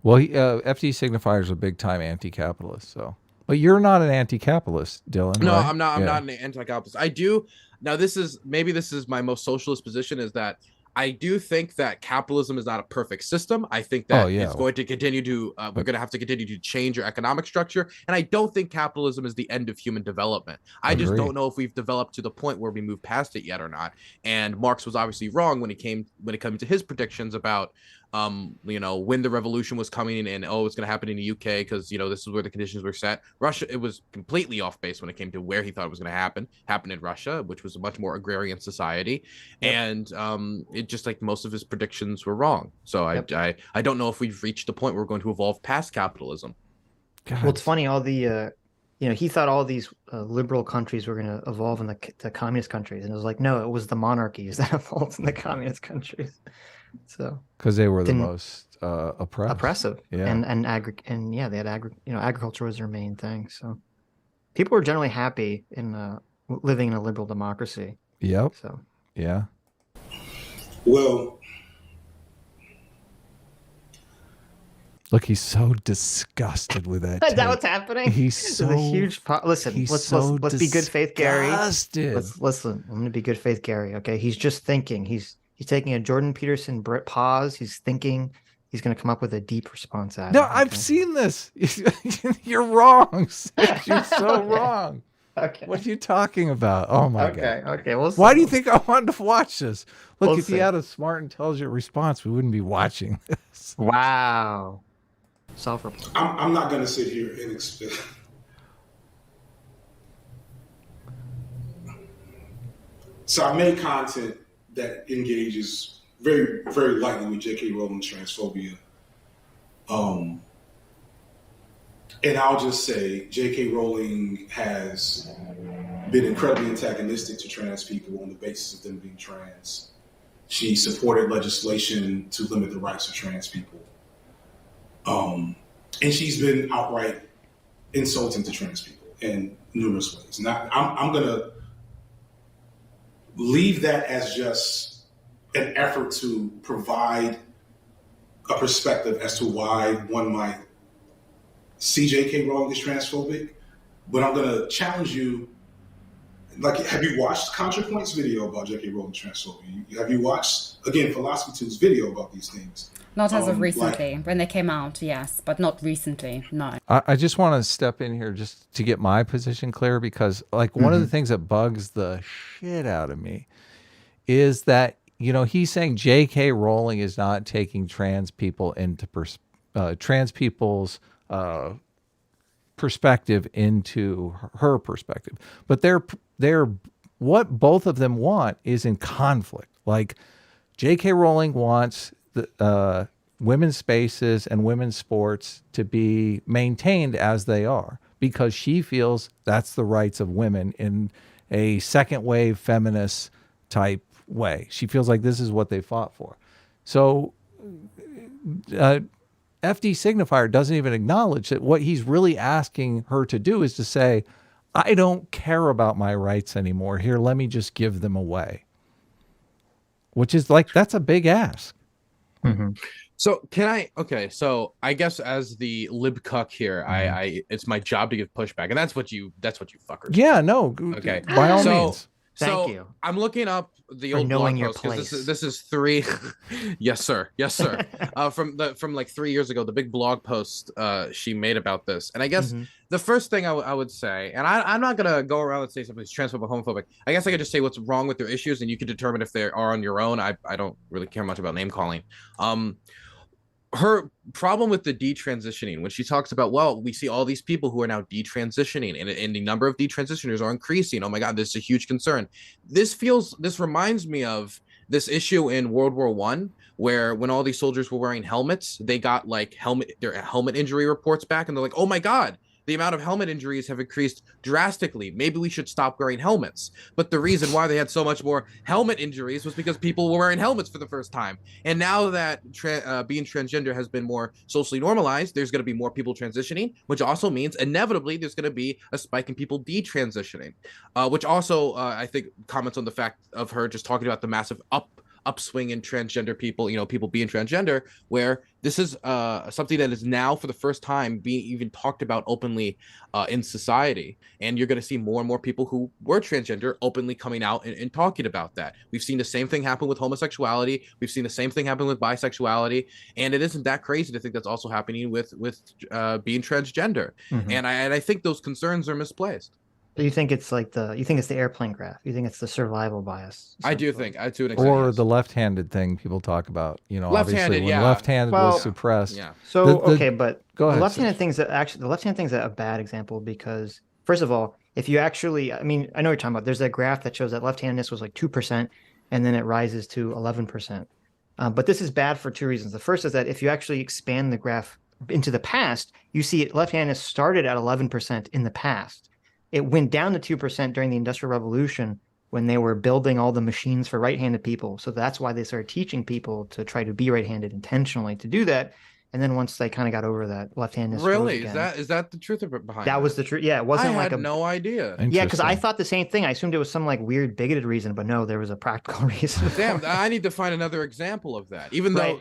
Well, FD Signifier is a big time anti-capitalist, so. But you're not an anti-capitalist, Dylan. No, right? I'm not an anti-capitalist. I do. Now, this is my most socialist position, is that I do think that capitalism is not a perfect system. I think that it's going to continue to, we're going to have to continue to change our economic structure. And I don't think capitalism is the end of human development. I just don't know if we've developed to the point where we move past it yet or not. And Marx was obviously wrong when it came to his predictions about, when the revolution was coming in, and it's going to happen in the UK because, this is where the conditions were set. Russia, it was completely off base when it came to where he thought it was going to happen in Russia, which was a much more agrarian society. And it just, like, most of his predictions were wrong. So I don't know if we've reached the point where we're going to evolve past capitalism. God. Well, it's funny, all the he thought all these liberal countries were going to evolve in the communist countries, and it was like, no, it was the monarchies that evolved in the communist countries. So because they were the most oppressive, yeah, and yeah, they had agriculture was their main thing. So people were generally happy in living in a liberal democracy. Yep. So yeah. Well, look, he's so disgusted with that. is that what's happening? He's so There's a huge. Listen, let's be good faith, Gary. Listen. I'm gonna be good faith, Gary. Okay, he's just thinking. He's taking a Jordan Peterson pause. He's thinking. He's gonna come up with a deep response. No, I've seen this. You're wrong. Sitch. You're so wrong. Okay. What are you talking about? Oh my god. Okay. Why do you think I wanted to watch this? Look, if see. you had a smart, intelligent response, we wouldn't be watching this. Wow. Self-report. I'm not going to sit here and expect. So I made content that engages very, very lightly with J.K. Rowling's transphobia. And I'll just say J.K. Rowling has been incredibly antagonistic to trans people on the basis of them being trans. She supported legislation to limit the rights of trans people. And she's been outright insulting to trans people in numerous ways. And I'm going to leave that as just an effort to provide a perspective as to why one might see J.K. Rowling as transphobic. But I'm going to challenge you. Like, have you watched ContraPoint's video about J.K. Rowling transphobia? Have you watched, again, Philosophy 2's video about these things? Not as of recently. When they came out, yes, but not recently, no. I just want to step in here just to get my position clear, because like one of the things that bugs the shit out of me is that, he's saying J.K. Rowling is not taking trans people into trans people's perspective into her perspective. But they're what both of them want is in conflict. Like J.K. Rowling wants the women's spaces and women's sports to be maintained as they are, because she feels that's the rights of women in a second wave feminist type way. She feels like this is what they fought for. So FD Signifier doesn't even acknowledge that what he's really asking her to do is to say, I don't care about my rights anymore. Here, let me just give them away. Which is like, that's a big ask. Mm-hmm. So so I guess as the lib cuck here, I it's my job to give pushback, and that's what you fuckers. Yeah, no. Okay. By all means. Thank you. I'm looking up the old knowing blog your post, 'cause place. this is 3 yes sir from like 3 years ago, the big blog post she made about this. And I guess the first thing I would say, and I'm not gonna go around and say something's transphobic, homophobic. I guess I could just say what's wrong with their issues, and you can determine if they are on your own. I don't really care much about name calling. Her problem with the detransitioning, when she talks about, well, we see all these people who are now detransitioning, and the number of detransitioners are increasing. Oh my God, this is a huge concern. This reminds me of this issue in World War I, where when all these soldiers were wearing helmets, they got like their helmet injury reports back, and they're like, oh my God, the amount of helmet injuries have increased drastically. Maybe we should stop wearing helmets. But the reason why they had so much more helmet injuries was because people were wearing helmets for the first time. And now that being transgender has been more socially normalized, there's going to be more people transitioning, which also means inevitably there's going to be a spike in people detransitioning, which also I think comments on the fact of her just talking about the massive upswing in transgender people, people being transgender, where this is something that is now for the first time being even talked about openly in society. And you're going to see more and more people who were transgender openly coming out and talking about that. We've seen the same thing happen with homosexuality. We've seen the same thing happen with bisexuality. And it isn't that crazy to think that's also happening with being transgender. And I think those concerns are misplaced. So you think it's like the airplane graph? You think it's the survival bias? I do think, to an extent, or yes. the left-handed thing people talk about. Left-handed, obviously when left-handed was suppressed. Yeah. So but go ahead, the left-handed thing's a bad example, because first of all, if you actually, I mean, I know what you're talking about. There's that graph that shows that left-handedness was like 2%, and then it rises to 11%. But this is bad for two reasons. The first is that if you actually expand the graph into the past, you see left-handedness started at 11% in the past. It went down to 2% during the Industrial Revolution when they were building all the machines for right-handed people. So that's why they started teaching people to try to be right-handed intentionally to do that. And then once they kind of got over that, left-handedness rose Really? again. Is that the truth behind That was the truth. Yeah, it I wasn't like had no idea. Yeah, because I thought the same thing. I assumed it was some like weird bigoted reason, but no, there was a practical reason. Damn, I need to find another example of that. Even though,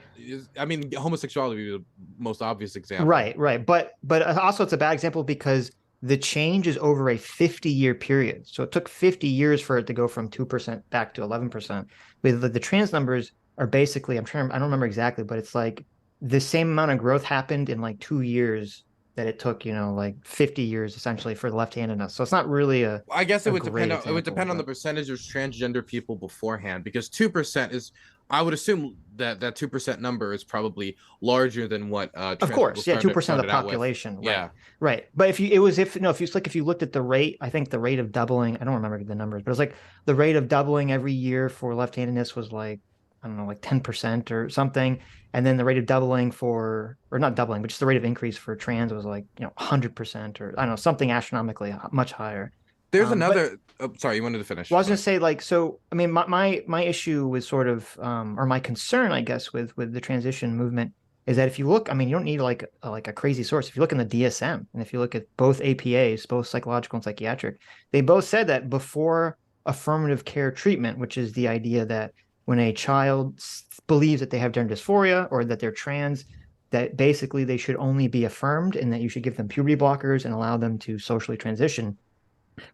I mean, homosexuality is the most obvious example. Right. But also it's a bad example because the change is over a 50-year period. So it took 50 years for it to go from 2% back to 11%. With the trans numbers are basically, I don't remember exactly, but it's like the same amount of growth happened in like 2 years that it took, like 50 years essentially for the left-handedness. So it's not really I guess it would depend on the percentage of transgender people beforehand, because 2% is, I would assume that 2% number is probably larger than what of course, 2% of the population. Right. Yeah. Right. But if you looked at the rate, I think the rate of doubling, I don't remember the numbers, but it was like the rate of doubling every year for left-handedness was like, I don't know, like 10% or something. And then the rate of doubling or not doubling, but just the rate of increase for trans was like, 100% or I don't know, something astronomically much higher. There's another, sorry, you wanted to finish. Well, I was going to say so, I mean, my issue with sort of, or my concern, I guess, with the transition movement is that if you look, I mean, you don't need like a crazy source. If you look in the DSM and if you look at both APAs, both psychological and psychiatric, they both said that before affirmative care treatment, which is the idea that when a child believes that they have gender dysphoria or that they're trans, that basically they should only be affirmed and that you should give them puberty blockers and allow them to socially transition.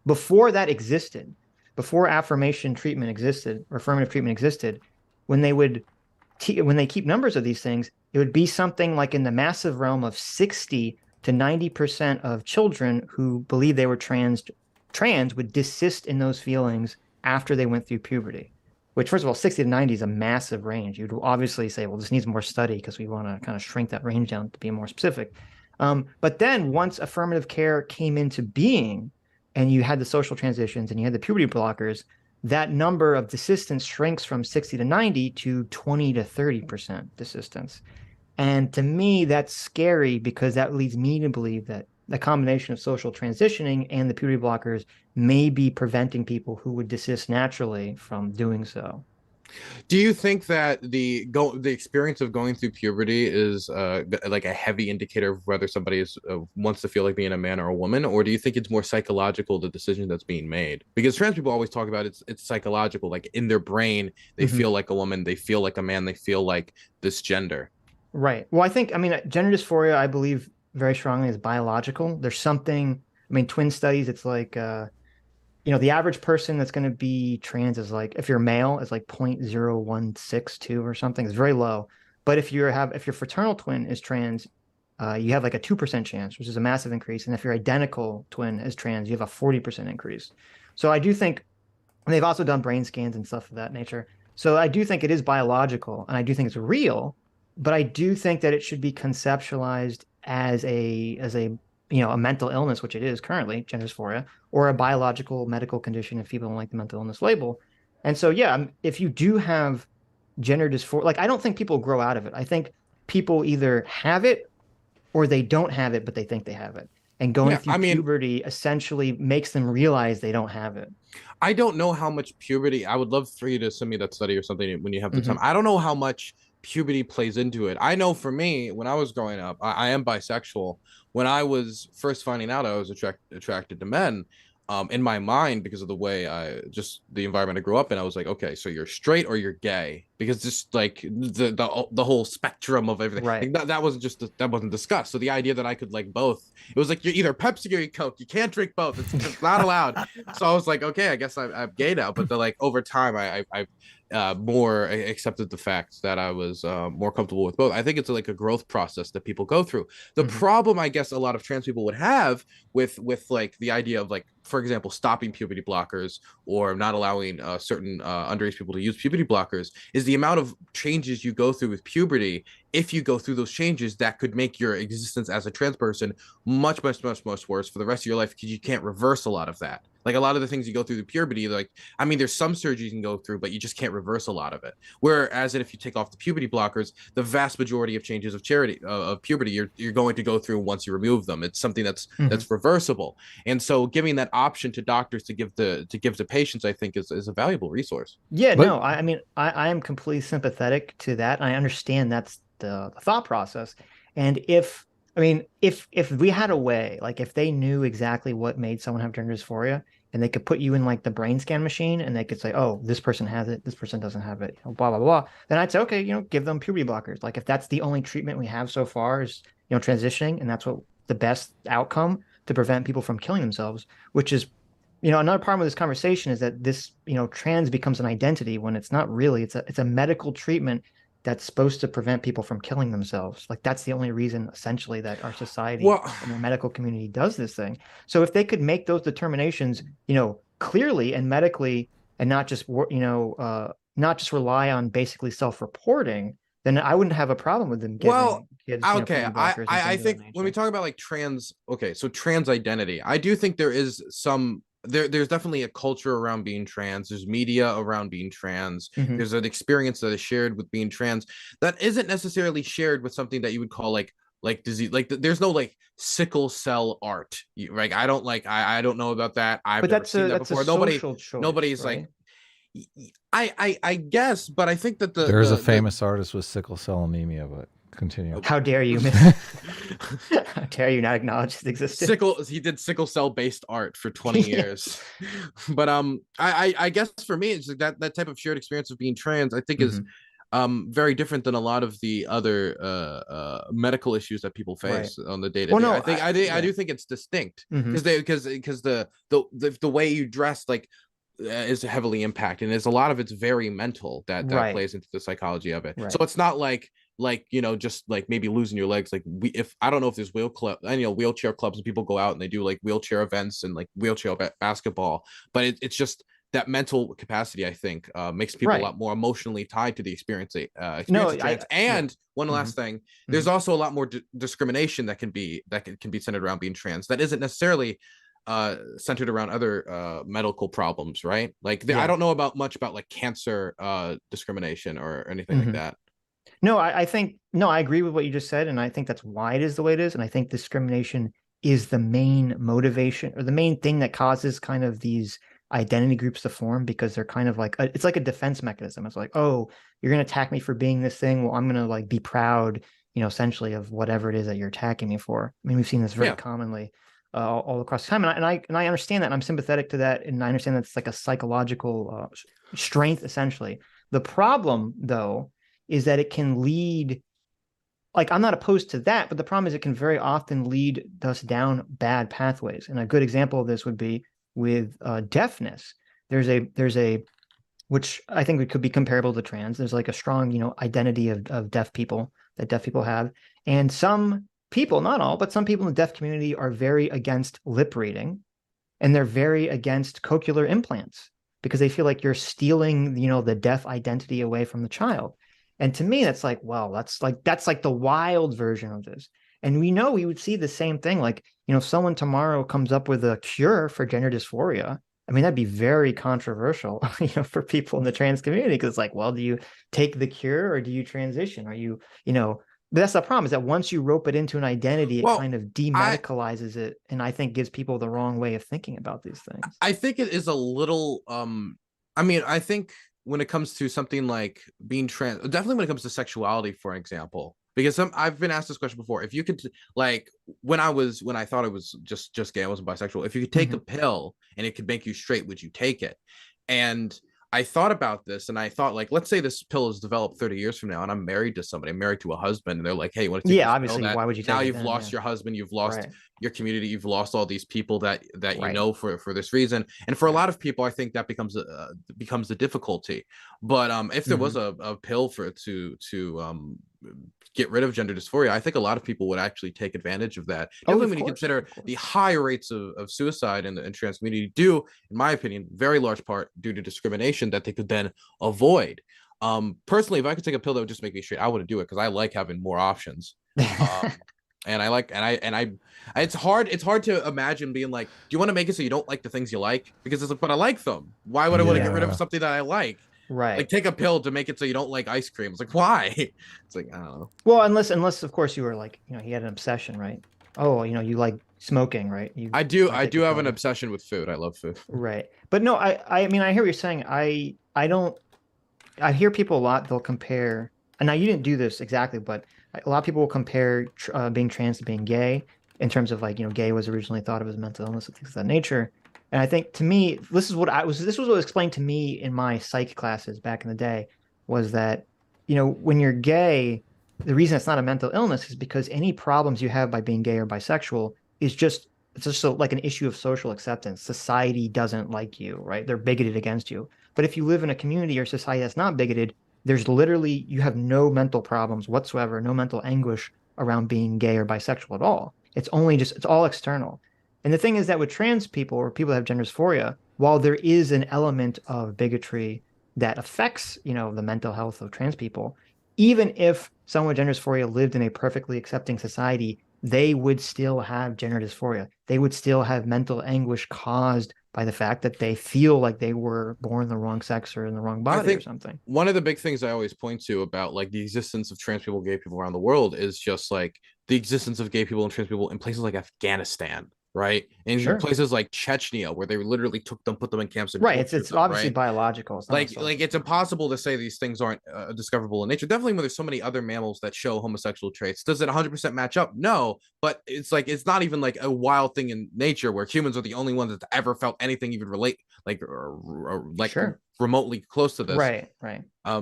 Before that existed, before affirmation treatment existed or affirmative treatment existed, when they keep numbers of these things, it would be something like in the massive realm of 60 to 90% of children who believe they were trans would desist in those feelings after they went through puberty. Which, first of all, 60 to 90 is a massive range. You'd obviously say, well, this needs more study because we want to kind of shrink that range down to be more specific. But then once affirmative care came into being and you had the social transitions and you had the puberty blockers, that number of desistance shrinks from 60 to 90 to 20 to 30% desistance. And to me, that's scary because that leads me to believe that the combination of social transitioning and the puberty blockers may be preventing people who would desist naturally from doing so. Do you think that the experience of going through puberty is like a heavy indicator of whether somebody wants to feel like being a man or a woman, or do you think it's more psychological, the decision that's being made? Because trans people always talk about it's psychological, like in their brain they feel like a woman, they feel like a man, they feel like this gender. Right. Well, gender dysphoria, I believe very strongly is biological. There's something, twin studies, it's like the average person that's going to be trans is like, if you're male, is like 0.0162 or something. It's very low. But if your fraternal twin is trans, you have like a 2% chance, which is a massive increase. And if your identical twin is trans, you have a 40% increase. So I do think, and they've also done brain scans and stuff of that nature. So I do think it is biological and I do think it's real, but I do think that it should be conceptualized as a mental illness, which it is currently, gender dysphoria, or a biological medical condition if people don't like the mental illness label. And so, if you do have gender dysphoria, like I don't think people grow out of it. I think people either have it or they don't have it, but they think they have it. And going through puberty essentially makes them realize they don't have it. I don't know how much puberty, I would love for you to send me that study or something when you have the time. I don't know how much puberty plays into it. I know for me, when I was growing up, I am bisexual. When I was first finding out I was attracted to men, in my mind, because of the way the environment I grew up in, I was like, okay, so you're straight or you're gay, because just like the whole spectrum of everything, right? Like that wasn't discussed. So the idea that I could like both, it was like you're either Pepsi or you're Coke. You can't drink both. It's just not allowed. So I was like, okay, I guess I'm gay now. But like over time, I more accepted the fact that I was more comfortable with both. I think it's like a growth process that people go through. The problem, I guess, a lot of trans people would have with like the idea of like, for example, stopping puberty blockers or not allowing certain underage people to use puberty blockers is the amount of changes you go through with puberty. If you go through those changes, that could make your existence as a trans person much worse for the rest of your life, because you can't reverse a lot of that. Like a lot of the things you go through puberty, like, I mean, there's some surgeries you can go through, but you just can't reverse a lot of it. Whereas if you take off the puberty blockers, the vast majority of changes of puberty, you're going to go through once you remove them. It's something that's reversible. And so giving that option to doctors to give to patients, I think is a valuable resource. Yeah, no, I mean, I am completely sympathetic to that. I understand that's the thought process. And if we had a way, like if they knew exactly what made someone have gender dysphoria, and they could put you in like the brain scan machine, and they could say, oh, this person has it, this person doesn't have it, blah, blah, blah. Then I'd say, okay, give them puberty blockers. Like if that's the only treatment we have so far is, transitioning, and that's what the best outcome to prevent people from killing themselves, which is, another problem with this conversation is that this, trans becomes an identity when it's not really. It's a medical treatment that's supposed to prevent people from killing themselves. Like that's the only reason essentially that our society and the medical community does this thing. So if they could make those determinations, clearly and medically, and not just rely on basically self-reporting, then I wouldn't have a problem with them giving kids. Okay. I think when we talk about like trans, so trans identity, I do think there is there's definitely a culture around being trans. There's media around being trans. There's an experience that is shared with being trans that isn't necessarily shared with something that you would call like disease. Like there's no like sickle cell art. Like I don't know about that. I've never seen that before. Nobody's right? Like I guess, but I think that there's a famous artist with sickle cell anemia, but continue. How dare you, how dare you not acknowledge his existence? He did sickle cell based art for 20 years. But I guess for me, it's like that type of shared experience of being trans, I think is very different than a lot of the other medical issues that people face on the day to day. No, I do think it's distinct because the way you dress like is heavily impacted, and there's a lot of it's very mental that plays into the psychology of it. So it's not like just like maybe losing your legs. Like I don't know if there's wheelchair clubs and people go out and they do like wheelchair events and like wheelchair basketball, but it's just that mental capacity, I think, makes people a lot more emotionally tied to the experience. One last thing, there's also a lot more discrimination that can be centered around being trans that isn't necessarily centered around other medical problems, right? Like I don't know much about like cancer discrimination or anything like that. No, I agree with what you just said, and I think that's why it is the way it is. And I think discrimination is the main motivation or the main thing that causes kind of these identity groups to form, because they're kind of like it's like a defense mechanism. It's like, oh, you're going to attack me for being this thing. Well, I'm going to like be proud, essentially of whatever it is that you're attacking me for. I mean, we've seen this very commonly all across time, and I understand that, and I'm sympathetic to that, and I understand that's like a psychological strength essentially. The problem, though, is that it can lead, like I'm not opposed to that, but the problem is it can very often lead us down bad pathways. And a good example of this would be with deafness. There's a which I think it could be comparable to trans. There's like a strong, identity of deaf people that deaf people have. And some people, not all, but some people in the deaf community are very against lip reading, and they're very against cochlear implants because they feel like you're stealing, the deaf identity away from the child. And to me, that's like, well, that's like the wild version of this. And we would see the same thing. Like, if someone tomorrow comes up with a cure for gender dysphoria, I mean, that'd be very controversial, for people in the trans community, because it's like, well, do you take the cure or do you transition? Are you, but that's the problem, is that once you rope it into an identity, it kind of demedicalizes it, and I think gives people the wrong way of thinking about these things. I think it is a little, I think when it comes to something like being trans, definitely when it comes to sexuality, for example, because I've been asked this question before. If you could, like, when I thought I was just gay, I wasn't bisexual. If you could take a pill and it could make you straight, would you take it? And I thought about this, and I thought, like, let's say this pill is developed 30 years from now, and I'm married to somebody, I'm married to a husband, and they're like, hey, you want to take this obviously pill? Why would you take now it you've then? lost your husband, you've lost your community, you've lost all these people that for this reason. And for a lot of people, I think that becomes the difficulty. But if there was a pill for it to get rid of gender dysphoria, I think a lot of people would actually take advantage of that. Definitely when you consider the high rates of suicide in the trans community, due, in my opinion, very large part due to discrimination that they could then avoid. Personally, if I could take a pill that would just make me straight, I wouldn't do it, because I like having more options. And it's hard to imagine being like, do you want to make it so you don't like the things you like? Because it's like, but I like them. Why would I want to get rid of something that I like? Right. Like, take a pill to make it so you don't like ice cream. It's like, why? It's like, I don't know. Well, unless of course you were like, he had an obsession, right? Oh, you like smoking, right? I do have an obsession with food. I love food. Right. But no, I mean, I hear what you're saying. I hear people a lot, they'll compare, and now you didn't do this exactly, but a lot of people will compare being trans to being gay in terms of like, gay was originally thought of as mental illness and things of that nature. And I think to me, this was what was explained to me in my psych classes back in the day, was that, when you're gay, the reason it's not a mental illness is because any problems you have by being gay or bisexual it's just like an issue of social acceptance. Society doesn't like you, right? They're bigoted against you. But if you live in a community or society that's not bigoted, there's literally, you have no mental problems whatsoever, no mental anguish around being gay or bisexual at all. It's all external. And the thing is that with trans people or people that have gender dysphoria, while there is an element of bigotry that affects, the mental health of trans people, even if someone with gender dysphoria lived in a perfectly accepting society, they would still have gender dysphoria. They would still have mental anguish caused by the fact that they feel like they were born the wrong sex or in the wrong body or something. One of the big things I always point to about like the existence of trans people, gay people around the world is just like the existence of gay people and trans people in places like Afghanistan, right? And places like Chechnya, where they literally put them in camps. And right. It's obviously biological. It's like it's impossible to say these things aren't discoverable in nature. Definitely when there's so many other mammals that show homosexual traits. Does it 100% match up? No, but it's like, it's not even like a wild thing in nature where humans are the only ones that ever felt anything even relate remotely close to this. Right.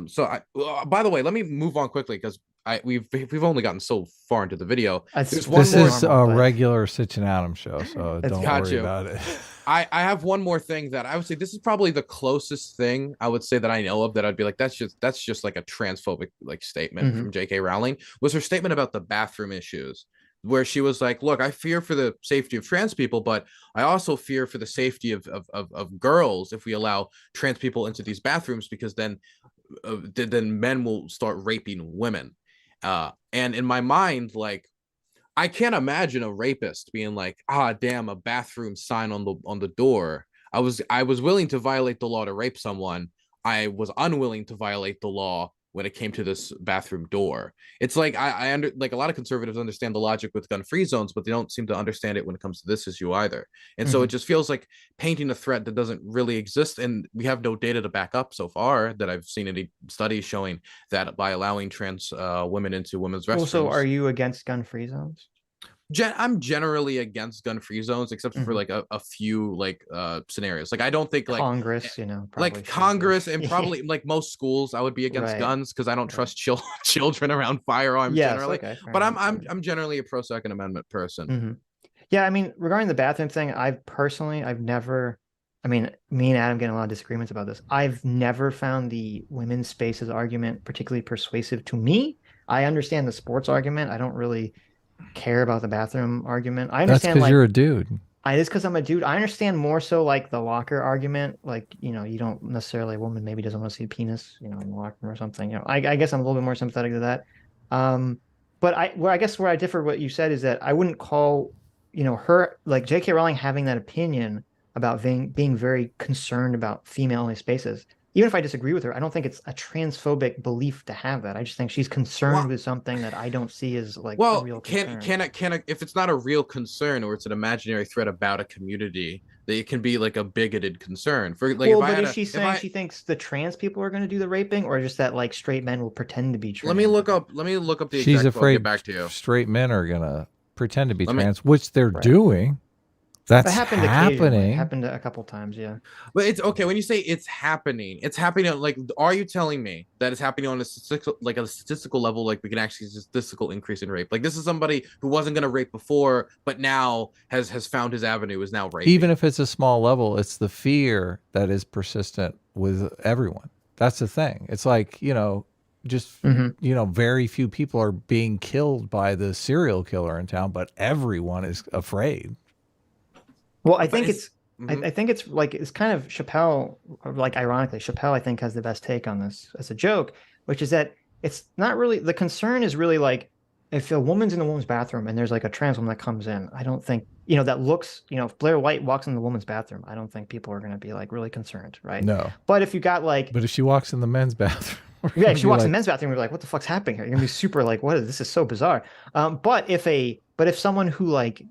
So by the way, let me move on quickly because we've only gotten so far into the video. This is a regular Sitch and Adam show, so don't worry about it. I have one more thing that I would say this is probably the closest thing I would say that I know of that I'd be like, that's just like a transphobic like statement from J.K. Rowling, was her statement about the bathroom issues, where she was like, look, I fear for the safety of trans people, but I also fear for the safety of girls if we allow trans people into these bathrooms, because then men will start raping women. And in my mind, like, I can't imagine a rapist being like, damn, a bathroom sign on the door. I was willing to violate the law to rape someone. I was unwilling to violate the law when it came to this bathroom door. It's like I like a lot of conservatives understand the logic with gun-free zones, but they don't seem to understand it when it comes to this issue either. And so it just feels like painting a threat that doesn't really exist, and we have no data to back up so far that I've seen any studies showing that by allowing trans women into women's restrooms. Also, are you against gun-free zones? I'm generally against gun-free zones, except for like a few like scenarios. Like I don't think like Congress, like Congress and probably like most schools, I would be against guns because I don't trust children around firearms generally. Okay, but I'm generally a pro Second Amendment person. Yeah, I mean, regarding the bathroom thing, I've never. I mean, me and Adam get a lot of disagreements about this. I've never found the women's spaces argument particularly persuasive to me. I understand the sports argument. I don't really care about the bathroom argument. I understand. That's because you're a dude. It is because I'm a dude. I understand more so like the locker argument. Like, you don't necessarily, a woman maybe doesn't want to see a penis, in the locker room or something. I guess I'm a little bit more sympathetic to that. But I guess where I differ what you said is that I wouldn't call, her, like J.K. Rowling having that opinion about being very concerned about female-only spaces. Even if I disagree with her, I don't think it's a transphobic belief to have that. I just think she's concerned with something that I don't see as like a real concern. Can if it's not a real concern or it's an imaginary threat about a community, that it can be like a bigoted concern. For like, is she saying she thinks the trans people are going to do the raping, or just that like straight men will pretend to be trans? Let me look up the. She's afraid get back to you. Straight men are gonna pretend to be trans, which they're doing. That happening. It happened a couple times, yeah. But it's okay when you say it's happening. It's happening. Like, are you telling me that it's happening on a statistical level? Like, we can actually see a statistical increase in rape. Like, this is somebody who wasn't gonna rape before, but now has found his avenue, is now raping. Even if it's a small level, it's the fear that is persistent with everyone. That's the thing. It's like, just very few people are being killed by the serial killer in town, but everyone is afraid. Well, I think it's like, it's kind of Chappelle, like ironically, Chappelle, I think, has the best take on this as a joke, which is that it's not really, the concern is really like, if a woman's in the woman's bathroom and there's like a trans woman that comes in, I don't think, that looks, if Blair White walks in the woman's bathroom, I don't think people are going to be like really concerned, right? No. But if you got like, But if she walks in the men's bathroom, yeah, if she walks in the men's bathroom, you're like, what the fuck's happening here? You're gonna be super like, this is so bizarre. But if someone who like,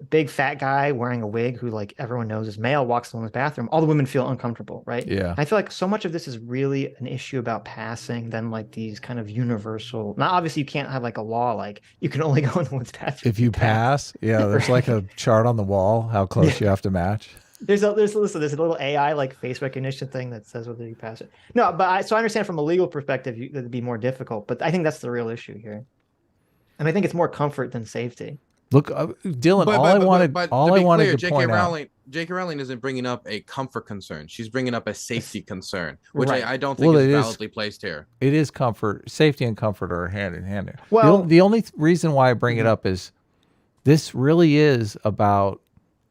big fat guy wearing a wig who like everyone knows is male walks in the women's bathroom, all the women feel uncomfortable, right? Yeah. I feel like so much of this is really an issue about passing than like these kind of universal. Now, obviously, you can't have like a law like you can only go in the women's bathroom if you pass. Yeah, there's like a chart on the wall how close you have to match. There's a little AI like face recognition thing that says whether you pass it. No, but so I understand from a legal perspective that'd be more difficult, but I think that's the real issue here. And I think it's more comfort than safety. Look, Dylan, all I wanted to point out. J.K. Rowling isn't bringing up a comfort concern. She's bringing up a safety concern, which Right. I don't think is validly placed here. It is comfort. Safety and comfort are hand in hand. Well, the only reason why I bring it up is this really is about,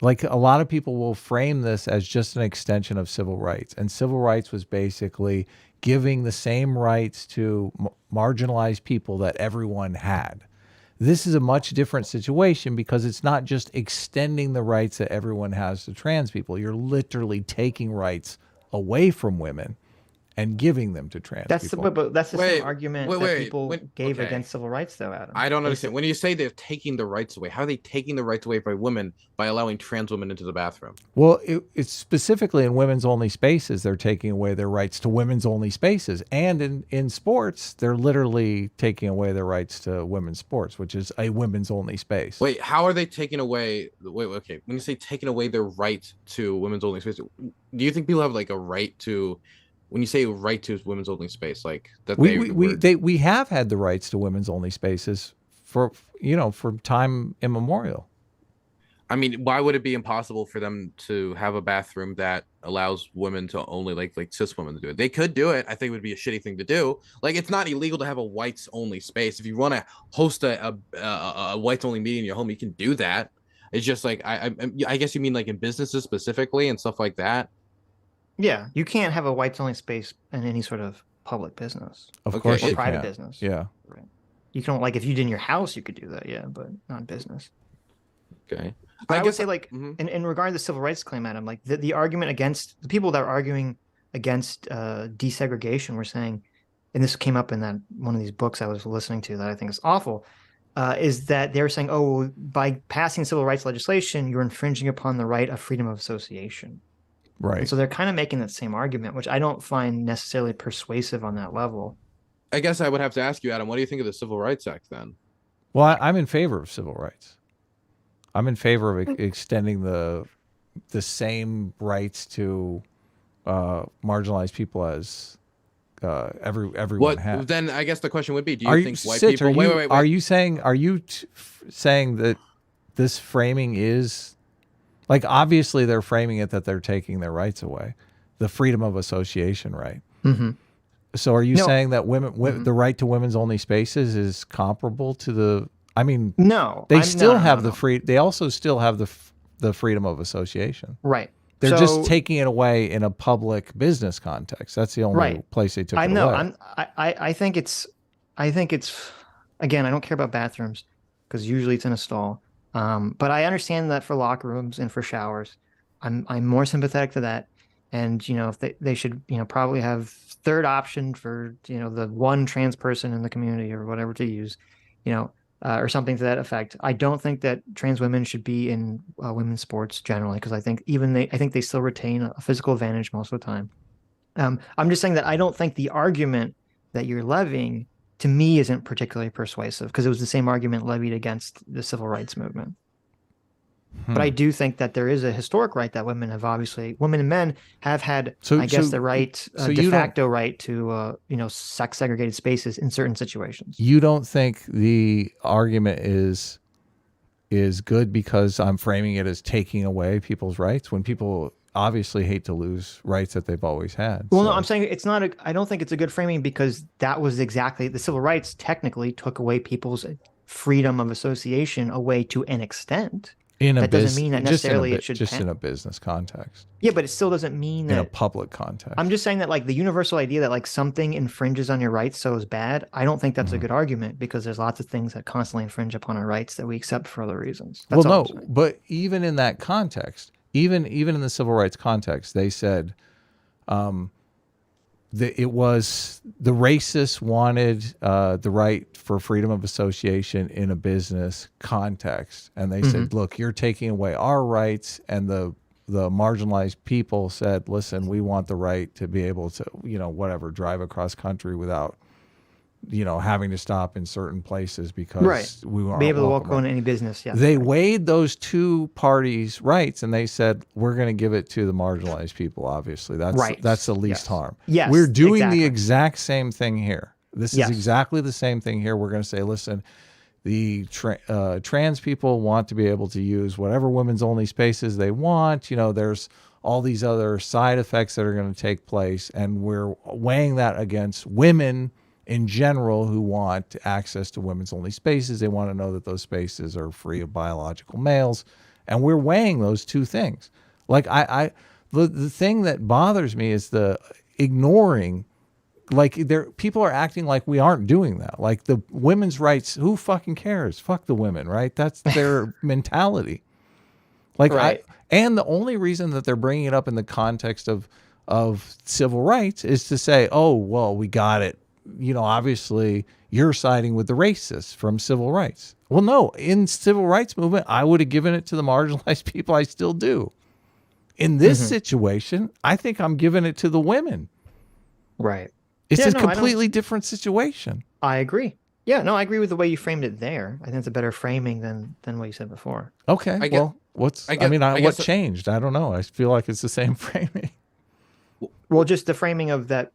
like, a lot of people will frame this as just an extension of civil rights. And civil rights was basically giving the same rights to marginalized people that everyone had. This is a much different situation because it's not just extending the rights that everyone has to trans people. You're literally taking rights away from women and giving them to trans people. But that's the same argument that people gave against civil rights, though, Adam. I don't understand. When you say they're taking the rights away, how are they taking the rights away by women by allowing trans women into the bathroom? Well, it's specifically in women's only spaces. They're taking away their rights to women's only spaces. And in sports, they're literally taking away their rights to women's sports, which is a women's only space. Wait, how are they taking away? Okay. When you say taking away their right to women's only space, do you think people have like a right to? When you say right to women's only space, like that, we have had the rights to women's only spaces for time immemorial. I mean, why would it be impossible for them to have a bathroom that allows women to only like cis women to do it? They could do it. I think it would be a shitty thing to do. Like, it's not illegal to have a whites only space. If you want to host a whites only meeting in your home, you can do that. It's just like I guess you mean like in businesses specifically and stuff like that. Yeah, you can't have a whites only space in any sort of public business. Of course, or private business. Yeah, right. You can, like, if you did in your house, you could do that. Yeah, but not in business. Okay. But I would say, like, in regard to the civil rights claim, Adam, like the argument against the people that are arguing against desegregation were saying, and this came up in that one of these books I was listening to that I think is awful, is that they're saying, oh, by passing civil rights legislation, you're infringing upon the right of freedom of association. Right. And so they're kind of making that same argument, which I don't find necessarily persuasive on that level. I guess I would have to ask you, Adam, what do you think of the Civil Rights Act then? Well, I'm in favor of civil rights. I'm in favor of extending the same rights to marginalized people as everyone has. Then I guess the question would be, do you think white Sitch, people... Wait. Are you saying that this framing is... Like, obviously, they're framing it that they're taking their rights away, the freedom of association right. Mm-hmm. So are you saying that the right to women's only spaces is comparable to the... I mean, no, they still have the free... They also still have the freedom of association. Right. They're just taking it away in a public business context. That's the only place they took it away. I think it's... Again, I don't care about bathrooms because usually it's in a stall. But I understand that for locker rooms and for showers, I'm more sympathetic to that. And, if they should, probably have third option for, the one trans person in the community or whatever to use, or something to that effect. I don't think that trans women should be in women's sports generally, because I think they still retain a physical advantage most of the time. I'm just saying that I don't think the argument that you're levying to me isn't particularly persuasive, because it was the same argument levied against the civil rights movement. But I do think that there is a historic right that women and men have had, the right, de facto right to, sex segregated spaces in certain situations. You don't think the argument is good because I'm framing it as taking away people's rights when people obviously hate to lose rights that they've always had. Well, no, I'm saying it's not I don't think it's a good framing, because that was exactly the civil rights technically took away people's freedom of association away to an extent. that doesn't mean that necessarily it should just in a business context. Yeah, but it still doesn't mean that in a public context. I'm just saying that like the universal idea that like something infringes on your rights so is bad. I don't think that's a good argument because there's lots of things that constantly infringe upon our rights that we accept for other reasons. That's well, no, but even in that context, even in the civil rights context, they said it was the racists wanted the right for freedom of association in a business context, and they said, "Look, you're taking away our rights," and the marginalized people said, "Listen, we want the right to be able to, whatever, drive across country without, having to stop in certain places because we weren't be able to walk welcome." on any business." Yeah, They weighed those two parties' rights, and they said, "We're going to give it to the marginalized people. Obviously, that's the least harm." Yes, we're doing exactly. the exact same thing here. This is exactly the same thing here. We're going to say, listen, the trans people want to be able to use whatever women's only spaces they want. There's all these other side effects that are going to take place, and we're weighing that against women in general who want access to women's only spaces. They want to know that those spaces are free of biological males, and we're weighing those two things. Like the thing that bothers me is the ignoring. Like people are acting like we aren't doing that. Like the women's rights, who fucking cares? Fuck the women, right? That's their mentality. Like and the only reason that they're bringing it up in the context of civil rights is to say, oh, well, we got it. Obviously you're siding with the racists from civil rights. Well, no, in civil rights movement, I would have given it to the marginalized people. I still do. In this situation, I think I'm giving it to the women. Right. It's a completely different situation. I agree. Yeah, no, I agree with the way you framed it there. I think it's a better framing than what you said before. Okay. What changed? I don't know. I feel like it's the same framing. Well, just the framing of that,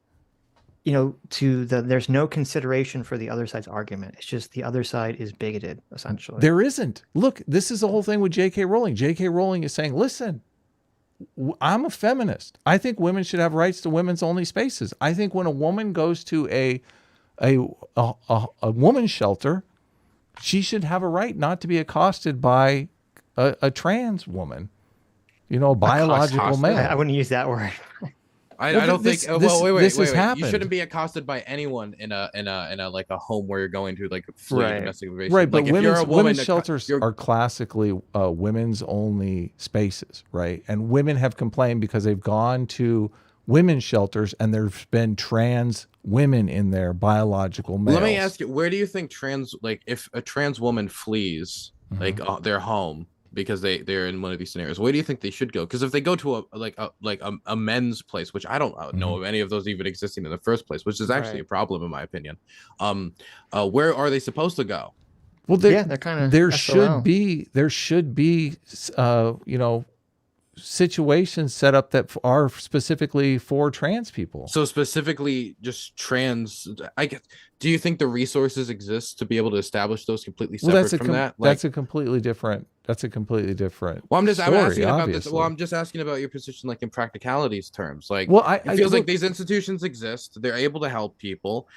there's no consideration for the other side's argument. It's just the other side is bigoted, essentially. There isn't. Look, this is the whole thing with J.K. Rowling. J.K. Rowling is saying, listen, I'm a feminist. I think women should have rights to women's only spaces. I think when a woman goes to a woman's shelter, she should have a right not to be accosted by a trans woman, a biological male. I wouldn't use that word. I don't think. Wait. Happened. You shouldn't be accosted by anyone in a like a home where you're going to like flee domestic abuse. Right, but like, women's shelters are classically women's only spaces, right? And women have complained because they've gone to women's shelters and there's been trans women in there, biological males. Let me ask you, where do you think if a trans woman flees their home because they're in one of these scenarios, where do you think they should go? Because if they go to a men's place, which I don't know of any of those even existing in the first place, which is actually a problem in my opinion, where are they supposed to go? Well, they're kind of there should be situations set up that are specifically for trans people. So specifically just trans, I guess. Do you think the resources exist to be able to establish those completely separate from that? That's a completely different. Well, I'm asking about this. Well, I'm just asking about your position, like in practicalities terms. Like, it feels like these institutions exist. They're able to help people.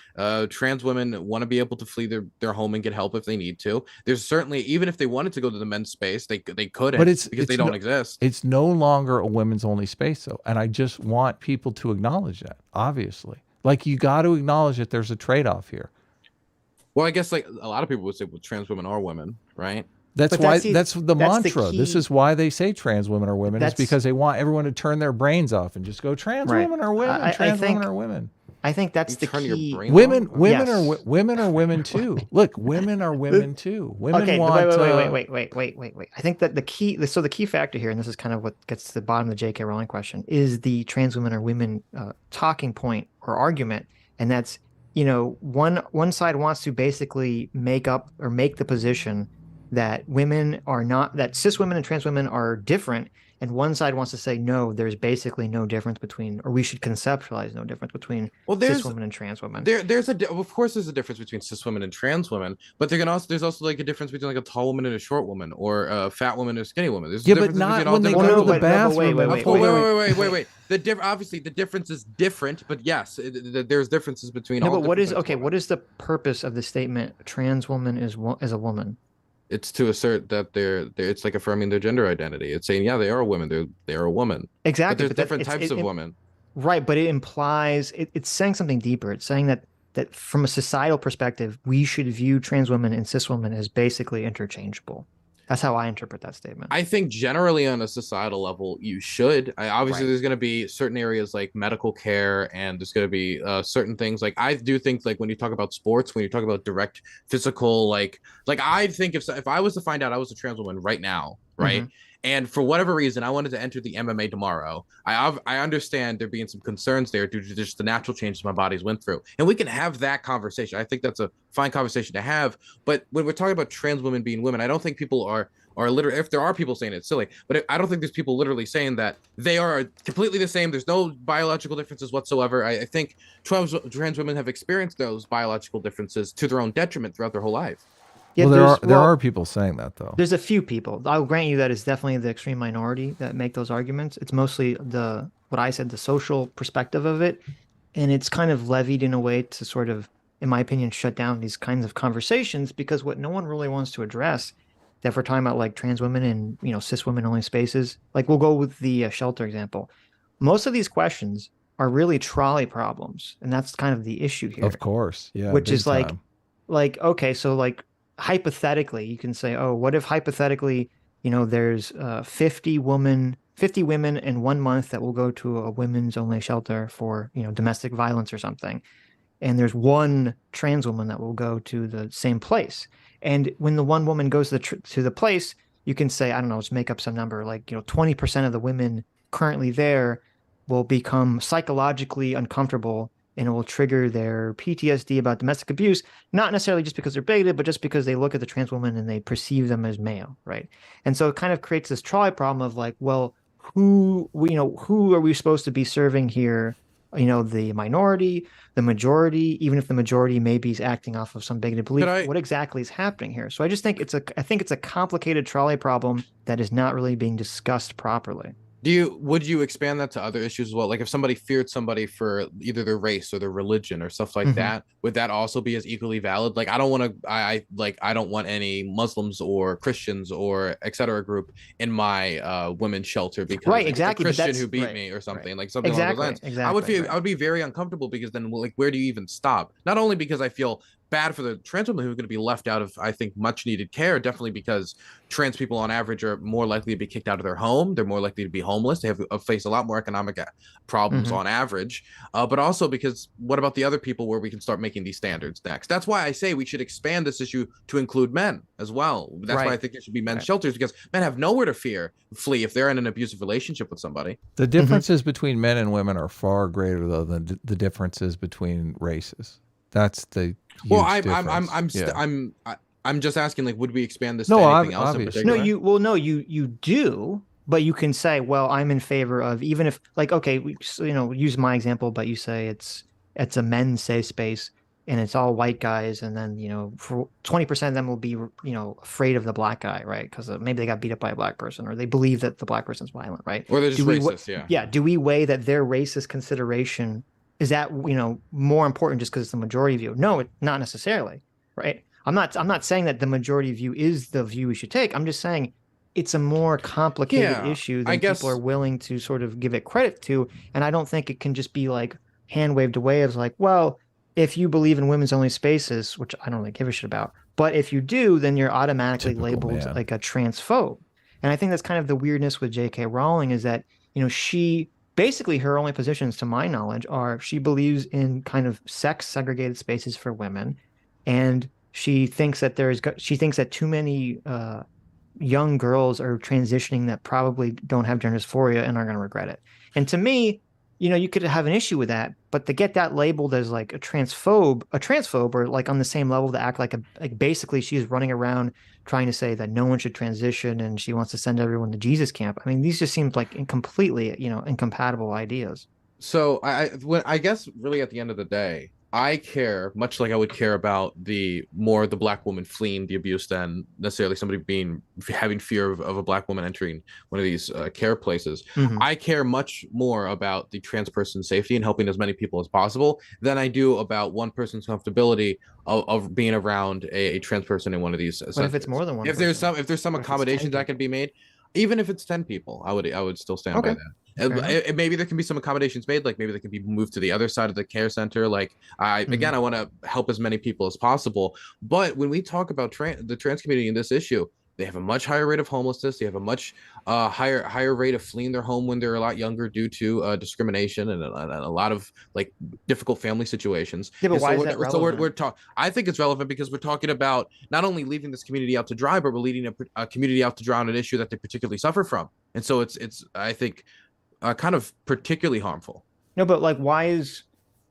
Trans women want to be able to flee their home and get help if they need to. There's certainly, even if they wanted to go to the men's space, they couldn't, because they don't exist. It's no longer a women's only space, though, and I just want people to acknowledge that. Obviously, like you got to acknowledge that there's a trade-off here. Well, I guess like a lot of people would say, well, trans women are women, right? That's the mantra. This is why they say trans women are women. It's because they want everyone to turn their brains off and just go, trans women are women. Women are women. I think that's the key. Women are women too. Look, women are women too. Women wait. I think that the key factor here, and this is kind of what gets to the bottom of the J.K. Rowling question, is the trans women are women talking point or argument, and that's one side wants to basically make the position that women are not, that cis women and trans women are different, and one side wants to say no, there's basically no difference between, or we should conceptualize no difference between cis women and trans women. Of course there's a difference between cis women and trans women, but there's also like a difference between like a tall woman and a short woman, or a fat woman and a skinny woman. There's but not when they go to the bathroom. Wait. Obviously the difference is different, but yes, there's differences between all. But what is the purpose of the statement trans woman is a woman? It's to assert that it's like affirming their gender identity. It's saying, yeah, they are a woman. They're a woman. But Exactly, there's different types of women. right, but it implies it's saying something deeper. It's saying that from a societal perspective, we should view trans women and cis women as basically interchangeable. That's how I interpret that statement. I think generally on a societal level, you should. Obviously, Right. there's going to be certain areas like medical care, and there's going to be certain things. Like I do think, like when you talk about sports, when you talk about direct physical, like I think if I was to find out I was a trans woman right now, right, and for whatever reason I wanted to enter the MMA tomorrow, I understand there being some concerns there due to just the natural changes my body's went through, and we can have that conversation. I think that's a fine conversation to have. But when we're talking about trans women being women, I don't think people are literally, if there are people saying it's silly, but I don't think there's people literally saying that they are completely the same. There's no biological differences whatsoever. I think trans women have experienced those biological differences to their own detriment throughout their whole life. Yeah, well, there are people saying that though. There's a few people. I'll grant you that it's definitely the extreme minority that make those arguments. It's mostly what I said, the social perspective of it, and it's kind of levied in a way to sort of, in my opinion, shut down these kinds of conversations, because what no one really wants to address, that if we're talking about like trans women and cis women only spaces, like we'll go with the shelter example. Most of these questions are really trolley problems, and that's kind of the issue here. Of course, yeah. Which is time. like okay, so like hypothetically, you can say, oh, what if hypothetically, there's 50 women in 1 month that will go to a women's only shelter for domestic violence or something, and there's one trans woman that will go to the same place. And when the one woman goes to the place, you can say, I don't know, let's make up some number, like 20% of the women currently there will become psychologically uncomfortable, and it will trigger their PTSD about domestic abuse, not necessarily just because they're bigoted, but just because they look at the trans woman and they perceive them as male, right? And so it kind of creates this trolley problem of like, well, who are we supposed to be serving here? The minority, the majority, even if the majority maybe is acting off of some bigoted belief, what exactly is happening here? So I just think it's a complicated trolley problem that is not really being discussed properly. Would you expand that to other issues as well? Like if somebody feared somebody for either their race or their religion or stuff like that, would that also be as equally valid? Like I don't want any Muslims or Christians or etc. group in my women's shelter because exactly, a Christian who beat me or something, like something along those lines. Exactly. I would be very uncomfortable, because then like where do you even stop? Not only because I feel bad for the trans women who are going to be left out of, I think, much needed care, definitely because trans people on average are more likely to be kicked out of their home. They're more likely to be homeless. They have face a lot more economic problems on average, but also because what about the other people where we can start making these standards next? That's why I say we should expand this issue to include men as well. That's why I think there should be men's shelters, because men have nowhere to flee if they're in an abusive relationship with somebody. The differences between men and women are far greater though than the differences between races. That's the I'm just asking, like, would we expand this to anything else in particular? You do, but you can say, well, I'm in favor of, even if like, okay, use my example, but you say it's a men's safe space and it's all white guys, and then for 20% of them will be afraid of the black guy, right? Because maybe they got beat up by a black person, or they believe that the black person's violent, right? Or they're just racist, yeah. Do we weigh that their racist consideration, is that more important just because it's the majority view? No, not necessarily, right? I'm not saying that the majority view is the view we should take. I'm just saying it's a more complicated issue than people are willing to sort of give it credit to, and I don't think it can just be like hand waved away as like, well, if you believe in women's only spaces, which I don't really give a shit about, but if you do, then you're automatically labeled like a transphobe. And I think that's kind of the weirdness with J.K. Rowling, is that she basically, her only positions, to my knowledge, are she believes in kind of sex segregated spaces for women, and she thinks that too many young girls are transitioning that probably don't have gender dysphoria and are going to regret it. And to me, you could have an issue with that, but to get that labeled as like a transphobe, or like on the same level to act like basically she's running around trying to say that no one should transition and she wants to send everyone to Jesus camp. I mean, these just seem like completely, incompatible ideas. So I guess really at the end of the day, I care much like I would care about the black woman fleeing the abuse than necessarily somebody having fear of a black woman entering one of these care places. Mhm. I care much more about the trans person's safety and helping as many people as possible than I do about one person's comfortability of being around a trans person in one of these centers. What if it's more than one If there's person? some What if it's 10 accommodations that people? can be made, even if it's 10 people, I would still stand by Okay. that. Maybe there can be some accommodations made, like maybe they can be moved to the other side of the care center. Like again, I want to help as many people as possible. But when we talk about the trans community in this issue, they have a much higher rate of homelessness. They have a much higher rate of fleeing their home when they're a lot younger due to discrimination and a lot of like difficult family situations. Yeah, but And why so is that we're, so relevant? I think it's relevant because we're talking about not only leaving this community out to dry, but we're leading a community out to dry on an issue that they particularly suffer from. And so it's I think kind of particularly harmful. No, but like, why is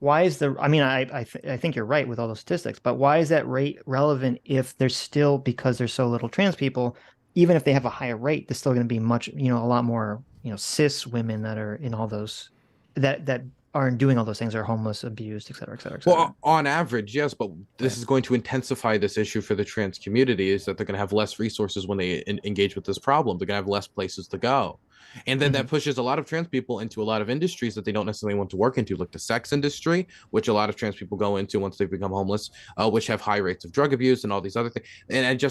the? I mean, I think you're right with all those statistics, but why is that rate relevant if there's still, because there's so little trans people, even if they have a higher rate, there's still going to be a lot more cis women that are in all those that aren't doing all those things, are homeless, abused, et cetera, et cetera, et cetera. Well, on average, yes, but this is going to intensify this issue for the trans community, is that they're going to have less resources when they engage with this problem. They're going to have less places to go. And then that pushes a lot of trans people into a lot of industries that they don't necessarily want to work into, like the sex industry, which a lot of trans people go into once they become homeless, which have high rates of drug abuse and all these other things. And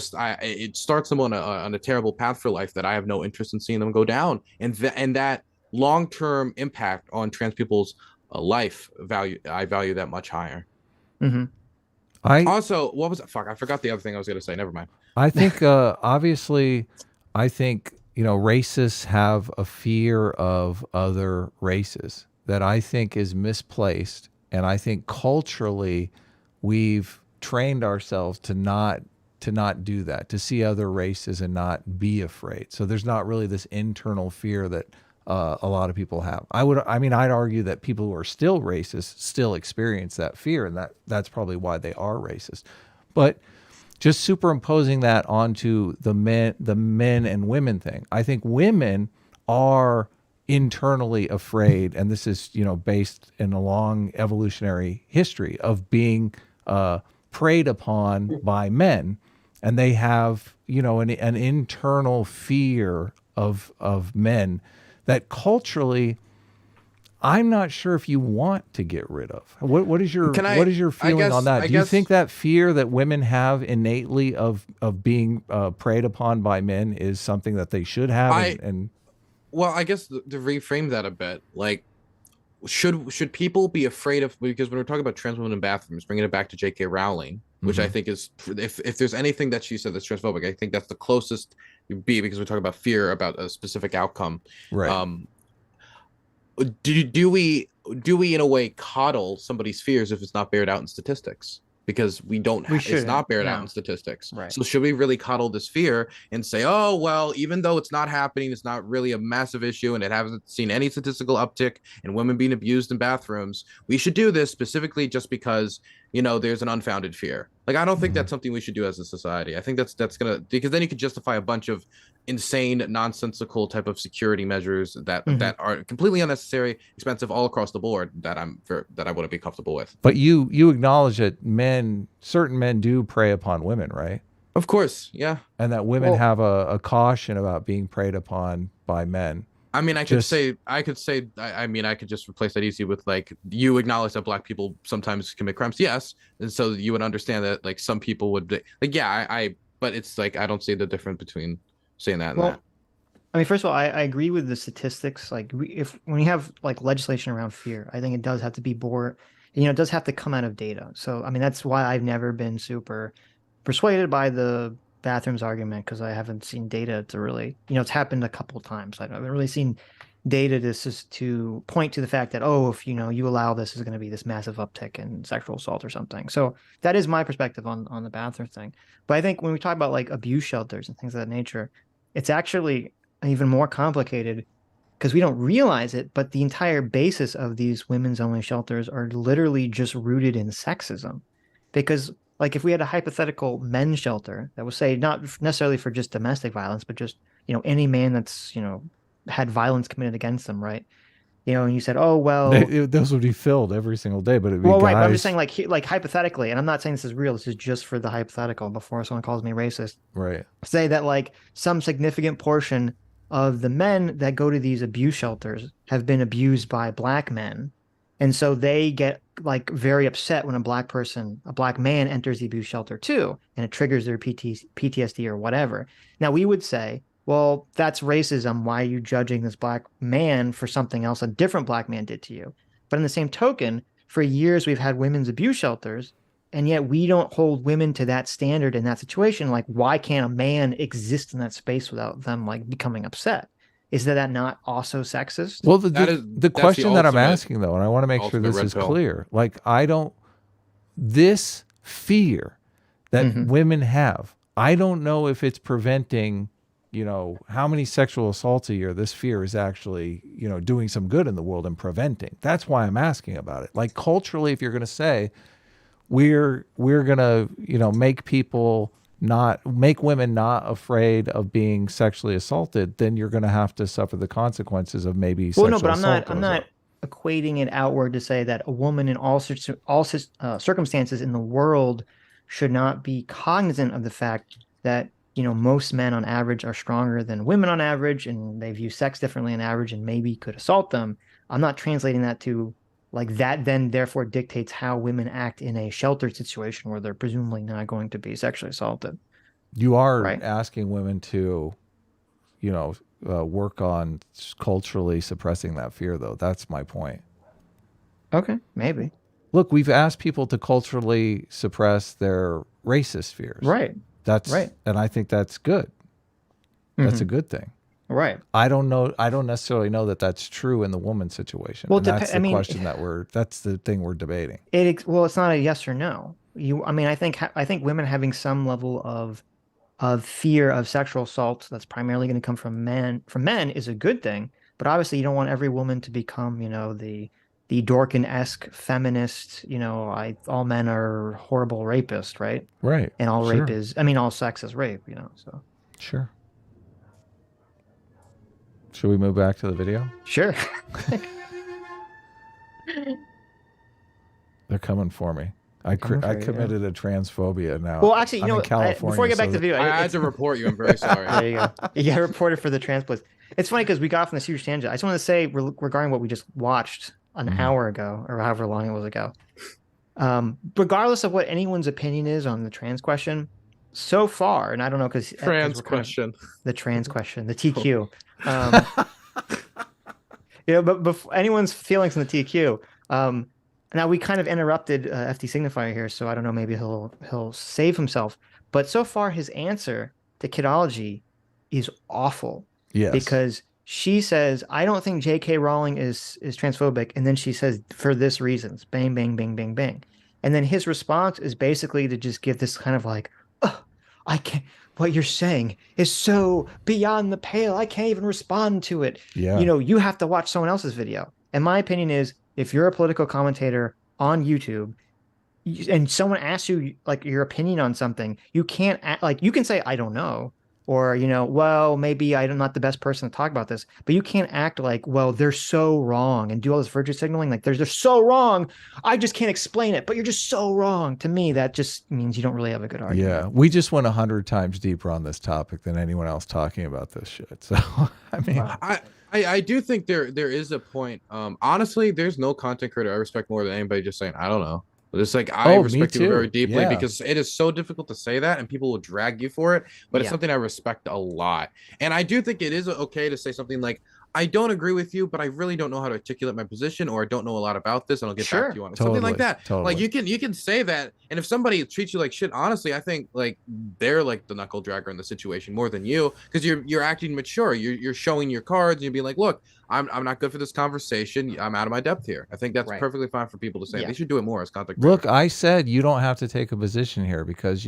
it starts them on a terrible path for life that I have no interest in seeing them go down. And that long-term impact on trans people's life I value that much higher. Also, what was it? Fuck, I forgot the other thing I was going to say. Never mind. I think obviously, I think racists have a fear of other races that I think is misplaced, and I think culturally we've trained ourselves to not do that, to see other races and not be afraid. So there's not really this internal fear that a lot of people have. I'd argue that people who are still racist still experience that fear, and that's probably why they are racist. But just superimposing that onto the men and women thing, I think women are internally afraid, and this is based in a long evolutionary history of being preyed upon by men, and they have an internal fear of men that culturally I'm not sure if you want to get rid of. What is your feeling on that? Do you think that fear that women have innately of being preyed upon by men is something that they should have? Well, I guess to reframe that a bit, like should people be afraid of, because when we're talking about trans women in bathrooms, bringing it back to J.K. Rowling, which I think is, if there's anything that she said that's transphobic, I think that's the closest you'd be, because we're talking about fear about a specific outcome. Right. Do we in a way coddle somebody's fears if it's not bared out in statistics? Because it's not bared out in statistics. Right. So should we really coddle this fear and say, oh, well, even though it's not happening, it's not really a massive issue, and it hasn't seen any statistical uptick in women being abused in bathrooms, we should do this specifically just because, there's an unfounded fear. Like, I don't think that's something we should do as a society. I think that's gonna, because then you could justify a bunch of insane, nonsensical type of security measures that are completely unnecessary, expensive all across the board, that I wouldn't be comfortable with. But you acknowledge that certain men do prey upon women, right? Of course, yeah. And that women have a caution about being preyed upon by men. I mean, I could just replace that easy with, like, you acknowledge that black people sometimes commit crimes. Yes. And so you would understand that, like, some people would be, like, yeah, but it's like, I don't see the difference between saying that and that. I mean, first of all, I agree with the statistics. Like, when you have like legislation around fear, I think it does have to be it does have to come out of data. So, I mean, that's why I've never been super persuaded by the bathrooms argument, because I haven't seen data to really, it's happened a couple of times. I haven't really seen data to point to the fact that, if you allow this, is going to be this massive uptick in sexual assault or something. So that is my perspective on the bathroom thing. But I think when we talk about like abuse shelters and things of that nature, it's actually even more complicated, because we don't realize it, but the entire basis of these women's only shelters are literally just rooted in sexism. Because, like, if we had a hypothetical men's shelter that was, say, not necessarily for just domestic violence, but just, any man that's, had violence committed against them, right? and you said, oh, well, those would be filled every single day, but it'd be well, right. But I'm guys- just saying, like hypothetically, and I'm not saying this is real. This is just for the hypothetical before someone calls me racist. right. Say that like some significant portion of the men that go to these abuse shelters have been abused by black men. And so they get like very upset when a black man enters the abuse shelter too, and it triggers their PTSD or whatever. Now we would say, well, that's racism. Why are you judging this black man for something else a different black man did to you? But in the same token, for years we've had women's abuse shelters, and yet we don't hold women to that standard in that situation. Like, why can't a man exist in that space without them like becoming upset? Is that not also sexist? Well, That's the question that I'm ultimate- asking though, and I want to make sure ultimate this red is pill. clear. Like, this fear that women have, I don't know if it's preventing, how many sexual assaults a year. This fear is actually, doing some good in the world and preventing. That's why I'm asking about it. Like, culturally, if you're going to say we're going to, make women not afraid of being sexually assaulted, then you're going to have to suffer the consequences of maybe Well, sexual no, but assault. I'm not equating it outward to say that a woman in all circumstances in the world should not be cognizant of the fact that most men on average are stronger than women on average, and they view sex differently on average, and maybe could assault them. I'm not translating that to like that. Then therefore dictates how women act in a sheltered situation where they're presumably not going to be sexually assaulted. You are Right. asking women to, work on culturally suppressing that fear, though. That's my point. Okay, maybe. Look, we've asked people to culturally suppress their racist fears. Right. That's Right. And I think that's good. That's a good thing. Right. I don't necessarily know that that's true in the woman situation. Well, And that's the I mean- question that's the thing we're debating. Well, it's not a yes or no. I think women having some level of fear of sexual assault that's primarily going to come from men is a good thing. But obviously, you don't want every woman to become, the Dorkin-esque feminist. All men are horrible rapists, right? Right. And all Sure. rape all sex is rape. So Sure. Should we move back to the video? sure. They're coming for me. I Coming for you, committed a transphobia now. Well, actually, I'm in California, before I get back so to the video, I had to report you. I'm very sorry. there you go. You got reported for the transplants. It's funny because we got off on this huge tangent. I just want to say regarding what we just watched an hour ago, or however long it was ago. Regardless of what anyone's opinion is on the trans question, so far, and I don't know because Trans question. the trans question, the TQ. But before anyone's feelings on the TQ. Now we kind of interrupted FD Signifier here, so I don't know. Maybe he'll save himself. But so far, his answer to Kidology is awful. yes. Because she says, "I don't think J.K. Rowling is transphobic," and then she says, "For this reasons." Bang, bang, bang, bang, bang. And then his response is basically to just give this kind of like, "Oh, I can't. What you're saying is so beyond the pale. I can't even respond to it. Yeah. You have to watch someone else's video." And my opinion is, if you're a political commentator on YouTube and someone asks you like your opinion on something, you can't you can say, "I don't know," or, well, maybe I'm not the best person to talk about this, but you can't act like, well, they're so wrong and do all this virtue signaling. Like they're so wrong. I just can't explain it, but you're just so wrong. To me, that just means you don't really have a good argument. Yeah. We just went 100 times deeper on this topic than anyone else talking about this shit. So, I mean, I do think there is a point. Honestly, there's no content creator I respect more than anybody just saying, "I don't know." But it's like I Oh, me respect you too. very deeply Yeah. because it is so difficult to say that and people will drag you for it. But it's Yeah. something I respect a lot. And I do think it is okay to say something like, "I don't agree with you, but I really don't know how to articulate my position, or I don't know a lot about this, and I'll get Sure. back to you on it." Something like Totally, that. totally. Like you can say that, and if somebody treats you like shit, honestly, I think like they're like the knuckle dragger in the situation more than you, because you're acting mature. You're showing your cards, and you're being like, "Look, I'm not good for this conversation. I'm out of my depth here." I think that's Right. perfectly fine for people to say. Yeah. They should do it more as content look, creators. I said you don't have to take a position here because,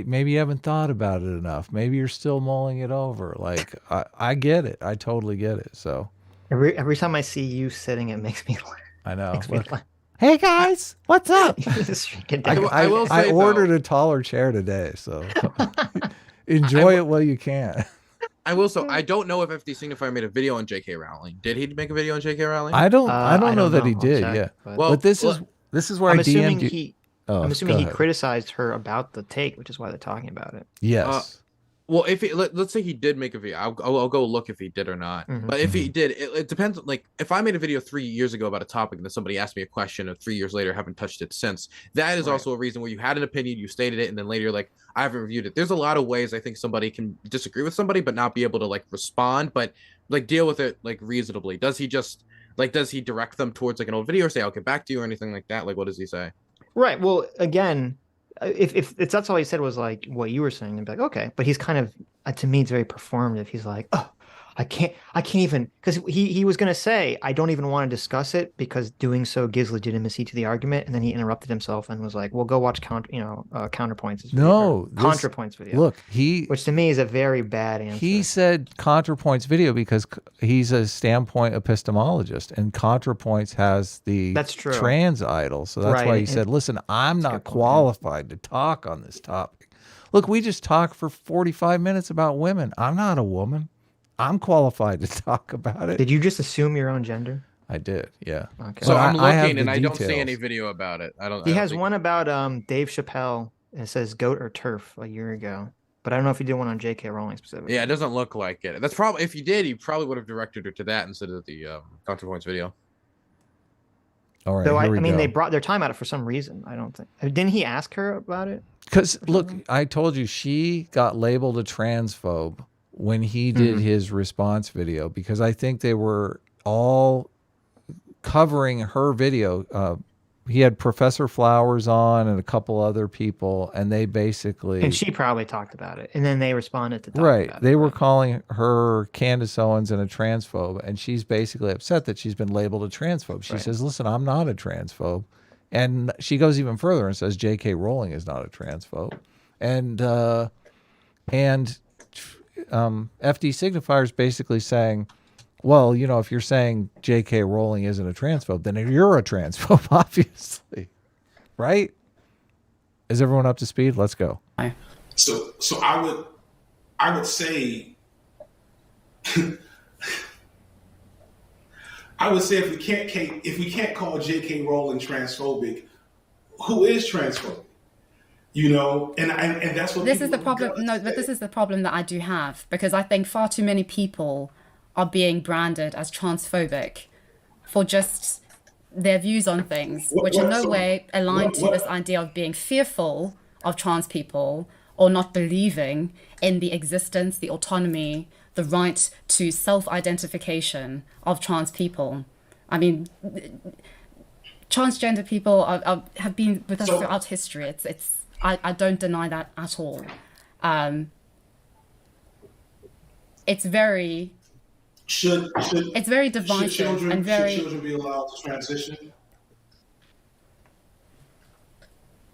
maybe you haven't thought about it enough. Maybe you're still mulling it over. Like, I get it. I totally get it. So, Every time I see you sitting, it makes me laugh. I know. Makes me Look, laugh. hey, guys, what's up? Just freaking I, down. I will say, I ordered though- a taller chair today, so enjoy it while you can. I will. So I don't know if FD Signifier made a video on J.K. Rowling. Did he make a video on J.K. Rowling? I don't know that he I'll did. check, Yeah. but But this is where I'm I assuming DM'd you. he. Oh, I'm assuming go he ahead. criticized her about the take, which is why they're talking about it. Yes. Well, if let's say he did make a video, I'll go look if he did or not. Mhm. But if he did, it depends. Like if I made a video 3 years ago about a topic and then somebody asked me a question, and 3 years later haven't touched it since, that is Right. also a reason where you had an opinion, you stated it, and then later you're like, I haven't reviewed it. There's a lot of ways I think somebody can disagree with somebody but not be able to like respond, but like deal with it like reasonably. Does he just like does he direct them towards like an old video or say I'll get back to you or anything like that? Like what does he say? Right. Well, again, if that's all he said was like what you were saying, I'd be like, okay. But he's kind of, to me, it's very performative. He's like, oh, I can't even, because he was gonna say, I don't even want to discuss it because doing so gives legitimacy to the argument, and then he interrupted himself and was like, well, go watch Counterpoints. No, ContraPoints video. Look, which to me is a very bad answer. he said ContraPoints video because he's a standpoint epistemologist, and ContraPoints has the That's true. trans idol. So that's Right, why he and- said, listen, I'm a not good point, yeah. qualified to talk on this topic. Look, we just talked for 45 minutes about women. I'm not a woman. I'm qualified to talk about it. Did you just assume your own gender? I did, yeah. Okay. So But I'm I have looking the and I don't see details. any video about it. I don't. He I don't has think- one about Dave Chappelle. It says goat or turf a year ago, but I don't know if he did one on J.K. Rowling specifically. Yeah, it doesn't look like it. That's probably if he did, he probably would have directed her to that instead of the ContraPoints video. All right, So here we I mean, go. they brought their time out of it for some reason. I don't think. Didn't he ask her about it? Because look, I told you she got labeled a transphobe when he did his response video because I think they were all covering her video. He had Professor Flowers on and a couple other people, and they basically And she probably talked about it, and then they responded to talk right. about They it. were calling her Candace Owens and a transphobe, and she's basically upset that she's been labeled a transphobe. She Right. says, "Listen, I'm not a transphobe," and she goes even further and says J.K. Rowling is not a transphobe, and FD Signifier is basically saying, well, you know, if you're saying J.K. Rowling isn't a transphobe, then you're a transphobe, obviously, right? Is everyone up to speed? Let's go. So I would say if we can't call J.K. Rowling transphobic, who is transphobic? You know, and that's what This is the people problem. No, but say. this is the problem that I do have because I think far too many people are being branded as transphobic for just their views on things, which in no way align to this idea of being fearful of trans people or not believing in the existence, the autonomy, the right to self-identification of trans people. I mean, transgender people have been with us throughout history. I don't deny that at all. It's very divisive and very. Should children be allowed to transition?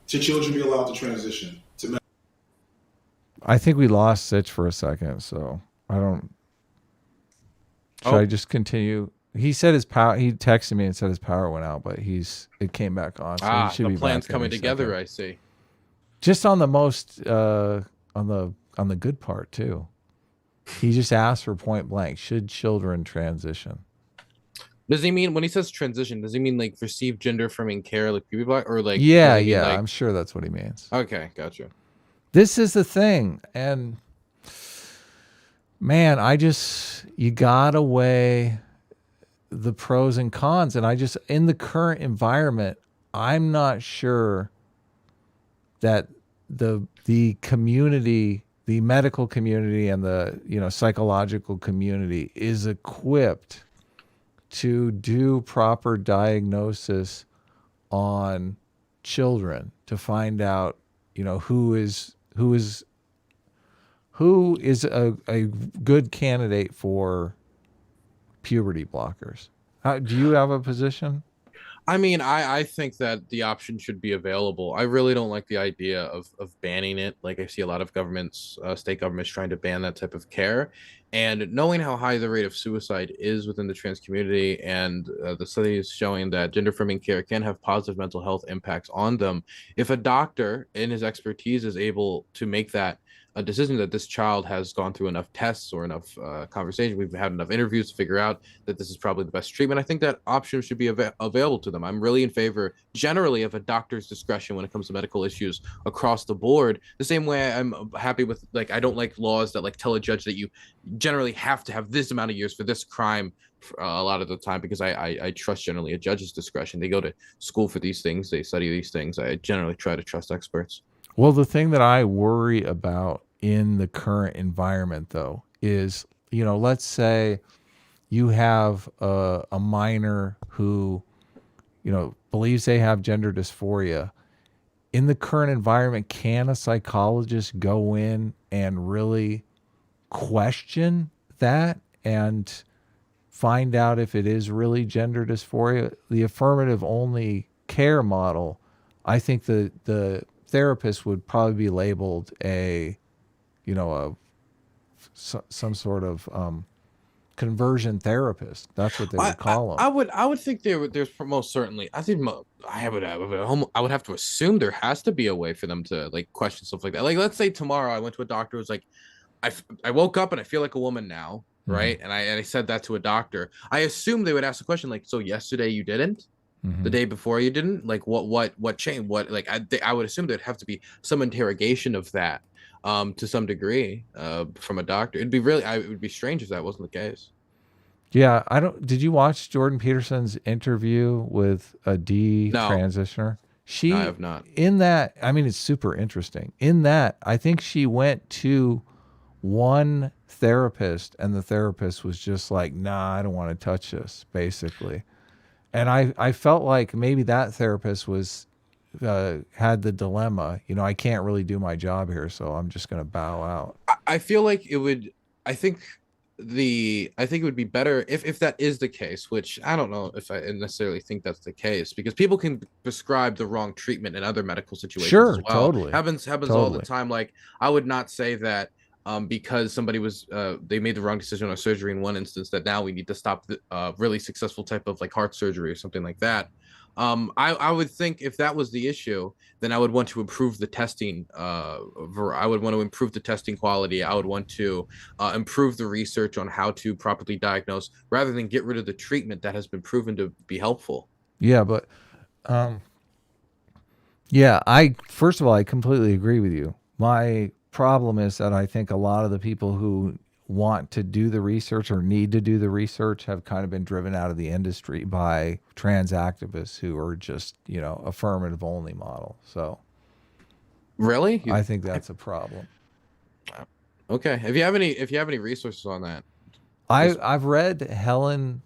Should children be allowed to transition? I think we lost Sitch for a second, so I don't. Should I just continue? He said his power. He texted me and said his power went out, but it came back on. So he should the be plan's back coming any together. second. I see. Just on the most on the good part too. He just asked for point blank: should children transition? Does he mean when he says transition? Does he mean like receive gender affirming care, like puberty block, or like? Yeah, does he mean, yeah. like- I'm sure that's what he means. Okay, gotcha. This is the thing, and man, you gotta weigh the pros and cons, and in the current environment, I'm not sure that the community, the medical community, and the psychological community is equipped to do proper diagnosis on children to find out who is a good candidate for puberty blockers. Do you have a position? I mean, I think that the option should be available. I really don't like the idea of banning it. Like I see a lot of governments, state governments trying to ban that type of care. And knowing how high the rate of suicide is within the trans community and the studies showing that gender affirming care can have positive mental health impacts on them, if a doctor in his expertise is able to make that a decision that this child has gone through enough tests or enough conversation. We've had enough interviews to figure out that this is probably the best treatment. I think that option should be available to them. I'm really in favor generally of a doctor's discretion when it comes to medical issues across the board. The same way I'm happy with, like, I don't like laws that like tell a judge that you generally have to have this amount of years for this crime a lot of the time, because I trust generally a judge's discretion. They go to school for these things, they study these things. I generally try to trust experts. Well, the thing that I worry about in the current environment, though, is, you know, let's say you have a minor who, you know, believes they have gender dysphoria. In the current environment, can a psychologist go in and really question that and find out if it is really gender dysphoria? The affirmative only care model, I think the therapist would probably be labeled some sort of conversion therapist. That's what they would call them. I would think there's most certainly. I think I would have to assume there has to be a way for them to like question stuff like that. Like, let's say tomorrow I went to a doctor who was like, I woke up and I feel like a woman now, right? And I said that to a doctor. I assume they would ask the question like, so yesterday you didn't? The day before you didn't? Like, what changed? What, like, I would assume there'd have to be some interrogation of that to some degree from a doctor. It would be strange if that wasn't the case. Yeah, did you watch Jordan Peterson's interview with a transitioner? No, I have not. In that, I mean, it's super interesting. In that, I think she went to one therapist and the therapist was just like, nah, I don't want to touch this, basically. And I felt like maybe that therapist had the dilemma, you know, I can't really do my job here, so I'm just going to bow out. I feel like it would. I think it would be better if that is the case, which I don't know if I necessarily think that's the case, because people can prescribe the wrong treatment in other medical situations. Sure, as well. Totally. Happens all the time. Like, I would not say that because somebody they made the wrong decision on surgery in one instance, that now we need to stop the really successful type of like heart surgery or something like that. I would think if that was the issue, then I would want to improve the testing. I would want to improve the testing quality. I would want to improve the research on how to properly diagnose, rather than get rid of the treatment that has been proven to be helpful. Yeah, but first of all, I completely agree with you. My problem is that I think a lot of the people who want to do the research or need to do the research have kind of been driven out of the industry by trans activists who are just, you know, affirmative only model. So really, I think that's a problem. Okay. If you have any resources on that, I've read Helen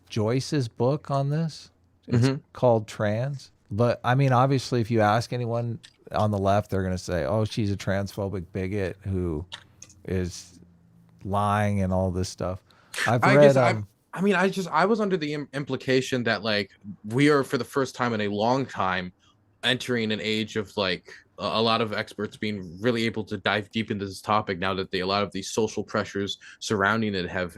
Joyce's book on this. It's called Trans. But I mean, obviously, if you ask anyone on the left, they're going to say, oh, she's a transphobic bigot who is lying and all this stuff. I was under the implication that, like, we are for the first time in a long time entering an age of like a lot of experts being really able to dive deep into this topic now that a lot of these social pressures surrounding it have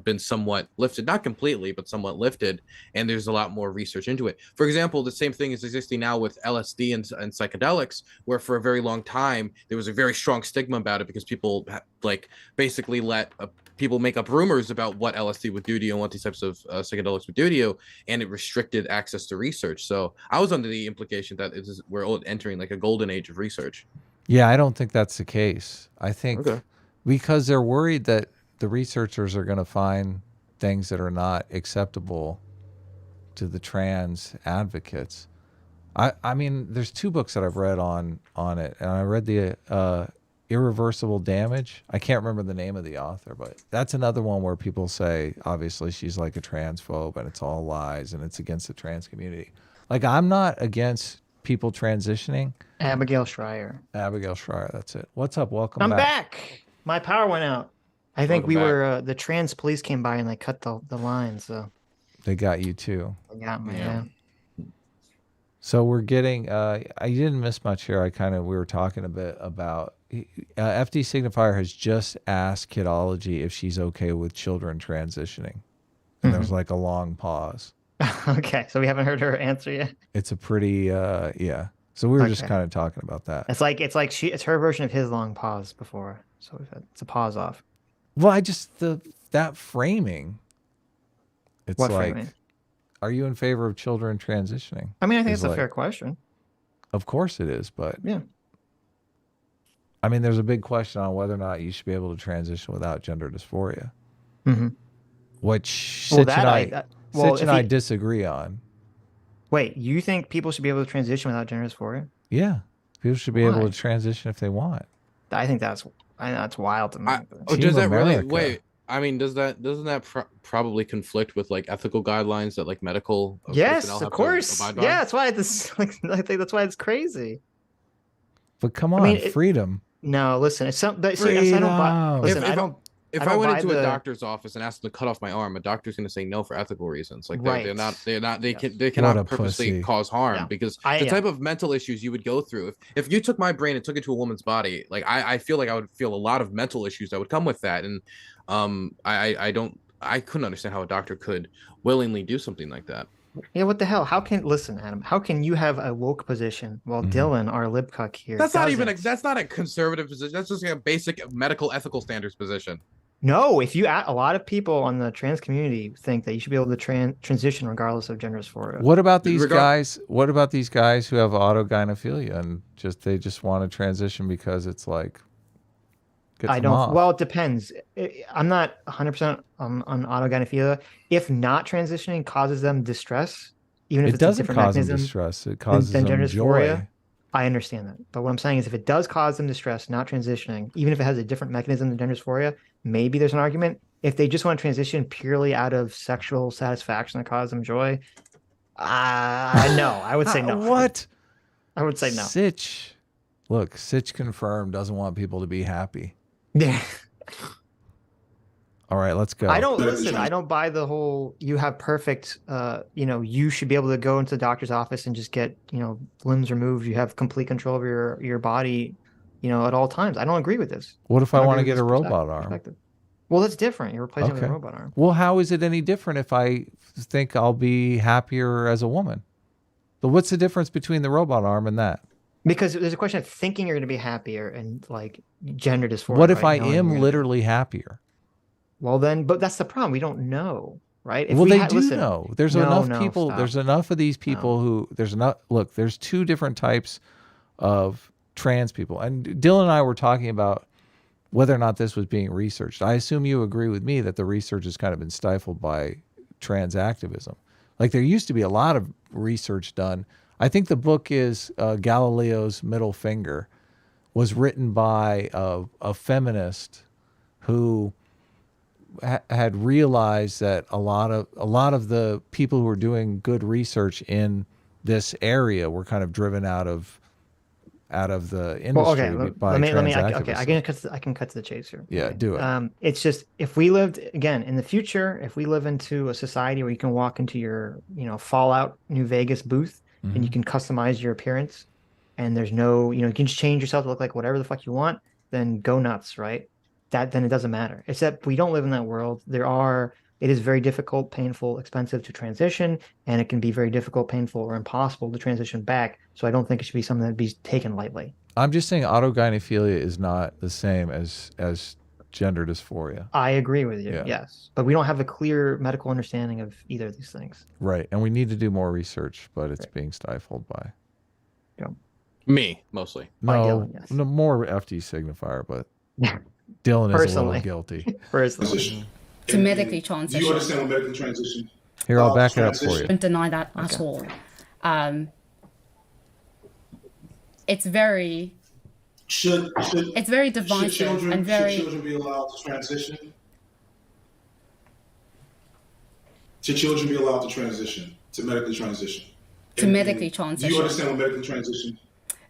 been somewhat lifted, not completely, but somewhat lifted, and there's a lot more research into it. For example, the same thing is existing now with LSD and psychedelics, where for a very long time there was a very strong stigma about it because people like basically let people make up rumors about what LSD would do to you and what these types of psychedelics would do to you, and it restricted access to research. So I was under the implication that we're entering like a golden age of research. Yeah, I don't think that's the case. I think because they're worried that the researchers are going to find things that are not acceptable to the trans advocates. I mean, there's two books that I've read on it, and I read the Irreversible Damage. I can't remember the name of the author, but that's another one where people say, obviously, she's like a transphobe and it's all lies and it's against the trans community. Like, I'm not against people transitioning. Abigail Schreier, that's it. What's up? Welcome I'm back. back. My power went out. I think the trans police came by and they cut the line, so. They got you too. They got me, yeah. So we're getting, I didn't miss much here. We were talking a bit about, FD Signifier has just asked Kidology if she's okay with children transitioning. And there was like a long pause. Okay, so we haven't heard her answer yet. It's a pretty, So we were just Okay. kind of talking about that. It's her version of his long pause before. So it's a pause off. Well, that framing. It's What like, framing? are you in favor of children transitioning? I mean, I think Is it's a like- fair question. Of course it is, but Yeah. I mean, there's a big question on whether or not you should be able to transition without gender dysphoria, Mm-hmm. which Well, Sitch and if I he- disagree on. Wait, you think people should be able to transition without gender dysphoria? Yeah, people should be able Why? to transition if they want. I think that's wild to me. Oh, Team does that America. really? Wait, I mean, doesn't that probably conflict with like ethical guidelines that like medical Yes, personnel of have to course. abide by? Yeah, that's why I think that's why it's crazy. But come on, mean, freedom. No, listen, it's something. I don't buy. Freedom. Listen, If I don't. If I I don't went buy into a the- doctor's office and asked them to cut off my arm, a doctor's going to say no for ethical reasons. Like Right. they're not they Yes. cannot a purposely pussy. cause harm Yeah. because I- the yeah. type of mental issues you would go through if you took my brain and took it to a woman's body, like I feel like I would feel a lot of mental issues that would come with that, and I couldn't understand how a doctor could willingly do something like that. Yeah, what the hell? Listen, Adam? How can you have a woke position while Mhm. Dylan, our libcuck here, That's not even doesn't? that's not a conservative position. That's just like a basic medical ethical standards position. No, if you a lot of people on the trans community think that you should be able to transition regardless of gender dysphoria. What about these Regard- guys? What about these guys who have autogynephilia and they just want to transition because it's like gets I them don't. off? Well, it depends. I'm not 100% on autogynephilia. If not transitioning causes them distress, even if it it's a doesn't different cause them mechanism, distress. It causes than them gender joy. dysphoria? I understand that. But what I'm saying is, if it does cause them distress, not transitioning, even if it has a different mechanism than gender dysphoria, maybe there's an argument. If they just want to transition purely out of sexual satisfaction that causes them joy, no, I would say no. What? I would say no. Sitch. Look, Sitch confirmed doesn't want people to be happy. Yeah. All right, let's go. I don't listen. I don't buy the whole you have perfect. You should be able to go into the doctor's office and just get limbs removed. You have complete control of your body, at all times. I don't agree with this. What if I don't want to agree get a with this robot arm? perspective. Well, that's different. You're replacing it with a Okay. robot arm. Well, how is it any different if I think I'll be happier as a woman? But what's the difference between the robot arm and that? Because there's a question of thinking you're going to be happier and like gender dysphoria. What if I right? Knowing am you're gonna- literally happier? Well, then, but that's the problem. We don't know, right? If Well, we they had- do listen, know. There's no, enough no, people. stop. There's enough of these people who there's enough. Look, there's two different types of trans people, and Dylan and I were talking about whether or not this was being researched. I assume you agree with me that the research has kind of been stifled by trans activism. Like there used to be a lot of research done. I think the book is Galileo's Middle Finger, was written by a feminist who had realized that a lot of the people who were doing good research in this area were kind of driven out of the industry Well, okay. by Let me. trans Okay, activism. I can cut to the chase here. Yeah, Okay. do it. It's just if we lived again in the future, if we live into a society where you can walk into your Fallout New Vegas booth and Mm-hmm. you can customize your appearance, and there's no you can just change yourself to look like whatever the fuck you want, then go nuts, right? Then it doesn't matter. Except we don't live in that world. It is very difficult, painful, expensive to transition, and it can be very difficult, painful, or impossible to transition back. So I don't think it should be something that'd be taken lightly. I'm just saying autogynephilia is not the same as gender dysphoria. I agree with you. Yeah. Yes, but we don't have a clear medical understanding of either of these things. Right. And we need to do more research, but it's being stifled by Me mostly. no, Dylan, yes. no more FD signifier, but Dylan is a Personally. little guilty. Personally, Position. To medically Do you transition. understand what medically transition? Here, I'll back it up for Transition. you. Don't deny that at all. It's very Should divisive children, and very should children be allowed to transition? Should children be allowed to transition, to medically transition? To medically transition. Do you understand what medically transition?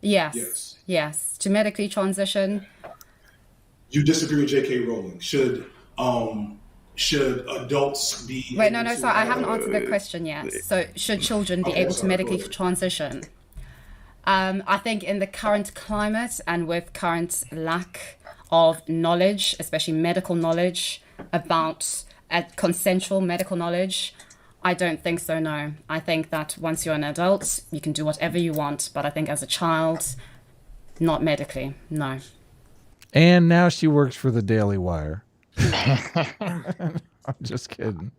yes, Yes. to medically transition. You disagree with J.K. Rowling. Should adults be? Wait, no, able to sorry, I have- haven't answered the question yet. So, should children be Okay, able to sorry, medically go ahead. transition? I think in the current climate and with current lack of knowledge, especially medical knowledge about consensual medical knowledge, I don't think so, no. I think that once you're an adult, you can do whatever you want. But I think as a child, not medically, no. And now she works for the Daily Wire. I'm just kidding.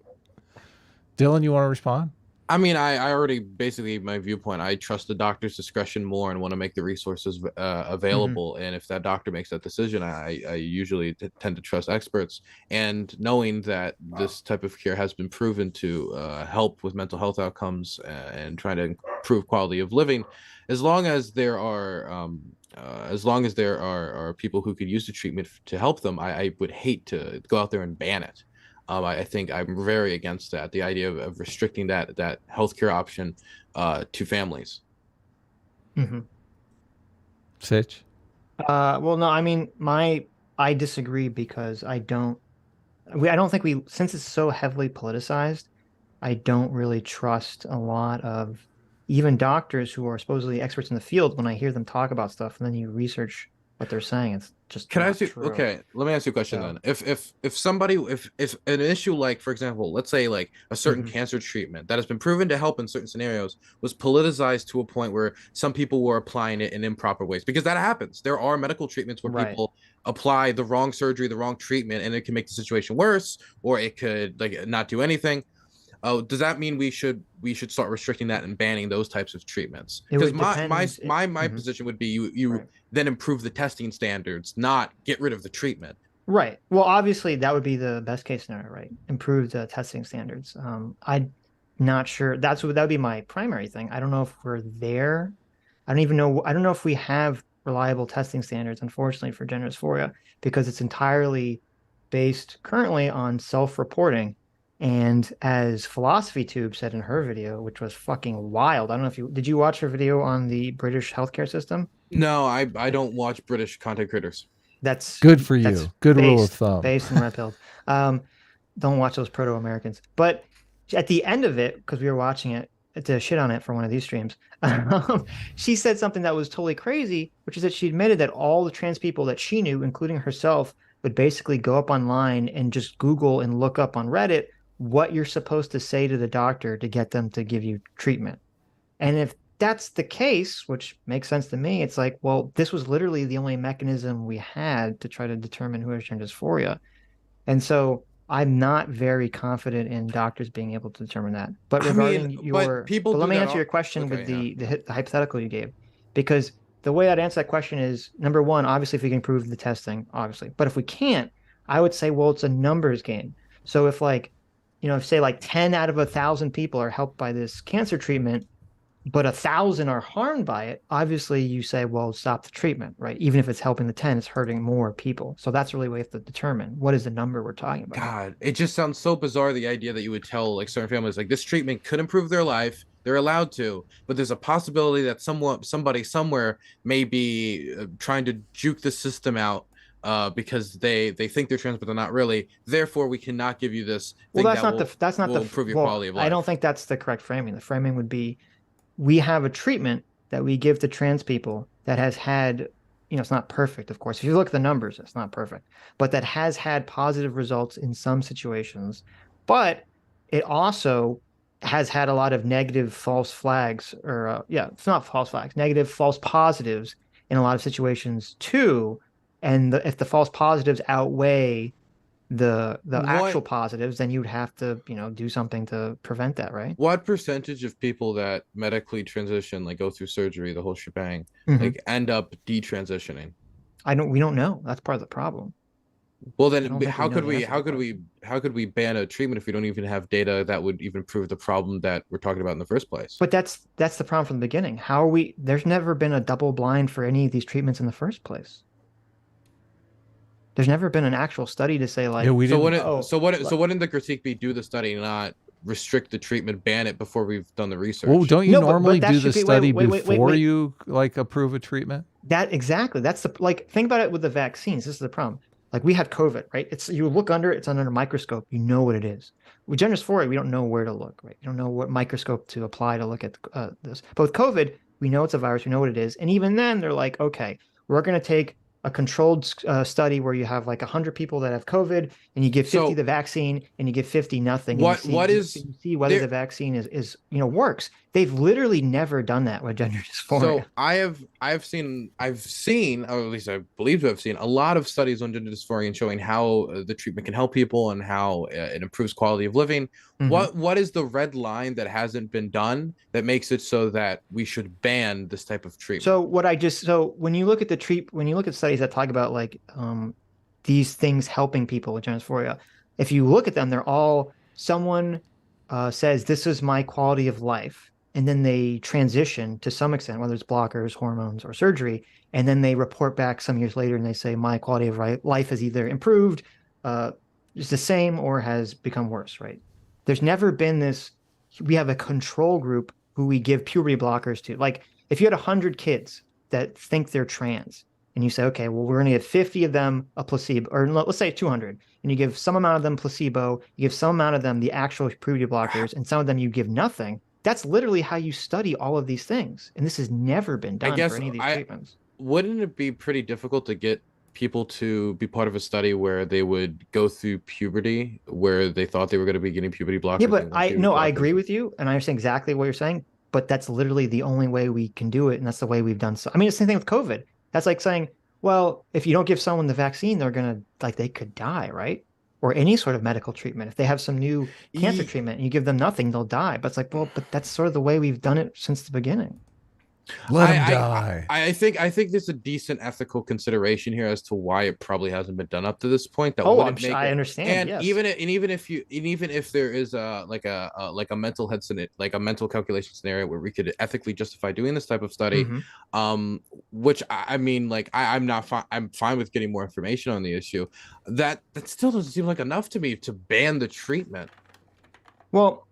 Dylan, you want to respond? I mean, I already basically gave my viewpoint. I trust the doctor's discretion more and want to make the resources available. And if that doctor makes that decision, I usually tend to trust experts. And knowing that this type of care has been proven to help with mental health outcomes and trying to improve quality of living, as long as there are people who could use the treatment to help them, I would hate to go out there and ban it. I think I'm very against that. The idea of restricting that healthcare option to families. Mm-hmm. Sitch? Well, no, I mean, I disagree because I don't think since it's so heavily politicized, I don't really trust a lot of even doctors who are supposedly experts in the field. When I hear them talk about stuff and then you research what they're saying, it's just Can I not ask you? true. Okay, let me ask you a question So- then. If an issue like, for example, let's say like a certain Mhm. cancer treatment that has been proven to help in certain scenarios was politicized to a point where some people were applying it in improper ways, because that happens. There are medical treatments where Right. people apply the wrong surgery, the wrong treatment, and it can make the situation worse, or it could like not do anything. Oh, does that mean we should start restricting that and banning those types of treatments? It Because would my depend- Mhm. position would be you Right. then improve the testing standards, not get rid of the treatment. Right. Well, obviously that would be the best case scenario, right? Improve the testing standards. I'm not sure that would be my primary thing. I don't know if we're there. I don't know if we have reliable testing standards, unfortunately, for gender dysphoria, because it's entirely based currently on self-reporting. And as Philosophy Tube said in her video, which was fucking wild. I don't know if did you watch her video on the British healthcare system? No, I don't watch British content creators. That's Good for that's you. Good rule of based- thumb. Based in red pills. Don't watch those proto-Americans. But at the end of it, because we were watching it to shit on it for one of these streams, she said something that was totally crazy, which is that she admitted that all the trans people that she knew, including herself, would basically go up online and just Google and look up on Reddit what you're supposed to say to the doctor to get them to give you treatment. And if that's the case, which makes sense to me, it's like, well, this was literally the only mechanism we had to try to determine who has gender dysphoria. And so I'm not very confident in doctors being able to determine that. But regarding let me answer your question with the hypothetical you gave, because the way I'd answer that question is, number one, obviously, if we can improve the testing, obviously. But if we can't, I would say, well, it's a numbers game. So if if say 10 out of 1,000 people are helped by this cancer treatment, but 1,000 are harmed by it, obviously you say, well, stop the treatment, right? Even if it's helping the 10, it's hurting more people. So that's really what we have to determine. What is the number we're talking about? God, it just sounds so bizarre, the idea that you would tell like certain families like this treatment could improve their life. They're allowed to, but there's a possibility that somebody somewhere may be trying to juke the system out because they think they're trans, but they're not really. Therefore, we cannot give you this. Well, that's not the improve your quality of life. I don't think that's the correct framing. The framing would be, we have a treatment that we give to trans people that has had, it's not perfect, of course. If you look at the numbers, it's not perfect, but that has had positive results in some situations. But it also has had a lot of negative false flags, or it's not false flags, negative false positives in a lot of situations too. And if the false positives outweigh the actual positives, then you'd have to do something to prevent that, right? What percentage of people that medically transition, like go through surgery, the whole shebang, Mhm. like end up detransitioning? We don't know. That's part of the problem. Well, I then don't think how we know could the we answer to how that could we how could we ban a treatment if we don't even have data that would even prove the problem that we're talking about in the first place? But that's the problem from the beginning. How are we? There's never been a double blind for any of these treatments in the first place. There's never been an actual study to say like. Yeah, we So didn't. wouldn't the critique be do the study, not restrict the treatment, ban it before we've done the research? Well, don't you No, but normally that do should the be- study wait, before you approve a treatment? That exactly. That's think about it with the vaccines. This is the problem. Like we had COVID, right? You look under it's under a microscope. You know what it is. With gender dysphoria, we don't know where to look, right? You don't know what microscope to apply to look at this. But with COVID, we know it's a virus. We know what it is. And even then, they're like, okay, we're going to take a controlled study where you have like 100 people that have COVID, and you give 50 the vaccine, and you give 50 nothing. And you see whether the vaccine is works. They've literally never done that with gender dysphoria. So I've seen, or at least I believe to have seen, a lot of studies on gender dysphoria and showing how the treatment can help people and how it improves quality of living. What is the red line that hasn't been done that makes it so that we should ban this type of treatment? So when you look at studies that talk about like these things helping people with gender dysphoria, if you look at them, they're all someone says this is my quality of life, and then they transition to some extent, whether it's blockers, hormones, or surgery, and then they report back some years later and they say my quality of life has either improved, is the same, or has become worse, right? There's never been this, we have a control group who we give puberty blockers to. Like if you had 100 kids that think they're trans, and you say, okay, well, we're going to give 50 of them a placebo, or let's say 200, and you give some amount of them placebo, you give some amount of them the actual puberty blockers, and some of them you give nothing. That's literally how you study all of these things. And this has never been done for any of these treatments. Wouldn't it be pretty difficult to get people to be part of a study where they would go through puberty, where they thought they were going to be getting puberty blockers? Yeah, but I agree with you, and I understand exactly what you're saying, but that's literally the only way we can do it, and that's the way we've done so. I mean, it's the same thing with COVID. That's like saying, well, if you don't give someone the vaccine, they're going to, like, they could die, right? Or any sort of medical treatment. If they have some new cancer treatment and you give them nothing, they'll die. But it's like, well, but that's sort of the way we've done it since the beginning. Let them die. I think there's a decent ethical consideration here as to why it probably hasn't been done up to this point. That I understand. And yes. even if there is a mental head scenario, like a mental calculation scenario where we could ethically justify doing this type of study, which I mean, like I'm fine with getting more information on the issue. That still doesn't seem like enough to me to ban the treatment. Well,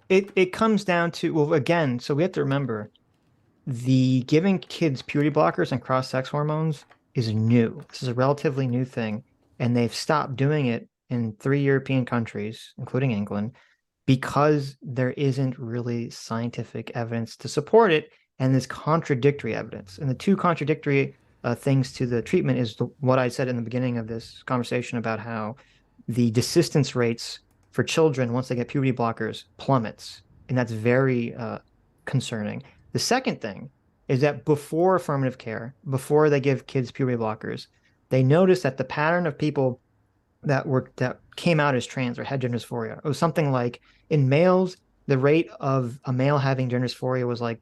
it comes down to, well, again, so we have to remember, the giving kids puberty blockers and cross-sex hormones is new. This is a relatively new thing, and they've stopped doing it in 3 European countries, including England, because there isn't really scientific evidence to support it, and there's contradictory evidence. And the two contradictory things to the treatment is what I said in the beginning of this conversation about how the desistance rates for children once they get puberty blockers plummets, and that's very concerning. The second thing is that before affirmative care, before they give kids puberty blockers, they noticed that the pattern of people that came out as trans or had gender dysphoria, it was something like, in males, the rate of a male having gender dysphoria was like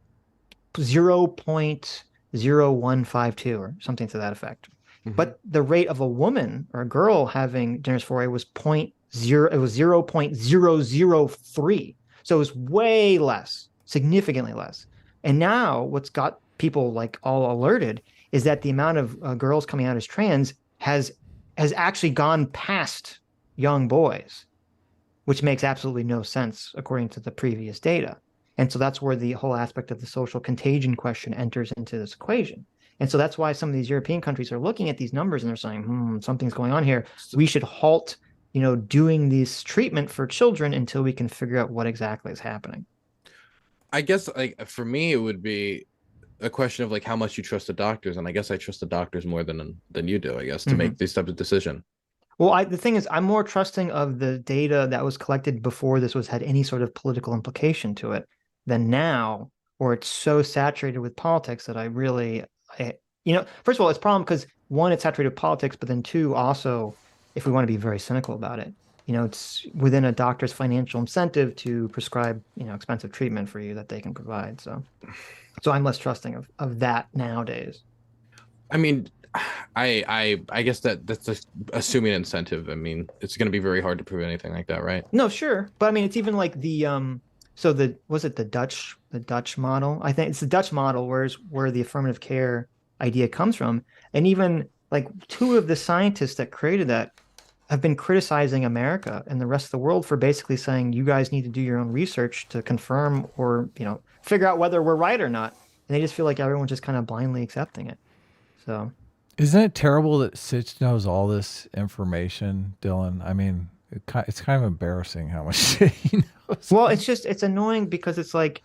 0.0152 or something to that effect. But the rate of a woman or a girl having gender dysphoria was 0.003. So it was way less, significantly less. And now what's got people like all alerted is that the amount of girls coming out as trans has actually gone past young boys, which makes absolutely no sense according to the previous data. And so that's where the whole aspect of the social contagion question enters into this equation. And so that's why some of these European countries are looking at these numbers and they're saying, something's going on here. We should halt, doing this treatment for children until we can figure out what exactly is happening. I guess, like, for me, it would be a question of like how much you trust the doctors, and I guess I trust the doctors more than you do, I guess, to make these types of decision. Well, the thing is, I'm more trusting of the data that was collected before this had any sort of political implication to it than now, or it's so saturated with politics that first of all, it's a problem because, one, it's saturated with politics, but then two, also, if we want to be very cynical about it, it's within a doctor's financial incentive to prescribe, expensive treatment for you that they can provide. So I'm less trusting of that nowadays. I mean, I guess that's just assuming incentive. I mean, it's going to be very hard to prove anything like that, right? No, sure. But I mean, it's even like was it the Dutch model? I think it's the Dutch model where the affirmative care idea comes from. And even like two of the scientists that created that have been criticizing America and the rest of the world for basically saying, you guys need to do your own research to confirm or, figure out whether we're right or not. And they just feel like everyone's just kind of blindly accepting it. So isn't it terrible that Sitch knows all this information, Dylan? I mean, it's kind of embarrassing how much he knows. Well, it's annoying because it's like,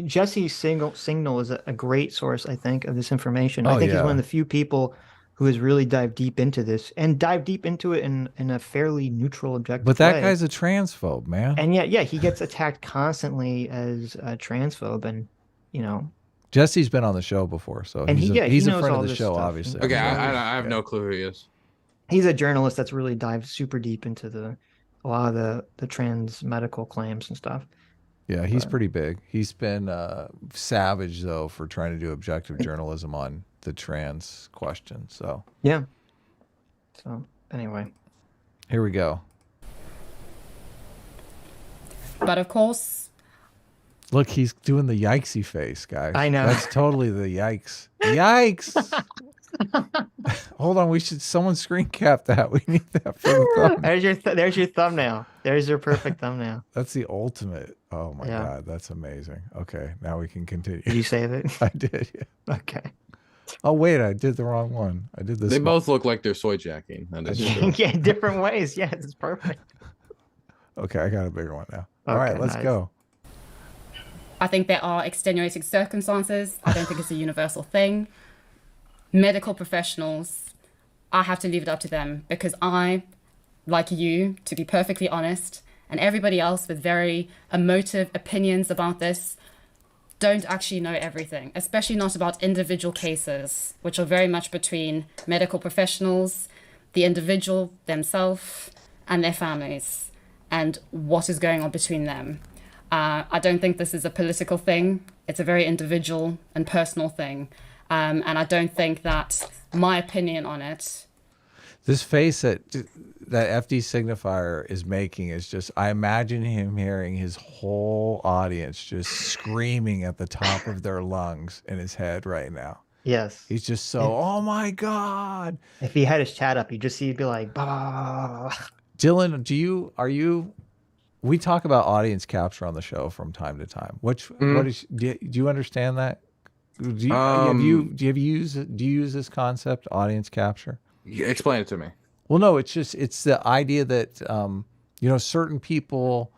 Jesse's signal is a great source, I think, of this information. I think he's one of the few people who has really dived deep into this and dived deep into it in a fairly neutral, objective But that way. guy's a transphobe, man. And yet, yeah, he gets attacked constantly as a transphobe, and you know, Jesse's been on the show before, so and he's he a knows friend all of the this show, stuff. obviously. Okay, Yeah. I have no clue who he is. He's a journalist that's really dived super deep into a lot of the trans medical claims and stuff. Yeah, he's pretty big. He's been savage though for trying to do objective journalism on the trans question. So Yeah. So anyway, here we go. But of course, Look, he's doing the yikesy face, guys. I know. That's totally the yikes. Yikes! Hold on, someone screen cap that. We need that for the thumbnail. there's your thumbnail. There's your perfect thumbnail. That's the ultimate. Oh my Yeah. God, that's amazing. Okay, now we can continue. Did you save it? I did. Yeah. Okay. Oh wait, I did the wrong one. I did this. They both look like they're soy jacking. That is true. Yeah, different ways. Yes, it's perfect. Okay, I got a bigger one now. All right, Okay, let's nice. go. I think there are extenuating circumstances. I don't think it's a universal thing. Medical professionals, I have to leave it up to them because I, like you, to be perfectly honest, and everybody else with very emotive opinions about this, don't actually know everything, especially not about individual cases, which are very much between medical professionals, the individual themselves, and their families, and what is going on between them. I don't think this is a political thing. It's a very individual and personal thing. And I don't think that my opinion on it. This face that FD signifier is making is just, I imagine him hearing his whole audience just screaming at the top of their lungs in his head right now. Yes. He's just so, oh my God. If he had his chat up, you'd just see he'd be like, bah. Dylan, we talk about audience capture on the show from time to time. What is, do you understand that? Do you use this concept, audience capture? Explain it to me. Well, no, it's the idea that, certain people,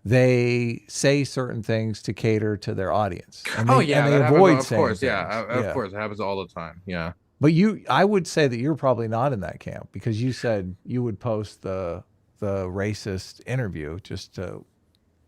they say certain things to cater to their audience. And they avoid saying things. Of course, it happens all the time. Yeah. But I would say that you're probably not in that camp because you said you would post the racist interview just to,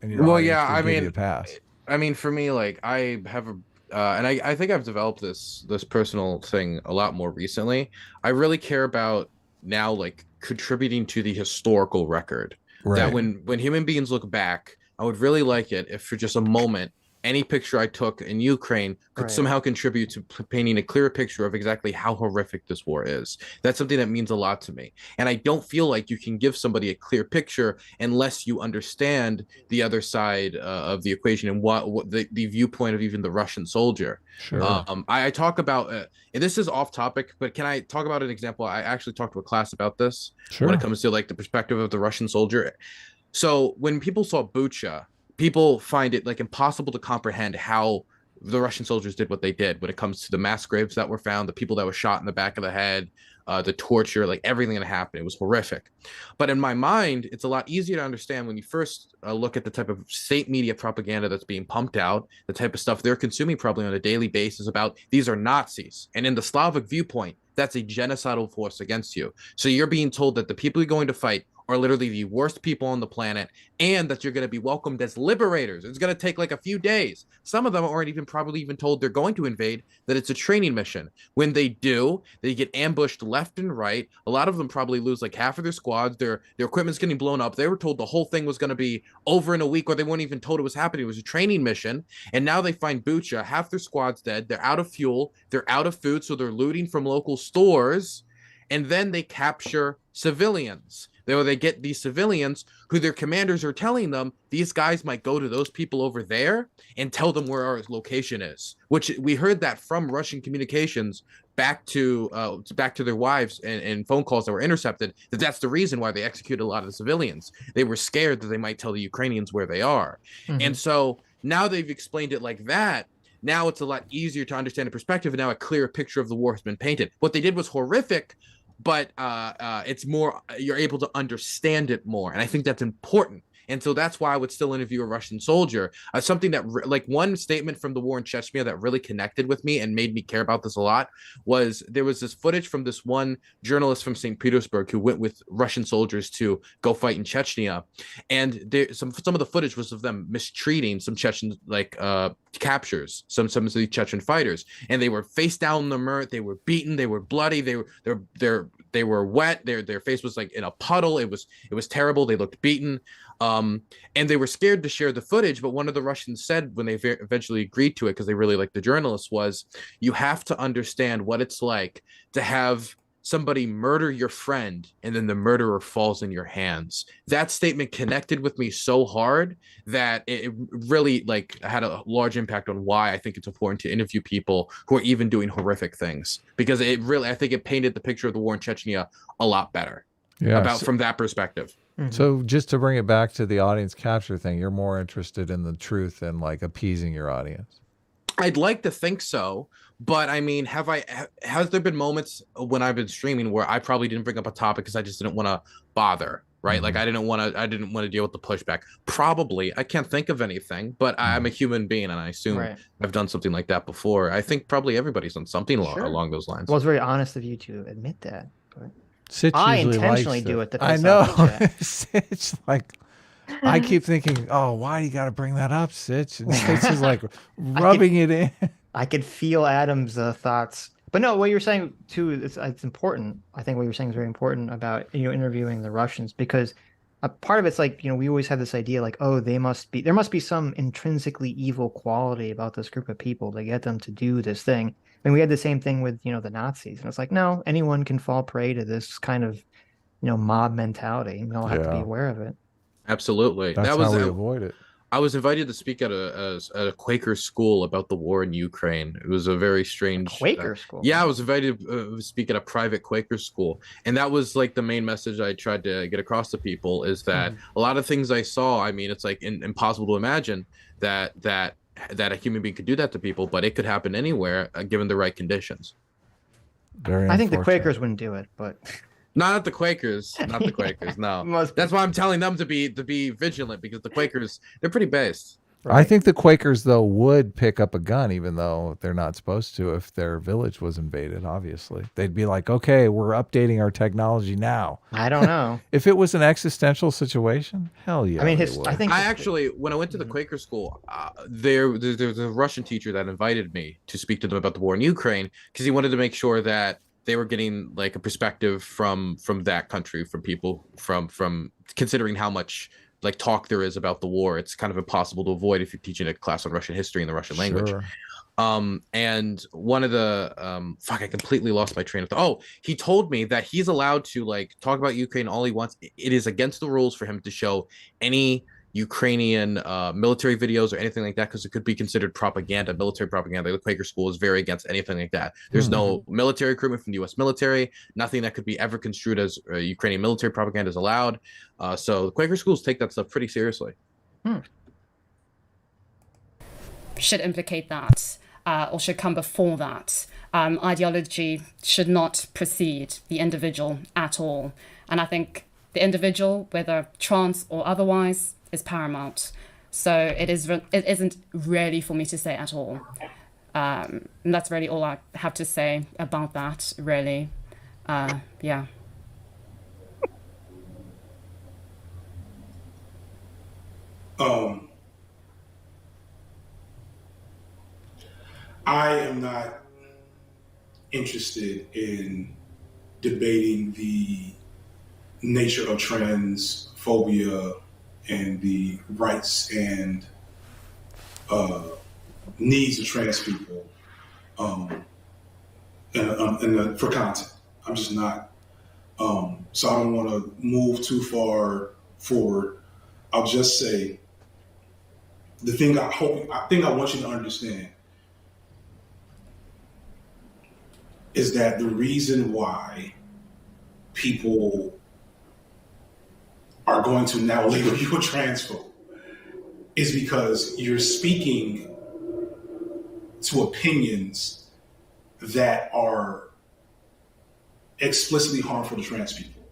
and your audience would give you a pass. I mean, for me, like I have and I think I've developed this personal thing a lot more recently. I really care about now, like contributing to the historical record. Right. That when human beings look back, I would really like it if for just a moment, any picture I took in Ukraine could somehow contribute to painting a clearer picture of exactly how horrific this war is. That's something that means a lot to me. And I don't feel like you can give somebody a clear picture unless you understand the other side of the equation and what the viewpoint of even the Russian soldier. Sure. I talk about, and this is off topic, but can I talk about an example? I actually talked to a class about this when it comes to like the perspective of the Russian soldier. So when people saw Bucha, people find it like impossible to comprehend how the Russian soldiers did what they did when it comes to the mass graves that were found, the people that were shot in the back of the head, the torture, like everything that happened. It was horrific. But in my mind, it's a lot easier to understand when you first look at the type of state media propaganda that's being pumped out, the type of stuff they're consuming probably on a daily basis about these are Nazis. And in the Slavic viewpoint, that's a genocidal force against you. So you're being told that the people you're going to fight are literally the worst people on the planet and that you're going to be welcomed as liberators. It's going to take like a few days. Some of them aren't probably even told they're going to invade, that it's a training mission. When they do, they get ambushed left and right. A lot of them probably lose like half of their squads. Their equipment's getting blown up. They were told the whole thing was going to be over in a week, or they weren't even told it was happening. It was a training mission. And now they find Bucha, half their squad's dead. They're out of fuel. They're out of food. So they're looting from local stores. And then they capture civilians. They get these civilians who their commanders are telling them these guys might go to those people over there and tell them where our location is, which we heard that from Russian communications back to their wives and phone calls that were intercepted, that's the reason why they executed a lot of the civilians. They were scared that they might tell the Ukrainians where they are. Mm-hmm. And so now they've explained it like that. Now it's a lot easier to understand the perspective, and now a clearer picture of the war has been painted. What they did was horrific, but it's more, you're able to understand it more. And I think that's important. And so that's why I would still interview a Russian soldier. Something that, like, one statement from the war in Chechnya that really connected with me and made me care about this a lot was there was this footage from this one journalist from St. Petersburg who went with Russian soldiers to go fight in Chechnya. And some of the footage was of them mistreating some Chechen, like, captures, some of the Chechen fighters. And they were face down in the mud, they were beaten, they were bloody, they were wet, their face was like in a puddle. It was terrible. They looked beaten, and they were scared to share the footage. But one of the Russians said when they eventually agreed to it, because they really liked the journalist, was, you have to understand what it's like to have somebody murder your friend and then the murderer falls in your hands. That statement connected with me so hard that it really, like, had a large impact on why I think it's important to interview people who are even doing horrific things, because it really, I think it painted the picture of the war in Chechnya a lot better from that perspective. So just to bring it back to the audience capture thing, you're more interested in the truth and like appeasing your audience. I'd like to think so, but I mean, has there been moments when I've been streaming where I probably didn't bring up a topic because I just didn't want to bother, right? Like, I didn't want to deal with the pushback. Probably. I can't think of anything, but I'm a human being, and I assume I've done something like that before. I think probably everybody's done something along those lines. Well, it's very honest of you to admit that. But Sitch I usually intentionally likes do it. it. I know. Sitch, like, I keep thinking, oh, why do you got to bring that up, Sitch? And Sitch is like rubbing it in. I could feel Adam's thoughts. But no, what you're saying too, it's important. I think what you're saying is very important about, interviewing the Russians, because a part of it's like, we always have this idea like, oh, there must be some intrinsically evil quality about this group of people to get them to do this thing. And we had the same thing with, the Nazis. And it's like, no, anyone can fall prey to this kind of, mob mentality. We all have to be aware of it. Absolutely. That's how we avoid it. I was invited to speak at a Quaker school about the war in Ukraine. It was a very strange Quaker school. Yeah, I was invited to speak at a private Quaker school, and that was like the main message I tried to get across to people, is that a lot of things I saw, I mean, it's like impossible to imagine that a human being could do that to people, but it could happen anywhere given the right conditions. I think the Quakers wouldn't do it, but Not the Quakers. No. That's why I'm telling them to be vigilant, because the Quakers, they're pretty based. Right. I think the Quakers, though, would pick up a gun, even though they're not supposed to, if their village was invaded, obviously. They'd be like, okay, we're updating our technology now. I don't know. If it was an existential situation, hell yeah. I mean, I actually, when I went to the Quaker school, there's a Russian teacher that invited me to speak to them about the war in Ukraine, because he wanted to make sure that they were getting like a perspective from that country, from people from considering how much like talk there is about the war. It's kind of impossible to avoid if you're teaching a class on Russian history in the Russian language. And one of the I completely lost my train of thought. Oh, he told me that he's allowed to like talk about Ukraine all he wants. It is against the rules for him to show any Ukrainian military videos or anything like that, because it could be considered propaganda, military propaganda. The Quaker school is very against anything like that. There's no military recruitment from the U.S. military. Nothing that could be ever construed as Ukrainian military propaganda is allowed. So the Quaker schools take that stuff pretty seriously. Should implicate that, or should come before that. Ideology should not precede the individual at all. And I think the individual, whether trans or otherwise, is paramount. So it isn't really for me to say at all. And that's really all I have to say about that, really. Yeah. I am not interested in debating the nature of transphobia and the rights and needs of trans people for content. I'm just not. So I don't want to move too far forward. I'll just say the thing I want you to understand is that the reason why people are going to now label you a transphobe is because you're speaking to opinions that are explicitly harmful to trans people.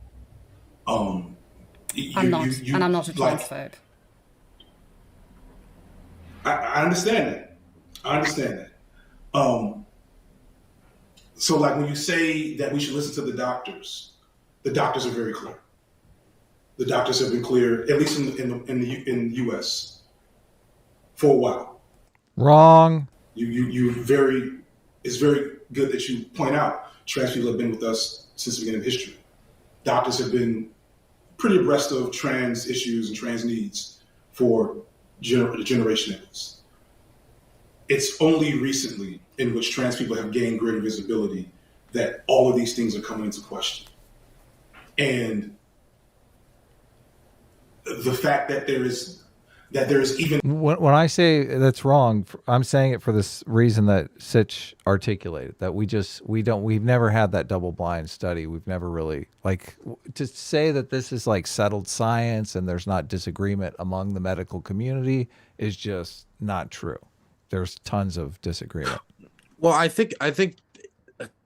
I'm not, and I'm not a like, transphobe. I understand that. I understand that. So like when you say that we should listen to the doctors are very clear. The doctors have been clear, at least in the U.S. for a while. Wrong. It's very good that you point out trans people have been with us since the beginning of history. Doctors have been pretty abreast of trans issues and trans needs for generation at least. It's only recently in which trans people have gained greater visibility that all of these things are coming into question. And the fact that there is even when I say that's wrong, I'm saying it for this reason that Sitch articulated, that we've never had that double blind study. We've never really, like, to say that this is like settled science and there's not disagreement among the medical community is just not true. There's tons of disagreement. Well, I think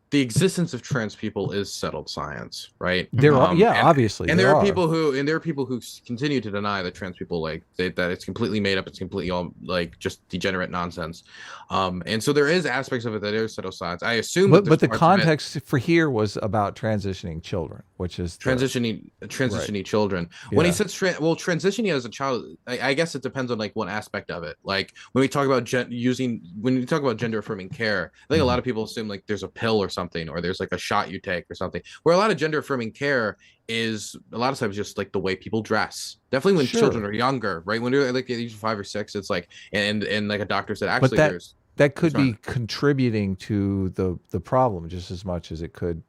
the existence of trans people is settled science, right? There are, obviously, and there are people who continue to deny that trans people that it's completely made up, it's completely all like just degenerate nonsense. And so there is aspects of it that is settled science. I assume, but the context for here was about transitioning children, which is transitioning right. children. When he says transitioning as a child, I guess it depends on like what aspect of it. Like when we talk about when we talk about gender affirming care, I think a lot of people assume like there's a pill or something, or there's like a shot you take or something, where a lot of gender affirming care is a lot of times just like the way people dress. Definitely when children are younger, right? When they're like at age 5 or 6, it's like, and like a doctor said, actually that could be contributing to the problem just as much as it could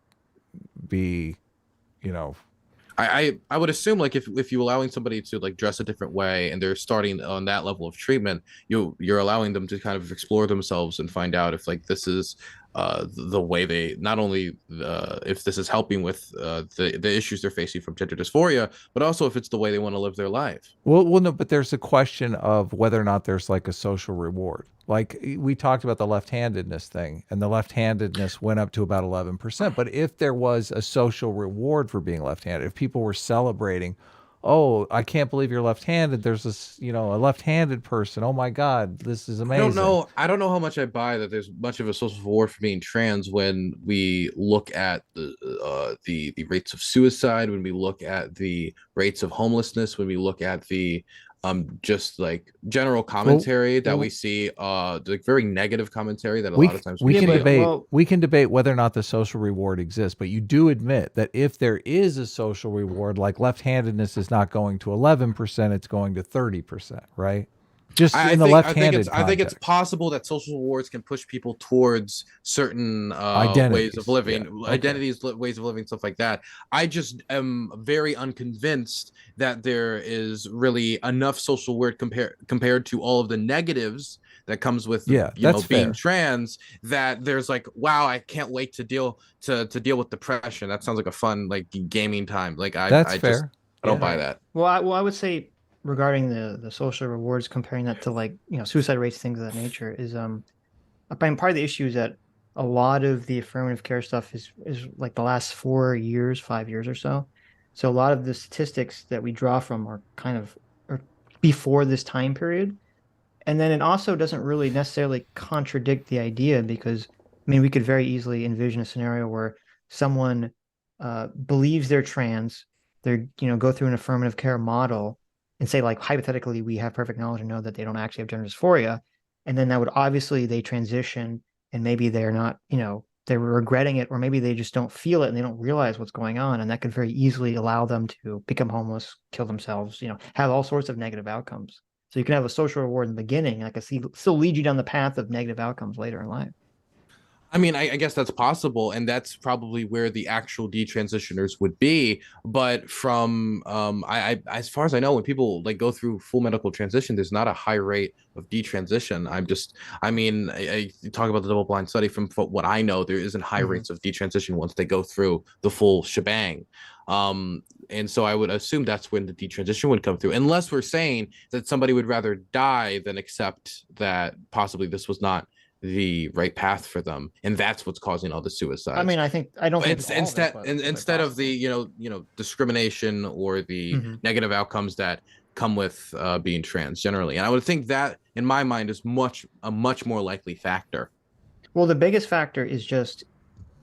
be, you know. I would assume like if you're allowing somebody to like dress a different way and they're starting on that level of treatment, you're allowing them to kind of explore themselves and find out if like this is the way they, not only if this is helping with the issues they're facing from gender dysphoria, but also if it's the way they want to live their life. Well, no, but there's a question of whether or not there's like a social reward. Like we talked about the left-handedness thing, and the left-handedness went up to about 11%. But if there was a social reward for being left-handed, if people were celebrating, oh, I can't believe you're left-handed. There's this, a left-handed person. Oh my God, this is amazing. I don't know how much I buy that there's much of a social reward for being trans when we look at the rates of suicide, when we look at the rates of homelessness, when we look at the just like general commentary that we see, like very negative commentary that a lot of times we can debate whether or not the social reward exists, but you do admit that if there is a social reward, like left-handedness is not going to 11%, it's going to 30%, right? Just in the left-handed I think it's possible that social rewards can push people towards certain ways of living, identities, ways of living, stuff like that. I just am very unconvinced that there is really enough social reward compared to all of the negatives that comes with being trans, that there's like, wow, I can't wait to deal with depression. That sounds like a fun like gaming time. Like I don't buy that. Well, I would say, regarding the social rewards, comparing that to like suicide rates, things of that nature, is I mean, part of the issue is that a lot of the affirmative care stuff is like the last 5 years or so. So a lot of the statistics that we draw from are kind of before this time period, and then it also doesn't really necessarily contradict the idea, because I mean, we could very easily envision a scenario where someone believes they're trans, they're go through an affirmative care model, and say, like, hypothetically, we have perfect knowledge and know that they don't actually have gender dysphoria. And then that would obviously, they transition and maybe they're not, they're regretting it, or maybe they just don't feel it and they don't realize what's going on. And that could very easily allow them to become homeless, kill themselves, have all sorts of negative outcomes. So you can have a social reward in the beginning, like still lead you down the path of negative outcomes later in life. I mean, I guess that's possible, and that's probably where the actual detransitioners would be. But from I as far as I know, when people like go through full medical transition, there's not a high rate of detransition. I talk about the double blind study. From what I know, there isn't high rates of detransition once they go through the full shebang. And so I would assume that's when the detransition would come through, unless we're saying that somebody would rather die than accept that possibly this was not the right path for them, and that's what's causing all the suicides. I mean, I don't think it's all of it, but instead of the discrimination or the negative outcomes that come with being trans generally. And I would think that, in my mind, is a much more likely factor. Well, the biggest factor is just,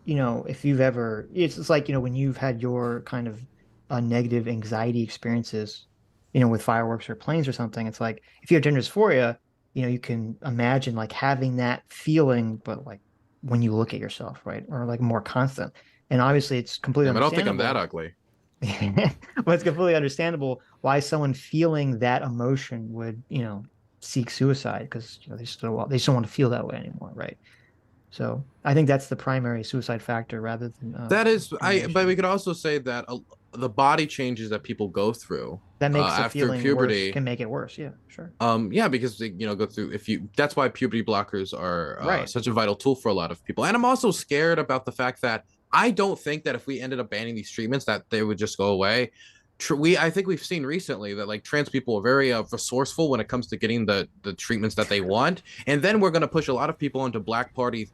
if you've ever, it's like, when you've had your kind of negative anxiety experiences, with fireworks or planes or something, it's like, if you have gender dysphoria, you can imagine like having that feeling, but like when you look at yourself, right? Or like more constant. And obviously it's completely I don't think I'm understandable. that ugly. But it's completely understandable why someone feeling that emotion would, seek suicide, because they just don't want to feel that way anymore, right? So I think that's the primary suicide factor, rather than that is. But we could also say that the body changes that people go through that makes the after feeling puberty worse, can make it worse. Yeah, sure. Yeah, because they go through. That's why puberty blockers are Right. such a vital tool for a lot of people. And I'm also scared about the fact that I don't think that if we ended up banning these treatments, that they would just go away. I think we've seen recently that like trans people are very resourceful when it comes to getting the treatments that they want, and then we're going to push a lot of people into black party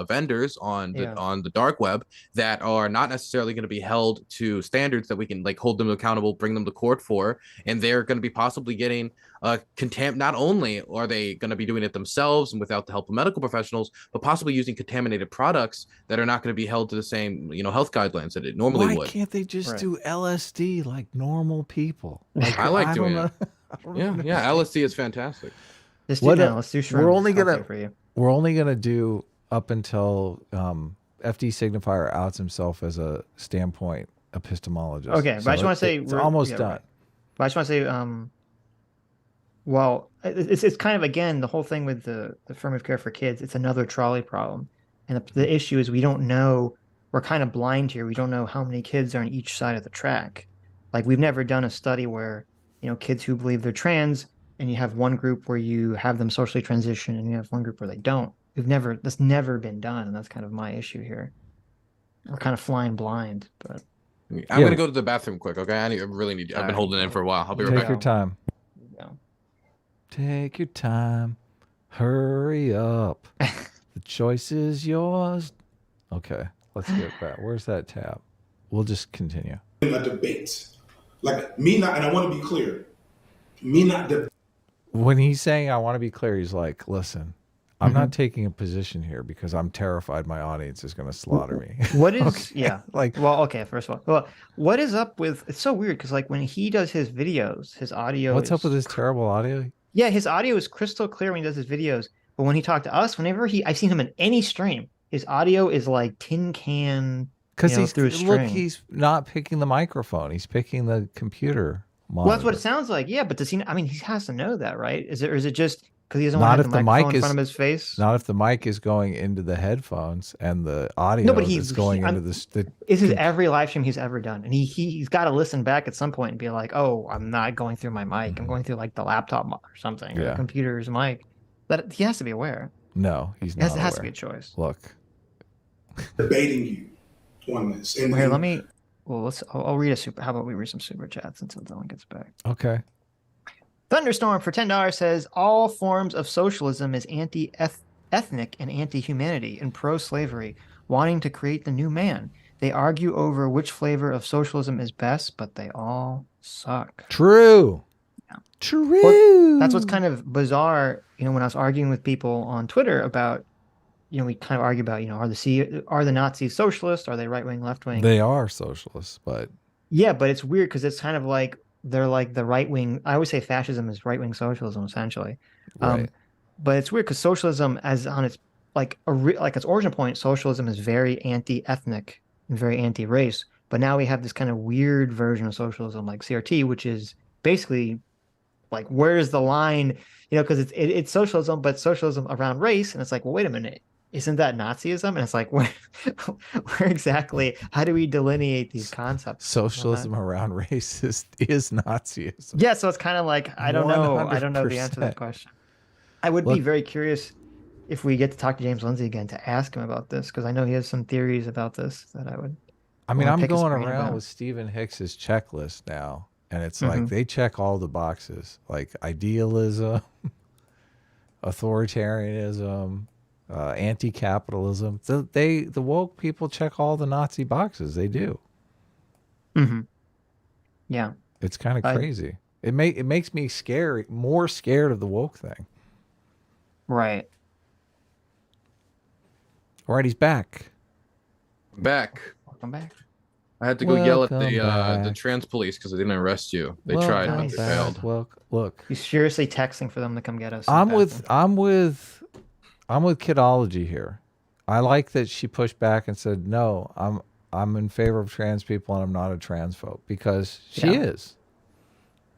vendors on the dark web that are not necessarily going to be held to standards that we can like hold them accountable, bring them to court for, and they're going to be possibly getting not only are they going to be doing it themselves and without the help of medical professionals, but possibly using contaminated products that are not going to be held to the same health guidelines that it normally would. Why can't they just do LSD like normal people? Like, I like doing it. Yeah, LSD is fantastic. Let's do shrooms. We're only gonna do up until FD Signifier outs himself as a standpoint epistemologist. Okay, but I just want to say it's almost done. Right. But I just want to say, well, it's kind of, again, the whole thing with the affirmative care for kids. It's another trolley problem, and the issue is we don't know. We're kind of blind here. We don't know how many kids are on each side of the track. Like, we've never done a study where kids who believe they're trans, and you have one group where you have them socially transition, and you have one group where they don't. That's never been done, and that's kind of my issue here. We're kind of flying blind, but I'm gonna go to the bathroom quick. Okay, I really need. I've been holding in for a while. I'll be right back. Take your time. Take your time. Hurry up. The choice is yours. Okay, let's get back. Where's that tab? We'll just continue. A debate, like me not, and I want to be clear. Me not. When he's saying I want to be clear, he's like, listen, I'm not taking a position here because I'm terrified my audience is going to slaughter me. What is, okay. Yeah. Like, well, okay, first of all, what is up with, it's so weird because like when he does his videos, his audio What's up with his terrible audio? Yeah, his audio is crystal clear when he does his videos. But when he talked to us, whenever I've seen him in any stream, his audio is like tin can. Because he's not picking the microphone. He's picking the computer monitor. Well, that's what it sounds like. Yeah, but does he? I mean, he has to know that, right? Is it just because he doesn't want to have the microphone in front of his face? Not if the mic is going into the headphones and the audio is going into the. This is every live stream he's ever done, and he's got to listen back at some point and be like, "Oh, I'm not going through my mic. I'm going through like the laptop or something, or the computer's mic." But he has to be aware. No, he's not. It has to be a choice. Look, debating you on this. And here, let me. Well, I'll read How about we read some super chats until Dylan gets back? Okay. Thunderstorm for $10 says all forms of socialism is anti-ethnic and anti-humanity and pro-slavery, wanting to create the new man. They argue over which flavor of socialism is best, but they all suck. True. Yeah. True. Well, that's what's kind of bizarre. When I was arguing with people on Twitter about, we kind of argue about, are the Nazis socialist? Are they right wing, left wing? They are socialists, but yeah, but it's weird because it's kind of like they're like the right wing. I always say fascism is right wing socialism, essentially. Right. But it's weird because socialism, as on its its origin point, socialism is very anti-ethnic and very anti-race. But now we have this kind of weird version of socialism, like CRT, which is basically like, where's the line? Because it's socialism, but socialism around race, and it's like, well, wait a minute. Isn't that Nazism? And it's like, where exactly? How do we delineate these concepts? Socialism around race is Nazism. Yeah, so it's kind of like, I don't know. I don't know the answer to that question. I would be very curious if we get to talk to James Lindsay again to ask him about this, because I know he has some theories about this that I would. I mean, I'm going around with Stephen Hicks's checklist now, and it's like they check all the boxes, like idealism, authoritarianism. anti-capitalism. The woke people check all the Nazi boxes. They do. Mm-hmm. Yeah. It's kind of crazy. It makes me more scared of the woke thing. Right. All right, he's back. Back. Welcome back. I had to go yell at Welcome the back. trans police because they didn't arrest you. They Welcome tried, but they back. failed. Well, look, He's furiously texting for them to come get us. I'm with Kidology here. I like that she pushed back and said, "No, I'm in favor of trans people and I'm not a transphobe," because she is.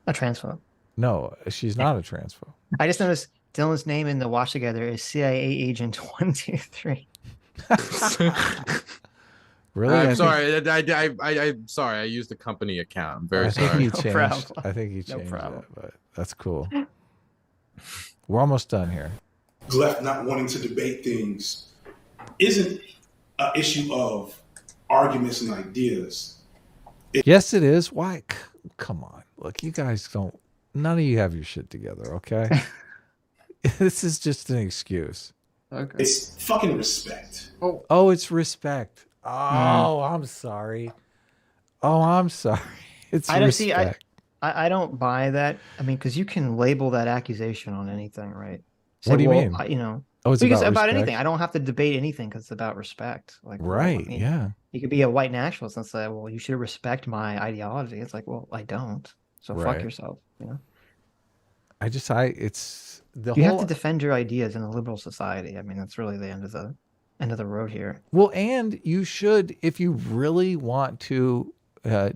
A transphobe. No, she's not a transphobe. I just noticed Dylan's name in the watch together is CIA agent 123. Really? I'm sorry. I'm sorry. I used the company account. I'm very sorry. problem. I think he changed problem. that, but that's cool. We're almost done here. Left not wanting to debate things isn't an issue of arguments and ideas. Yes, it is. Why? Come on. Look, you guys don't. None of you have your shit together, okay? This is just an excuse. Okay. It's fucking respect. Oh, it's respect. Oh, I'm sorry. Oh, I'm sorry. It's I don't respect. I don't buy that. I mean, because you can label that accusation on anything, right? What do you mean? Oh, it's because about respect? anything. I don't have to debate anything because it's about respect. Like, Right? Well, I mean, yeah. You could be a white nationalist and say, "Well, you should respect my ideology." It's like, well, I don't. So Right. fuck yourself. You know. It's the You whole. have to defend your ideas in a liberal society. I mean, that's really the end of the road here. Well, and you should, if you really want to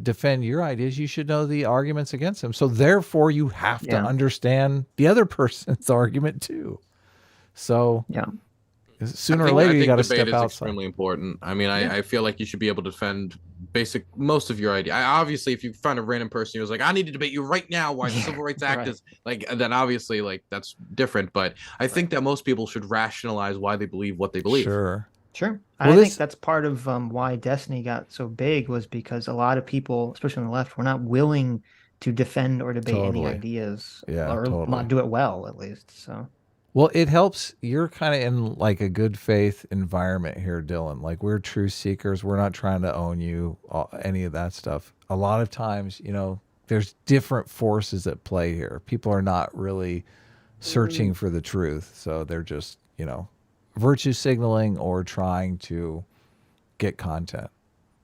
defend your ideas, you should know the arguments against them. So therefore, you have to understand the other person's argument too. So yeah, sooner or later, you got to step debate is outside. extremely important. I mean, I feel like you should be able to defend most of your idea. Obviously, if you find a random person who's like, I need to debate you right now why the Civil Rights Act is like, then obviously like that's different. But I think that most people should rationalize why they believe what they believe. Sure. Well, I think that's part of why Destiny got so big, was because a lot of people, especially on the left, were not willing to defend or debate any ideas, or not do it well, at least. So. Well, it helps. You're kind of in like a good faith environment here, Dylan. Like, we're truth seekers. We're not trying to own you, any of that stuff. A lot of times, there's different forces at play here. People are not really searching for the truth. So they're just, virtue signaling or trying to get content.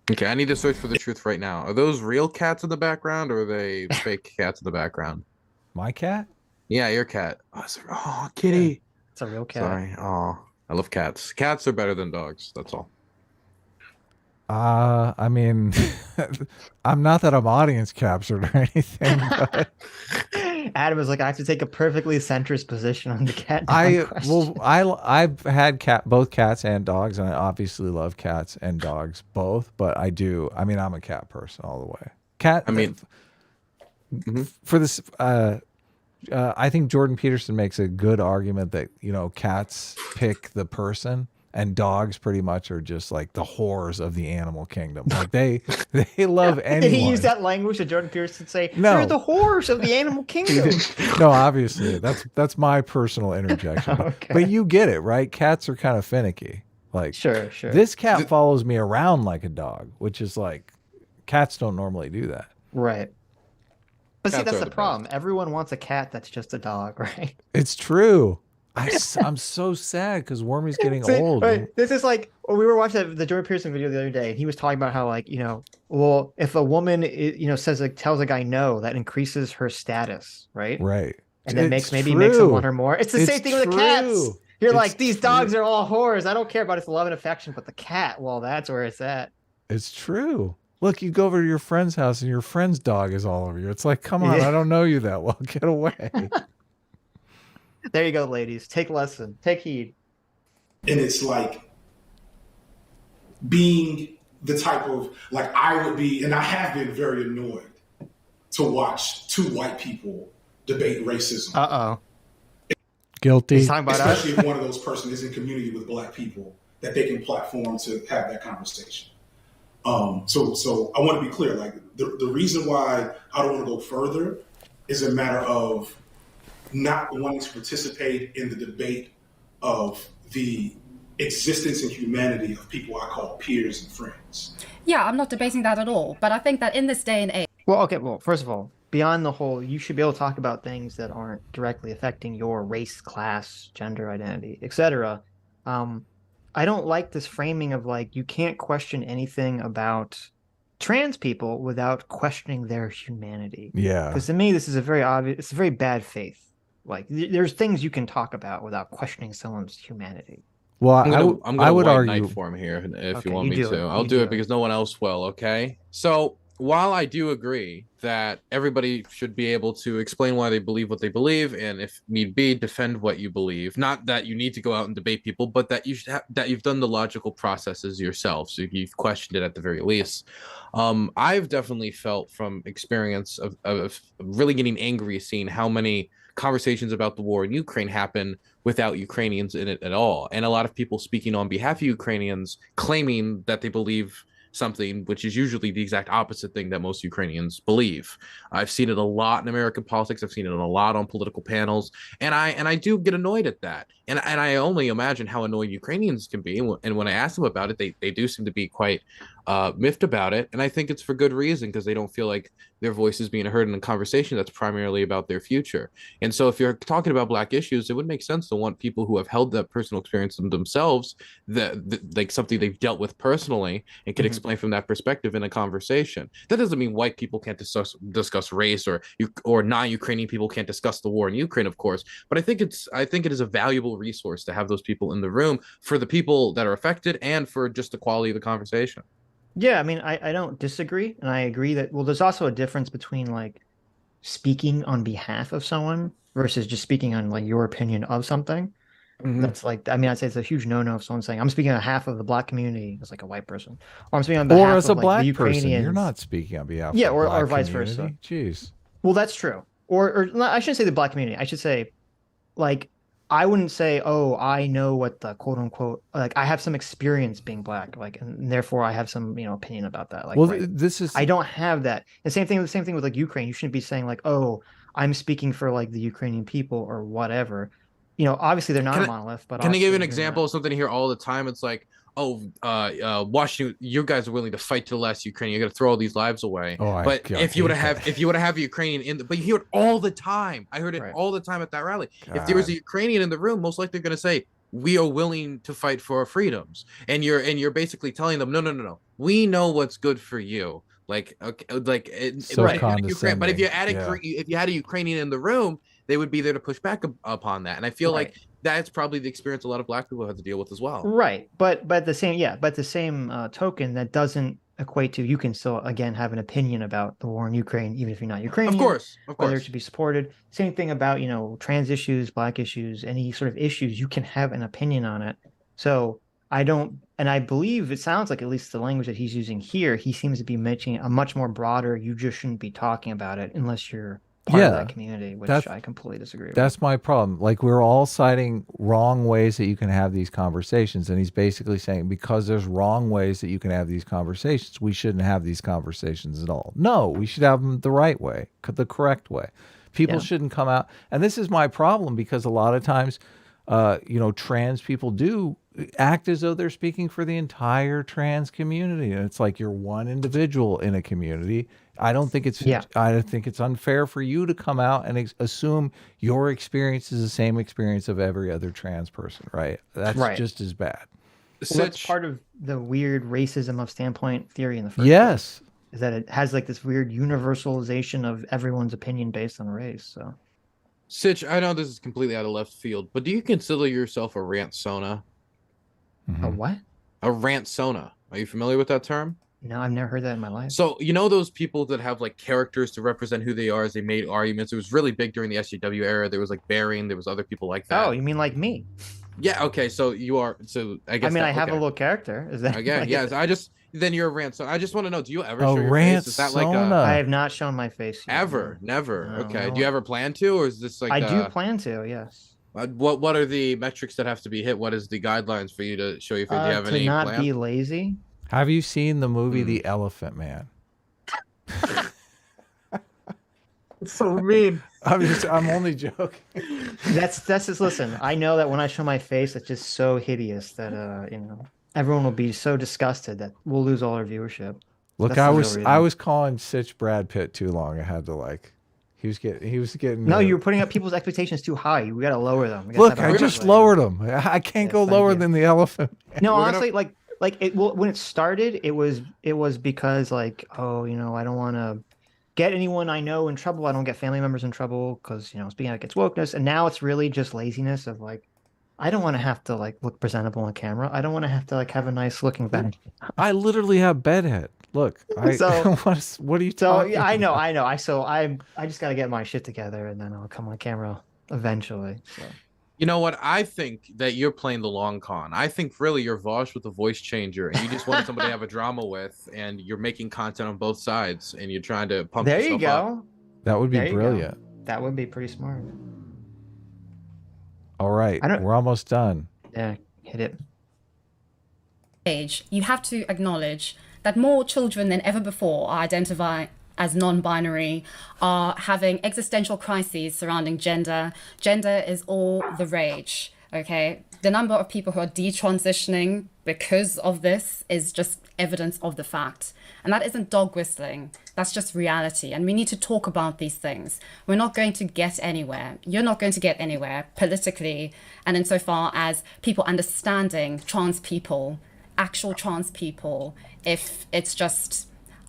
Okay, I need to search for the truth right now. Are those real cats in the background or are they fake cats in the background? My cat? Yeah, your cat. Oh, kitty. It's a real cat. Sorry. Oh, I love cats. Cats are better than dogs. That's all. I mean, I'm not that I'm audience captured or anything, but Adam was like, I have to take a perfectly centrist position on the cat. I've had both cats and dogs, and I obviously love cats and dogs both. But I'm a cat person all the way. Cat. I mean, for this, I think Jordan Peterson makes a good argument that cats pick the person. And dogs pretty much are just like the whores of the animal kingdom. Like they love anyone. Did he use that language that Jordan Peterson say? No. You're the whores of the animal kingdom. No, obviously that's my personal interjection. Okay. But you get it, right? Cats are kind of finicky. Like sure. This cat follows me around like a dog, which is like cats don't normally do that. Right. But Cats see, that's are the the problem. Everyone wants a cat that's just a dog, right? It's true. I'm so sad because Wormy's getting old. Right. This is like, we were watching the Jordan Peterson video the other day, and he was talking about how, like, well, if a woman, tells a guy no, that increases her status, right? Right. And then makes him want her more. It's the same thing with the cats. You're like, these dogs are all whores. I don't care about its love and affection, but the cat, well, that's where it's at. It's true. Look, you go over to your friend's house and your friend's dog is all over you. It's like, come on, I don't know you that well. Get away. There you go, ladies. Take lesson. Take heed. And it's like being the type of, like, I would be, and I have been very annoyed to watch two white people debate racism. Uh-oh. Guilty. He's talking about especially if one of those persons is in community with black people that they can platform to have that conversation. So I want to be clear, like the reason why I don't want to go further is a matter of not wanting to participate in the debate of the existence and humanity of people I call peers and friends. Yeah, I'm not debating that at all. But I think that in this day and age, Well, okay. Well, first of all, beyond the whole, you should be able to talk about things that aren't directly affecting your race, class, gender identity, etc. I don't like this framing of like you can't question anything about trans people without questioning their humanity. Yeah. Because to me, this is a very obvious, it's a very bad faith. Like there's things you can talk about without questioning someone's humanity. Well, I'm I gonna would white argue knight for him here if Okay, you want you me do to. it. I'll You do do it it. because no one else will. Okay. So while I do agree that everybody should be able to explain why they believe what they believe, and if need be, defend what you believe, not that you need to go out and debate people, but that you should that you've done the logical processes yourself, so you've questioned it at the very least. I've definitely felt from experience of really getting angry seeing how many conversations about the war in Ukraine happen without Ukrainians in it at all. And a lot of people speaking on behalf of Ukrainians claiming that they believe something which is usually the exact opposite thing that most Ukrainians believe. I've seen it a lot in American politics. I've seen it a lot on political panels, and I do get annoyed at that. And I only imagine how annoyed Ukrainians can be. And when I ask them about it, they do seem to be quite miffed about it. And I think it's for good reason, because they don't feel like their voice is being heard in a conversation that's primarily about their future. And so if you're talking about Black issues, it would make sense to want people who have held that personal experience themselves, that like something they've dealt with personally, and can explain from that perspective in a conversation. That doesn't mean white people can't discuss race, or non-Ukrainian people can't discuss the war in Ukraine, of course. But I think it is a valuable resource to have those people in the room for the people that are affected and for just the quality of the conversation. Yeah, I mean, I don't disagree, and I agree that, well, there's also a difference between like speaking on behalf of someone versus just speaking on like your opinion of something. That's like, I mean, I'd say it's a huge no-no if someone's saying, I'm speaking on behalf of the Black community as like a white person, or I'm speaking on behalf or as a of like Black the person, Ukrainians. you're not speaking on behalf Yeah, of the or Black vice community. versa. Jeez. Well, that's true. Or no, I shouldn't say the Black community. I should say, like, I wouldn't say, oh, I know what the quote unquote, like, I have some experience being Black, like, and therefore I have some, opinion about that. Like, Well, right. this is I don't have that. The same thing with like Ukraine. You shouldn't be saying like, oh, I'm speaking for like the Ukrainian people or whatever. Obviously they're not a monolith, but can I give you an obviously they're example not. of something here all the time? It's like, Washington, you guys are willing to fight to the last Ukrainian. You're gonna throw all these lives away. But if you would have Ukrainian but you hear it all the time. I heard it all the time at that rally. God. If there was a Ukrainian in the room, most likely they're gonna say, we are willing to fight for our freedoms. And you're basically telling them, no. We know what's good for you. Like, okay, like so Ukraine. But if you condescending. had a Ukrainian in the room, they would be there to push back upon that. And I feel like that's probably the experience a lot of Black people have to deal with as well. Right. But the same token, that doesn't equate to, you can still, again, have an opinion about the war in Ukraine, even if you're not Ukrainian. Of course. Whether it should be supported. Same thing about, trans issues, Black issues, any sort of issues, you can have an opinion on it. So I believe it sounds like, at least the language that he's using here, he seems to be mentioning a much more broader, you just shouldn't be talking about it unless you're part of that community, which I completely disagree with. That's my problem. Like, we're all citing wrong ways that you can have these conversations, and he's basically saying because there's wrong ways that you can have these conversations, we shouldn't have these conversations at all. No, we should have them the right way, the correct way. People shouldn't come out, and this is my problem, because a lot of times, trans people do act as though they're speaking for the entire trans community, and it's like you're one individual in a community. I don't think it's I think it's unfair for you to come out and assume your experience is the same experience of every other trans person, right? That's just as bad. Well, that's part of the weird racism of standpoint theory in the first place, is that it has like this weird universalization of everyone's opinion based on race. So, Sitch, I know this is completely out of left field, but do you consider yourself a rantsona? A what? A rantsona. Are you familiar with that term? No, I've never heard that in my life. So, those people that have like characters to represent who they are as they made arguments. It was really big during the SJW era. There was like Baring, there was other people like that. Oh, you mean like me? Yeah, okay. So you are, so I guess. I have a little character. Is that okay? Like yes, then you're a rant. So I just want to know, do you ever show your rant face? Is that like I have not shown my face yet. Ever? Never. No, okay. no. Do you ever plan to, or is this like I do plan to, yes. What are the metrics that have to be hit? What is the guidelines for you to show your face? Do you have to any not plan? be lazy. Have you seen the movie The Elephant Man? It's so mean. I'm only joking. That's just listen. I know that when I show my face, it's just so hideous that everyone will be so disgusted that we'll lose all our viewership. Look, That's the real I reason. was calling Sitch Brad Pitt too long. I had to like. He was getting. No, you're putting up people's expectations too high. We gotta lower them. We gotta Look, have a I higher just level. lowered them. I can't Yes, go thank lower you. than the elephant. No, We're honestly, like it. Well, when it started, it was because like, oh, I don't want to get anyone I know in trouble. I don't get family members in trouble because speaking out against wokeness. And now it's really just laziness of like, I don't want to have to like look presentable on camera. I don't want to have to like have a nice looking back. I literally have bedhead. Look, So- what are you So talking? yeah, I know. I just got to get my shit together and then I'll come on camera eventually. So. You know what? I think that you're playing the long con. I think really you're Vosh with a voice changer, and you just wanted somebody to have a drama with, and you're making content on both sides, and you're trying to pump There yourself you up. go. That would be There you go. brilliant. That would be pretty smart. All right, I don't- we're almost done. Yeah, hit it. Age, you have to acknowledge that more children than ever before are identified as non-binary, are having existential crises surrounding gender. Gender is all the rage, okay? The number of people who are detransitioning because of this is just evidence of the fact. And that isn't dog whistling, that's just reality. And we need to talk about these things. We're not going to get anywhere. You're not going to get anywhere politically, and insofar as people understanding trans people, actual trans people, if it's just,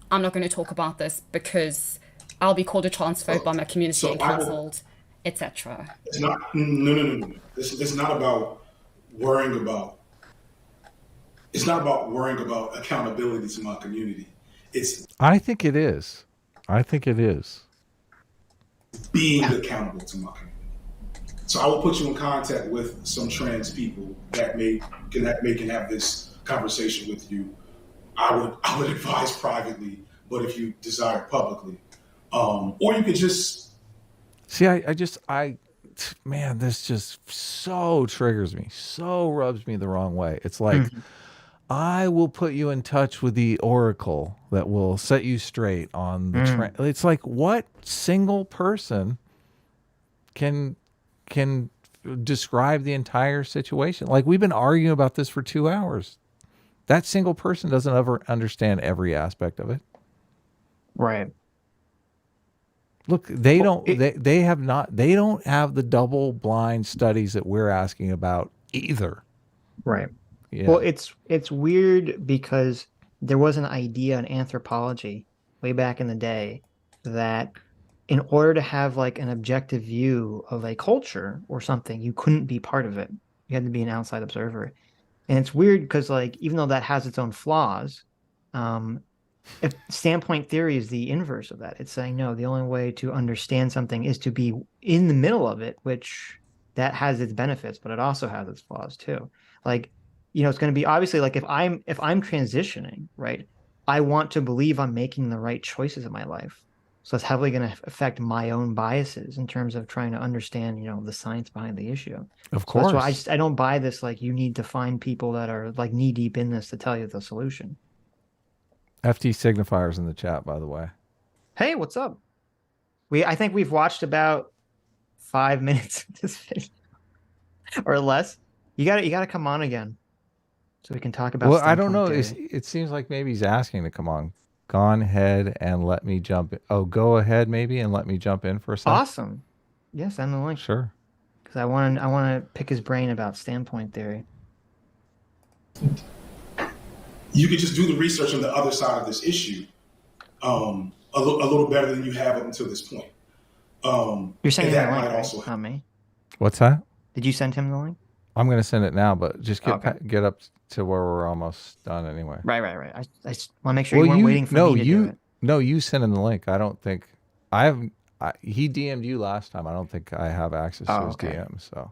I'm not going to talk about this because I'll be called a transphobe by my community So and I will- cancelled, etc. It's not. No. This is not about worrying about. It's not about worrying about accountability to my community. It's I think it is. I think it is. being accountable to my community. So I will put you in contact with some trans people that can have this conversation with you. I would advise privately, but if you desire publicly, or you could just See, man, this just so triggers me, so rubs me the wrong way. It's like, I will put you in touch with the oracle that will set you straight on the It's like, what single person can describe the entire situation? Like, we've been arguing about this for 2 hours. That single person doesn't ever understand every aspect of it. Right. Look, they don't have the double blind studies that we're asking about either. Right. Yeah. Well, it's weird because there was an idea in anthropology way back in the day that in order to have like an objective view of a culture or something, you couldn't be part of it. You had to be an outside observer. And it's weird because like even though that has its own flaws, if standpoint theory is the inverse of that. It's saying no, the only way to understand something is to be in the middle of it, which that has its benefits, but it also has its flaws too. Like, it's going to be obviously like if I'm transitioning, right? I want to believe I'm making the right choices in my life. So it's heavily going to affect my own biases in terms of trying to understand, the science behind the issue. Of So course. that's why I don't buy this. Like you need to find people that are like knee deep in this to tell you the solution. FT signifiers in the chat, by the way. Hey, what's up? I think we've watched about 5 minutes of this video or less. You gotta come on again so we can talk about. Well, I don't know. standpoint theory. It seems like maybe he's asking to come on. Gone ahead and let me jump in. Oh, go ahead maybe and let me jump in for a second. Awesome. Yeah, send the link Sure. because I want to pick his brain about standpoint theory. you could just do the research on the other side of this issue a little better than you have up until this point. You're sending and him that the link, might right? also Not me. What's that? Did you send him the link? I'm going to send it now, but just Okay. get up to where we're almost done anyway. Right. I just want to make sure you weren't waiting for me to do it. No, you sent him the link. I don't think I haven't. He DM'd you last time. I don't think I have access to his okay. DM. So,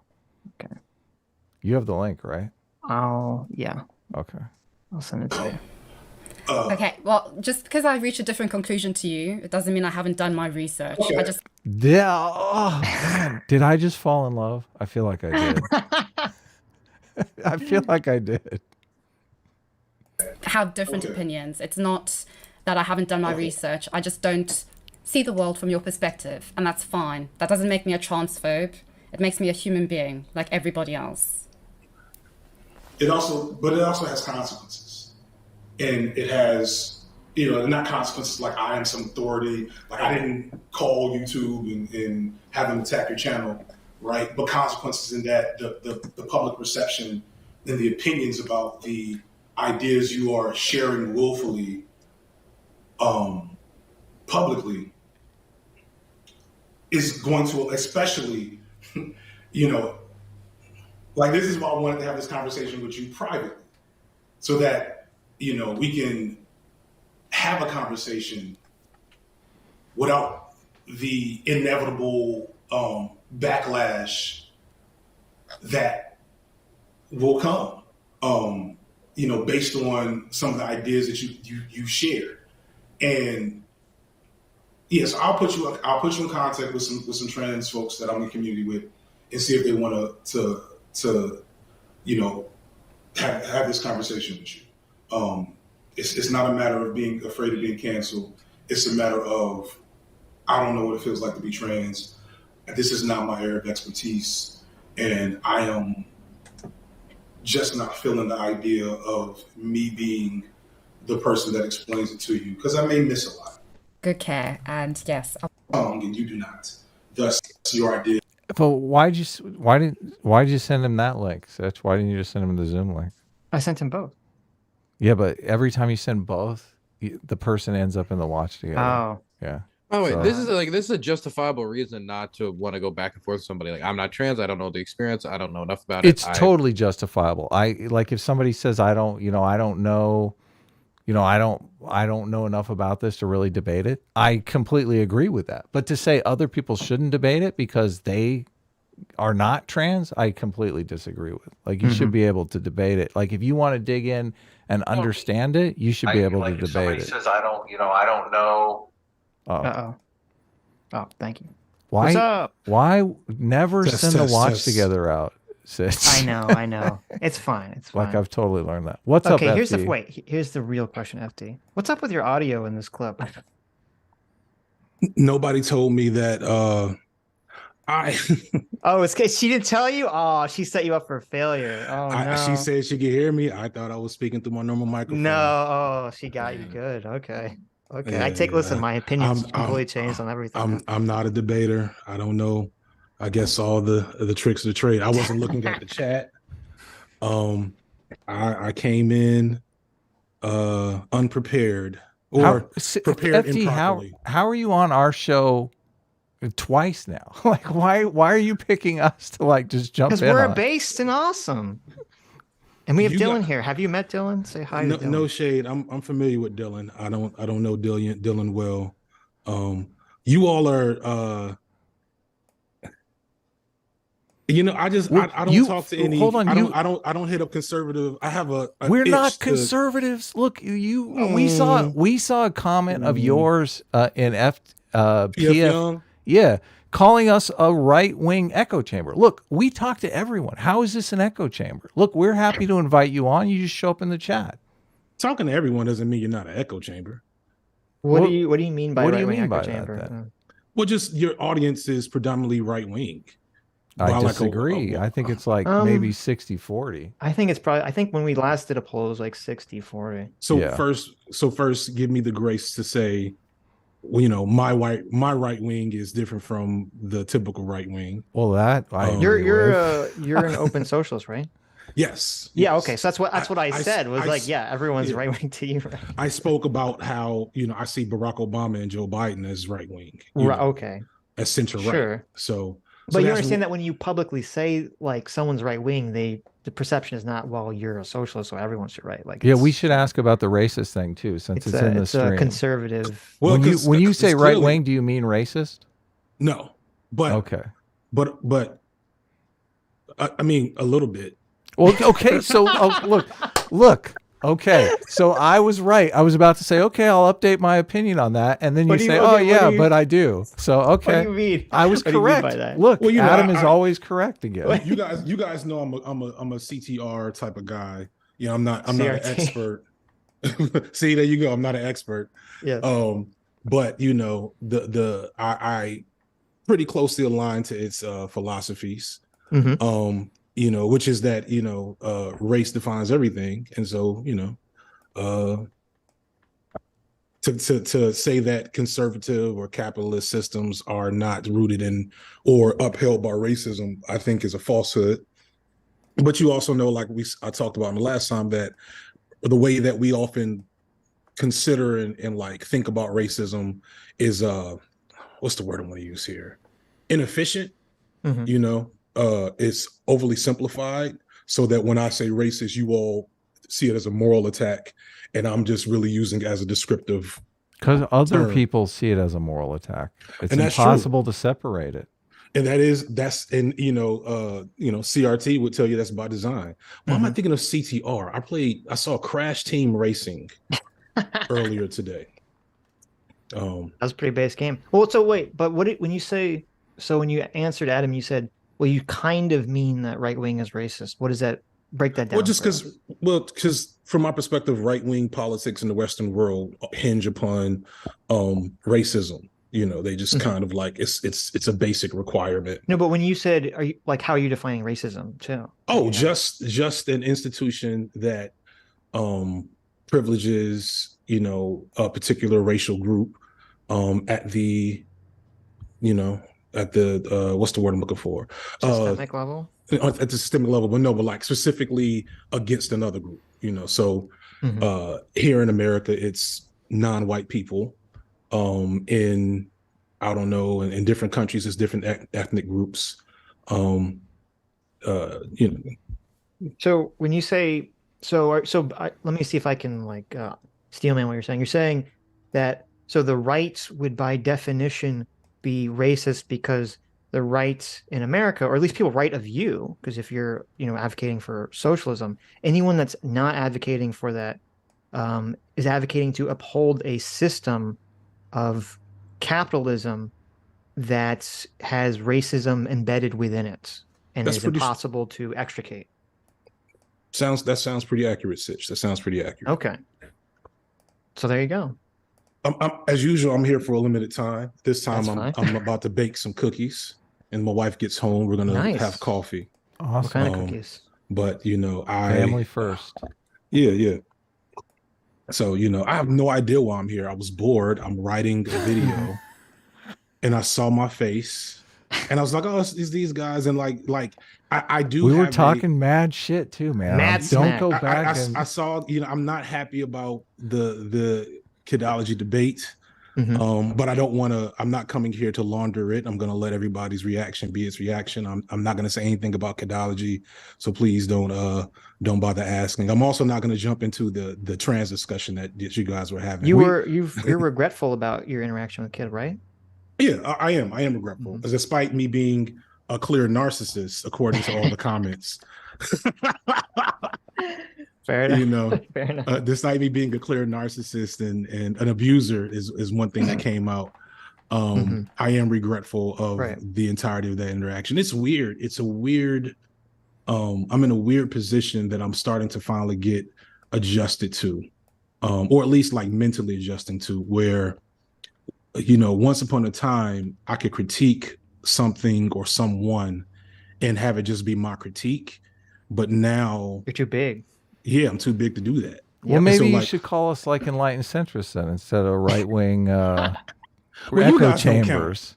Okay. You have the link, right? Yeah. Okay. I'll send it to you. Okay, well, just because I reached a different conclusion to you, it doesn't mean I haven't done my research. Okay. I just Yeah. Oh, man. Did I just fall in love? I feel like I did. I feel like I did. have different Okay. opinions. It's not that I haven't done my research. I just don't see the world from your perspective, and that's fine. That doesn't make me a transphobe. It makes me a human being like everybody else. It also has consequences, and it has, not consequences like I am some authority, like I didn't call YouTube and have them attack your channel, right? But consequences in that the public perception and the opinions about the ideas you are sharing willfully, publicly, is going to, especially, like this is why I wanted to have this conversation with you privately, so that, we can have a conversation without the inevitable backlash that will come, based on some of the ideas that you share. And yes, I'll put you in contact with some trans folks that I'm in community with, and see if they want to have this conversation with you. It's not a matter of being afraid of being canceled. It's a matter of, I don't know what it feels like to be trans. This is not my area of expertise, and I am just not feeling the idea of me being the person that explains it to you, because I may miss a lot. Good care, and yes. And you do not. Thus, your idea. But why did you send him that link, Sitch? Why didn't you just send him the Zoom link? I sent him both. Yeah, but every time you send both, the person ends up in the watch together. Oh, yeah. Oh wait, So- this is a justifiable reason not to want to go back and forth with somebody. Like, I'm not trans, I don't know the experience, I don't know enough about It's it. totally justifiable. If somebody says I don't know enough about this to really debate it, I completely agree with that. But to say other people shouldn't debate it because they are not trans, I completely disagree with. Like, you should be able to debate it. Like, if you want to dig in and understand it, you should be able to debate somebody it. says, I don't know. oh, thank you. What's Why? up? Why never Test, send the test, watch test. together out? Sitch? I know. It's fine. It's fine. Like, I've totally learned that. What's okay, up, here's FD? here's the real question, FD. What's up with your audio in this clip? Nobody told me that I Oh, it's because she didn't tell you? Oh, she set you up for failure. Oh, no. she said she could hear me. I thought I was speaking through my normal microphone. No. Oh, she got you good. Okay. Yeah, Listen, my opinion's I'm- completely changed on everything. I'm not a debater. I don't know. I guess all the tricks of the trade. I wasn't looking at the chat. I came in unprepared or prepared FD, improperly. how are you on our show twice now? Like, why are you picking us to like just jump in? Because we're on? based and awesome. And we have You Dylan got- here. Have you met Dylan? Say hi No, to Dylan. no shade. I'm familiar with Dylan. I don't know Dylan well. You all are I don't talk to any. Hold on, I don't hit up conservative. I have a We're itch not to- conservatives. Look, we saw a comment of yours in PF PF. Young. Yeah, calling us a right-wing echo chamber. Look, we talk to everyone. How is this an echo chamber? Look, we're happy to invite you on. You just show up in the chat. Talking to everyone doesn't mean you're not an echo chamber. What do you mean by what do you right-wing mean echo by that, chamber? then? Well, just your audience is predominantly right wing. I disagree. I think it's like maybe 60-40. I think when we last did a poll, it was like 60-40. So Yeah. first, give me the grace to say, well, my right wing is different from the typical right wing. Well, that I You're- agree with. You're an open socialist, right? Yes. Yeah. yes. Okay. So that's what I said. Was I- like, yeah, everyone's yeah. right wing to you, right? I spoke about how I see Barack Obama and Joe Biden as right wing. Right. Okay. As center right. Sure. So But you that's understand that when you publicly say like someone's right wing, the perception is not, well, you're a socialist, so everyone's your right. Like, Yeah, we it's- should ask about the racist thing too, since it's in the it's a stream. conservative. Well, when you say right clearly- wing, do you mean racist? No, but Okay. but I mean a little bit. Well, okay. So look. Okay, so I was right. I was about to say, okay, I'll update my opinion on that, and then you What do you- say, okay, oh what yeah, do you- but I do. So What okay, do you mean? I was What do you mean correct. by that? Look, Well, Adam is I- always correct again. You guys know I'm a CTR type of guy. I'm not an CRT. expert. See, there you go. I'm not an expert. Yeah. but I pretty closely aligned to its philosophies. Mhm. Which is that race defines everything, and so to say that conservative or capitalist systems are not rooted in or upheld by racism, I think is a falsehood. But you also know, like I talked about in the last time, that the way that we often consider and like think about racism is what's the word I want to use here? Inefficient. Mhm. It's overly simplified, so that when I say racist, you all see it as a moral attack, and I'm just really using it as a descriptive Because other term. people see it as a moral attack. It's And that's true. impossible to separate it. And CRT would tell you that's by design. Why am I thinking of CTR? I saw Crash Team Racing earlier today. That's a pretty base game. Well, so wait, but when you answered Adam, you said, well, you kind of mean that right wing is racist. What does that break that down? Well, because from my perspective, right wing politics in the Western world hinge upon racism. They just kind of like it's a basic requirement. No, but when you said, how are you defining racism too? Oh, just an institution that privileges a particular racial group at the what's the word I'm looking for? Systemic level? At the systemic level, but like specifically against another group. So here in America, it's non-white people. In different countries, it's different ethnic groups. So when you say let me see if I can steelman what you're saying. You're saying that the rights would by definition be racist because the rights in America, or at least people right of you, because if you're advocating for socialism, anyone that's not advocating for that is advocating to uphold a system of capitalism that has racism embedded within it and is impossible to extricate. That sounds pretty accurate, Sitch. That sounds pretty accurate. Okay. So there you go. As usual, I'm here for a limited time. This time I'm about to bake some cookies, and my wife gets home. We're gonna have coffee. Awesome. What kind of cookies? But family first. Yeah. So I have no idea why I'm here. I was bored. I'm writing a video, and I saw my face, and I was like, "Oh, it's these guys." And I do. We were talking mad shit too, man. Don't go back. I saw. I'm not happy about the Kidology debate. But I don't want to. I'm not coming here to launder it. I'm going to let everybody's reaction be its reaction. I'm not going to say anything about Kidology, so please don't bother asking. I'm also not going to jump into the trans discussion that you guys were having. You're regretful about your interaction with Kid, right? Yeah, I am. I am regretful, despite me being a clear narcissist, according to all the comments. Fair enough. Fair enough. Despite me being a clear narcissist and an abuser is one thing that came out. I am regretful of the entirety of that interaction. It's weird. It's a weird. I'm in a weird position that I'm starting to finally get adjusted to, or at least mentally adjusting to, where once upon a time I could critique something or someone and have it just be my critique, but now you're too big. Yeah, I'm too big to do that. Well, maybe you should call us enlightened centrists then, instead of right wing echo chambers.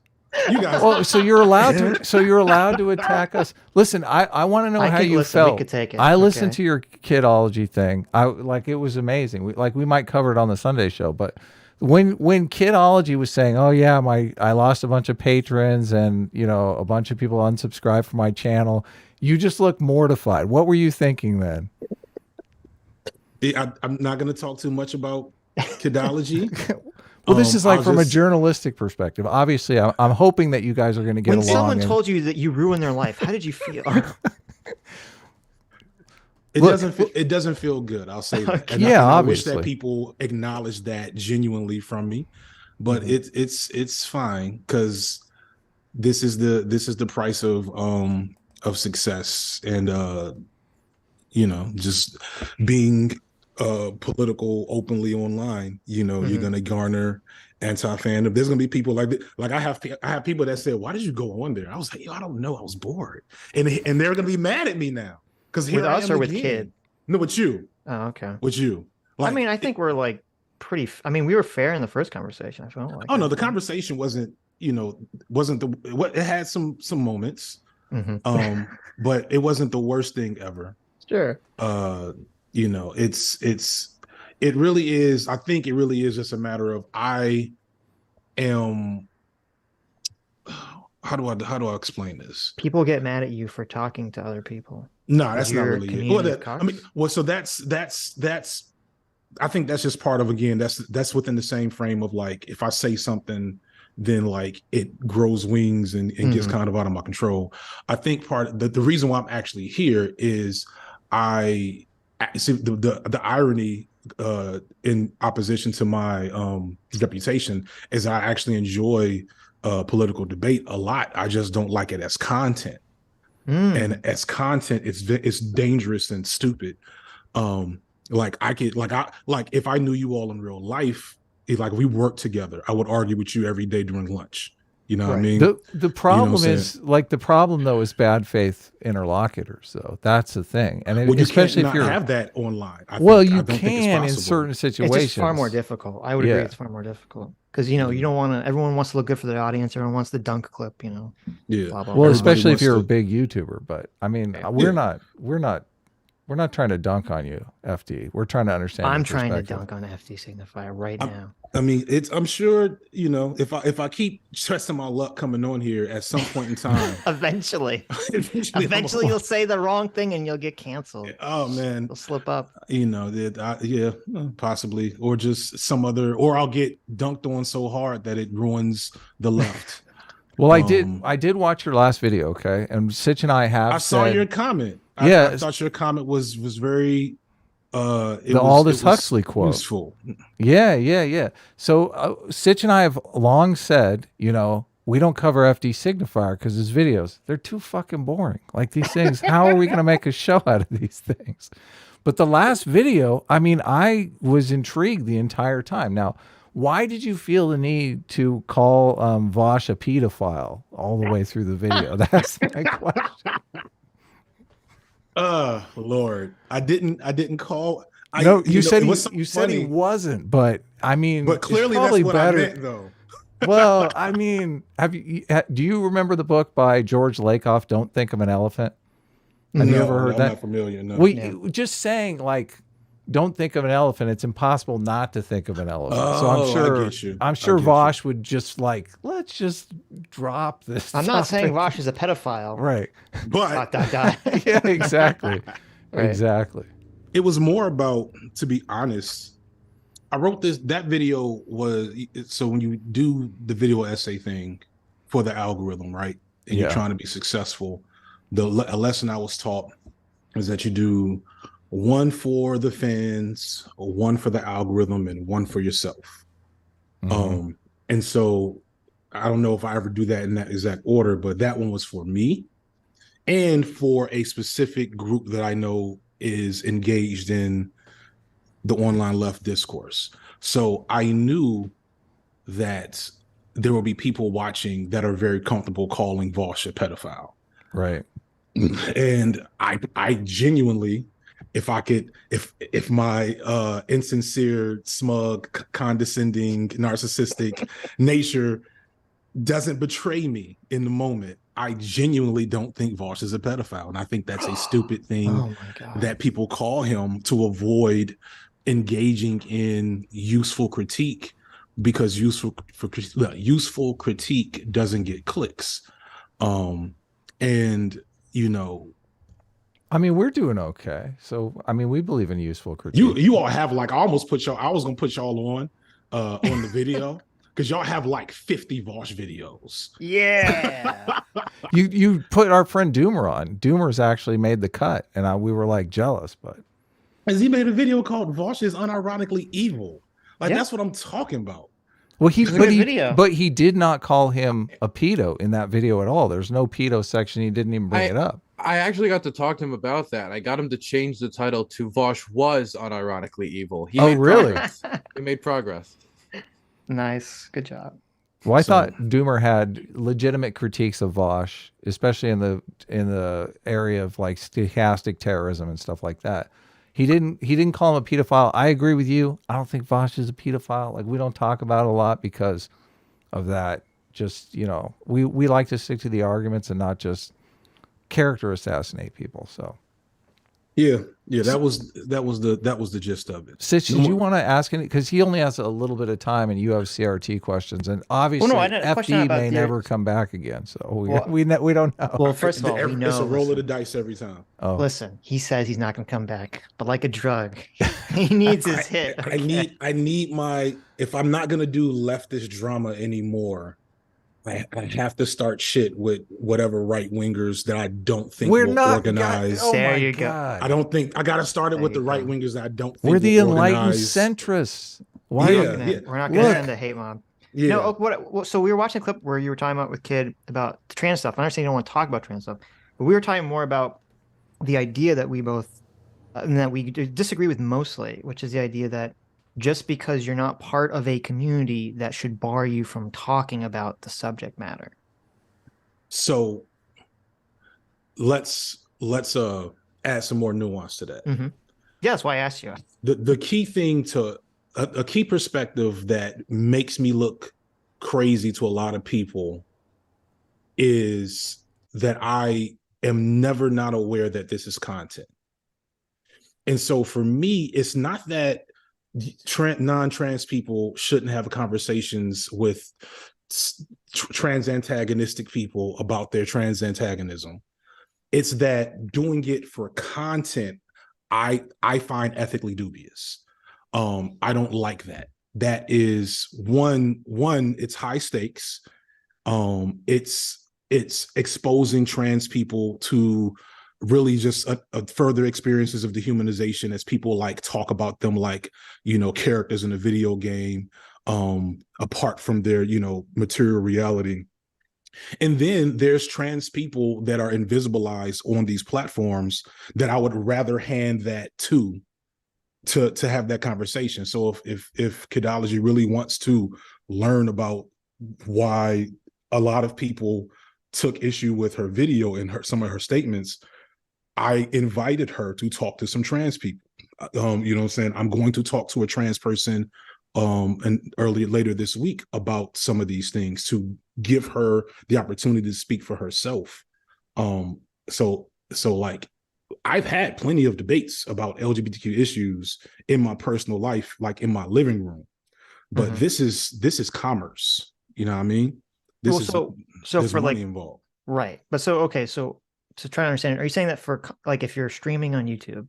You guys. Well, so you're allowed to. So you're allowed to attack us. Listen, I want to know how you felt. We could take it. I listened to your Kidology thing. It was amazing. We might cover it on the Sunday show, but when Kidology was saying, "Oh yeah, I lost a bunch of patrons and a bunch of people unsubscribed from my channel," you just looked mortified. What were you thinking then? I'm not going to talk too much about Kidology. Well, this is from a journalistic perspective. Obviously, I'm hoping that you guys are going to get along. When someone told you that you ruined their life, how did you feel? It doesn't feel good. I'll say that. And yeah, I obviously. wish that people acknowledge that genuinely from me, but it's fine, because this is the price of success, and just being political openly online, you know, you're gonna garner anti-fandom. There's gonna be people like I have people that said, "Why did you go on there?" I was like, "Yo, I don't know. I was bored," and they're gonna be mad at me now because with us or with Kid? No, with you. Oh, okay. With you. Like, I mean, I think we're like pretty. I mean, we were fair in the first conversation. I felt like. Oh no, the conversation wasn't. You know, wasn't the what it had some moments, but it wasn't the worst thing ever. Sure. You know, it really is. I think it really is just a matter of I am. How do I explain this? People get mad at you for talking to other people. No, that's not really it. Well, I mean, well, so that's. I think that's just part of, again, that's within the same frame of like, if I say something, then like it grows wings and gets kind of out of my control. I think the reason why I'm actually here is I see the irony in opposition to my reputation is I actually enjoy political debate a lot. I just don't like it as content. And as content, it's dangerous and stupid. Like if I knew you all in real life, like we worked together, I would argue with you every day during lunch. You know what I mean? The problem is like the problem though is bad faith interlocutors though. That's the thing. And especially if you have that online. You can in certain situations. It's just far more difficult. I would agree it's far more difficult. Because you know, you don't want to, everyone wants to look good for their audience, everyone wants the dunk clip, you know. Yeah. Blah, blah, well, blah. especially if you're a big YouTuber, but I mean we're not trying to dunk on you, FD. We're trying to understand. I'm trying to dunk on FD Signifier right now. I mean, I'm sure, you know, if I keep stressing my luck coming on here at some point in time, eventually you'll say the wrong thing and you'll get canceled. Oh man, you'll slip up. You know, possibly, or just some other, or I'll get dunked on so hard that it ruins the left. Well, I did watch your last video, okay, and Sitch and I have. I saw your comment. I thought your comment was very. Aldous Huxley quote. Useful. Yeah. So Sitch and I have long said, you know, we don't cover FD Signifier because his videos, they're too fucking boring. Like these things, how are we going to make a show out of these things? But the last video, I mean, I was intrigued the entire time. Now, why did you feel the need to call Vosh a pedophile all the way through the video? That's my question. Lord, I didn't call. You said he wasn't, but I mean, but clearly that's what I meant, though. Well, I mean, do you remember the book by George Lakoff, Don't Think of an Elephant? Have you ever heard that? I'm not familiar. No. Just saying, like, don't think of an elephant. It's impossible not to think of an elephant. Oh, so I'm sure Vosh would just like, let's just drop this. I'm not saying Vosh is a pedophile. Right. But yeah, exactly. Right. Exactly. It was more about, to be honest, I wrote that video was, so when you do the video essay thing for the algorithm, right? And you're trying to be successful, a lesson I was taught is that you do one for the fans, one for the algorithm, and one for yourself. And so I don't know if I ever do that in that exact order, but that one was for me and for a specific group that I know is engaged in the online left discourse. So I knew that there will be people watching that are very comfortable calling Vosh a pedophile. Right. And I genuinely, if my insincere, smug, condescending, narcissistic nature doesn't betray me in the moment, I genuinely don't think Vosh is a pedophile. And I think that's a stupid thing that people call him to avoid engaging in useful critique, because useful critique doesn't get clicks. And, you know, I mean, we're doing okay. So, I mean, we believe in useful critique. You all have like, I was going to put y'all on the video because y'all have like 50 Vosh videos. Yeah. You put our friend Doomer on. Doomer's actually made the cut, and we were like jealous, but. Has he made a video called Vosh is unironically evil? Like, that's what I'm talking about. Well, It was a good video. but he did not call him a pedo in that video at all. There's no pedo section. He didn't even bring it up. I actually got to talk to him about that. I got him to change the title to Vosh was unironically evil. He made really? Progress. He made progress. Nice. Good job. Well, I thought Doomer had legitimate critiques of Vosh, especially in the area of like stochastic terrorism and stuff like that. He didn't call him a pedophile. I agree with you. I don't think Vosh is a pedophile. Like, we don't talk about it a lot because of that. Just, you know, we like to stick to the arguments and not just character assassinate people. So yeah, that was the gist of it. Sitch, did you want to ask any, because he only has a little bit of time and you have CRT questions, and obviously FD may never come back again, so we don't know. Well, first of all, we know it's a roll of the dice every time. Listen, he says he's not going to come back, but like a drug, he needs his hit. Okay? I need my, if I'm not going to do leftist drama anymore, I have to start shit with whatever right wingers that I don't think will organize. There you go. I don't think I got to start it with the right wingers that I don't think we're the enlightened organize. centrists. Why? We're not going to send a hate mob. Yeah. No, so we were watching a clip where you were talking about with Kid about the trans stuff. I understand you don't want to talk about trans stuff, but we were talking more about the idea that we both and that we disagree with mostly, which is the idea that just because you're not part of a community, that should bar you from talking about the subject matter. So let's add some more nuance to that. Mm-hmm. Yeah, that's why I asked you. The key thing to a key perspective that makes me look crazy to a lot of people is that I am never not aware that this is content. And so for me, it's not that non-trans people shouldn't have conversations with trans antagonistic people about their trans antagonism. It's that doing it for content, I find ethically dubious. I don't like that. That is one, it's high stakes. It's exposing trans people to really just a further experiences of dehumanization as people like talk about them like, you know, characters in a video game, apart from their, you know, material reality. And then there's trans people that are invisibilized on these platforms that I would rather hand that to have that conversation. So if Kidology really wants to learn about why a lot of people took issue with her video and some of her statements, I invited her to talk to some trans people. You know what I'm saying? I'm going to talk to a trans person and later this week about some of these things to give her the opportunity to speak for herself. So like, I've had plenty of debates about LGBTQ issues in my personal life, like in my living room, but this is commerce. You know what I mean? There's for money involved. Right. But so to try to understand, are you saying that for like, if you're streaming on YouTube,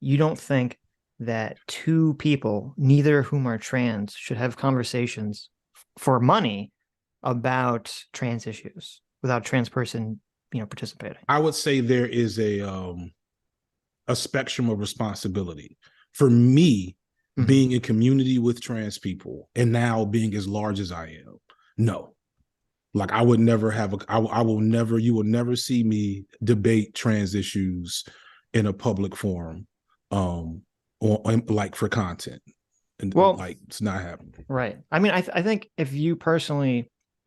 you don't think that two people, neither of whom are trans, should have conversations for money about trans issues without a trans person, you know, participating? I would say there is a spectrum of responsibility. For me, being in community with trans people and now being as large as I am, no. Like, I would never have you will never see me debate trans issues in a public forum, like for content. And like, it's not happening. Right. I mean, I think if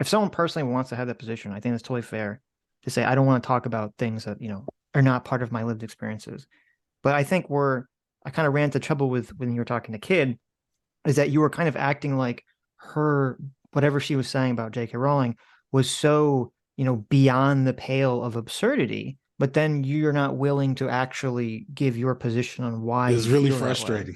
someone personally wants to have that position, I think that's totally fair to say, I don't want to talk about things that, you know, are not part of my lived experiences. But I think I kind of ran into trouble with when you were talking to Kid, is that you were kind of acting like whatever she was saying about J.K. Rowling was so, you know, beyond the pale of absurdity, but then you're not willing to actually give your position on why. It's really frustrating.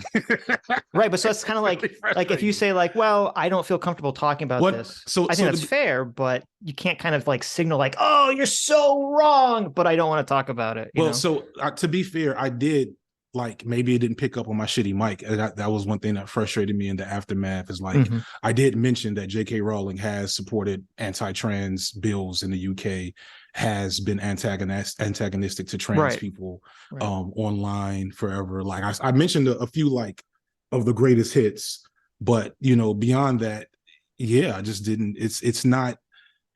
Right. But so it's kind of like if you say like, well, I don't feel comfortable talking about this. So I think that's fair, but you can't kind of like signal like, oh, you're so wrong, but I don't want to talk about it. You know? So to be fair, I did, like, maybe it didn't pick up on my shitty mic. That was one thing that frustrated me in the aftermath, is like, I did mention that J.K. Rowling has supported anti-trans bills in the UK, has been antagonistic to trans people online forever. Like, I mentioned a few like of the greatest hits, but, you know, beyond that, yeah, I just didn't. It's not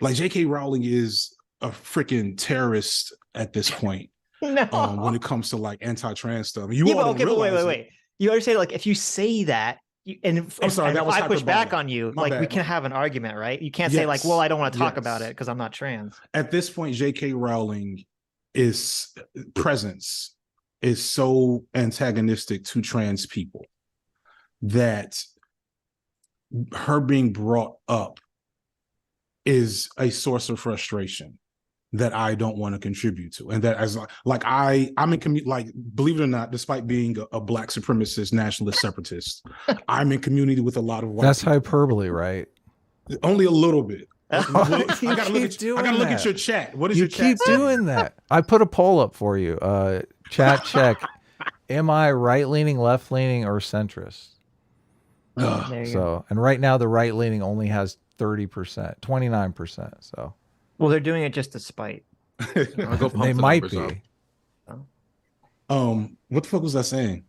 like J.K. Rowling is a freaking terrorist at this point. No. When it comes to like anti-trans stuff, yeah, but okay, but wait. You understand? Like, if you say that, I'm sorry, that if was I push back hyperbolic. on you, My like, we bad. can have an argument, right? You can't say like, well, I don't want to talk about it because I'm not trans. At this point, J.K. Rowling is presence is so antagonistic to trans people that her being brought up is a source of frustration that I don't want to contribute to, and that as like I'm in like, believe it or not, despite being a black supremacist nationalist separatist, I'm in community with a lot of white That's people. hyperbole, right? Only a little bit. I gotta look at your chat. What is you your chat? You keep doing that. I put a poll up for you. Chat check. Am I right leaning, left leaning, or centrist? So, and right now the right leaning only has 30%, 29%. So, well, they're doing it just to spite. I'll go pump they the might numbers be. up. What the fuck was I saying?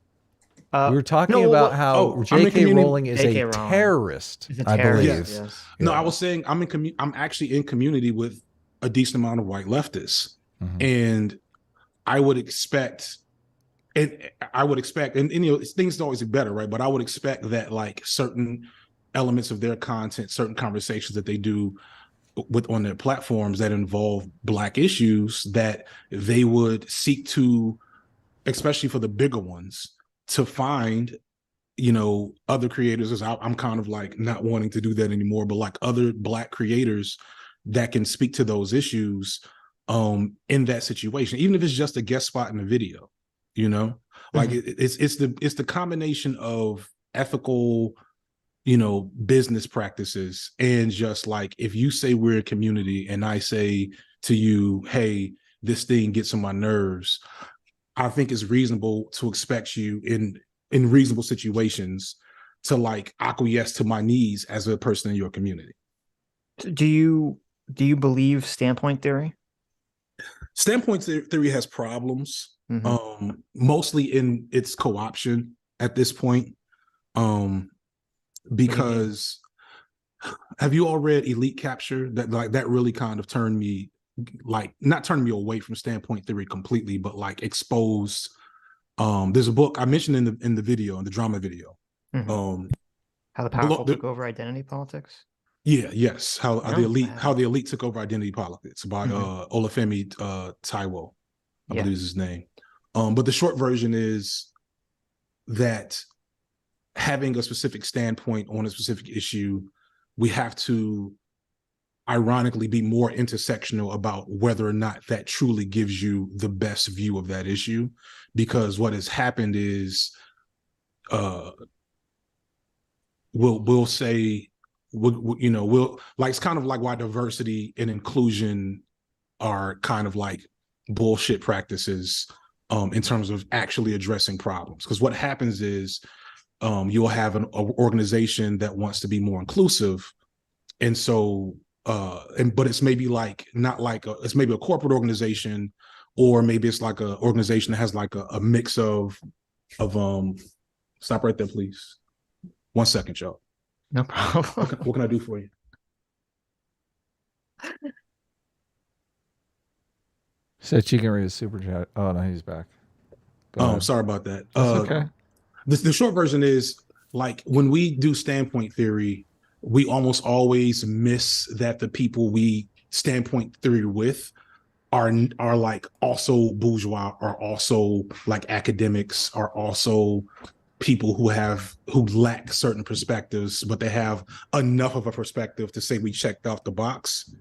We were talking about how J.K. Rowling is a terrorist, I believe. Yes. No, I was saying I'm actually in community with a decent amount of white leftists, and I would expect, and you know, things are always better, right? But I would expect that like certain elements of their content, certain conversations that they do on their platforms that involve black issues, that they would seek to, especially for the bigger ones, to find, you know, other creators. As I'm kind of like not wanting to do that anymore, but like other black creators that can speak to those issues in that situation, even if it's just a guest spot in the video, you know, like it's the combination of ethical, you know, business practices, and just like, if you say we're a community and I say to you, hey, this thing gets on my nerves, I think it's reasonable to expect you in reasonable situations to like acquiesce to my needs as a person in your community. Do you believe standpoint theory? Standpoint theory has problems, mostly in its co-option at this point. Because have you all read Elite Capture? That really kind of turned me, like, not turned me away from standpoint theory completely, but like exposed. There's a book I mentioned in the video, in the drama video. How the powerful took over identity politics. Yes. How the elite took over identity politics by Olufemi Taiwo, I believe is his name. But the short version is that having a specific standpoint on a specific issue, we have to ironically be more intersectional about whether or not that truly gives you the best view of that issue. Because what has happened is we'll say, we'll like, it's kind of like why diversity and inclusion are kind of like bullshit practices in terms of actually addressing problems. Because what happens is you'll have an organization that wants to be more inclusive, and so but it's maybe like not like it's maybe a corporate organization, or maybe it's like an organization that has like a mix of stop right there, please. 1 second, y'all. No problem. What can I do for you? Sitch, you can read a super chat. Oh no, he's back. Sorry about that. Okay. The short version is, like, when we do standpoint theory, we almost always miss that the people we standpoint theory with are like also bourgeois, are also like academics, are also people who lack certain perspectives, but they have enough of a perspective to say we checked off the box.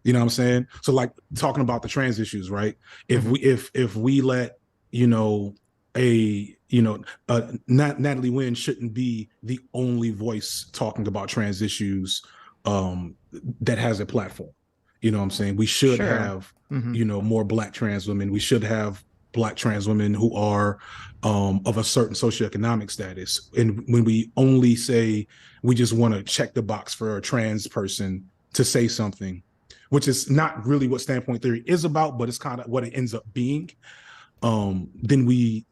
You know what I'm saying? So like talking about the trans issues, right? If we let, Natalie Wynn shouldn't be the only voice talking about trans issues that has a platform. You know what I'm saying? We should have, more Black trans women. We should have Black trans women who are of a certain socioeconomic status. And when we only say we just want to check the box for a trans person to say something, which is not really what standpoint theory is about, but it's kind of what it ends up being, then we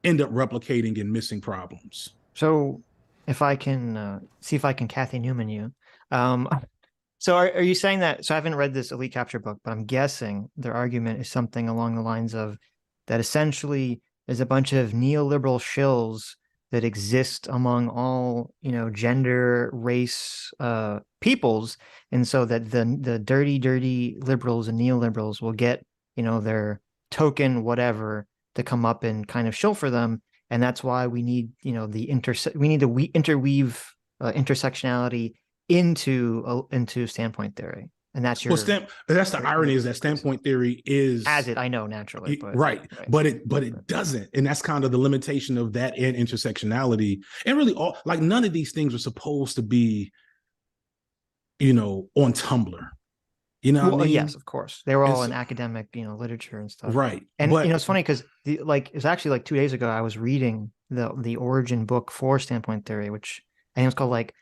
end up replicating and missing problems. So if I can see if I can Kathy Newman you, So are you saying that? So I haven't read this Elite Capture book, but I'm guessing their argument is something along the lines of that essentially there's a bunch of neoliberal shills that exist among all, gender, race, peoples, and so that the dirty liberals and neoliberals will get, their token whatever to come up and kind of shill for them, and that's why we need, we need to interweave intersectionality into standpoint theory. And that's your that's the irony, is that standpoint theory is as it, I know, naturally, but right. But it doesn't. And that's kind of the limitation of that and intersectionality. And really all, like, none of these things are supposed to be, on Tumblr. What I mean? Yes, of course. They were all in academic, literature and stuff. Right. And it's funny because it was actually like 2 days ago, I was reading the origin book for standpoint theory, which I think it's called like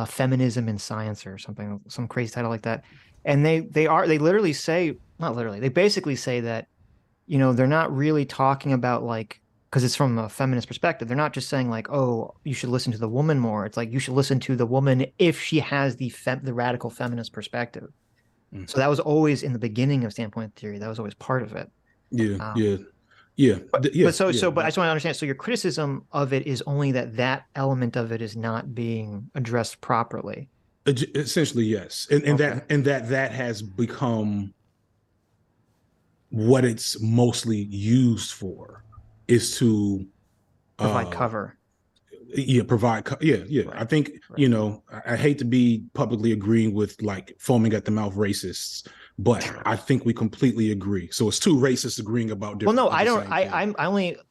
Feminism in Science or something, some crazy title like that. And they literally say, not literally, they basically say that, they're not really talking about like, because it's from a feminist perspective, they're not just saying like, oh, you should listen to the woman more. It's like you should listen to the woman if she has the radical feminist perspective. So that was always in the beginning of standpoint theory. That was always part of it. But I just want to understand. So your criticism of it is only that element of it is not being addressed properly. Essentially, yes, and that has become what it's mostly used for, is to provide cover. Right. I think I hate to be publicly agreeing with like foaming at the mouth racists, but I think we completely agree. So it's two racists agreeing about different. Well, no, I don't.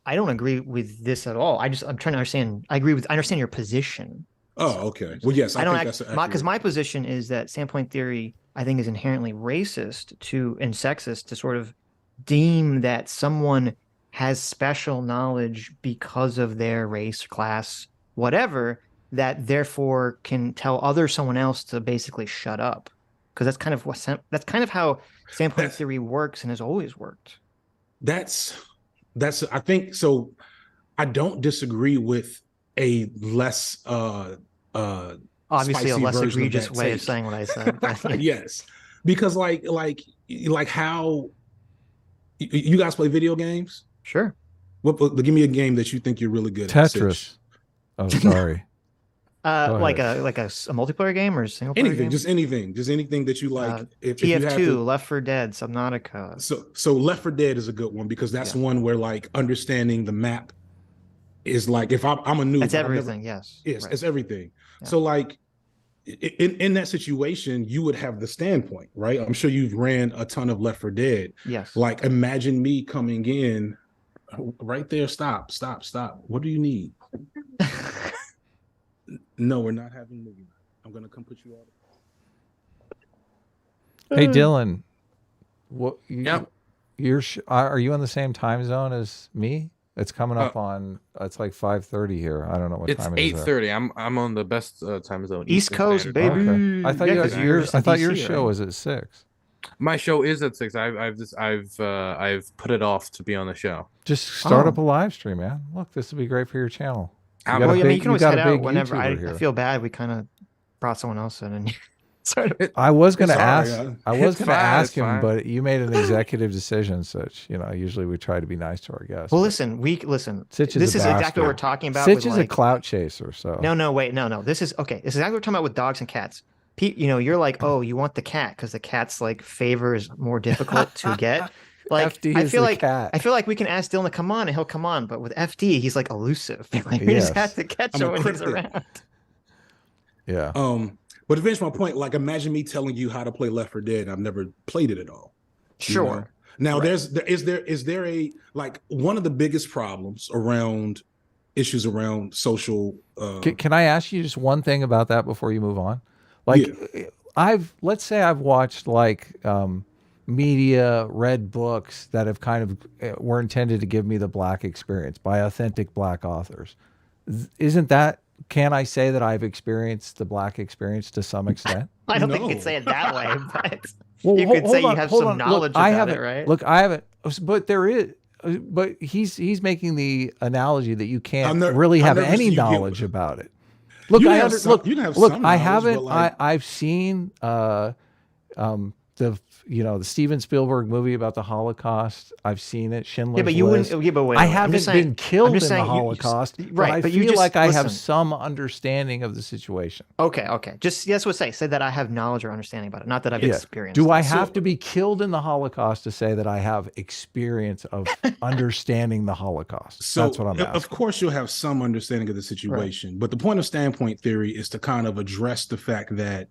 I don't agree with this at all. I'm trying to understand. I understand your position. Oh, okay. Well, yes, I think that's because my position is that standpoint theory, I think, is inherently racist and sexist to sort of deem that someone has special knowledge because of their race, class, whatever, that therefore can tell someone else to basically shut up. Because that's kind of how standpoint theory works and has always worked. That's I think so. I don't disagree with a less obviously a less egregious way of saying what I said. Yes, because like how you guys play video games? Sure. Give me a game that you think you're really good at. Tetris. Oh, sorry. Like a multiplayer game or single player game? Just anything that you like. TF2, Left 4 Dead, Subnautica. So Left 4 Dead is a good one because that's one where like understanding the map is like, if I'm a noob, it's everything. Yes, it's everything. Yeah. So like in that situation, you would have the standpoint, right? I'm sure you've ran a ton of Left 4 Dead. Yes. Like imagine me coming in right there. Stop. What do you need? No, we're not having movie night. I'm gonna come put you all. Hey Dylan, what? Yep. Are you on the same time zone as me? It's coming up on. It's like 5:30 here. I don't know what time it is. It's 8:30. I'm on the best time zone. East Coast, baby. Okay. I thought your show was at 6. My show is at 6. I've put it off to be on the show. Just start up a live stream, man. Look, this would be great for your channel. You can always head out whenever. I feel bad. We kind of brought someone else in, and I was going to ask him, but you made an executive decision. Such, usually we try to be nice to our guests. Well, listen. This is exactly what we're talking about. Sitch is a clout chaser. So no. This is okay. This is exactly what we're talking about with dogs and cats. You're like, oh, you want the cat because the cat's like favor is more difficult to get. Like FD I feel like we can ask Dylan to come on and he'll come on, but with FD he's like elusive. Like we just have to catch him when he's around. Yeah. But to finish my point, like imagine me telling you how to play Left 4 Dead. I've never played it at all. Sure. Now is there a like one of the biggest problems around issues around social? Can I ask you just one thing about that before you move on? Like let's say I've watched like read books that have kind of were intended to give me the Black experience by authentic Black authors. Can I say that I've experienced the Black experience to some extent? I don't think you could say it that way, but you could say you have some knowledge about it, right? Look, I haven't, but there is. But he's making the analogy that you can't really have any knowledge about it. Look, You can I have under, some- look, you can have look. some I knowledge, haven't. but, like- I've seen the the Steven Spielberg movie about the Holocaust. I've seen it. Schindler's Yeah, but you List. wouldn't. Yeah, but wait. I I'm haven't just saying, been killed I'm in just the saying Holocaust, right? but I But you feel just like I have listen. some understanding of the situation. Okay, okay. Just that's what I say. Say that I have knowledge or understanding about it, not that I've Yeah. experienced. Do I it. have to be killed in the Holocaust to say that I have experience of understanding the Holocaust? So That's what I'm asking. of course you'll have some understanding of the situation, but the point of standpoint theory is to kind of address the fact that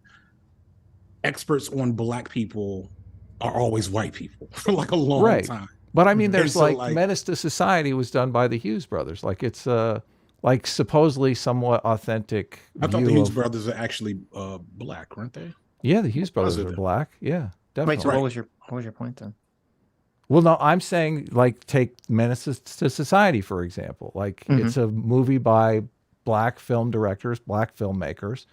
experts on Black people are always white people for like a long time. But I mean, there's so, like Menace to Society was done by the Hughes brothers. Like it's like supposedly somewhat authentic. I thought the view Hughes of- brothers are actually Black, weren't they? Yeah, the Hughes brothers are Positive. Black. Yeah, definitely. Wait, so what was your point then? Well, no, I'm saying like take Menace to Society, for example. Like it's a movie by Black film directors, Black filmmakers.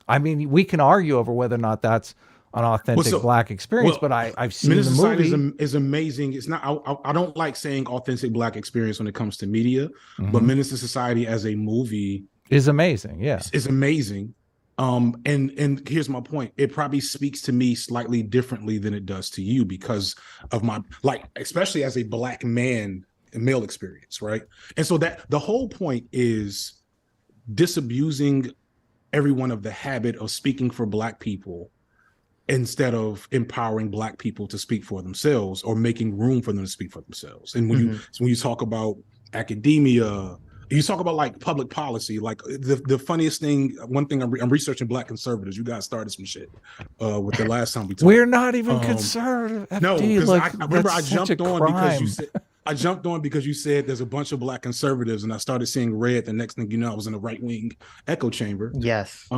I mean, we can argue over whether or not that's an authentic Black experience, but I've seen Menace the to Society movie. is amazing. It's not. I don't like saying authentic Black experience when it comes to media, but Menace to Society as a movie is amazing. Yeah, is amazing. And here's my point. It probably speaks to me slightly differently than it does to you because of my, like, especially as a Black man, male experience, right? And so that the whole point is disabusing everyone of the habit of speaking for Black people instead of empowering Black people to speak for themselves or making room for them to speak for themselves. And when you talk about academia, you talk about like public policy, like the funniest thing, one thing I'm researching Black conservatives. You guys started some shit with the last time we talked. We're not even conservative. FD. No, because like, I remember I that's such jumped a on because you crime. said you said there's a bunch of Black conservatives, and I started seeing red. The next thing you know, I was in a right wing echo chamber. Yes. But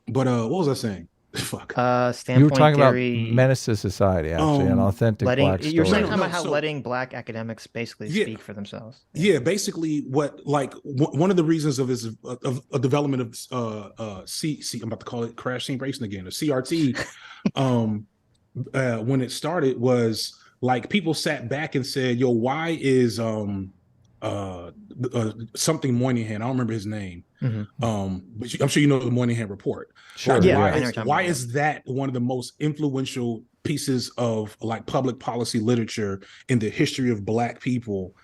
what was I saying? Fuck. Standpoint You were talking theory, about Menace to Society, actually, an authentic Black story. You're saying No, how so- letting Black academics basically speak for themselves. Yeah, basically, what like one of the reasons of a development of I'm about to call it crash scene racing again, a CRT, when it started was like people sat back and said, "Yo, why is something Moynihan? I don't remember his name, but I'm sure you know the Moynihan report. Sure, Like, yeah. why is that one of the most influential pieces of like public policy literature in the history of Black people,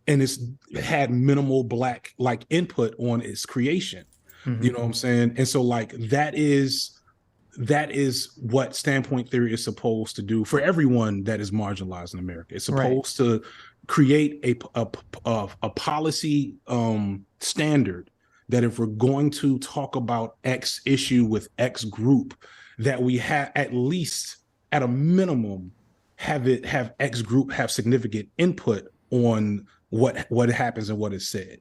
and it's had minimal Black like input on its creation? You know what I'm saying? And so like that is what standpoint theory is supposed to do for everyone that is marginalized in America. It's supposed to create a policy standard that if we're going to talk about X issue with X group, that we have at least at a minimum have X group have significant input on what happens and what is said.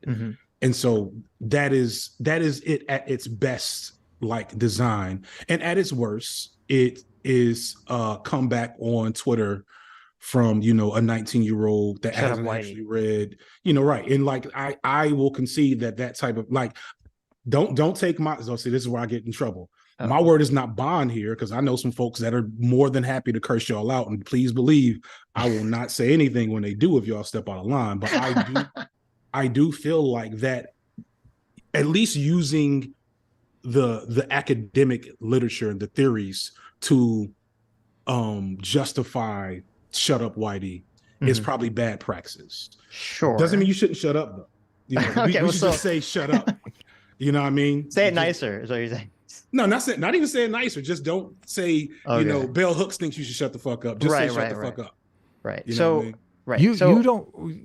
And so that is it at its best, like design, and at its worst, it is come back on Twitter from a 19-year-old that hasn't actually read, right. And like I will concede that type of like don't take my see, this is where I get in trouble. My word is not bond here, because I know some folks that are more than happy to curse y'all out, and please believe I will not say anything when they do if y'all step out of line. But I do feel like that at least using the academic literature and the theories to justify shut up Whitey is probably bad praxis. Sure. Doesn't mean you shouldn't shut up though. We should just say shut up. You know what I mean? Say it nicer is what you're saying. No, not even say it nicer. Just don't say, Bell Hooks thinks you should shut the fuck up. Just say shut the fuck up. Right. You know what I mean? Right. You don't. Wait.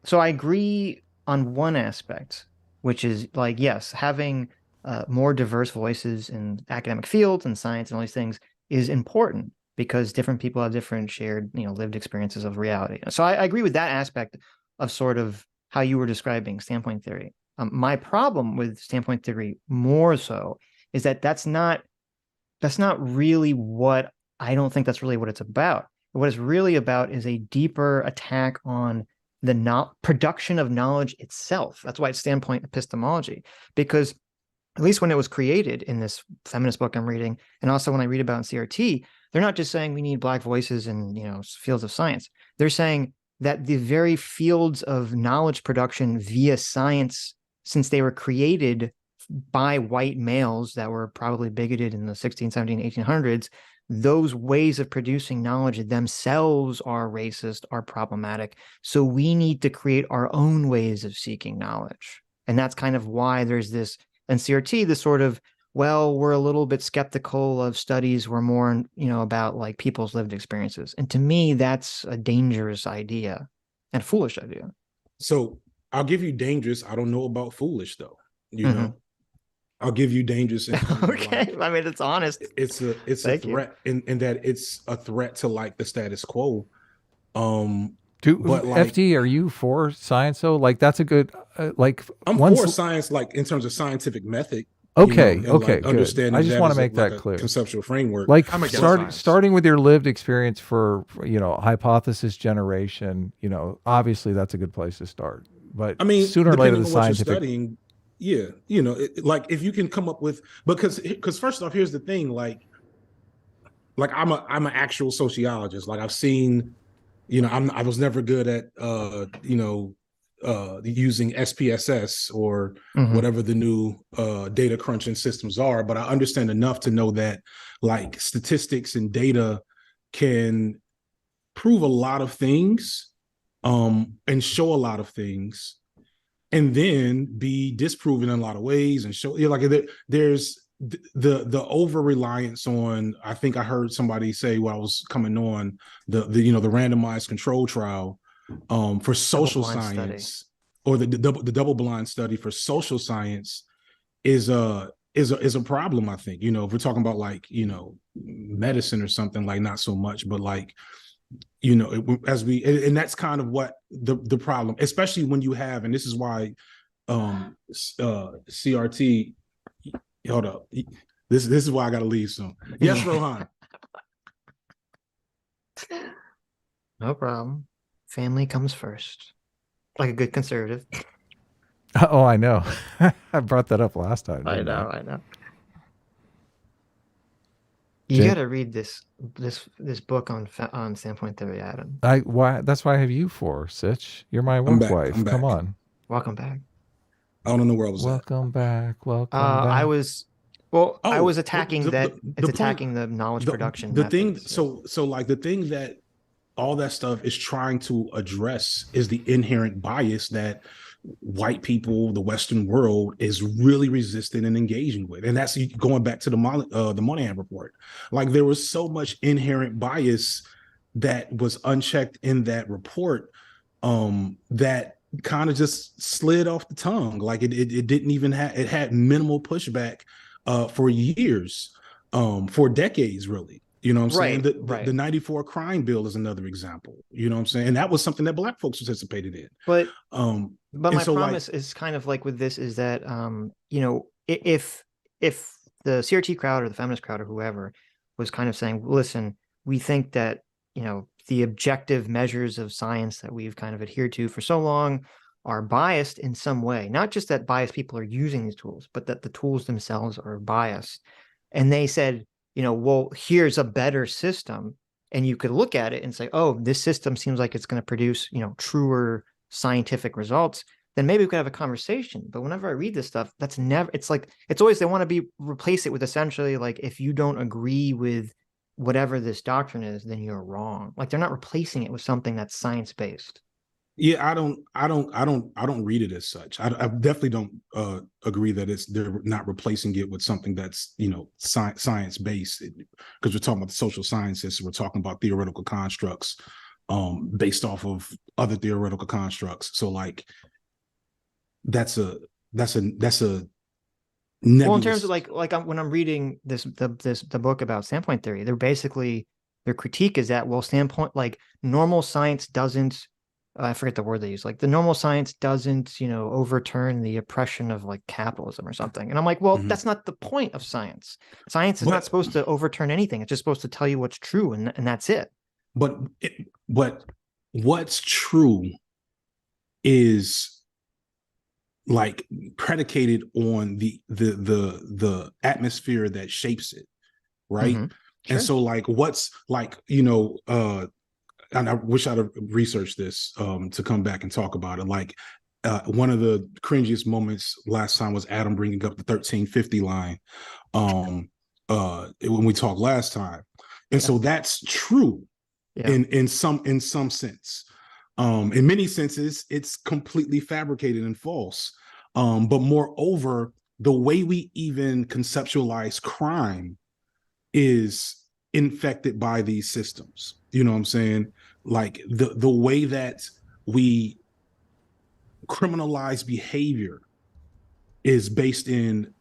So I agree on one aspect, which is like, yes, having more diverse voices in academic fields and science and all these things is important because different people have different shared, lived experiences of reality. So I agree with that aspect of sort of how you were describing standpoint theory. My problem with standpoint theory more so is that that's not really what I don't think that's really what it's about. What it's really about is a deeper attack on the production of knowledge itself. That's why it's standpoint epistemology, because at least when it was created in this feminist book I'm reading, and also when I read about in CRT, they're not just saying we need Black voices in fields of science. They're saying that the very fields of knowledge production via science since they were created by white males that were probably bigoted in the 16, 17, 1800s, those ways of producing knowledge themselves are racist, are problematic. So we need to create our own ways of seeking knowledge. And that's kind of why there's this, in CRT, this sort of, well, we're a little bit skeptical of studies. We're more, about like people's lived experiences. And to me, that's a dangerous idea and foolish idea. So I'll give you dangerous. I don't know about foolish though. You know, I'll give you dangerous. Okay, I mean, it's honest. It's a threat in that it's a threat to like the status quo. But like, FD, are you for science though? Like that's a good I'm for science, like in terms of scientific method. Okay, like understanding. I just want to make that clear. Conceptual framework. Like starting with your lived experience for hypothesis generation. Obviously that's a good place to start. But I mean, sooner or later, the scientific. Studying, yeah, like if you can come up with because first off, here's the thing. Like I'm an actual sociologist. Like I've seen, I was never good at using SPSS or whatever the new data crunching systems are, but I understand enough to know that like statistics and data can prove a lot of things and show a lot of things and then be disproven in a lot of ways and show there's the over reliance on, I think I heard somebody say while I was coming on the randomized control trial for social science or the double blind study for social science is a problem. I think, if we're talking about like, medicine or something, like not so much, but like, and that's kind of what the problem, especially when you have, and this is why CRT, hold up. This is why I got to leave soon. Yes, Rohan. No problem. Family comes first. Like a good conservative. Oh, I know. I brought that up last time. I know. You got to read this book on standpoint theory, Adam. That's why I have you for, Sitch. You're my work wife. Come on. Welcome back. I don't know where I was. Welcome back. Welcome back. I was attacking attacking the knowledge production. The thing, so like the thing that all that stuff is trying to address is the inherent bias that white people, the Western world, is really resistant and engaging with. And that's going back to the Moynihan report. Like there was so much inherent bias that was unchecked in that report that kind of just slid off the tongue. Like it didn't even have, it had minimal pushback for years, for decades, really. You know what I'm saying? The 94 crime bill is another example. You know what I'm saying? And that was something that Black folks participated in. But my promise is kind of like with this is that, if the CRT crowd or the feminist crowd or whoever was kind of saying, listen, we think that, the objective measures of science that we've kind of adhered to for so long are biased in some way, not just that biased people are using these tools, but that the tools themselves are biased. And they said, well, here's a better system. And you could look at it and say, oh, this system seems like it's going to produce, truer scientific results. Then maybe we could have a conversation. But whenever I read this stuff, it's always, they want to replace it with essentially like, if you don't agree with whatever this doctrine is, then you're wrong. Like they're not replacing it with something that's science-based. Yeah, I don't read it as such. I definitely don't agree that they're not replacing it with something that's science based, because we're talking about the social sciences. We're talking about theoretical constructs based off of other theoretical constructs. So like that's a nebulous. Well, in terms of like when I'm reading the book about standpoint theory, their critique is that, well, standpoint, like normal science doesn't. I forget the word they use. Like the normal science doesn't, overturn the oppression of like capitalism or something. And I'm like, well, that's not the point of science. Science is not supposed to overturn anything. It's just supposed to tell you what's true, and that's it. But what's true is like predicated on the atmosphere that shapes it, right? Sure. And so like what's like, and I wish I'd have researched this to come back and talk about it. Like one of the cringiest moments last time was Adam bringing up the 1350 line when we talked last time. And so that's true in some sense. In many senses, it's completely fabricated and false. But moreover, the way we even conceptualize crime is infected by these systems. You know what I'm saying? Like the way that we criminalize behavior is based in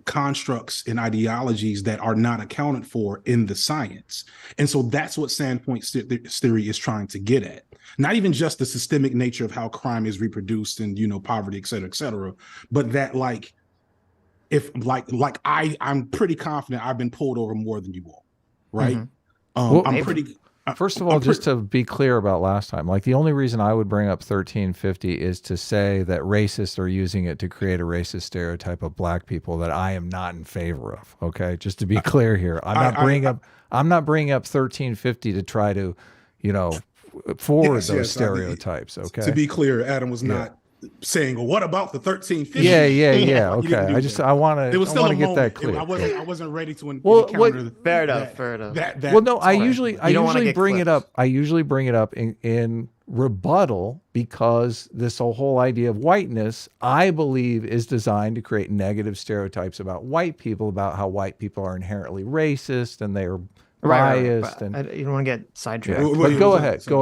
constructs and ideologies that are not accounted for in the science. And so that's what Sandpoint theory is trying to get at. Not even just the systemic nature of how crime is reproduced and, you know, poverty, et cetera, but that like, if I'm pretty confident I've been pulled over more than you all, right? Well, I'm pretty... First of all, just to be clear about last time, like the only reason I would bring up 1350 is to say that racists are using it to create a racist stereotype of black people that I am not in favor of. Okay, just to be clear here, I'm not bringing up 1350 to try to, you know, forward those stereotypes. Okay, to be clear, Adam was not saying, well, what about the 1350? Yeah. Okay. I want to get that clear. I wasn't ready to encounter fair enough. Well, no, I usually bring it up. I usually bring it up in rebuttal because this whole idea of whiteness, I believe, is designed to create negative stereotypes about white people, about how white people are inherently racist and they're biased. And you don't want to get sidetracked. But go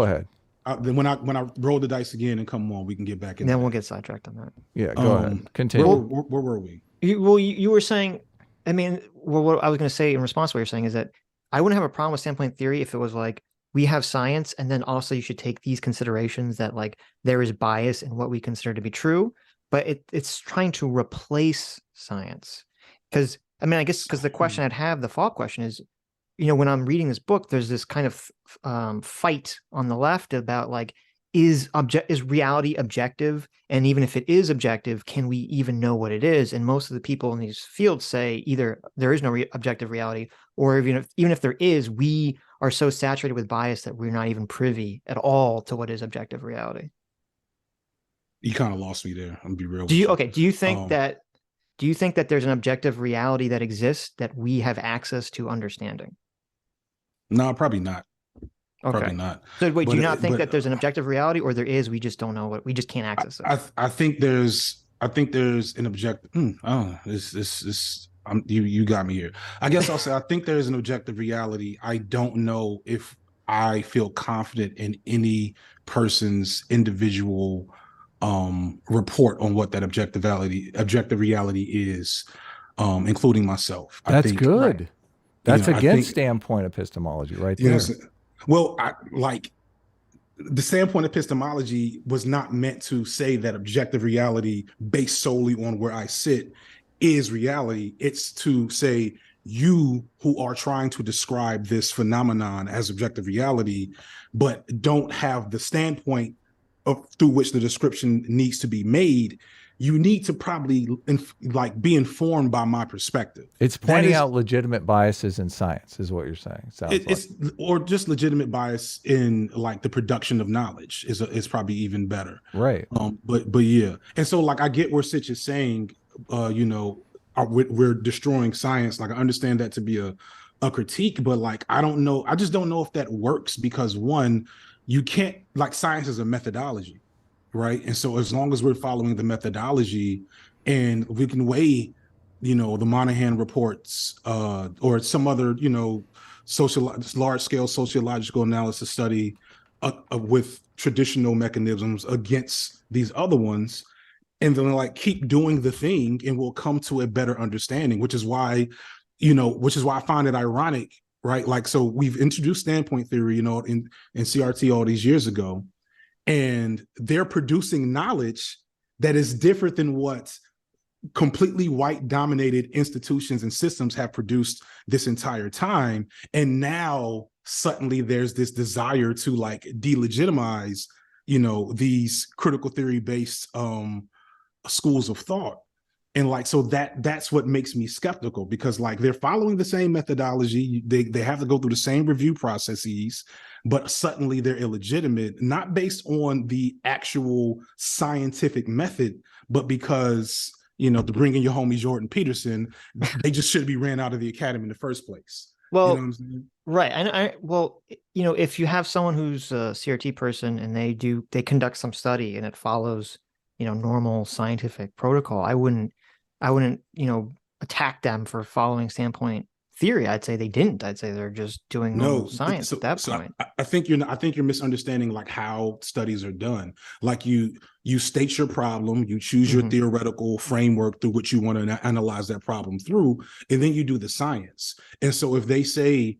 ahead. Then when I roll the dice again and come on, we can get back in. Then we'll get sidetracked on that. Yeah, go ahead. Continue. Where were we? You were saying, I mean, what I was going to say in response to what you're saying is that I wouldn't have a problem with standpoint theory if it was like, we have science, and then also you should take these considerations that like there is bias in what we consider to be true, but it's trying to replace science. Because, I mean, I guess because the question I'd have, the follow-up question is, you know, when I'm reading this book, there's this kind of fight on the left about like, is reality objective? And even if it is objective, can we even know what it is? And most of the people in these fields say either there is no objective reality, or even if there is, we are so saturated with bias that we're not even privy at all to what is objective reality. You kind of lost me there. I'm gonna be real. Do you think that there's an objective reality that exists that we have access to understanding? No, probably not. Okay. Probably not. So wait, do you not think that there's an objective reality, or there is, we just don't know what, we just can't access it? I think there's an objective. You got me here. I guess I'll say I think there's an objective reality. I don't know if I feel confident in any person's individual report on what that objective reality is, including myself. That's good. Right. That's against standpoint epistemology, right there. Yes. Well, the standpoint epistemology was not meant to say that objective reality based solely on where I sit is reality. It's to say you who are trying to describe this phenomenon as objective reality, but don't have the standpoint through which the description needs to be made, you need to probably be informed by my perspective. It's pointing out legitimate biases in science, is what you're saying. Or just legitimate bias in like the production of knowledge is probably even better. Right. But yeah, and so like I get where Sitch is saying, we're destroying science. Like I understand that to be a critique, but like I just don't know if that works, because one, you can't, like, science is a methodology, right? And so as long as we're following the methodology and we can weigh, the Monahan reports or some other, large scale sociological analysis study with traditional mechanisms against these other ones, and then like keep doing the thing, and we'll come to a better understanding, which is why I find it ironic, right? Like, so we've introduced standpoint theory, in CRT all these years ago, and they're producing knowledge that is different than what completely white dominated institutions and systems have produced this entire time. And now suddenly there's this desire to like delegitimize, these critical theory based schools of thought. And like, so that's what makes me skeptical, because like they're following the same methodology. They have to go through the same review processes, but suddenly they're illegitimate, not based on the actual scientific method, but because, you know, to bring in your homie Jordan Peterson, they just should be ran out of the academy in the first place. Well, you know what I'm saying? Right. Well, you know, if you have someone who's a CRT person and they conduct some study and it follows, you know, normal scientific protocol, I wouldn't, you know, attack them for following standpoint theory. I'd say they didn't. I'd say they're just doing normal science at that point. I think you're misunderstanding like how studies are done. Like you state your problem, you choose your theoretical framework through which you want to analyze that problem through, and then you do the science. And so if they say,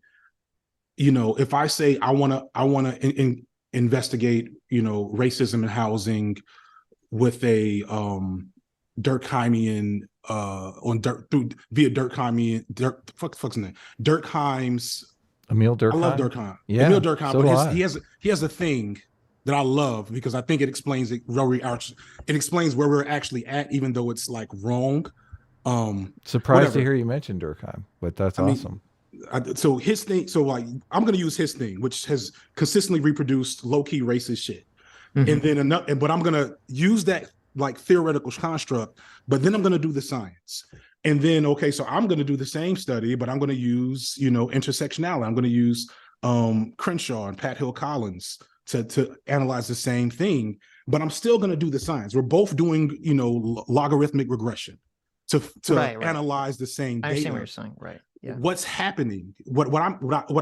you know, if I say I want to investigate, you know, racism in housing with a Durkheimian via Durkheim's Emil Durkheim. I love Durkheim. Yeah, Emil Durkheim, so but he has a thing that I love because I think it explains it. It explains where we're actually at, even though it's like wrong. Surprised to hear you mention Durkheim, but that's awesome. So his thing. So like, I'm going to use his thing, which has consistently reproduced low-key racist shit, and then but I'm going to use that like theoretical construct, but then I'm going to do the science. And then, okay, so I'm going to do the same study, but I'm going to use, you know, intersectionality. I'm going to use Crenshaw and Pat Hill Collins to analyze the same thing, but I'm still going to do the science. We're both doing, you know, logarithmic regression to analyze the same data. I understand what you're saying, right? Yeah. What's happening? What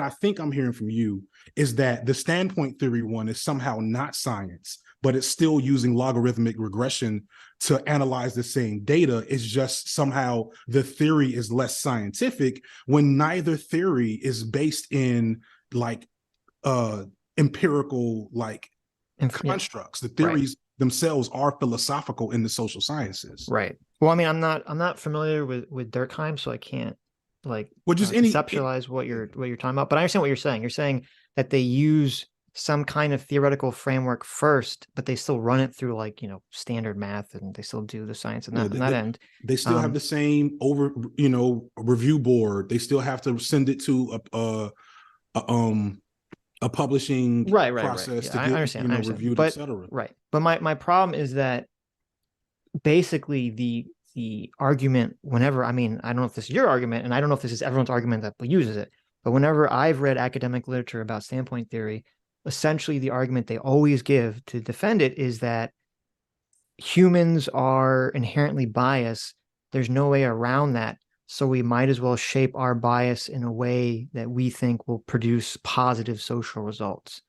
I think I'm hearing from you is that the standpoint theory one is somehow not science, but it's still using logarithmic regression to analyze the same data. It's just somehow the theory is less scientific, when neither theory is based in like empirical like constructs. The theories themselves are philosophical in the social sciences. Right. Well, I mean, I'm not familiar with Durkheim, so I can't like conceptualize what you're talking about. But I understand what you're saying. You're saying that they use some kind of theoretical framework first, but they still run it through like, you know, standard math, and they still do the science in that end. They still have the same review board. They still have to send it to a publishing process to get, I understand, reviewed, but, etc. Right. But my problem is that basically the argument, whenever, I mean, I don't know if this is your argument, and I don't know if this is everyone's argument that uses it, but whenever I've read academic literature about standpoint theory, essentially the argument they always give to defend it is that humans are inherently biased. There's no way around that. So we might as well shape our bias in a way that we think will produce positive social results.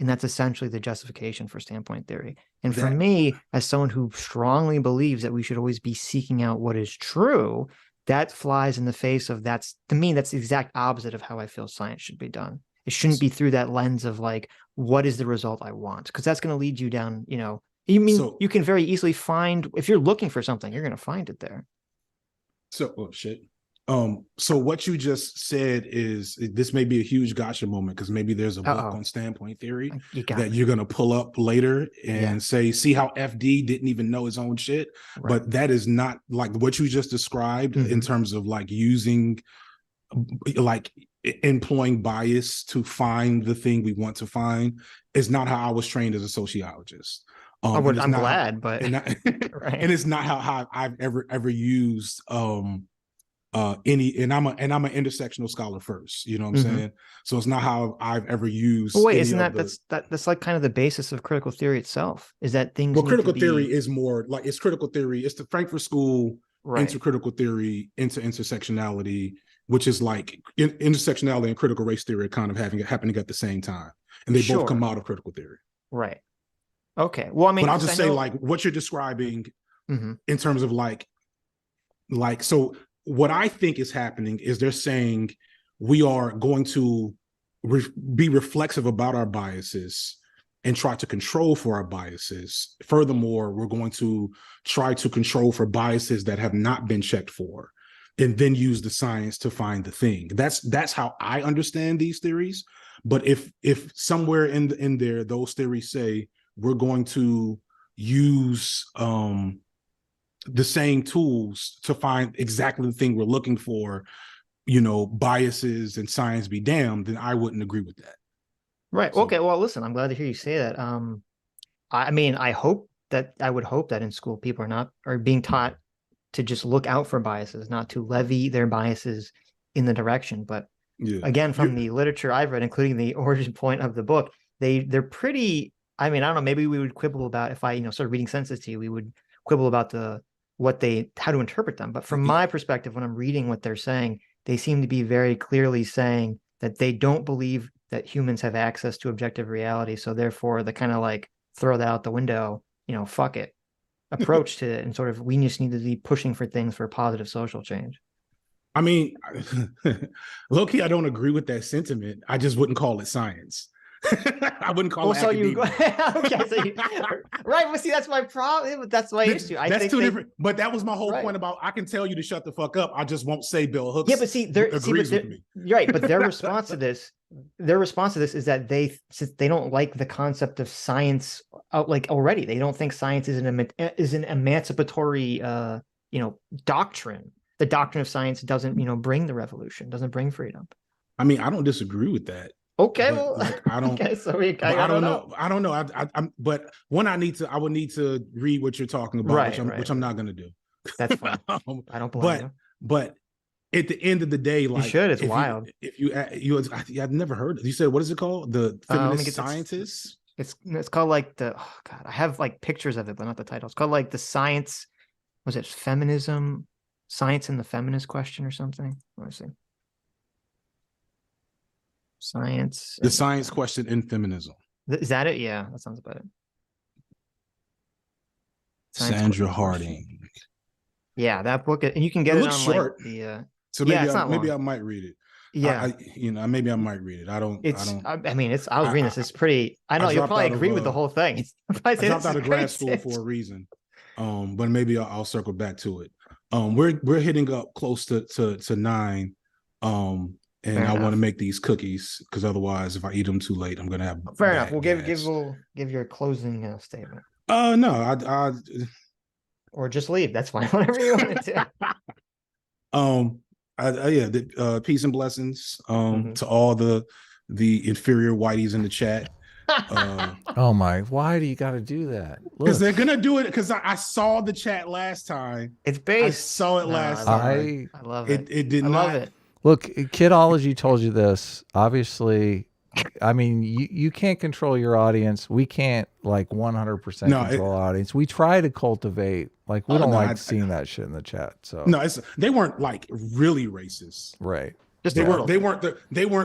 And that's essentially the justification for standpoint theory. And for me, as someone who strongly believes that we should always be seeking out what is true, that flies in the face of to me, that's the exact opposite of how I feel science should be done. It shouldn't be through that lens of like, what is the result I want? Because that's going to lead you down, you know, you can very easily find, if you're looking for something, you're going to find it there. So what you just said is, this may be a huge gotcha moment, because maybe there's a book on standpoint theory that you're going to pull up later and say, see how FD didn't even know his own shit. Right. But that is not like what you just described in terms of like using, like employing bias to find the thing we want to find, is not how I was trained as a sociologist. I'm glad, and it's not how I've ever used any, and I'm an intersectional scholar first, you know what I'm saying? So it's not how I've ever used. Well, wait, isn't that's like kind of the basis of critical theory itself, is that things. Well, critical theory is more like, it's critical theory. It's the Frankfurt School into critical theory, into intersectionality, which is like intersectionality and critical race theory are kind of happening at the same time, and they both come out of critical theory. Right. Okay. Well, I mean, but I'll just say like what you're describing in terms of like so. What I think is happening is they're saying we are going to be reflexive about our biases and try to control for our biases. Furthermore, we're going to try to control for biases that have not been checked for, and then use the science to find the thing. That's how I understand these theories. But if somewhere in there those theories say we're going to use the same tools to find exactly the thing we're looking for, biases and science be damned, then I wouldn't agree with that. Right. So, okay. Well, listen, I'm glad to hear you say that. I mean, I would hope that in school people are being taught to just look out for biases, not to levy their biases in the direction. But again, from the literature I've read, including the origin point of the book, they're pretty. I mean, I don't know. Maybe we would quibble about, if I started reading sentences to you, we would quibble about how to interpret them. But from my perspective, when I'm reading what they're saying, they seem to be very clearly saying that they don't believe that humans have access to objective reality. So therefore, the kind of like throw that out the window, fuck it approach to it, and sort of we just need to be pushing for things for positive social change. I mean, low-key, I don't agree with that sentiment. I just wouldn't call it science. I wouldn't call it academia. Okay, so right. Well, see, that's my problem. That's my issue. That's too different. But that was my whole point about, I can tell you to shut the fuck up. I just won't say Bill Hooks. Yeah, but see, agrees with me. Right, but their response to this is that they don't like the concept of science. Like already, they don't think science is an emancipatory, doctrine. The doctrine of science doesn't, bring the revolution, doesn't bring freedom. I mean, I don't disagree with that. Okay, well, I don't. Okay, so I don't know. I don't know. I'm. But when I would need to read what you're talking about, which I'm not going to do. That's fine. I don't blame you. But at the end of the day, like, you should. It's wild. I've never heard it. You said, what is it called? The feminist scientists. It's called like I have like pictures of it, but not the title. It's called like the science. Was it feminism? Science and the feminist question or something? Let me see. Science. The science question in feminism. Is that it? Yeah, that sounds about it. Sandra Harding. Yeah, that book, and you can get it on short. Like the. So maybe I might read it. Yeah, maybe I might read it. I was reading this. It's pretty. I know you'll probably agree with the whole thing. I dropped out of grad school for a reason. But maybe I'll circle back to it. We're hitting up close to 9. And I want to make these cookies, because otherwise, if I eat them too late, I'm gonna have. Fair enough. We'll give your closing statement. No, I or just leave. That's fine. Whatever you want to do. Peace and blessings to all the inferior whiteys in the chat. Oh my! Why do you got to do that? Because they're gonna do it. Because I saw the chat last time. It's based. I saw it last time. I love it. It did not. Love it. Look, Kidology told you this. Obviously, I mean, you can't control your audience. We can't 100% control our audience. We try to cultivate. Like, we don't seeing that shit in the chat. So no, they weren't really racist, right? Just they weren't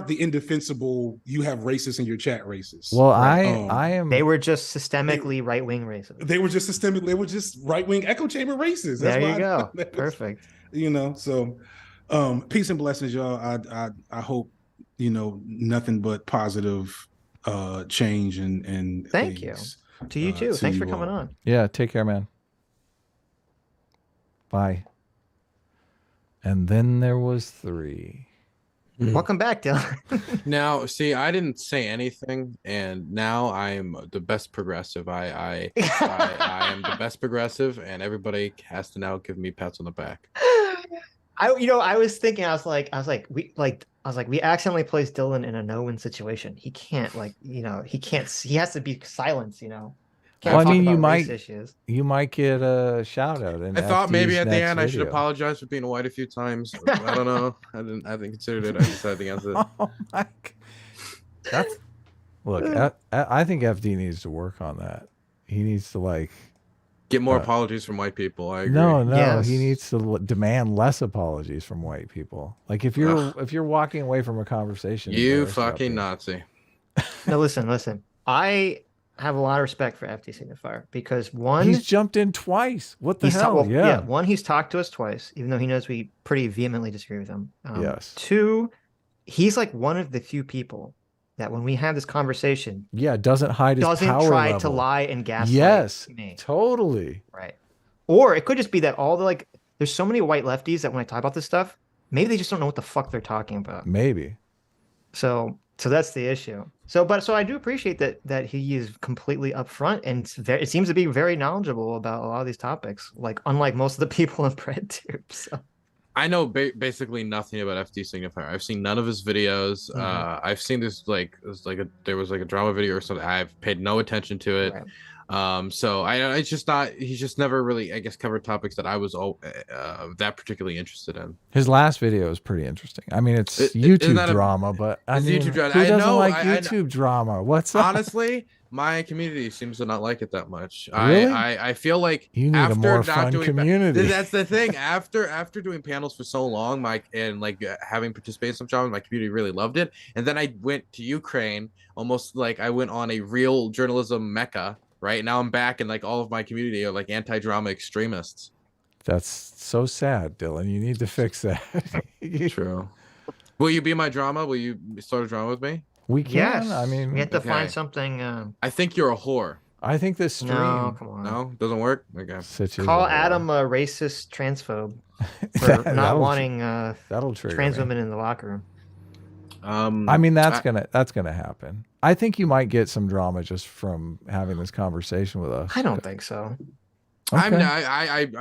the indefensible. You have racists in your chat racist. Well, I am. They were just systemically right wing racist. They were just systemically. They were just right wing echo chamber racists. There you go. Perfect. So. Peace and blessings, y'all. I hope nothing but positive change and thank you to you too. Thanks for coming on. Yeah, take care, man. Bye. And then there was 3. Welcome back, Dylan. Now, see, I didn't say anything, and now I'm the best progressive. I am the best progressive, and everybody has to now give me pats on the back. I was thinking, I was like, we accidentally placed Dylan in a no-win situation. He can't, he has to be silenced, Well, I mean, you might get a shout out. I thought maybe at the end I should apologize for being white a few times. I don't know. I haven't considered it. I decided against it. Oh my God. Look, I think FD needs to work on that. He needs to get more apologies from white people. I agree. No, yes. He needs to demand less apologies from white people. Like if you're walking away from a conversation, you fucking Nazi. No, listen. I have a lot of respect for FD Signifier because he's jumped in twice. What the hell? One, he's talked to us twice, even though he knows we pretty vehemently disagree with him. Yes. 2, he's one of the few people that when we have this conversation, doesn't hide his power level. Doesn't try to lie and gaslight me. Totally. Right. Or it could just be that all the there's so many white lefties that when I talk about this stuff, maybe they just don't know what the fuck they're talking about. Maybe. So So that's the issue. So I do appreciate that he is completely upfront and it seems to be very knowledgeable about a lot of these topics. Like unlike most of the people in PredTube. So I know basically nothing about FD Signifier. I've seen none of his videos. I've seen this there was like a drama video or something. I've paid no attention to it. Right. So it's just not. He's just never really, I guess, covered topics that I was that particularly interested in. His last video is pretty interesting. I mean, it's YouTube drama, but I mean, YouTube drama. who doesn't know, like YouTube drama? What's up? Honestly, my community seems to not like it that much. Really? I feel like you need a more fun community. That's the thing. After doing panels for so long, having participated in some jobs, my community really loved it. And then I went to Ukraine, almost like I went on a real journalism mecca. Right now, I'm back, and like all of my community are like anti-drama extremists. That's so sad, Dylan. You need to fix that. True. Will you be my drama? Will you start a drama with me? We can. Yes. I mean, we have to find something. I think you're a whore. I think this stream. No, come on. No, doesn't work. Okay. Call Adam a racist transphobe for not wanting that'll trigger trans me. women in the locker room. I mean, that's gonna happen. I think you might get some drama just from having this conversation with us. I don't think so. Okay. I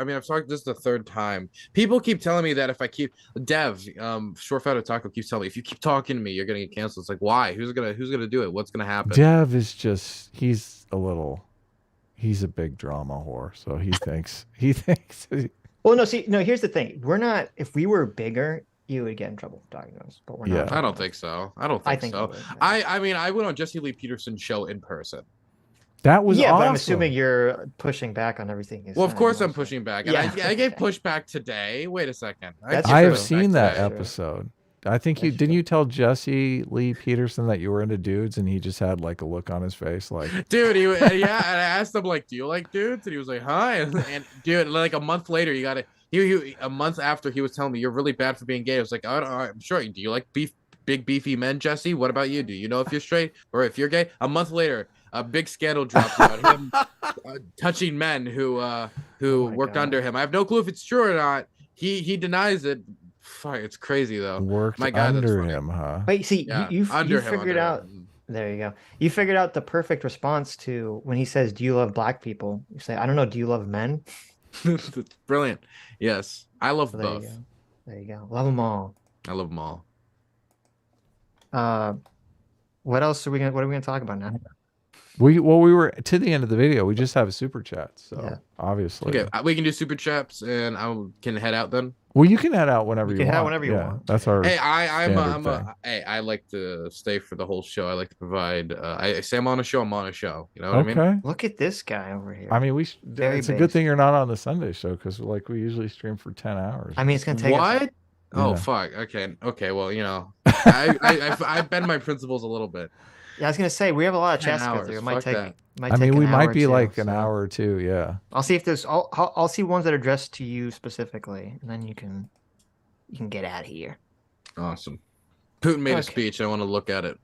mean, I've talked this the third time. People keep telling me that if I keep Short Fat Taco keeps telling me if you keep talking to me, you're gonna get canceled. It's like, why? Who's gonna do it? What's gonna happen? Dev is just he's a big drama whore, so he thinks Well, no, here's the thing. We're not. If we were bigger, you would get in trouble for talking to us, but we're not. I don't think so. I think so. I mean, I went on Jesse Lee Peterson's show in person. That was awesome. But I'm assuming you're pushing back on everything. Well, of course I'm pushing back. And I gave pushback today. Wait a second. I've seen that episode. I think didn't you tell Jesse Lee Peterson that you were into dudes, and he just had like a look on his face, like, dude, and I asked him like, do you like dudes? And he was like, huh? And dude, like a month later, you got it. A month after he was telling me you're really bad for being gay. I was like, I'm sure. Do you like big beefy men, Jesse? What about you? Do you know if you're straight or if you're gay? A month later, a big scandal dropped about him touching men who worked under him. I have no clue if it's true or not. He denies it. Fuck, it's crazy though. Worked under him, huh? Wait, see, you figured out. There you go. You figured out the perfect response to when he says, "Do you love black people?" You say, "I don't know. Do you love men?" It's brilliant. Yes, I love both. There you go. Love them all. I love them all. What else are we gonna talk about now? We were to the end of the video. We just have a super chat, so obviously. Okay, we can do super chats, and I can head out then. Well, you can head out whenever you want. Head out whenever you want. That's our. Hey, I like to stay for the whole show. I like to provide. I say I'm on a show. I'm on a show. You know what I mean? Look at this guy over here. I mean, it's a good thing you're not on the Sunday show because like we usually stream for 10 hours. I mean, it's gonna take what? Oh fuck. Okay. Well, you know, I bend my principles a little bit. Yeah, I was gonna say we have a lot of chats to go through. It might take. I mean, we might be like an hour or two. Yeah. I'll see if there's. I'll see ones that are addressed to you specifically, and then you can get out of here. Awesome. Putin made a speech. I want to look at it.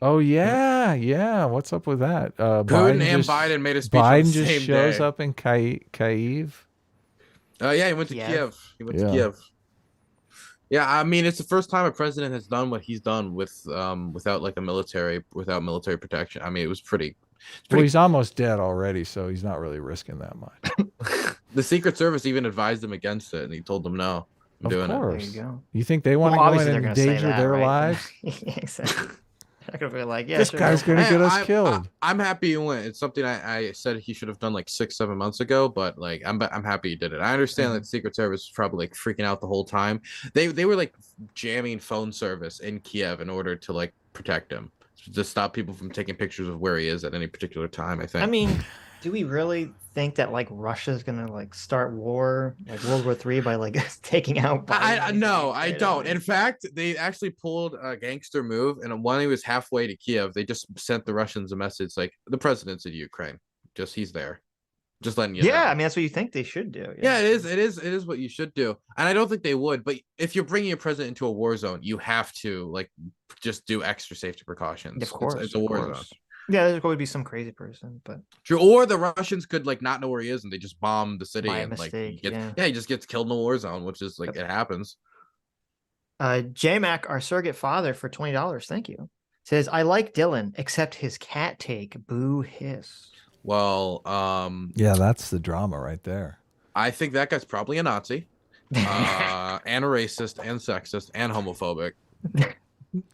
Oh yeah. What's up with that? Biden made a speech. Biden just shows up in Kyiv. Yeah, he went to Kiev. He went to Kiev. Yeah, I mean, it's the first time a president has done what he's done without military protection. I mean, it was pretty. Well, he's almost dead already, so he's not really risking that much. The Secret Service even advised him against it, and he told them no. I'm doing it. There you go. You think they want to go in and endanger their lives? Exactly. They're gonna be like, this guy's gonna get us killed. I'm happy he went. It's something I said he should have done like 6-7 months ago, but like I'm happy he did it. I understand that the Secret Service was probably like freaking out the whole time. They were like jamming phone service in Kiev in order to like protect him, to stop people from taking pictures of where he is at any particular time. I think. I mean, do we really think that like Russia's gonna like start war, like World War III, by like taking out Biden? No, I don't. In fact, they actually pulled a gangster move, and when he was halfway to Kiev, they just sent the Russians a message like, "The president's in Ukraine. Just he's there. Just letting you know." I mean that's what you think they should do. Yeah, it is what you should do, and I don't think they would. But if you're bringing a president into a war zone, you have to like just do extra safety precautions. Of course, it's a war zone. Yeah, there's going to be some crazy person, but true. Or the Russians could like not know where he is, and they just bomb the city, by and mistake, he just gets killed in a war zone, which is like it happens. JMac, our surrogate father, for $20. Thank you. Says, I like Dylan, except his cat take. Boo hiss. Well, yeah, that's the drama right there. I think that guy's probably a Nazi, and a racist, and sexist, and homophobic.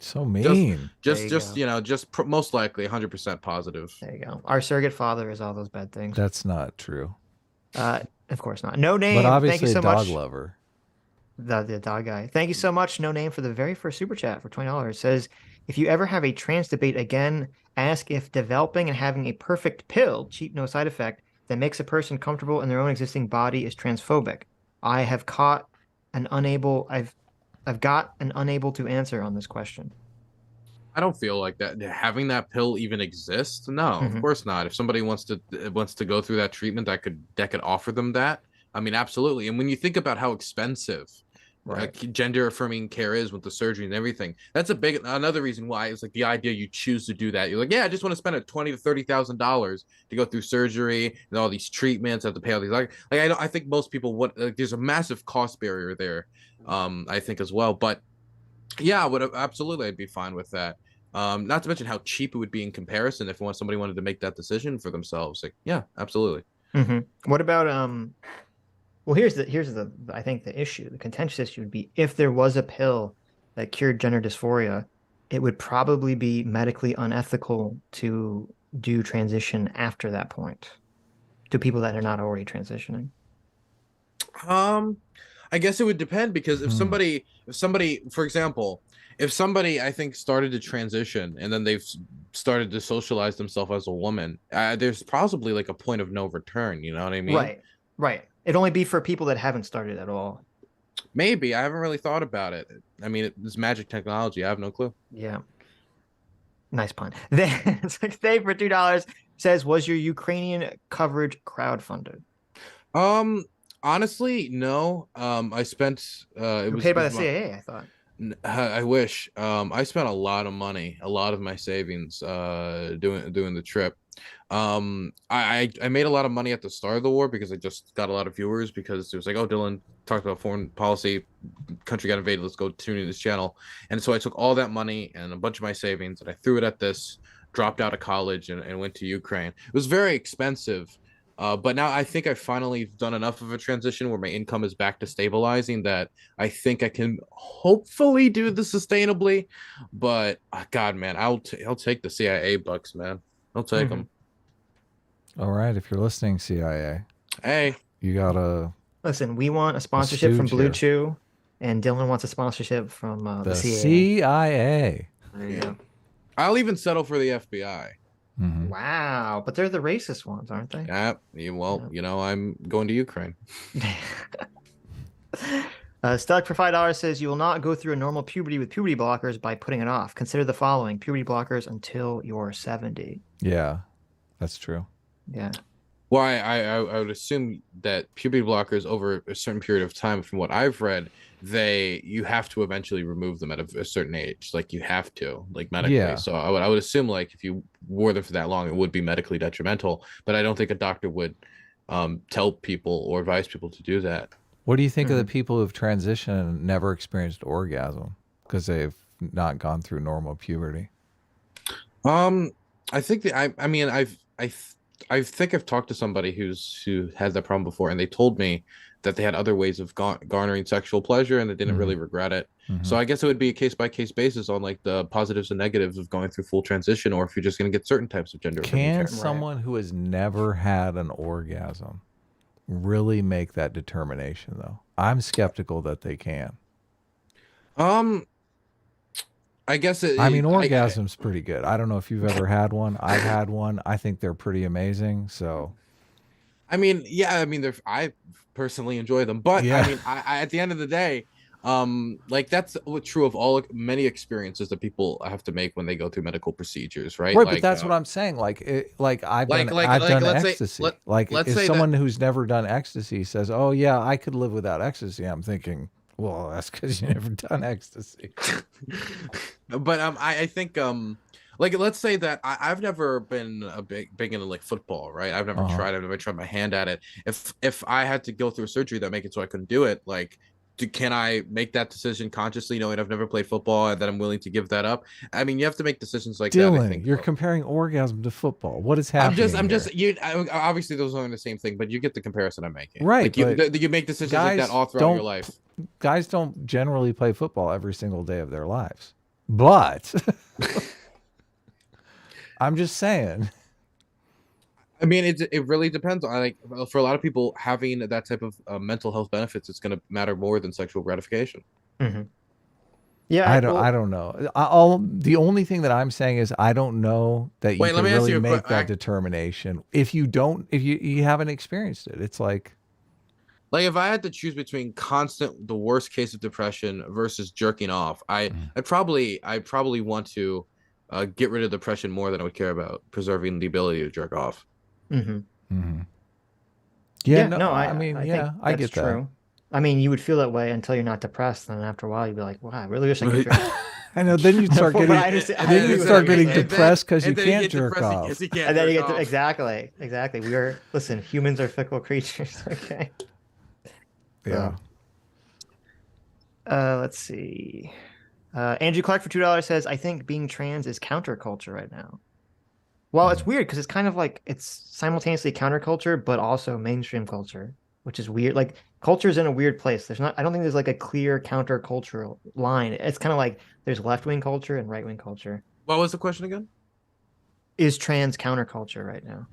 So mean. Just most likely 100% positive. There you go. Our surrogate father is all those bad things. That's not true. Of course not. No name. But obviously, thank you so a dog much. lover. The dog guy. Thank you so much. No name for the very first super chat for $20. Says, if you ever have a trans debate again, ask if developing and having a perfect pill, cheap, no side effect, that makes a person comfortable in their own existing body is transphobic. I have got an unable to answer on this question. I don't feel like that having that pill even exists. No, of course not. If somebody wants to go through that treatment, that could offer them that. I mean, absolutely. And when you think about how expensive gender affirming care is with the surgery and everything, that's another reason why it's like the idea you choose to do that. You're like, yeah, I just want to spend $20,000 to $30,000 to go through surgery and all these treatments. I have to pay all these I think most people there's a massive cost barrier there. I think as well, but yeah, I'd be fine with that. Not to mention how cheap it would be in comparison if somebody wanted to make that decision for themselves. Like, yeah, absolutely. What about well, here's the I think the issue, the contentious issue would be if there was a pill that cured gender dysphoria, it would probably be medically unethical to do transition after that point to people that are not already transitioning. I guess it would depend, because if somebody, for example, if somebody, I think, started to transition and then they've started to socialize themselves as a woman, there's possibly like a point of no return. You know what I mean? Right. It'd only be for people that haven't started at all. Maybe. I haven't really thought about it. I mean, it's magic technology. I have no clue. Yeah. Nice pun. It's like Dave for $2 says, was your Ukrainian coverage crowdfunded? Honestly, no. I spent it was paid by the CIA, I thought. I wish. I spent a lot of money, a lot of my savings doing the trip. I made a lot of money at the start of the war because I just got a lot of viewers, because it was like, oh, Dylan talked about foreign policy, country got invaded, let's go tune in this channel. And so I took all that money and a bunch of my savings and I threw it at this, dropped out of college and went to Ukraine. It was very expensive. But now I think I've finally done enough of a transition where my income is back to stabilizing that I think I can hopefully do this sustainably. But God, man, I'll take the CIA bucks, man. I'll take them. All right, if you're listening, CIA, hey, you gotta listen. We want a sponsorship from Blue Chew, and Dylan wants a sponsorship from the CIA. There you go. I'll even settle for the FBI. Wow, but they're the racist ones, aren't they? Yeah. Well, I'm going to Ukraine. Stuck for $5 says, you will not go through a normal puberty with puberty blockers by putting it off. Consider the following: puberty blockers until you're 70. Yeah, that's true. Yeah. Well, I would assume that puberty blockers over a certain period of time, from what I've read, you have to eventually remove them at a certain age. Like, you have to, like, medically. Yeah. So I would assume, like, if you wore them for that long, it would be medically detrimental. But I don't think a doctor would tell people or advise people to do that. What do you think of the people who've transitioned and never experienced orgasm because they've not gone through normal puberty? I think I think I've talked to somebody who had that problem before, and they told me that they had other ways of garnering sexual pleasure, and they didn't really regret it. So I guess it would be a case-by-case basis on like the positives and negatives of going through full transition, or if you're just going to get certain types of gender. Can someone who has never had an orgasm really make that determination, though? I'm skeptical that they can. I guess orgasm's pretty good. I don't know if you've ever had one. I've had one. I think they're pretty amazing. So, I personally enjoy them, but yeah. I at the end of the day, that's true of many experiences that people have to make when they go through medical procedures, right? Right, but that's what I'm saying. I've done ecstasy. If someone who's never done ecstasy says, "Oh yeah, I could live without ecstasy," I'm thinking, well, that's because you never done ecstasy. But I think let's say that I've never been big into like football, right? I've never tried my hand at it. If I had to go through a surgery that make it so I couldn't do it, like can I make that decision consciously, knowing I've never played football and that I'm willing to give that up? I mean, you have to make decisions like that. I think you're comparing orgasm to football. What is I'm happening? just obviously those aren't the same thing, but you get the comparison I'm making. Right, Like you make decisions like that all throughout your life. Guys don't generally play football every single day of their lives, but I'm just saying. I mean, it really depends on, like, for a lot of people, having that type of mental health benefits, it's going to matter more than sexual gratification. Mm-hmm. Yeah, I don't know. The only thing that I'm saying is I don't know that you can really make that determination if you haven't experienced it. It's like if I had to choose between the worst case of depression versus jerking off, I probably want to get rid of depression more than I would care about preserving the ability to jerk off. Mm-hmm. Mm-hmm. I get true. that. I mean, you would feel that way until you're not depressed, and then after a while, you'd be like, "Wow, I really wish I could." I know. Then you start getting depressed because you can't jerk off. And then you get exactly. Listen, humans are fickle creatures. Okay. Yeah. Let's see. Andrew Clark for $2 says, "I think being trans is counterculture right now." Well, it's weird because it's kind of like it's simultaneously counterculture, but also mainstream culture, which is weird. Like culture's in a weird place. I don't think there's like a clear countercultural line. It's kind of like there's left-wing culture and right-wing culture. What was the question again? Is trans counterculture right now?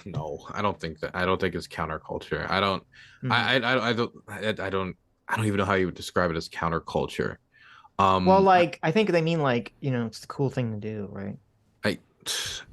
No, I don't think that. I don't think it's counterculture. I don't. Mm-hmm. I don't even know how you would describe it as counterculture. Well, like I think they mean like, it's the cool thing to do, right?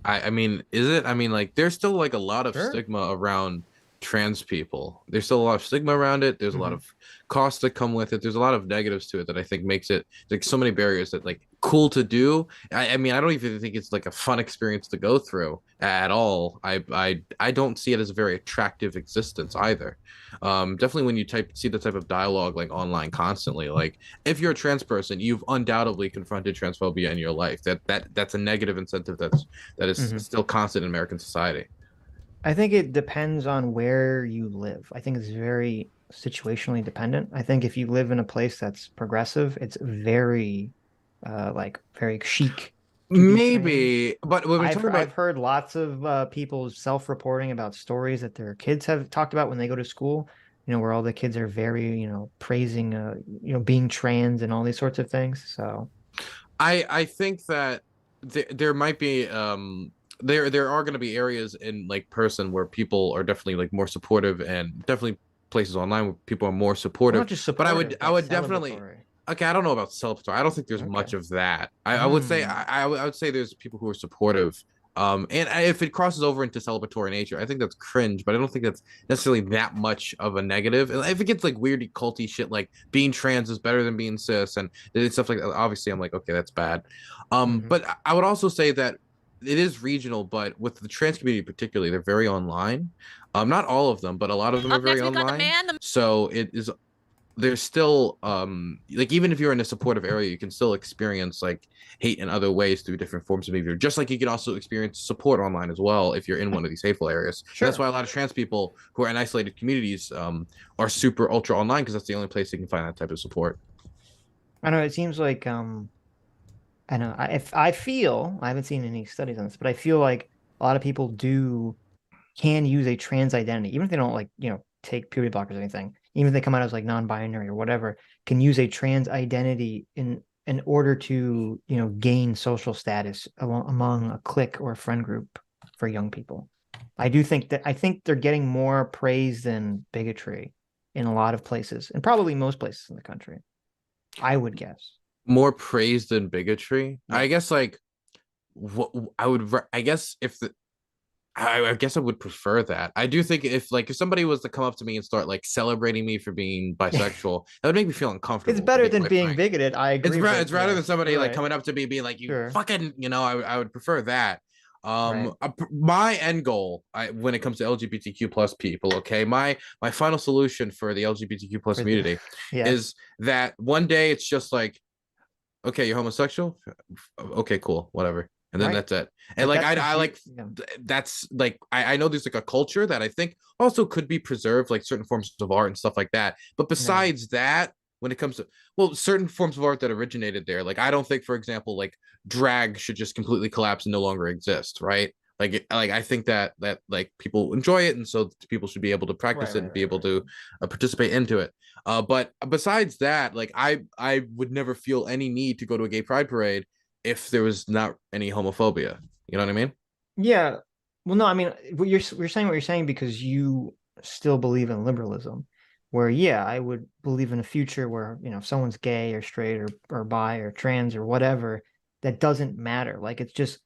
I mean, is it? I mean, like, there's still like a lot of stigma around trans people. There's still a lot of stigma around it. There's a lot of costs that come with it. There's a lot of negatives to it that I think makes it like so many barriers that like cool to do. I mean, I don't even think it's like a fun experience to go through at all. I don't see it as a very attractive existence either. Definitely when you see the type of dialogue like online constantly, like if you're a trans person, you've undoubtedly confronted transphobia in your life. That's a negative incentive that is still constant in American society. I think it depends on where you live. I think it's very situationally dependent. I think if you live in a place that's progressive, it's very very chic. Maybe, but when I've heard lots of people self-reporting about stories that their kids have talked about when they go to school, where all the kids are very, praising, being trans and all these sorts of things. So I think that there might be there are going to be areas in like person where people are definitely like more supportive, and definitely places online where people are more supportive. Not just supportive, but I would definitely. Okay, I don't know about celebratory. I don't think there's much of that. I would say I would say there's people who are supportive. And if it crosses over into celebratory nature, I think that's cringe, but I don't think that's necessarily that much of a negative. If it gets like weirdy culty shit, like being trans is better than being cis and stuff like that, obviously I'm like, okay, that's bad. But I would also say that it is regional, but with the trans community particularly, they're very online. Not all of them, but a lot of them are very online. So it is. There's still like even if you're in a supportive area, you can still experience like hate in other ways through different forms of behavior, just like you can also experience support online as well if you're in one of these hateful areas. Sure. That's why a lot of trans people who are in isolated communities are super ultra online, because that's the only place they can find that type of support. I know it seems like I know I feel, I haven't seen any studies on this, but I feel like a lot of people can use a trans identity, even if they don't like take puberty blockers or anything. Even if they come out as like non-binary or whatever, can use a trans identity in order to, gain social status among a clique or a friend group for young people. I think they're getting more praise than bigotry in a lot of places, and probably most places in the country. I would guess. More praise than bigotry? Yeah. I guess like I guess I would prefer that. I do think if somebody was to come up to me and start like celebrating me for being bisexual, that would make me feel uncomfortable. It's better than being bigoted. I agree. It's rather than somebody like coming up to me being like, you fucking, I would prefer that. My end goal, when it comes to LGBTQ plus people, okay, my final solution for the LGBTQ plus community is that one day it's just like, okay, you're homosexual, okay, cool, whatever. and then that's it. And like I like that's like I know there's like a culture that I think also could be preserved, like certain forms of art and stuff like that. But besides that, when it comes to certain forms of art that originated there, like I don't think, for example, like drag should just completely collapse and no longer exist, right? Like I think that like people enjoy it, and so people should be able to practice it and be able to participate into it. But besides that, like I would never feel any need to go to a gay pride parade if there was not any homophobia. You know what I mean? Yeah. Well, no, I mean, you're saying what you're saying because you still believe in liberalism, where I would believe in a future where, you know, if someone's gay or straight or bi or trans or whatever, that doesn't matter. Like, it's just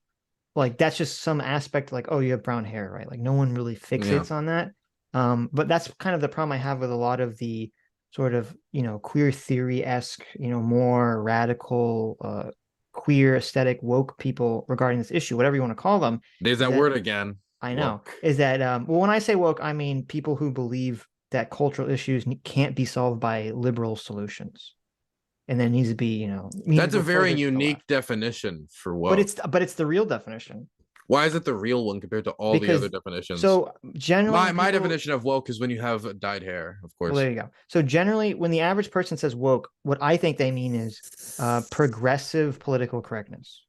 like, that's just some aspect, like, oh, you have brown hair, right? Like, no one really fixates on that. But that's kind of the problem I have with a lot of the sort of, you know, queer theory-esque, you know, more radical, queer aesthetic woke people regarding this issue, whatever you want to call them. There's that word again. I know. Woke. Is that well, when I say woke, I mean people who believe that cultural issues can't be solved by liberal solutions, and there needs to be, you know, that's a very unique definition for woke. But it's the real definition. Why is it the real one compared to all the other definitions? So generally, my definition of woke is when you have dyed hair, of course. Well, there you go. So generally, when the average person says woke, what I think they mean is progressive political correctness.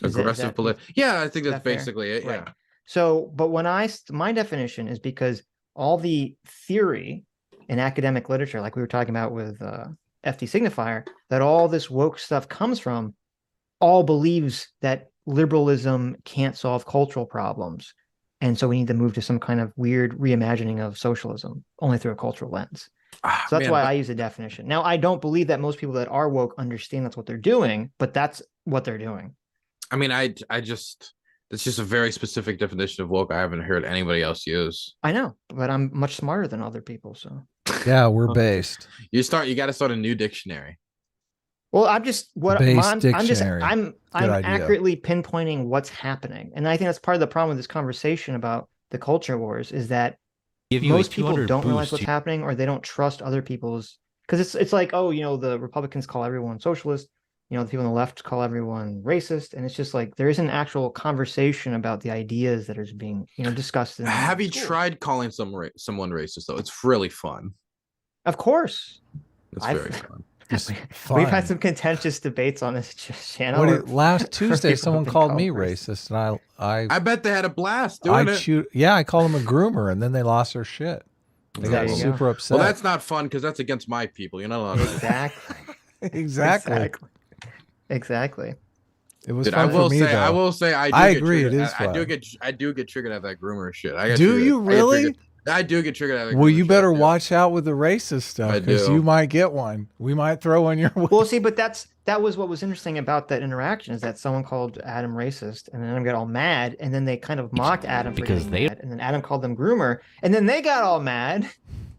Aggressive political. Yeah, I think that's basically it. Right. Yeah. So, but when my definition is because all the theory in academic literature, like we were talking about with FD signifier, that all this woke stuff comes from, all believes that liberalism can't solve cultural problems. And so we need to move to some kind of weird reimagining of socialism only through a cultural lens. So that's why I use the definition. Now, I don't believe that most people that are woke understand that's what they're doing, but that's what they're doing. I mean, I just, it's just a very specific definition of woke I haven't heard anybody else use. I know, but I'm much smarter than other people, so. Yeah, we're based. You got to start a new dictionary. Well, I'm accurately pinpointing what's happening. And I think that's part of the problem with this conversation about the culture wars is that most people don't realize what's happening, or they don't trust other people's, because it's like, oh, you know, the Republicans call everyone socialist, you know, the people on the left call everyone racist, and it's just like there isn't actual conversation about the ideas that are being, you know, discussed. Have you tried calling someone racist though? It's really fun. Of course, it's very fun. We've had some contentious debates on this channel. Last Tuesday, someone called me racist, and I bet they had a blast doing it. I called them a groomer, and then they lost their shit. They got super upset. Well, that's not fun because that's against my people. You're not allowed to. Exactly. It was fun for me, though. I will say I agree. It is fun. I do get triggered at that groomer shit. Do you really? I do get triggered at that. Well, you better watch out with the racist stuff, because you might get one. We might throw one your way. Well, see, but that was what was interesting about that interaction, is that someone called Adam racist, and then Adam got all mad, and then they kind of mocked Adam because mad, and then Adam called them groomer, and then they got all mad,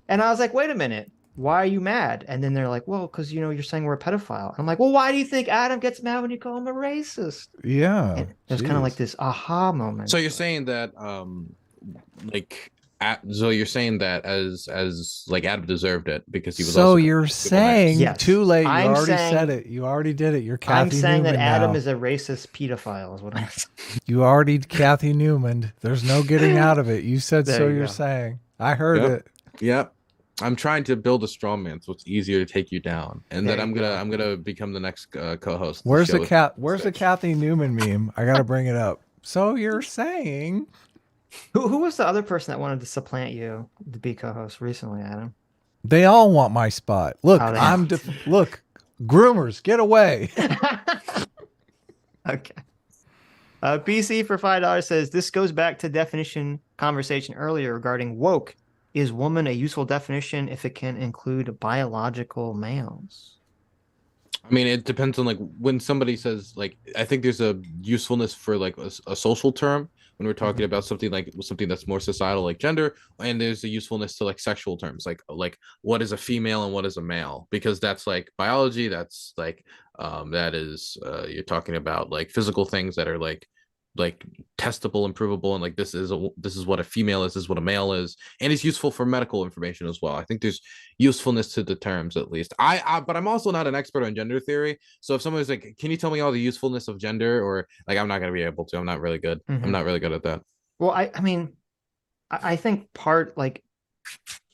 and I was like, wait a minute, why are you mad? And then they're like, well, because, you know, you're saying we're a pedophile. And I'm like, well, why do you think Adam gets mad when you call him a racist? Yeah, and there's kind of like this aha moment. So you're saying that so you're saying that as like Adam deserved it because he was. So you're saying too late. You already said it. You already did it. You're Kathy. I'm saying Newman that Adam now. is a racist pedophile. Is what I'm saying. You already Kathy Newman. There's no getting out of it. You said so. You're saying. I heard it. Yep. I'm trying to build a straw man so it's easier to take you down, and then I'm gonna become the next co-host. Where's the Kathy Newman meme? I gotta bring it up. So you're saying. Who was the other person that wanted to supplant you to be co-host recently, Adam? They all want my spot. Look, look, groomers, get away. Okay. BC for $5 says, this goes back to definition conversation earlier regarding woke. Is woman a useful definition if it can include biological males? I mean, it depends on like when somebody says like, I think there's a usefulness for like a social term when we're talking about something that's more societal, like gender, and there's a usefulness to like sexual terms, like what is a female and what is a male, because that's like biology. That's like that is you're talking about like physical things that are like like testable and provable, and like this is what a female is, this is what a male is, and it's useful for medical information as well. I think there's usefulness to the terms, at least. But I'm also not an expert on gender theory, so if someone's like, can you tell me all the usefulness of gender, or like, I'm not going to be able to. I'm not really good. I'm not really good at that. Well, I mean, I think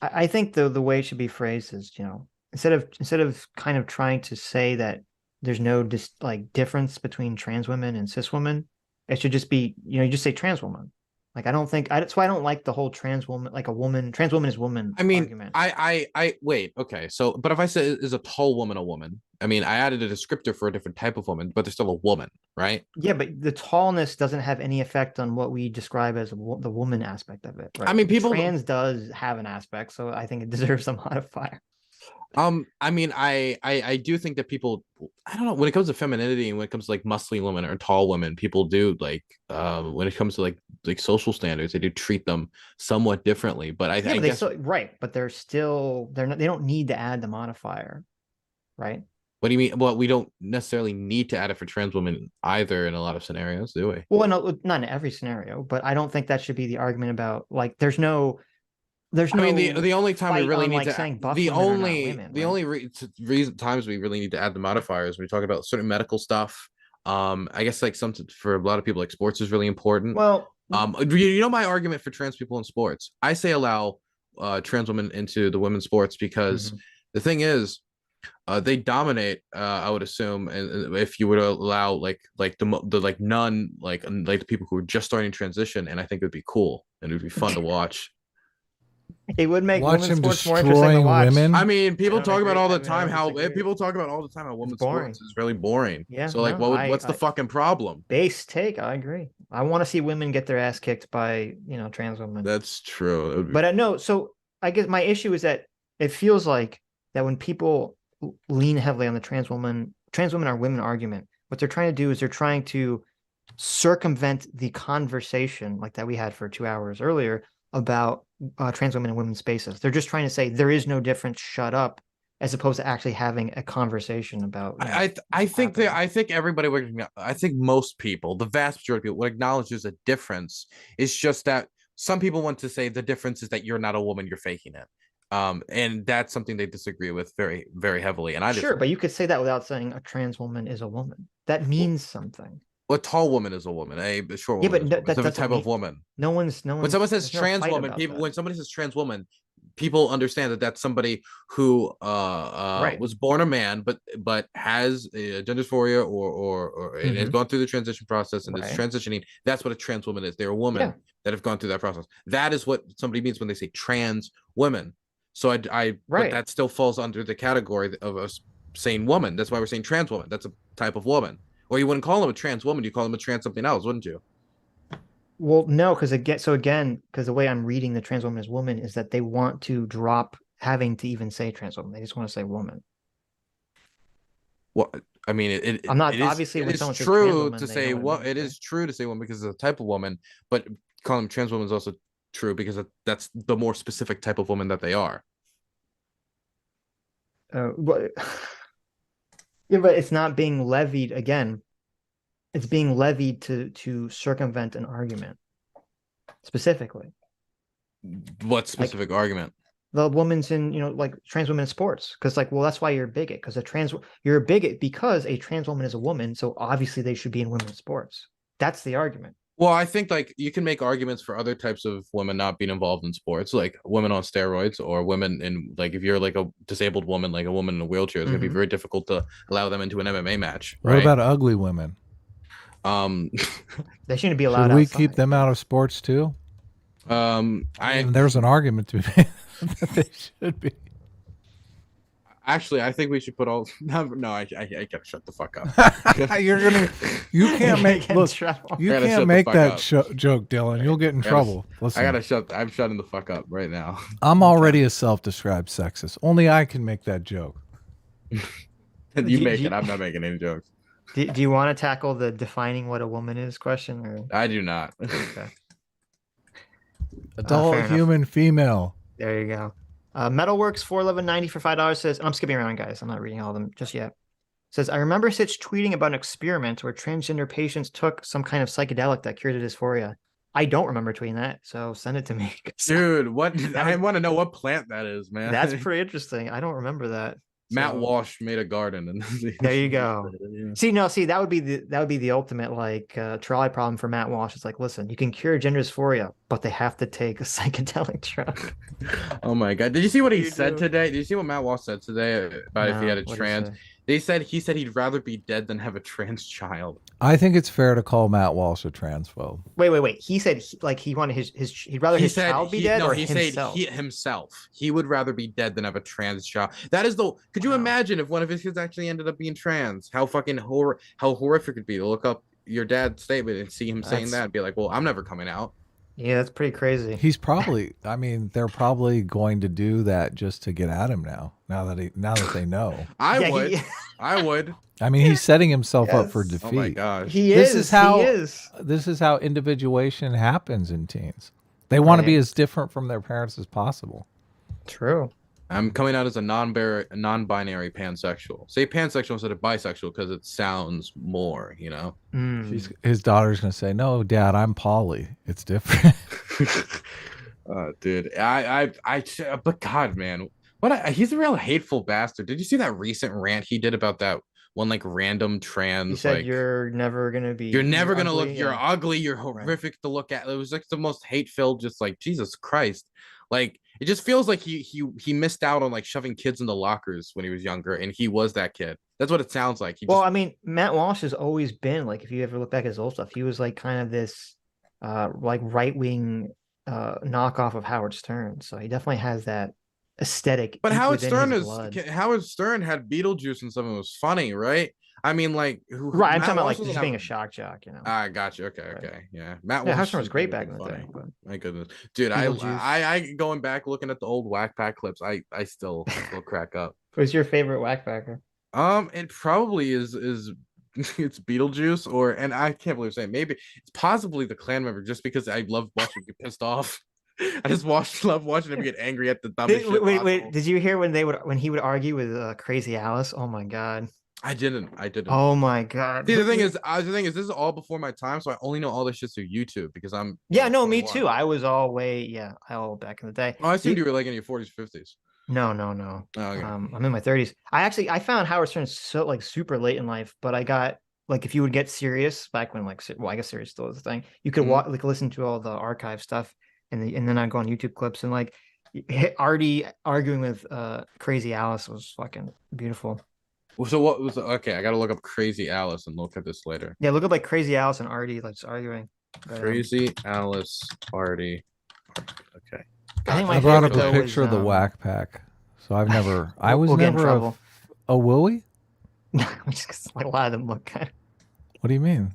I think the way it should be phrased is, you know, instead of kind of trying to say that there's no difference between trans women and cis women, it should just be, you know, you just say trans woman. Like, I don't think that's why I don't like the whole trans woman, like a woman, trans woman is woman. I mean, argument. I wait, okay. So, but if I say, is a tall woman a woman? I mean, I added a descriptor for a different type of woman, but they're still a woman, right? Yeah, but the tallness doesn't have any effect on what we describe as the woman aspect of it. Right? I mean, trans does have an aspect, so I think it deserves a modifier. I mean, I do think that people, I don't know, when it comes to femininity and when it comes to like muscly women or tall women, people do like, when it comes to like social standards, they do treat them somewhat differently. But I guess right, but they're not, they don't need to add the modifier, right? What do you mean? Well, we don't necessarily need to add it for trans women either in a lot of scenarios, do we? Well, no, not in every scenario, but I don't think that should be the argument about like there's no. I mean, the only time we really need to reason times we really need to add the modifiers when we talk about certain medical stuff. I guess like for a lot of people, like sports is really important. Well, you know my argument for trans people in sports. I say allow trans women into the women's sports because the thing is, they dominate. I would assume, and if you were to allow like the like none like the people who are just starting to transition, and I think it would be cool and it would be fun to watch. It would make women's sports more interesting to watch. Women. I mean, people talk about all the time how women's sports is really boring. Yeah. So like, what's the fucking problem? Base take. I agree. I want to see women get their ass kicked by, you know, trans women. That's true. But no. So I guess my issue is that it feels like that when people lean heavily on the trans women are women argument, what they're trying to do is they're trying to circumvent the conversation like that we had for 2 hours earlier about trans women in women's spaces. They're just trying to say there is no difference, shut up, as opposed to actually having a conversation about. You know, I think everybody would. I think most people, the vast majority of people, would acknowledge there's a difference. It's just that some people want to say the difference is that you're not a woman, you're faking it. And that's something they disagree with very, very heavily. And but you could say that without saying a trans woman is a woman. That means something. A tall woman is a woman. A short woman. Yeah, but that's a type of woman. No one's. When someone says trans woman, when somebody says trans woman, people understand that that's somebody who was born a man, but has a gender dysphoria or has gone through the transition process and is transitioning. That's what a trans woman is. They're a woman that have gone through that process. That is what somebody means when they say trans women. So but that still falls under the category of a saying woman. That's why we're saying trans woman. That's a type of woman. Or you wouldn't call them a trans woman. You call them a trans something else, wouldn't you? Well, no, because the way I'm reading the trans woman as woman is that they want to drop having to even say trans woman. They just want to say woman. Well, I mean, I'm not obviously. It is true to say what it is true to say woman because it's a type of woman, but calling them trans woman is also true because that's the more specific type of woman that they are. Yeah, but it's not being levied again. It's being levied to circumvent an argument specifically. What specific argument? The woman's in, like trans women in sports. Because that's why you're a bigot. Because you're a bigot because a trans woman is a woman. So obviously they should be in women's sports. That's the argument. Well, I think like you can make arguments for other types of women not being involved in sports, like women on steroids or women in like if you're like a disabled woman, like a woman in a wheelchair, it's gonna be very difficult to allow them into an MMA match. Right? What about ugly women? They shouldn't be allowed. Should we keep them out of sports too? There's an argument to be made that they should be. Actually, I think we should put all. No, I gotta shut the fuck up. You can't make that joke, Dylan. You'll get in trouble. Listen, I'm shutting the fuck up right now. I'm already a self-described sexist. Only I can make that joke. You make it. I'm not making any jokes. Do you want to tackle the defining what a woman is question? Or? I do not. Okay. Adult human female. There you go. Metalworks 411.90 for $5 says, and I'm skipping around, guys. I'm not reading all of them just yet. says, I remember Sitch tweeting about an experiment where transgender patients took some kind of psychedelic that cured dysphoria. I don't remember tweeting that, so send it to me. Dude, what? I want to know what plant that is, man. That's pretty interesting. I don't remember that. Matt Walsh made a garden, and there you go. See, that would be the ultimate like trolley problem for Matt Walsh. It's like, listen, you can cure gender dysphoria, but they have to take a psychedelic drug. Oh my god! Did you see what he said today? Did you see what Matt Walsh said today about if he had a trans? He said he'd rather be dead than have a trans child. I think it's fair to call Matt Walsh a transphobe. Wait. He said he wanted he'd rather his child be dead, or himself? Himself. He would rather be dead than have a trans child. That is could you imagine if one of his kids actually ended up being trans? How fucking how horrific it'd be to look up your dad's statement and see him saying that and be like, well, I'm never coming out. Yeah, that's pretty crazy. He's probably, I mean, they're probably going to do that just to get at him now that they know. I would. I mean, he's setting himself up for defeat. Oh my gosh. This is how individuation happens in teens. They want to be as different from their parents as possible. True. I'm coming out as a non-binary pansexual. Say pansexual instead of bisexual because it sounds more, you know. His daughter's gonna say, "No, Dad, I'm poly. It's different." Dude, but God, man, he's a real hateful bastard. Did you see that recent rant he did about that one like random trans? He said, like, you're never gonna look. You're ugly. You're horrific to look at. It was like the most hate-filled. Just like Jesus Christ. Like it just feels like he missed out on like shoving kids into lockers when he was younger, and he was that kid. That's what it sounds like. I mean, Matt Walsh has always been like, if you ever look back at his old stuff, he was like kind of this like right-wing knockoff of Howard Stern. So he definitely has that aesthetic. But Howard Stern had Beetlejuice and something was funny, right? I mean, like, I'm talking about like just being a shock jock, you know. I got you. Okay, yeah. Howard Stern was great back in the day. But... My goodness, dude, I going back looking at the old Whack Pack clips, I still crack up. Who's your favorite Whack Packer? It probably is it's Beetlejuice and I can't believe I'm saying maybe it's possibly the Clan member just because I love watching him get pissed off. I just love watching him get angry at the dumbest shit. Wait, did you hear when he would argue with Crazy Alice? Oh my god. I didn't. Oh my god. See, the thing is, this is all before my time, so I only know all this shit through YouTube because I'm. Yeah, no, me too. I was all back in the day. Oh, I assumed you were like in your 40s, 50s. No. Oh, okay. I'm in my 30s. I found Howard Stern so like super late in life, but I got like if you would get serious back when I guess serious still is a thing. You could listen to all the archive stuff, and then I'd go on YouTube clips and like Artie arguing with Crazy Alice was fucking beautiful. So what was okay? I gotta look up Crazy Alice and look at this later. Yeah, look up like Crazy Alice and Artie like just arguing. Crazy Alice, Artie. Okay. I brought up a picture of the Whack Pack, so I've never. I was never a Willie. Just because like a lot of them look kind of. What do you mean?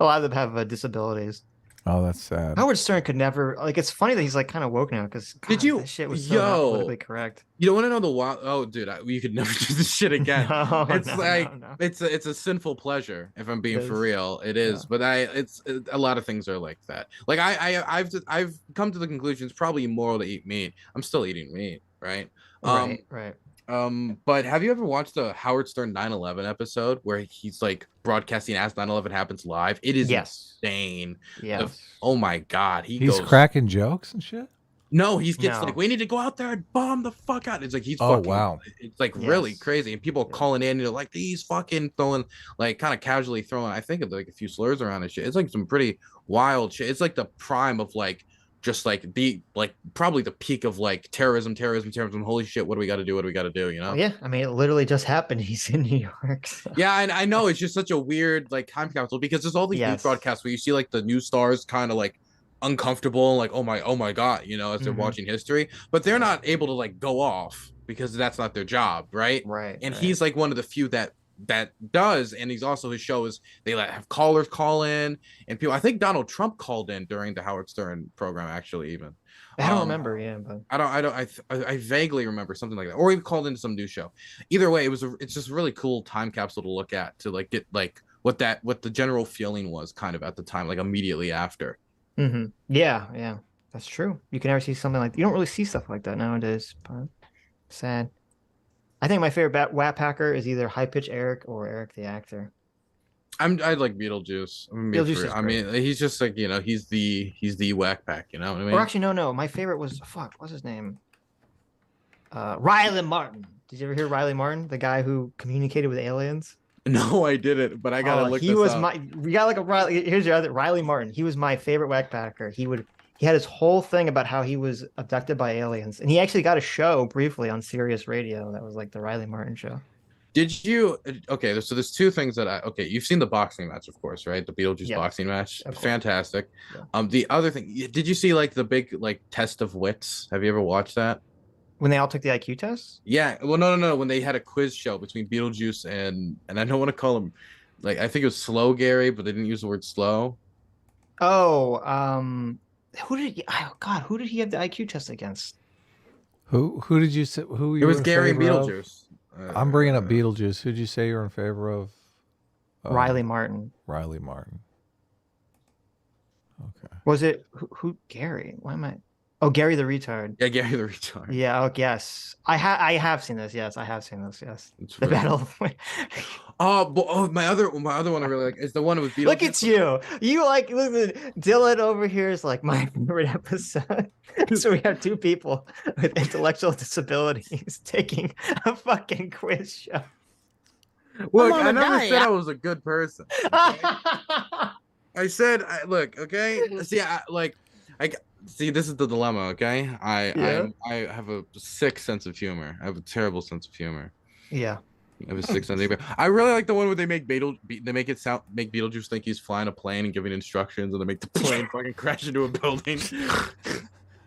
A lot of them have disabilities. Oh, that's sad. Howard Stern could never like. It's funny that he's like kind of woke now because that shit was so not politically correct. You don't want to know the wild? Oh, dude, you could never do this shit again. It's a sinful pleasure. If I'm being for real, it is. But it's a lot of things are like that. Like I've come to the conclusion it's probably immoral to eat meat. I'm still eating meat, right? Right. But have you ever watched the Howard Stern 9/11 episode where he's like broadcasting as 9/11 happens live? It is insane. Yeah. Oh my god, he's cracking jokes and shit. No, he gets like, we need to go out there and bomb the fuck out. It's like he's fucking, wow. It's like really crazy, and people are calling in. You're like, he's fucking throwing like kind of casually throwing. I think of like a few slurs around and shit. It's like some pretty wild shit. It's like the prime of like. Just like probably the peak of like terrorism. Holy shit, what do we got to do? You know? Yeah, I mean, it literally just happened. He's in New York. So. Yeah, and I know it's just such a weird like time capsule because there's all these news broadcasts where you see like the news stars kind of like uncomfortable, like oh my god, you know, as they're watching history, but they're not able to like go off because that's not their job, right? Right. And he's like one of the few that does, and he's also his show is they have callers call in and people. I think Donald Trump called in during the Howard Stern program actually even. I don't remember, but I vaguely remember something like that, or he called into some news show. Either way, it's just a really cool time capsule to look at to like get like what the general feeling was kind of at the time, like immediately after. Yeah, that's true. You can never see something like you don't really see stuff like that nowadays. But sad. I think my favorite Whack Packer is either High Pitch Eric or Eric the actor. I like Beetlejuice. Beetlejuice is I mean, he's just like, you know, he's the whack pack, you know what I mean? Or actually, no. My favorite was what's his name? Riley Martin. Did you ever hear Riley Martin, the guy who communicated with aliens? No, I didn't, but I gotta look this up. We got like a Riley. Here's your other Riley Martin. He was my favorite whack packer. He had his whole thing about how he was abducted by aliens, and he actually got a show briefly on Sirius Radio that was like the Riley Martin show. Did you? Okay, so there's two things that you've seen the boxing match, of course, right? The Beetlejuice boxing match, fantastic. Yeah. The other thing, did you see like the big like test of wits? Have you ever watched that? When they all took the IQ test? Yeah. Well, no. When they had a quiz show between Beetlejuice and I don't want to call him, like, I think it was Slow Gary, but they didn't use the word slow. Oh, who did he have the IQ test against? Who did you say? Who you? It was Gary and Beetlejuice. I'm bringing up Beetlejuice. Who'd you say you're in favor of? Riley Martin. Riley Martin. Okay. Was it who? Gary? Why am I? Oh, Gary the retard. Yeah, Gary the retard. Yeah. Oh, yes. I have seen this. Yes, I have seen this. Yes. It's the battle. My other one I really like is the one with Beetlejuice. Look at you. You like Dylan over here is like my favorite episode. So we have two people with intellectual disabilities taking a fucking quiz show. Look, I never said I was a good person. Okay? I said, look, okay. See, this is the dilemma, okay? I have a sick sense of humor. I have a terrible sense of humor. Yeah. I have a sick sense of humor. I really like the one where they make Beetlejuice think he's flying a plane and giving instructions, and they make the plane fucking crash into a building.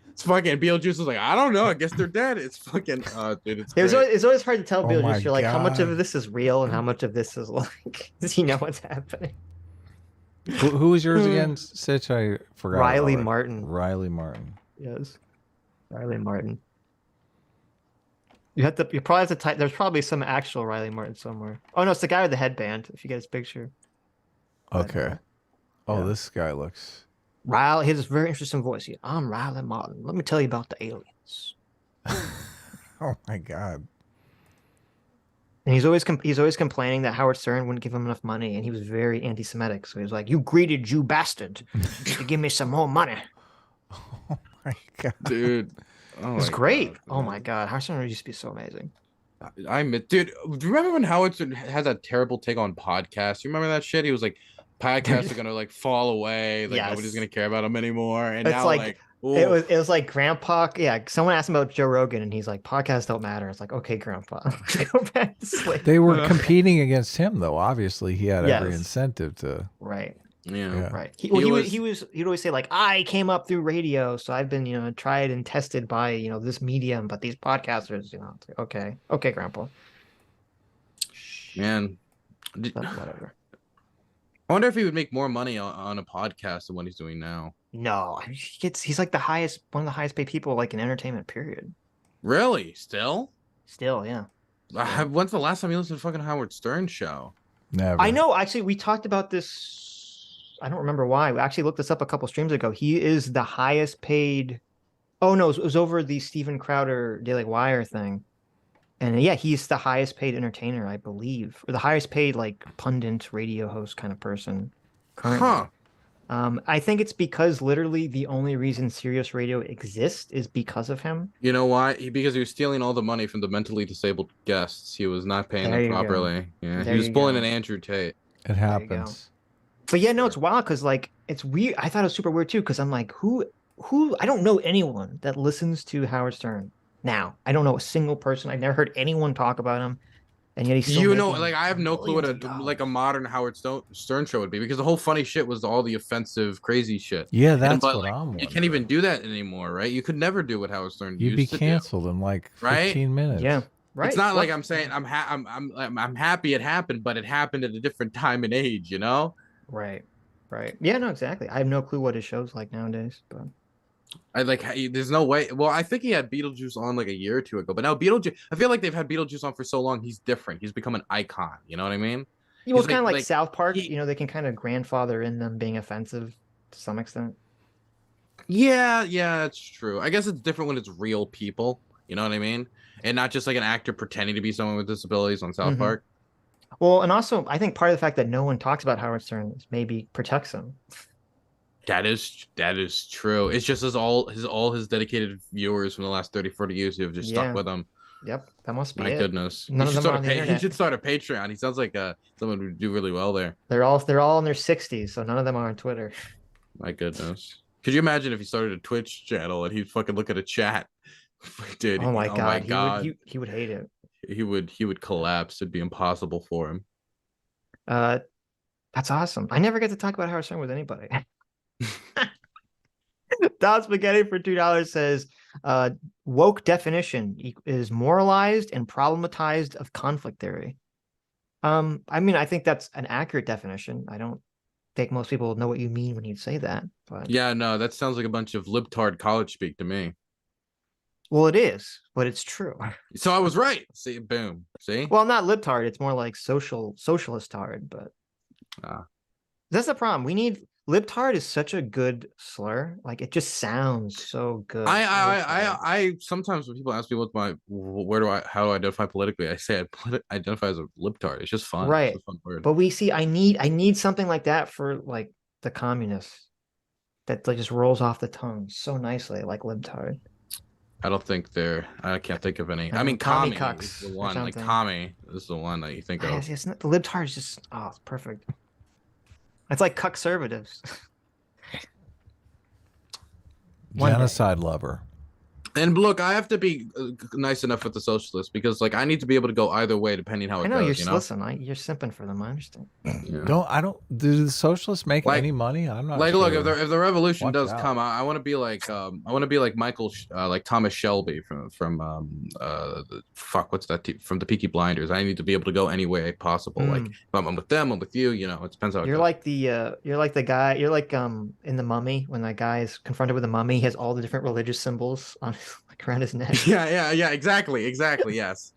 It's fucking Beetlejuice is like, I don't know. I guess they're dead. It's fucking, dude. It's always hard to tell Beetlejuice. You're like, how much of this is real and how much of this is like, does he know what's happening? Who was yours again, Sitch? I forgot. Riley Martin. Riley Martin. Yes, Riley Martin. You probably have to type. There's probably some actual Riley Martin somewhere. Oh no, it's the guy with the headband. If you get his picture. Okay. This guy looks. Riley. He has a very interesting voice. I'm Riley Martin. Let me tell you about the aliens. Oh my god. And he's always complaining that Howard Stern wouldn't give him enough money, and he was very anti-Semitic. So he was like, "You greedy Jew bastard, to give me some more money." Oh my god, dude, it was great. God, oh my god, Howard Stern used to be so amazing. Dude, do you remember when Howard Stern had that terrible take on podcasts? You remember that shit? He was like, "Podcasts are gonna like fall away. Like nobody's gonna care about them anymore." And it's now like it was like Grandpa. Yeah, someone asked him about Joe Rogan, and he's like, "Podcasts don't matter." It's like, okay, Grandpa, go back to sleep. They were competing against him, though. Obviously, he had every incentive to. Right. Yeah. Right. He'd always say like, "I came up through radio, so I've been tried and tested by this medium, but these podcasters, it's like, okay, Grandpa." Man, whatever. I wonder if he would make more money on a podcast than what he's doing now. No, he's like one of the highest paid people like in entertainment, period. Really? Still, yeah. When's the last time you listened to fucking Howard Stern show? Never. I know. Actually, we talked about this. I don't remember why. We actually looked this up a couple streams ago. He is the highest paid. Oh no, it was over the Steven Crowder Daily Wire thing. And yeah, he's the highest paid entertainer, I believe, or the highest paid like pundit, radio host kind of person currently. Huh. I think it's because literally the only reason Sirius Radio exists is because of him. You know why? Because he was stealing all the money from the mentally disabled guests. He was not paying them properly. Yeah, he was pulling an Andrew Tate. It happens. But yeah, no, it's wild because like it's weird. I thought it was super weird too because I'm like, who? I don't know anyone that listens to Howard Stern now. I don't know a single person. I've never heard anyone talk about him. And yet he's still like I have no clue what a modern Howard Stern show would be because the whole funny shit was all the offensive, crazy shit. Yeah, that's what I'm wondering. You can't even do that anymore, right? You could never do what Howard Stern You'd be canceled in like 15 minutes. Yeah, right. It's not like I'm saying I'm happy it happened, but it happened at a different time and age, you know? Right. Yeah, no, exactly. I have no clue what his show's like nowadays, but. There's no way. Well, I think he had Beetlejuice on like a year or two ago, but now Beetlejuice, I feel like they've had Beetlejuice on for so long. He's different. He's become an icon. You know what I mean? Well, it's kind of like South Park. They can kind of grandfather in them being offensive to some extent. Yeah, that's true. I guess it's different when it's real people. You know what I mean? And not just like an actor pretending to be someone with disabilities on South Park. Well, and also I think part of the fact that no one talks about Howard Stern is maybe protects him. That is true. It's just all his dedicated viewers from the last 30, 40 years who have just stuck with him. Yep, that must be My it. goodness. None of them are on the internet. He should start a Patreon. He sounds like someone who would do really well there. They're all in their 60s, so none of them are on Twitter. My goodness. Could you imagine if he started a Twitch channel and he'd fucking look at a chat? Dude, oh my god. He would hate it. He would collapse. It'd be impossible for him. That's awesome. I never get to talk about Howard Stern with anybody. Don Spaghetti for $2 says woke definition is moralized and problematized of conflict theory. I mean, I think that's an accurate definition. I don't think most people know what you mean when you say that. But yeah, no, that sounds like a bunch of libtard college speak to me. Well, it is, but it's true. So I was right. See, boom. See? Well, not libtard. It's more like socialist tard, but that's the problem. We need libtard is such a good slur. Like it just sounds so good. I sometimes when people ask me how do I identify politically, I say I identify as a libtard. It's just fun. Right. It's a fun word. But we see I need something like that for like the communists that like just rolls off the tongue so nicely, like libtard. I don't think I can't think of any. I mean, commie is the one. Like commie is the one that you think of. It's not, the libtard is just it's perfect. It's like cuck-servatives. Genocide lover. And look, I have to be nice enough with the socialists because, like, I need to be able to go either way depending how it goes. Listen, you're simping for them. I understand. Yeah. Do the socialists make any money? I'm not. Like, sure. look, if the revolution does come, I want to be like, Michael, like Thomas Shelby from what's that? From the Peaky Blinders. I need to be able to go any way possible. Like, if I'm with them, I'm with you. You know, it depends how. You're like the guy. You're like in the Mummy when that guy is confronted with the mummy. He has all the different religious symbols on like around his neck. Yeah, exactly, yes.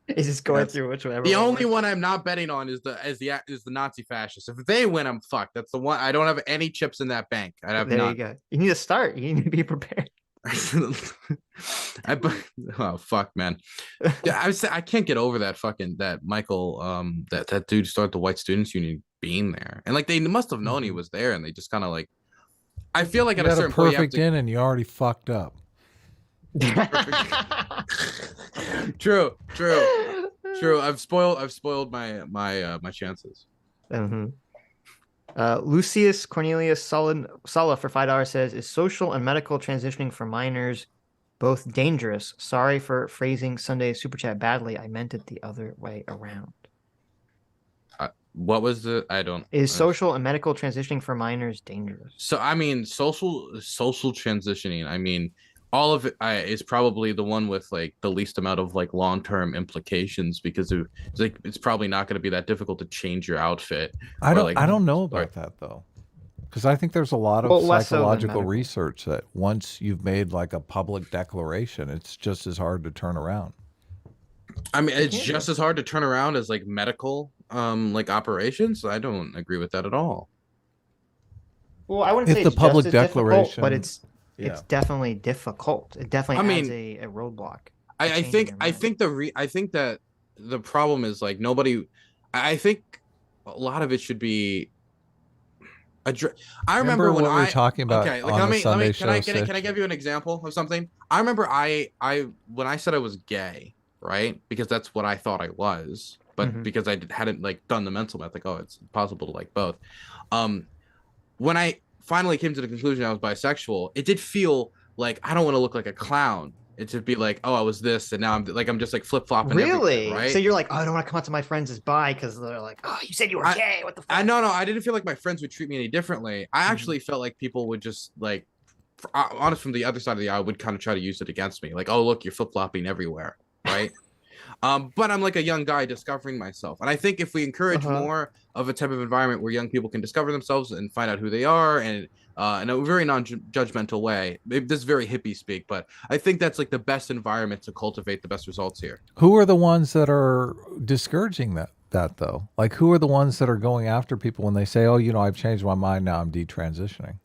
He's just going through whichever. The only one I'm not betting on is the Nazi fascists. If they win, I'm fucked. That's the one. I don't have any chips in that bank. I have there you go. You need to start. You need to be prepared. Oh fuck, man. I can't get over that Michael that dude started the White Students Union being there, and like they must have known he was there, and they just kind of like. I feel like at a certain point, perfect in, and you already fucked up. True. I've spoiled my chances. Lucius Cornelius Sulla for $5 says, is social and medical transitioning for minors both dangerous? Sorry for phrasing Sunday's super chat badly. I meant it the other way around. What was the? I don't. Is social and medical transitioning for minors dangerous? So I mean, social transitioning. I mean, all of it is probably the one with like the least amount of like long-term implications because it's probably not going to be that difficult to change your outfit. I don't know about that though, because I think there's a lot of psychological research that once you've made like a public declaration, it's just as hard to turn around. I mean, it's just as hard to turn around as like medical like operations. I don't agree with that at all. Well, I wouldn't say it's the public declaration, but it's definitely difficult. It definitely adds a roadblock. I think that the problem is like nobody. I think a lot of it should be. I remember when we were talking about. Okay, like can I give you an example of something? I remember when I said I was gay, right? Because that's what I thought I was, but because I hadn't like done the mental math, like it's possible to like both. When I finally came to the conclusion I was bisexual, it did feel like I don't want to look like a clown. It should be like, oh, I was this, and now I'm just like flip flopping. Really? Right? So you're like, oh, I don't want to come out to my friends as bi because they're like, oh, you said you were gay. What the fuck? No, I didn't feel like my friends would treat me any differently. I actually felt like people would just like, honest from the other side of the aisle, would kind of try to use it against me. Like, oh, look, you're flip flopping everywhere, right? But I'm like a young guy discovering myself, and I think if we encourage more of a type of environment where young people can discover themselves and find out who they are, and in a very non-judgmental way, maybe this is very hippie speak, but I think that's like the best environment to cultivate the best results here. Who are the ones that are discouraging that though? Like, who are the ones that are going after people when they say, oh, I've changed my mind, now I'm detransitioning?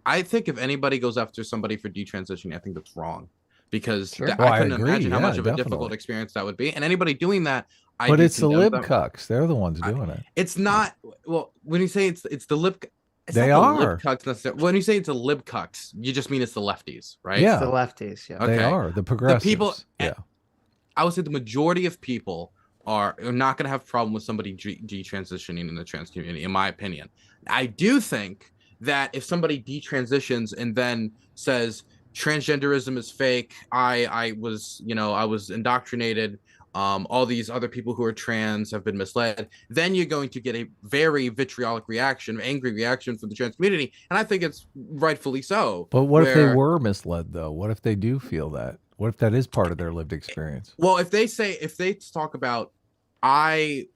I think if anybody goes after somebody for detransitioning, I think that's wrong, because Sure. Well, I I couldn't agree. imagine how Yeah, much of a difficult definitely. experience that would be. And anybody doing that, I But do it's the condemn lib them. cucks. They're the ones doing it. It's not, well, when you say it's the lib, it's They not the are. lib cucks necessarily. When you say it's a lib cucks, you just mean it's the lefties, right? Yeah. It's the lefties. Yeah. Okay. They are the progressives. people- yeah. I would say the majority of people are not going to have a problem with somebody detransitioning in the trans community, in my opinion. I do think that if somebody detransitions and then says transgenderism is fake, I was indoctrinated, all these other people who are trans have been misled, then you're going to get a very vitriolic reaction, angry reaction from the trans community, and I think it's rightfully so. But what if they were misled, though? What if they do feel that? What if that is part of their lived experience? Well, if they talk about, I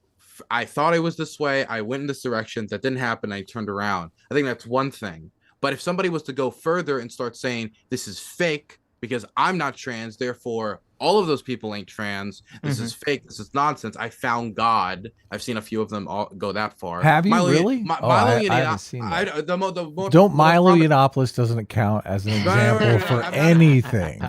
thought I was this way, I went in this direction, that didn't happen, I turned around, I think that's one thing. But if somebody was to go further and start saying this is fake because I'm not trans, therefore all of those people ain't trans, this is fake, this is nonsense, I found God. I've seen a few of them all go that far. Have you really? Milo I haven't seen that. Don't Milo Yiannopoulos doesn't count as an example for anything.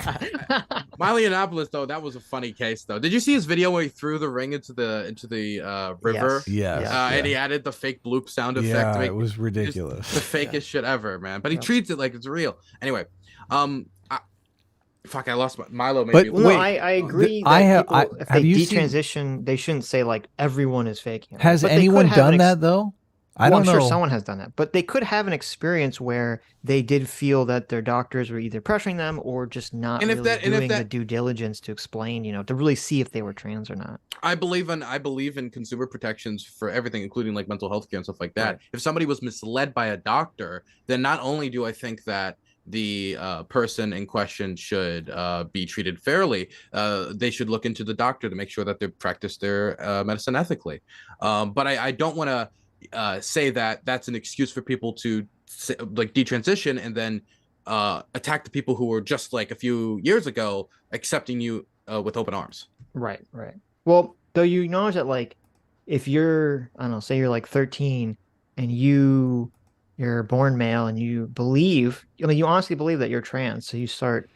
Milo Yiannopoulos, though, that was a funny case, though. Did you see his video where he threw the ring into the river? Yes. And he added the fake bloop sound effect. Yeah, to make it was ridiculous. The fakest shit ever, man. But he treats it like it's real. Anyway, I lost Milo. Maybe. Well, no, I agree. That if they detransition, they shouldn't say like everyone is fake. Has anyone done that though? I don't know. I'm sure someone has done that, but they could have an experience where they did feel that their doctors were either pressuring them or just not doing the due diligence to explain, to really see if they were trans or not. I believe in consumer protections for everything, including like mental health care and stuff like that. Right. If somebody was misled by a doctor, then not only do I think that the person in question should be treated fairly, they should look into the doctor to make sure that they practice their medicine ethically. But I don't want to say that that's an excuse for people to like detransition and then attack the people who were just like a few years ago accepting you with open arms. Right. Well, though you acknowledge that, like, if you're, I don't know, say you're like 13 and you're born male and you believe, you honestly believe that you're trans, so you start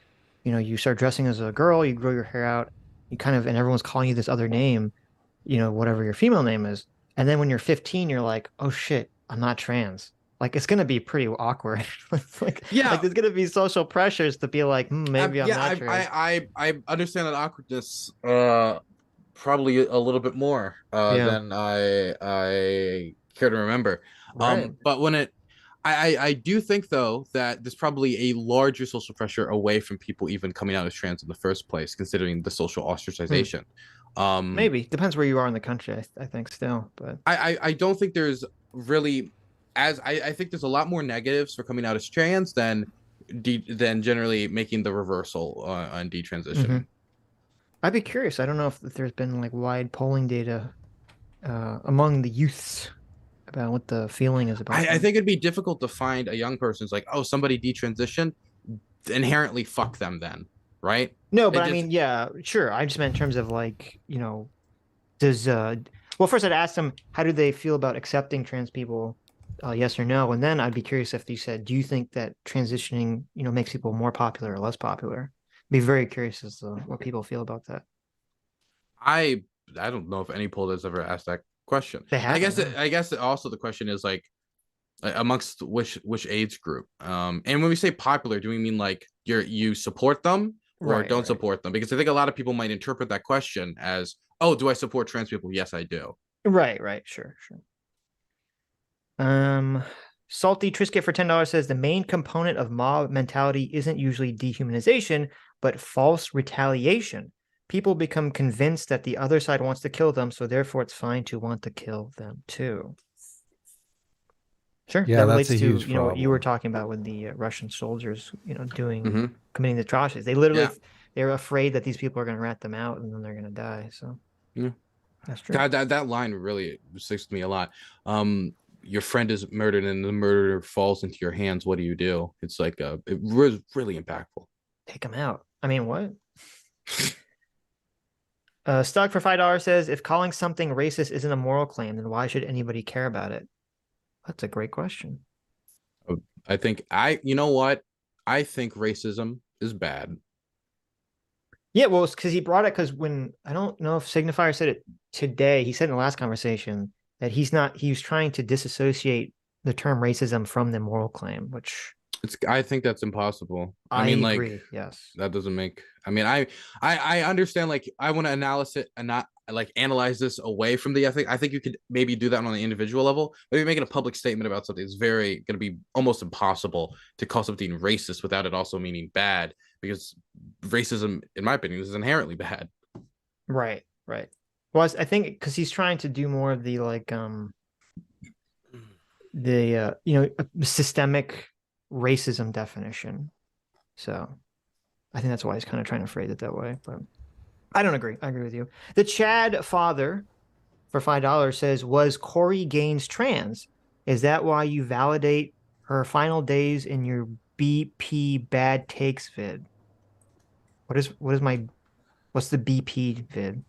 dressing as a girl, you grow your hair out, and everyone's calling you this other name, whatever your female name is. And then when you're 15, you're like, oh shit, I'm not trans. Like, it's going to be pretty awkward. Like there's going to be social pressures to be like, maybe I'm not trans. I understand that awkwardness probably a little bit more than I care to remember. Right. But when I do think, though, that there's probably a larger social pressure away from people even coming out as trans in the first place, considering the social ostracization. Maybe depends where you are in the country. I think still, but I don't think there's really I think there's a lot more negatives for coming out as trans than generally making the reversal on detransition. I'd be curious. I don't know if there's been like wide polling data among the youths about what the feeling is about. I think it'd be difficult to find a young person who's like, oh, somebody detransitioned, inherently fuck them then, right? No, but I mean, yeah, sure. I just meant in terms of like, does well, first I'd ask them, how do they feel about accepting trans people, yes or no? And then I'd be curious if they said, do you think that transitioning, makes people more popular or less popular? I'd be very curious as to what people feel about that. I don't know if any poll has ever asked that question. I guess also the question is like amongst which age group. And when we say popular, do we mean like you support them or don't support them? Because I think a lot of people might interpret that question as, oh, do I support trans people? Yes, I do. Right. Sure. Salty Trisket for $10 says the main component of mob mentality isn't usually dehumanization, but false retaliation. People become convinced that the other side wants to kill them, so therefore it's fine to want to kill them too. Sure. Yeah, that relates relates to what you were talking about with the Russian soldiers, committing the atrocities. They literally they're afraid that these people are going to rat them out and then they're going to die. So that's true. God, that line really sticks to me a lot. Your friend is murdered and the murderer falls into your hands. What do you do? It's like it was really impactful. Take him out. I mean, what? Stock for $5 says, if calling something racist isn't a moral claim, then why should anybody care about it? That's a great question. I think you know what? I think racism is bad. Yeah, well, it's because he brought it because when I don't know if Signifier said it today, he said in the last conversation that he was trying to disassociate the term racism from the moral claim, which I think that's impossible. I mean, agree. like, Yes, that doesn't make. I mean, I understand. Like, I want to analyze it and not like analyze this away from the ethic. I think you could maybe do that on the individual level, but if you're making a public statement about something, it's very going to be almost impossible to call something racist without it also meaning bad, because racism, in my opinion, is inherently bad. right. Well, I think because he's trying to do more of the like systemic racism definition. So I think that's why he's kind of trying to phrase it that way. But I don't agree. I agree with you. The Chad father for $5 says, was Corey Gaines trans? Is that why you validate her final days in your BP bad takes vid? What's the BP vid?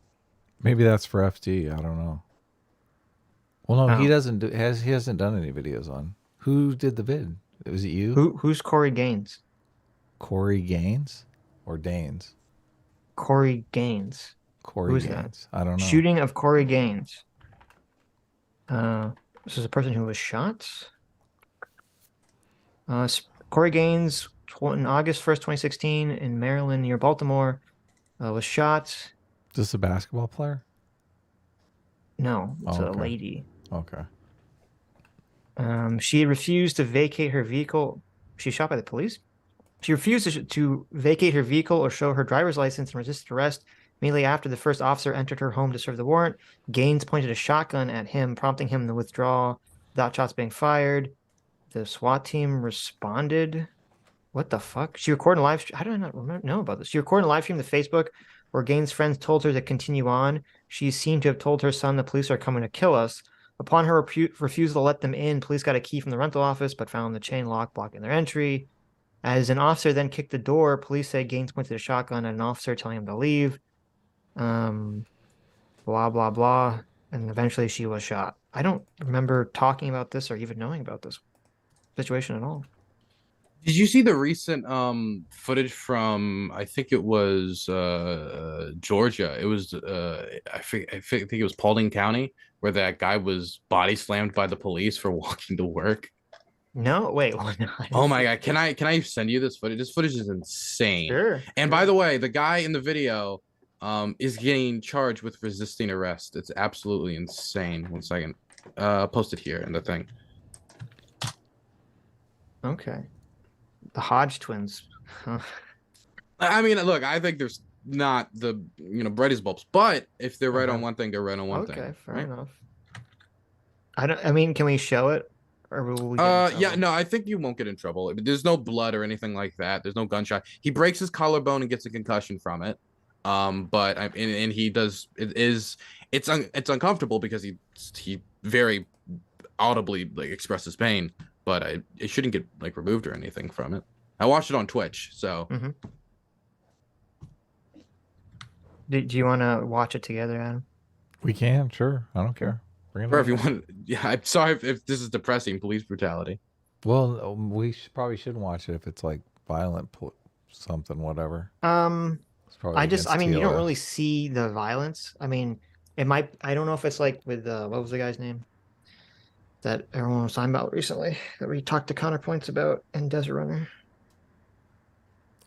Maybe that's for FD. I don't know. Well, no, Oh. he hasn't done any videos on. Who did the vid? Was it you? Who's Corey Gaines? Corey Gaines or Danes? Corey Gaines. Corey Who's Gaines. that? I don't know. Shooting of Corey Gaines. This is a person who was shot. Corey Gaines, on August 1st, 2016, in Maryland near Baltimore, was shot. Is this a basketball player? No, it's Oh, a okay. lady. Okay. She refused to vacate her vehicle. She was shot by the police. She refused to vacate her vehicle or show her driver's license and resisted arrest. Immediately after the first officer entered her home to serve the warrant, Gaines pointed a shotgun at him, prompting him to withdraw without shots being fired. The SWAT team responded. What the fuck? She recorded a live stream. How did I not know about this? She recorded a live stream to Facebook where Gaines' friends told her to continue on. She seemed to have told her son the police are coming to kill us. Upon her refusal to let them in, police got a key from the rental office but found the chain lock blocking their entry. As an officer then kicked the door, police say Gaines pointed a shotgun at an officer telling him to leave. Blah, blah, blah. And eventually she was shot. I don't remember talking about this or even knowing about this situation at all. Did you see the recent footage from, I think it was Georgia? It was I think it was Paulding County, where that guy was body slammed by the police for walking to work. No, wait. No, oh my God. Can I send you this footage? This footage is insane. Sure. And by the way, the guy in the video is getting charged with resisting arrest. It's absolutely insane. 1 second. I'll post it here in the thing. Okay. The Hodge twins. Huh. I mean, look, I think there's not the brightest bulbs, but if they're right Okay. on one thing, they're right on one thing. Okay, fair right? enough. I mean, can we show it? Or will we get in trouble? Yeah, no, I think you won't get in trouble. There's no blood or anything like that. There's no gunshot. He breaks his collarbone and gets a concussion from it. But and he does it's uncomfortable because he very audibly like expresses pain, but it shouldn't get like removed or anything from it. I watched it on Twitch, so. Mm-hmm. Do you want to watch it together, Adam? We can, sure. I don't care. Bring it Or on. if you want, yeah. I'm sorry if this is depressing. Police brutality. Well, we probably shouldn't watch it if it's like violent, something, whatever. It's probably I mean, you don't TLS. really see the violence. I mean, it might. I don't know if it's like with what was the guy's name that everyone was talking about recently that we talked to Counterpoints about in Desert Runner.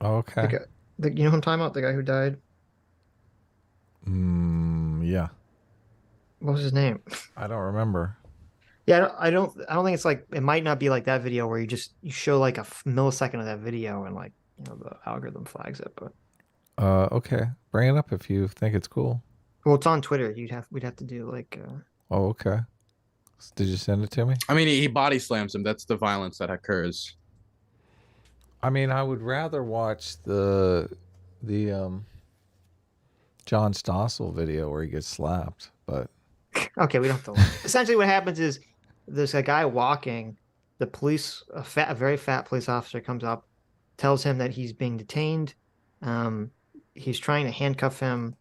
Oh, okay. You know who I'm talking about? The guy who died. Yeah. What was his name? I don't remember. Yeah, I don't think it's like, it might not be like that video where you show like a millisecond of that video and like, the algorithm flags it, but. Okay. Bring it up if you think it's cool. Well, it's on Twitter. We'd have to do like. Oh, okay. Did you send it to me? I mean, he body slams him. That's the violence that occurs. I mean, I would rather watch the John Stossel video where he gets slapped, but. Okay, we don't have to. Essentially, what happens is there's a guy walking. The police, a very fat police officer comes up, tells him that he's being detained. He's trying to handcuff him.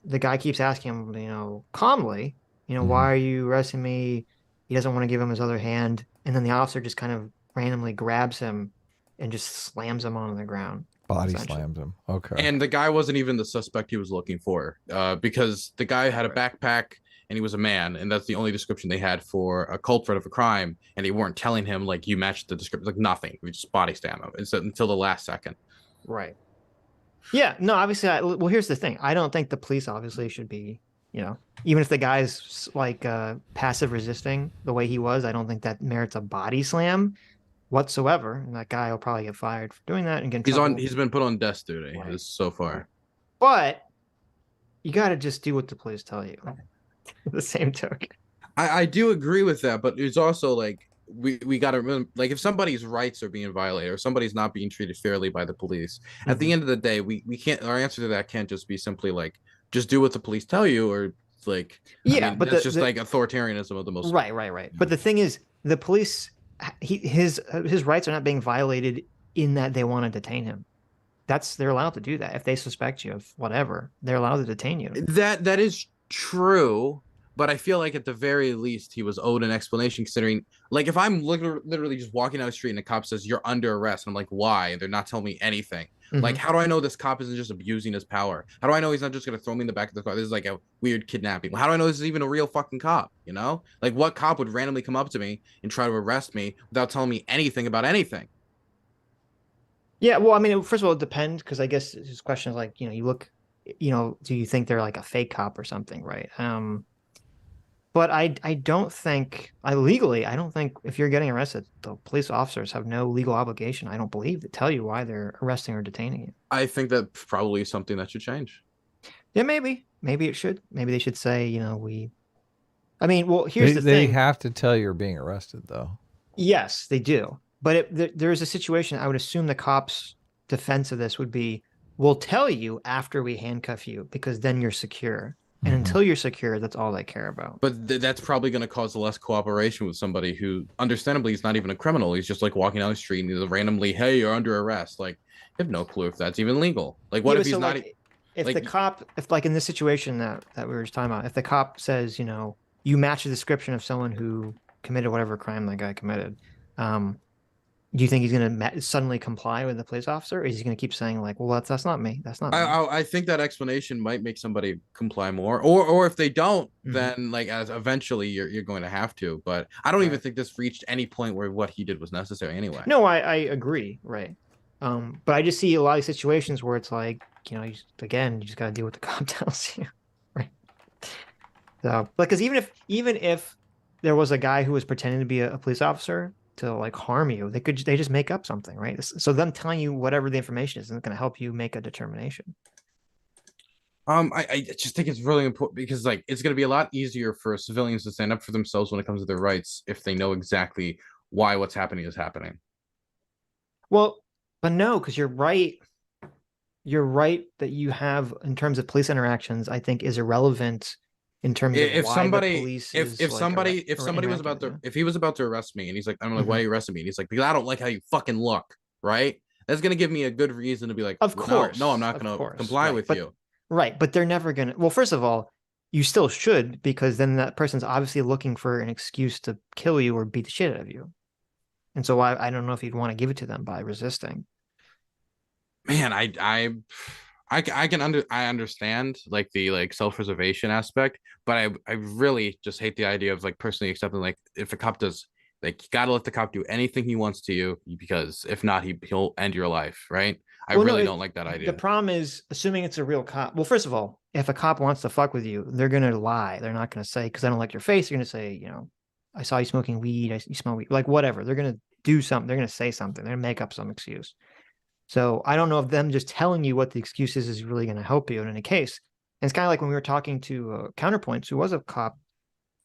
The guy keeps asking him, calmly, why are you arresting me? He doesn't want to give him his other hand. And then the officer just kind of randomly grabs him and just slams him onto the ground. Body slams him. Okay. And the guy wasn't even the suspect he was looking for, because the guy had a backpack and he was a man, and that's the only description they had for a culprit of a crime, and they weren't telling him like you matched the description, like nothing. We just body slam him until the last second. Right. Yeah. No. Obviously, well, here's the thing. I don't think the police obviously should be, even if the guy's like passive resisting the way he was, I don't think that merits a body slam whatsoever. And that guy will probably get fired for doing that and get in trouble. He's been put on desk duty so far. But you got to just do what the police tell you. The same token. I do agree with that, but it's also like we got to remember, like, if somebody's rights are being violated or somebody's not being treated fairly by the police, at the end of the day, we can't, our answer to that can't just be simply like, just do what the police tell you, or like, but that's just like authoritarianism of the most. Right. But the thing is, the police, his rights are not being violated in that they want to detain him. They're allowed to do that. If they suspect you of whatever, they're allowed to detain you. That is true, but I feel like at the very least he was owed an explanation, considering, like, if I'm literally just walking down the street and the cop says you're under arrest, and I'm like, why? And they're not telling me anything. Like, how do I know this cop isn't just abusing his power? How do I know he's not just gonna throw me in the back of the car? This is like a weird kidnapping. How do I know this is even a real fucking cop? Like, what cop would randomly come up to me and try to arrest me without telling me anything about anything? Yeah, well, I mean, first of all, it depends, because I guess his question is like, you look, do you think they're like a fake cop or something, right? But I don't think, I don't think if you're getting arrested, the police officers have no legal obligation, I don't believe, to tell you why they're arresting or detaining you. I think that's probably something that should change. Yeah, maybe it should. Maybe they should say, well, here's the thing. They have to tell you're being arrested, though. Yes, they do. But there's a situation, I would assume the cops' defense of this would be, we'll tell you after we handcuff you, because then you're secure. And until you're secure, that's all they care about. But that's probably going to cause less cooperation with somebody who, understandably, is not even a criminal. He's just like walking down the street and he's randomly, hey, you're under arrest. Like, you have no clue if that's even legal. Like, what if he's not? If the cop, if in this situation that we were just talking about, if the cop says, you match the description of someone who committed whatever crime that guy committed, do you think he's going to suddenly comply with the police officer? Or is he going to keep saying like, well, that's not me. That's not me. I think that explanation might make somebody comply more, or if they don't, then like as eventually you're going to have to. But I don't even think this reached any point where what he did was necessary anyway. No, I agree. Right. But I just see a lot of situations where it's like, you just got to deal with the cop tells you. Right. So, because even if there was a guy who was pretending to be a police officer to like harm you, they just make up something, right? So them telling you whatever the information isn't going to help you make a determination. I just think it's really important, because like it's going to be a lot easier for civilians to stand up for themselves when it comes to their rights if they know exactly why what's happening is happening. Well, but no, because you're right that you have, in terms of police interactions, I think is irrelevant in terms of if why somebody, the police if somebody was about to, if he was about to arrest me and he's like, I'm like, why are you arresting me? And he's like, because I don't like how you fucking look, right? That's gonna give me a good reason to be like, of course, no, I'm not gonna comply with you. Right, but they're never gonna. Well, first of all, you still should, because then that person's obviously looking for an excuse to kill you or beat the shit out of you, and so I don't know if you'd want to give it to them by resisting. Man, I understand like the like self-preservation aspect, but I really just hate the idea of like personally accepting, like, if a cop does, like, you gotta let the cop do anything he wants to you, because if not, he'll end your life, right? I really don't like that idea. The problem is, assuming it's a real cop. Well, first of all, if a cop wants to fuck with you, they're gonna lie. They're not gonna say, because I don't like your face. They're gonna say, I saw you smoking weed. You smell weed, like whatever. They're gonna do something. They're gonna say something. They're gonna make up some excuse. So I don't know if them just telling you what the excuse is really going to help you in any case. And it's kind of like when we were talking to Counterpoints, who was a cop.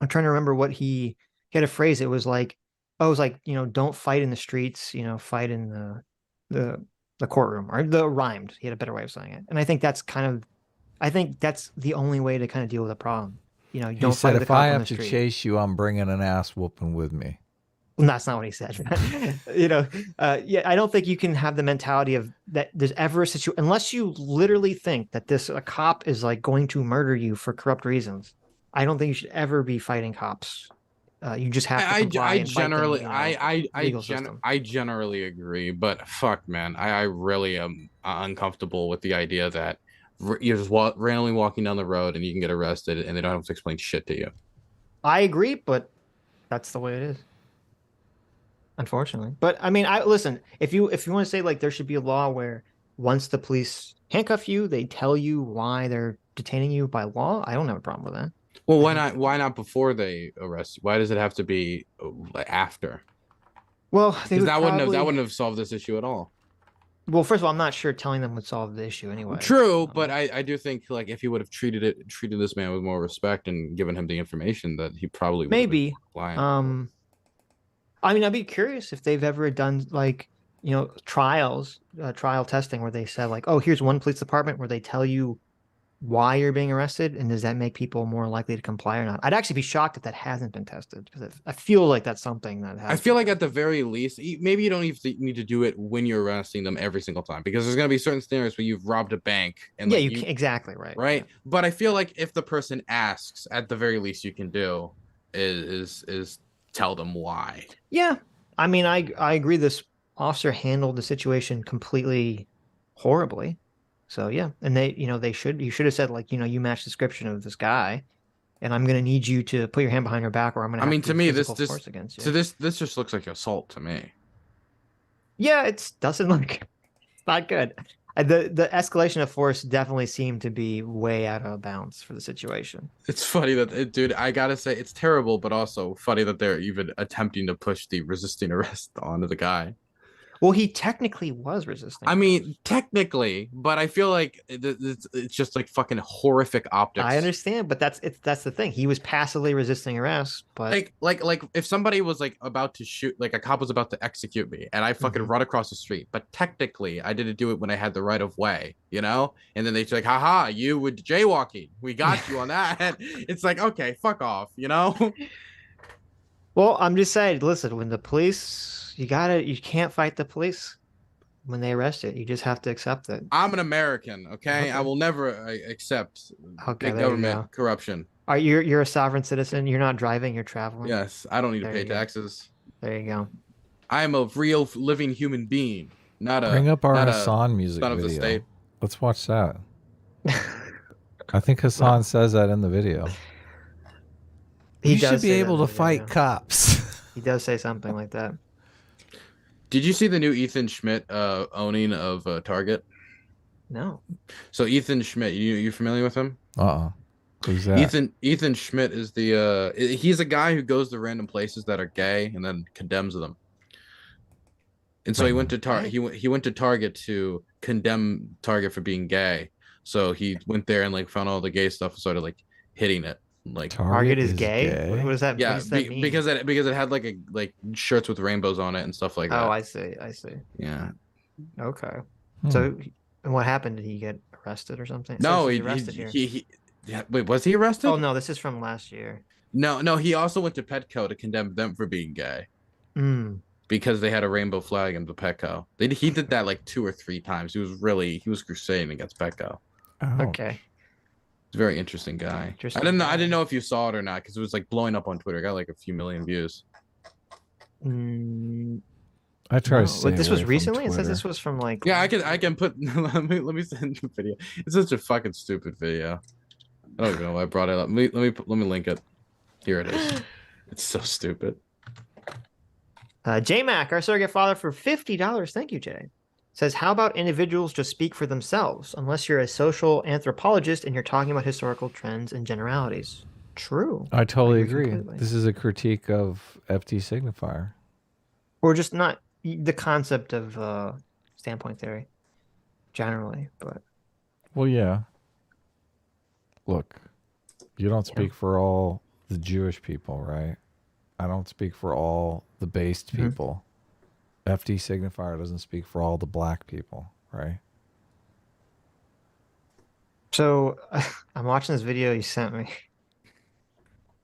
I'm trying to remember what he had a phrase. It was like, don't fight in the streets, fight in the courtroom, or the rhymed. He had a better way of saying it. And I think that's the only way to kind of deal with the problem. Don't fight with the cop on the street. If I have to chase you, I'm bringing an ass whooping with me. Well, that's not what he said. I don't think you can have the mentality of that there's ever a situation, unless you literally think that a cop is like going to murder you for corrupt reasons. I don't think you should ever be fighting cops You just have to comply and fight them, legal system. I generally agree, but fuck, man, I really am uncomfortable with the idea that you're just randomly walking down the road and you can get arrested and they don't have to explain shit to you. I agree, but that's the way it is, unfortunately. But I mean, listen. If you want to say like there should be a law where once the police handcuff you, they tell you why they're detaining you by law, I don't have a problem with that. Well, why not? Why not before they arrest you? Why does it have to be after? Well, that wouldn't have solved this issue at all. Well, first of all, I'm not sure telling them would solve the issue anyway. True, but I do think like if he would have treated this man with more respect and given him the information, that he probably would maybe. I mean, I'd be curious if they've ever done like trial testing where they said like, oh, here's one police department where they tell you why you're being arrested, and does that make people more likely to comply or not? I'd actually be shocked if that hasn't been tested, because I feel like that's something that has. I feel like at the very least, maybe you don't even need to do it when you're arresting them every single time, because there's going to be certain scenarios where you've robbed a bank and yeah, exactly right. Yeah. But I feel like if the person asks, at the very least you can do is tell them why. Yeah, I mean, I agree. This officer handled the situation completely horribly. So yeah, and you should have said like, you match description of this guy, and I'm gonna need you to put your hand behind your back, or I'm gonna. To me, this against you. So this just looks like assault to me. Yeah, it doesn't look. It's not good. The escalation of force definitely seemed to be way out of bounds for the situation. It's funny that, dude, I gotta say it's terrible, but also funny that they're even attempting to push the resisting arrest onto the guy. Well, he technically was resisting. I mean, technically, but I feel like it's just like fucking horrific optics. I understand, but that's the thing. He was passively resisting arrest, but like if somebody was like about to shoot, like a cop was about to execute me, and I fucking run across the street, but technically I didn't do it when I had the right of way, And then they're like, haha, you with jaywalking, we got you on that. It's like, okay, fuck off, Well, I'm just saying, listen, when the police. You can't fight the police when they arrest you. You just have to accept it. I'm an American, okay? I will never accept big government corruption. You're a sovereign citizen. You're not driving, you're traveling. Yes, I don't need to pay taxes. There you go. I am a real living human being, not a bring up our Hassan music video. Of the state. Let's watch that. I think Hassan says that in the video. You should be able to fight cops. He does say something like that. Did you see the new Ethan Schmidt owning of Target? No. So Ethan Schmidt, you familiar with him? Who's that? Ethan Schmidt is he's a guy who goes to random places that are gay and then condemns them. And so he went to Target to condemn Target for being gay. So he went there and like found all the gay stuff and started like hitting it. Like Target is gay? What does that? Yeah, what does that mean? because it had like shirts with rainbows on it and stuff like that. Oh, I see. Yeah. Okay. So, what happened? Did he get arrested or something? No, he arrested wait, was he arrested? Oh no, this is from last year. No, he also went to Petco to condemn them for being gay. Because they had a rainbow flag in the Petco. He did that like 2 or 3 times. He was crusading against Petco. Oh. Okay. A very interesting guy. I didn't know if you saw it or not, because it was like blowing up on Twitter. It got like a few million views. I try to stay this away was recently. from It says Twitter. this was from like. Yeah, I can put. let me send the video. It's such a fucking stupid video. I don't even know why I brought it up. Let me link it. Here it is. It's so stupid. J-Mac, our surrogate father, for $50. Thank you, Jay. Says, how about individuals just speak for themselves, unless you're a social anthropologist and you're talking about historical trends and generalities? True. I totally agree. Completely. This is a critique of FD signifier. Or just not the concept of standpoint theory, generally. But well, yeah. Look, you don't speak for all the Jewish people, right? I don't speak for all the based people. FD signifier doesn't speak for all the black people, right? So I'm watching this video you sent me.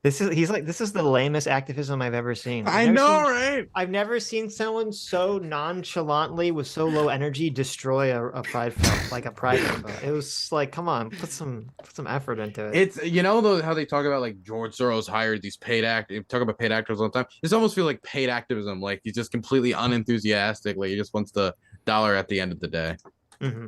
This is the lamest activism I've ever seen. I know, right? I've never seen someone so nonchalantly with so low energy destroy a pride flag, like a pride member. It was like, come on, put some effort into it. It's though how they talk about like George Soros hired these talk about paid actors all the time. It's almost feel like paid activism, like he's just completely unenthusiastic, like he just wants the dollar at the end of the day. Mm-hmm.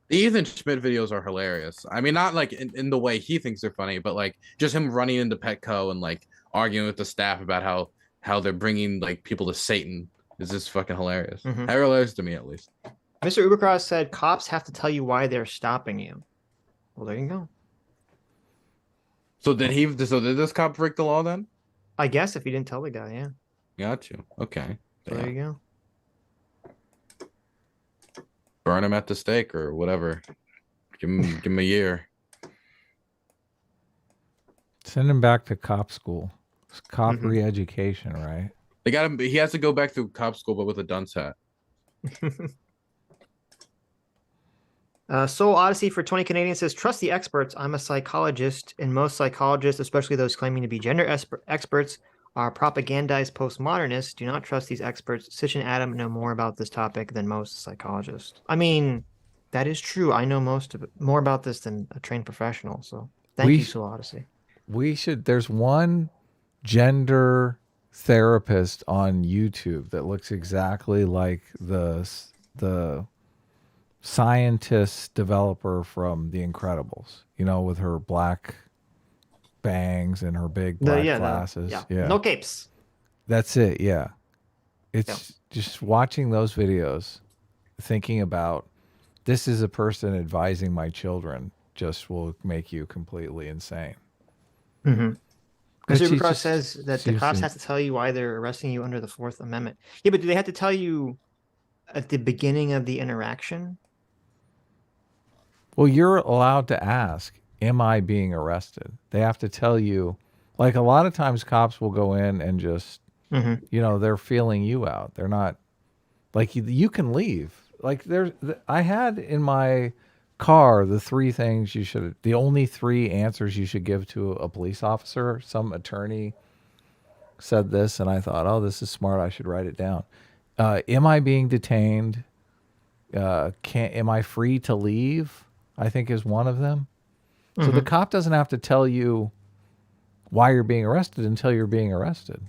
The Ethan Schmidt videos are hilarious. I mean, not like in the way he thinks they're funny, but like just him running into Petco and like arguing with the staff about how they're bringing like people to Satan is just fucking hilarious. Mm-hmm. Hilarious to me, at least. Mr. Ubercross said cops have to tell you why they're stopping you. Well, there you go. So did this cop break the law then? I guess if he didn't tell the guy, yeah. Got you. Okay. So there you go. Burn him at the stake or whatever. Give him a year. Send him back to cop school. It's cop re-education, right? They got him. He has to go back through cop school, but with a dunce hat. Soul Odyssey for 20 Canadians says, trust the experts. I'm a psychologist, and most psychologists, especially those claiming to be gender experts, are propagandized postmodernists. Do not trust these experts. Sitch and Adam know more about this topic than most psychologists. I mean, that is true. I know more about this than a trained professional. So thank you, Soul Odyssey. There's one gender therapist on YouTube that looks exactly like the scientist developer from The Incredibles, with her black bangs and her big black glasses. Yeah. No capes. That's it. Yeah. It's just watching those videos, thinking about this is a person advising my children just will make you completely insane. Mm-hmm. Mr. Ubercross says that the cops have to tell you why they're arresting you under the Fourth Amendment. Yeah, but do they have to tell you at the beginning of the interaction? Well, you're allowed to ask, am I being arrested? They have to tell you, like a lot of times cops will go in and just, they're feeling you out. They're not, like you can leave. Like I had in my car the only 3 answers you should give to a police officer. Some attorney said this and I thought, oh, this is smart. I should write it down. Am I being detained? Am I free to leave? I think is one of them. So the cop doesn't have to tell you why you're being arrested until you're being arrested.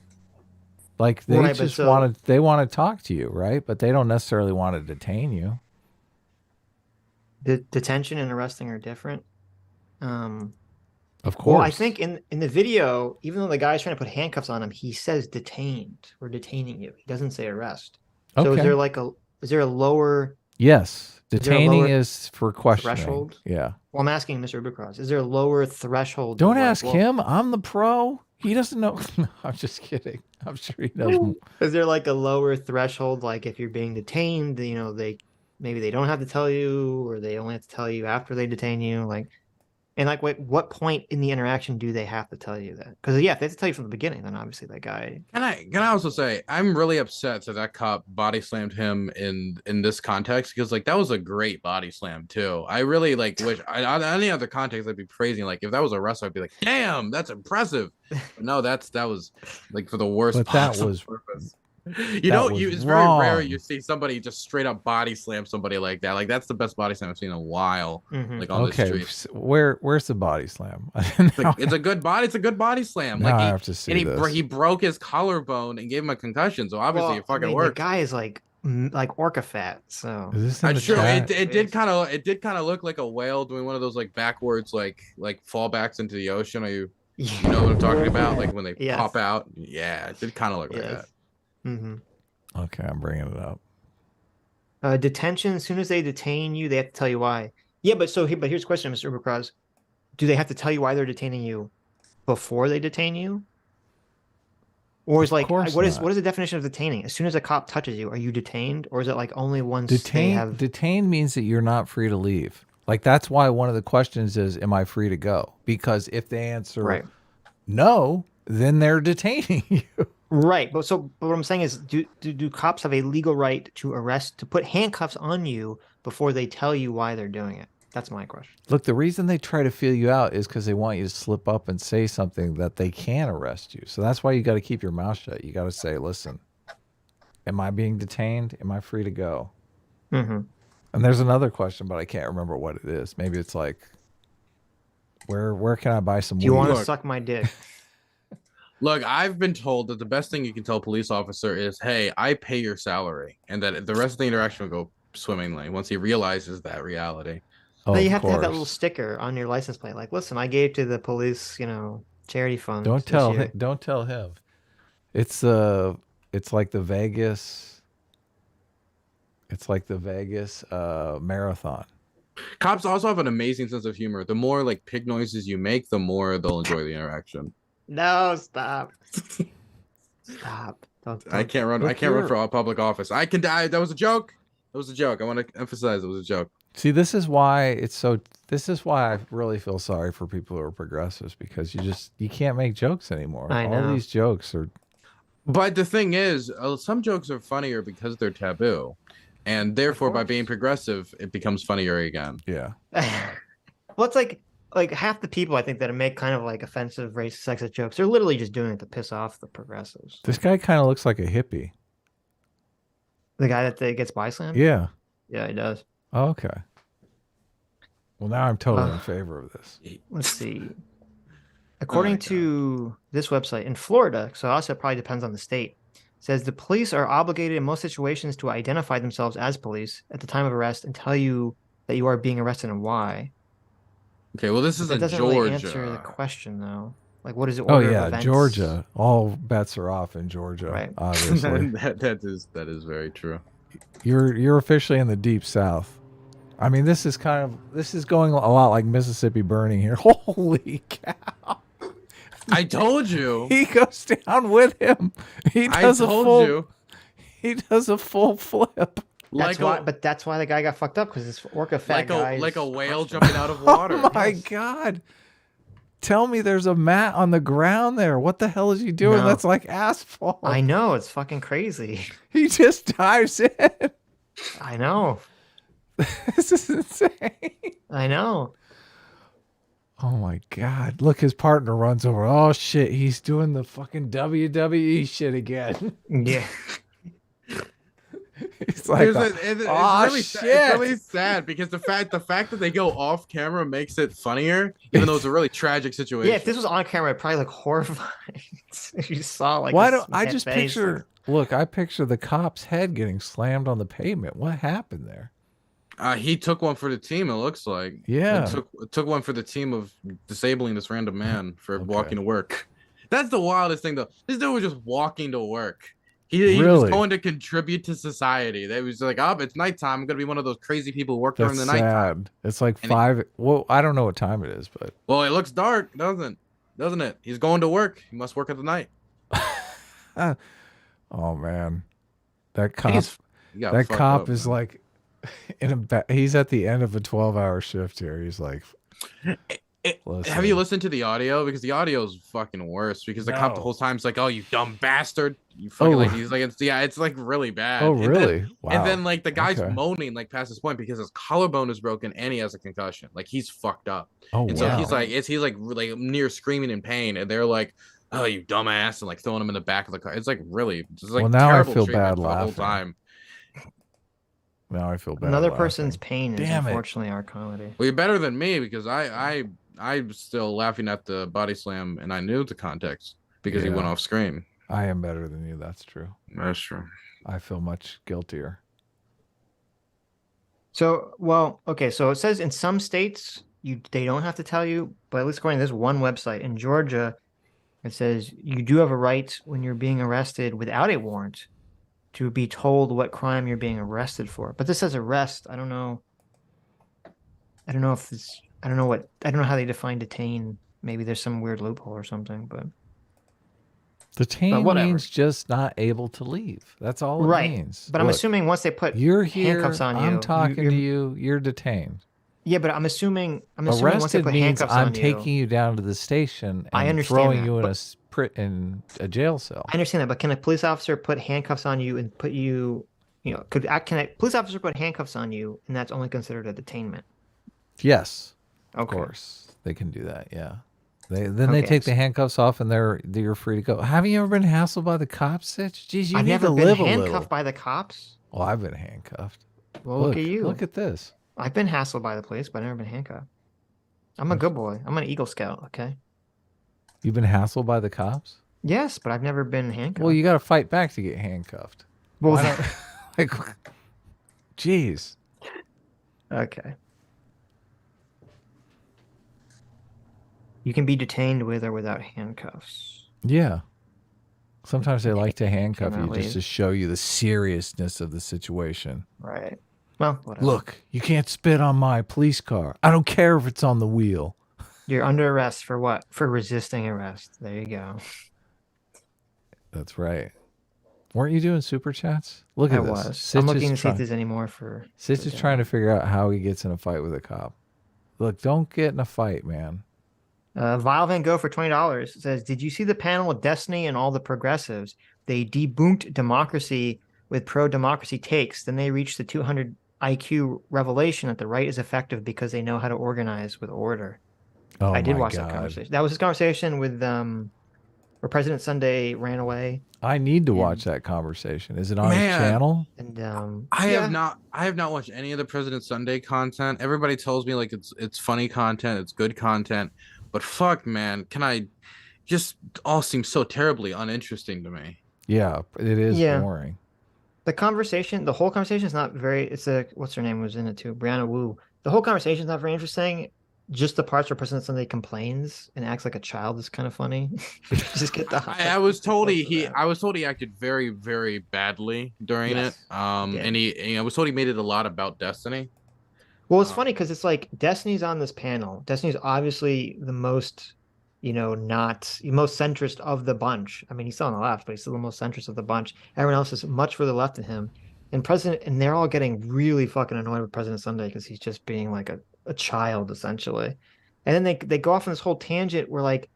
Like they want to talk to you, right? But they don't necessarily want to detain you. The detention and arresting are different. Of course. Well, I think in the video, even though the guy's trying to put handcuffs on him, he says detained or detaining you. He doesn't say arrest. So is there a lower? Yes. Detaining is for questioning. Threshold? Yeah. Well, I'm asking Mr. Ubercross, is there a lower threshold? Don't ask him. I'm the pro. He doesn't know. No, I'm just kidding. I'm sure he doesn't. Is there like a lower threshold? Like if you're being detained, maybe they don't have to tell you, or they only have to tell you after they detain you. What point in the interaction do they have to tell you that? Because if they have to tell you from the beginning, then obviously that guy. Can I also say I'm really upset that cop body slammed him in this context, because like that was a great body slam too. I really wish any other context I'd be praising. Like if that was a wrestler, I'd be like, damn, that's impressive. But no, that was like for the worst. But that was purpose. It's very rare you see somebody just straight up body slam somebody like that. Like that's the best body slam I've seen in a while. Like on the street. Where's the body slam? It's a good body slam. Like I have to see this. He broke his collarbone and gave him a concussion. So obviously it fucking worked. The guy is like orca fat. So I'm sure it did kind of look like a whale doing one of those like backwards like fallbacks into the ocean. You know what I'm talking about? Like when they pop out. Yeah, it did kind of look like that. Okay, I'm bringing it up. Detention. As soon as they detain you, they have to tell you why. Yeah, but here's the question, Mr. Ubercross. Do they have to tell you why they're detaining you before they detain you? Or is what is the definition of detaining? As soon as a cop touches you, are you detained, or is it like only once detained means that you're not free to leave. Like that's why one of the questions is, am I free to go? Because if they answer no, then they're detaining you. Right, but what I'm saying is, do cops have a legal right to put handcuffs on you before they tell you why they're doing it? That's my question. Look, the reason they try to feel you out is because they want you to slip up and say something that they can arrest you. So that's why you got to keep your mouth shut. You got to say, listen, am I being detained? Am I free to go? Mm-hmm. And there's another question, but I can't remember what it is. Maybe it's like, where can I buy some weed? Do you want to suck my dick? Look, I've been told that the best thing you can tell a police officer is, hey, I pay your salary. And that the rest of the interaction will go swimmingly once he realizes that reality. Oh, But you have to have that little sticker on your license plate. Like, listen, I gave to the police, charity fund. Don't tell him. It's like the Vegas. It's like the Vegas marathon. Cops also have an amazing sense of humor. The more like pig noises you make, the more they'll enjoy the interaction. No, stop. Stop. Don't. I can't run for a public office. I can die. That was a joke. That was a joke. I want to emphasize it was a joke. See, this is why I really feel sorry for people who are progressives, because you can't make jokes anymore. I know. All these jokes are. But the thing is, some jokes are funnier because they're taboo. And therefore, by being progressive, it becomes funnier again. Yeah. Well, it's like half the people I think that make kind of like offensive racist sexist jokes, they're literally just doing it to piss off the progressives. This guy kind of looks like a hippie. The guy that gets byslammed? Yeah. Yeah, he does. Oh, okay. Well, now I'm totally in favor of this. Let's see. According to this website, in Florida, so also it probably depends on the state, says the police are obligated in most situations to identify themselves as police at the time of arrest and tell you that you are being arrested and why. Okay, well, this is in Georgia. Doesn't really answer the question, though. Like, what is it? Oh yeah, Georgia. All bets are off in Georgia. Right. Obviously, that is very true. You're officially in the deep south. I mean, this is going a lot like Mississippi burning here. Holy cow! I told you. He goes down with him. He does He does a full flip. But that's why the guy got fucked up, because this orca fat guy like a whale jumping out of water. Oh my god! Tell me there's a mat on the ground there. What the hell is he doing? No. That's like asphalt. I know, it's fucking crazy. He just dives in. I know. This is insane. I know. Oh my god! Look, his partner runs over. Oh shit! He's doing the fucking WWE shit again. Yeah. He's like, it's really sad because the fact that they go off camera makes it funnier, even though it's a really tragic situation. Yeah, if this was on camera, it'd probably look horrifying. If you saw like. Why don't I just picture? Look, I picture the cop's head getting slammed on the pavement. What happened there? He took one for the team. It looks like. Yeah. Took one for the team of disabling this random man for walking to work. That's the wildest thing, though. This dude was just walking to work. He was going to contribute to society. They was like, oh, it's nighttime. I'm gonna be one of those crazy people who work during the night. Sad. It's like 5. Well, I don't know what time it is, but. Well, it looks dark, doesn't it? He's going to work. He must work at the night. Oh man, that cop is like he's at the end of a 12-hour shift here. He's like, have you listened to the audio? Because the audio is fucking worse. Because the cop the whole time is like, "Oh, you dumb bastard!" You fucking like. He's like, it's like really bad. Oh, really? Wow. And then like the guy's moaning like past his point because his collarbone is broken and he has a concussion. Like he's fucked up. Oh, and so he's like near screaming in pain, and they're like, "Oh, you dumbass!" and like throwing him in the back of the car. It's like really, just like now I feel bad the whole time. Now I feel bad. Another person's pain is Damn unfortunately our comedy. Well, you're better than me because I'm still laughing at the body slam, and I knew the context because he went off screen. I am better than you. That's true. That's true. I feel much guiltier. So, well, okay. So it says in some states they don't have to tell you, but at least according to this one website in Georgia, it says you do have a right when you're being arrested without a warrant to be told what crime you're being arrested for. But this says arrest. I don't know if it's. I don't know how they define detain. Maybe there's some weird loophole or something, but detain means just not able to leave. That's all it means. But I'm assuming once they put handcuffs on you, I'm talking to you, you're detained. Yeah, but I'm assuming once they put means handcuffs I'm on you, taking you down to the station and throwing you in a jail cell. I understand that, but can a police officer put handcuffs on you and put you, can a police officer put handcuffs on you and that's only considered a detainment? Yes, of Okay. course they can do that. Yeah. They take the so- handcuffs off and you're free to go. Haven't you ever been hassled by the cops, Sitch? Jeez, you I've need never to been live a handcuffed little. by the cops. Oh, I've been handcuffed. Well, look at you. Look at this. I've been hassled by the police, but I've never been handcuffed. I'm a good boy. I'm an Eagle Scout, okay? You've been hassled by the cops? Yes, but I've never been handcuffed. Well, you got to fight back to get handcuffed. Well, Why don't, like, jeez. okay. You can be detained with or without handcuffs. Yeah. Sometimes they like to handcuff you Cannot just to leave. show you the seriousness of the situation. Right. Well, whatever. Look, you can't spit on my police car. I don't care if it's on the wheel. You're under arrest for what? For resisting arrest. There you go. That's right. Weren't you doing super chats? Look at I this. was. Sitch I'm looking to is see if there's any more for. Sitch is trying to figure out how he gets in a fight with a cop. Look, don't get in a fight, man. Vile Van Gogh for $20 says, "Did you see the panel with Destiny and all the progressives? They debunked democracy with pro-democracy takes. Then they reached the 200 IQ revelation that the right is effective because they know how to organize with order." Oh, I did my watch God. that conversation. That was his conversation with where President Sunday ran away. I need to watch that conversation. Is it on his Man. channel? And I have not watched any of the President Sunday content. Everybody tells me like it's funny content, it's good content, but fuck, man, just all seems so terribly uninteresting to me. Yeah, it is boring. the whole conversation is not very. It's what's her name was in it too, Brianna Wu. The whole conversation is not very interesting. Just the parts where President Sunday complains and acts like a child is kind of funny. Just get the. I was told he acted very, very badly during it. And I was told he made it a lot about Destiny. Well, it's funny because it's like Destiny's on this panel. Destiny's obviously the most, not the most centrist of the bunch. I mean, he's still on the left, but he's still the most centrist of the bunch. Everyone else is much further left than him. And they're all getting really fucking annoyed with President Sunday because he's just being like a child essentially. And then they go off on this whole tangent where like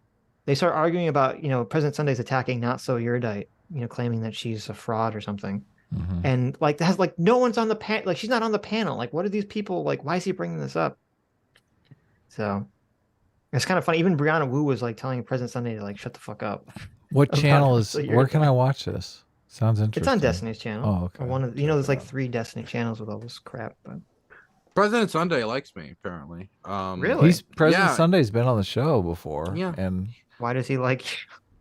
they start arguing about, President Sunday's attacking Not So Erudite, claiming that she's a fraud or something. Mm-hmm. And like that's like no one's on the panel. Like she's not on the panel. Like what are these people like? Why is he bringing this up? So it's kind of funny. Even Brianna Wu was like telling President Sunday to like shut the fuck up. What channel is? Where can I watch this? Sounds interesting. It's on Destiny's channel. Oh, okay. Or one of there's like 3 Destiny channels with all this crap. But President Sunday likes me apparently. Really? President Sunday's been on the show before. Yeah. And why does he like?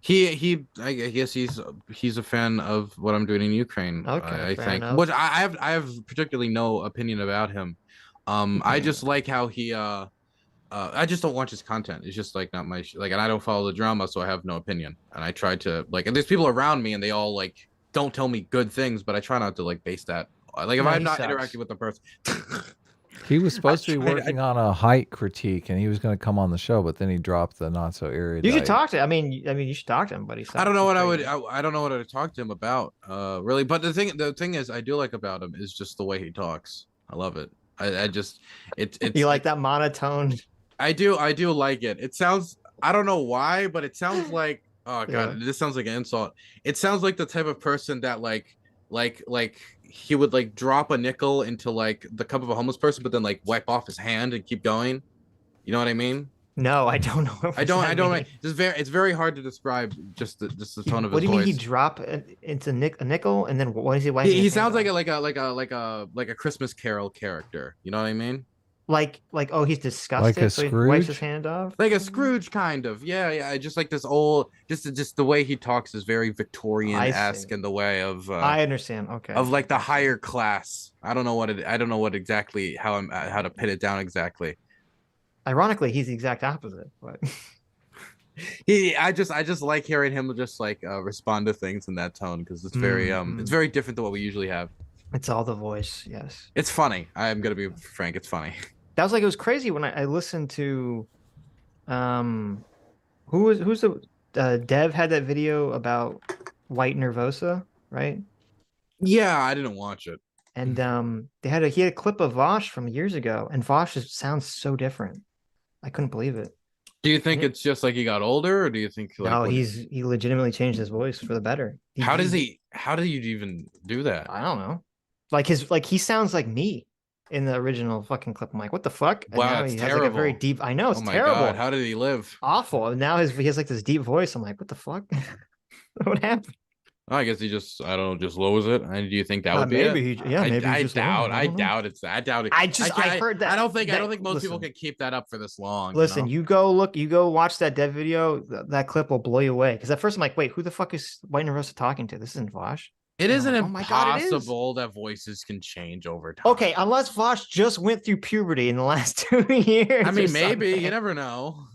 I guess he's a fan of what I'm doing in Ukraine. Okay, I think. enough. Which I have particularly no opinion about him. I just like how he I just don't watch his content. It's just like not my and I don't follow the drama, so I have no opinion. And I try to and there's people around me, and they all don't tell me good things, but I try not to base that. If I'm not interacting with the person. he was supposed to be working on a height critique, and he was going to come on the show, but then he dropped the Not So Erudite. You should talk to. I mean, you should talk to him, but he's. I don't know what I would. I don't know what I would talk to him about. Really, but the thing is, I do like about him is just the way he talks. I love it. I just it's. You like that monotone? I do like it. It sounds. I don't know why, but it sounds like. Oh god, this sounds like an insult. It sounds like the type of person that like he would drop a nickel into the cup of a homeless person, but then wipe off his hand and keep going. You know what I mean? No, I don't know. I don't. It's very hard to describe just the tone of his voice. What do you mean he drop into a nickel and then what is he wiping? He sounds like a Christmas Carol character. You know what I mean? Like oh, he's disgusted, like a so he Scrooge? wipes his hand off. Like a Scrooge kind of. Yeah. Just like this old, just the way he talks is very Victorian-esque in the way of. I understand. Okay. Of the higher class. I don't know what exactly how to pin it down exactly. Ironically, he's the exact opposite, but. I just like hearing him just respond to things in that tone because it's very it's very different than what we usually have. It's all the voice, yes. It's funny. I'm gonna be frank. It's funny. That was it was crazy when I listened to, who's the Dev had that video about White Nervosa, right? Yeah, I didn't watch it. And he had a clip of Vosh from years ago, and Vosh just sounds so different. I couldn't believe it. Do you think it's just he got older, or do you think no? He legitimately changed his voice for the better. How do you even do that? I don't know. He sounds like me. in the original fucking clip. I'm like, what the fuck? And Wow, now that's he has like a very terrible. deep. I know it's Oh my terrible. God, how did he live? Awful. And now he has like this deep voice. I'm like, what the fuck? What happened? I guess he just, I don't know, just lowers it. And do you think that would be maybe it? maybe I he's just doubt. low. I don't know. doubt it's. I doubt it. I heard that. I don't think most listen, people can keep that up for this long. Listen, you know? you go watch that dev video. That clip will blow you away. Because at first I'm like, wait, who the fuck is White Narosa talking to? This isn't Vosh. It And I'm isn't like, oh my God, it is. impossible that voices can change over time. Okay, unless Vosh just went through puberty in the last 2 years. I mean, or maybe something. you never know.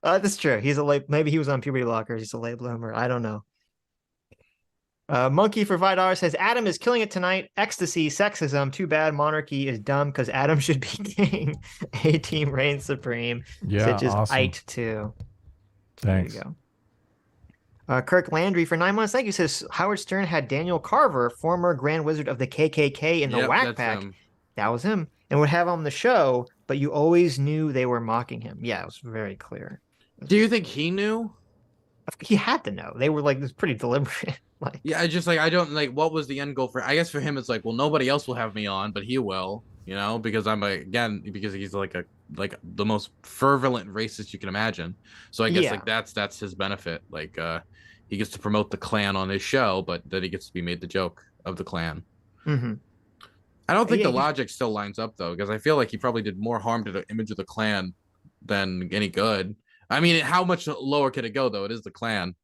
That's true. He's a late. Maybe he was on puberty blockers. He's a late bloomer. I don't know. Monkey for $5 says Adam is killing it tonight. Ecstasy, sexism. Too bad monarchy is dumb because Adam should be king. A team reigns supreme. Yeah, Sitch is awesome. it too. Thanks. There you go. Kirk Landry for 9 months. Thank you. Says Howard Stern had Daniel Carver, former Grand Wizard of the KKK, in the Yep, Whack that's Pack. him. That was him, and would have him on the show. But you always knew they were mocking him. Yeah, it was very clear. Do you think he knew? He had to know. They were like, this pretty deliberate. Like, Yeah, I just like, I don't like, what was the end goal for? I guess for him, it's like, well, nobody else will have me on, but he will, you know, because I'm because he's like the most fervent racist you can imagine. So I guess like that's his benefit. Like, he gets to promote the Klan on his show, but then he gets to be made the joke of the Klan. mm-hmm. I don't think the logic still lines up though, because I feel like he probably did more harm to the image of the Klan than any good. I mean, how much lower could it go though? It is the Klan.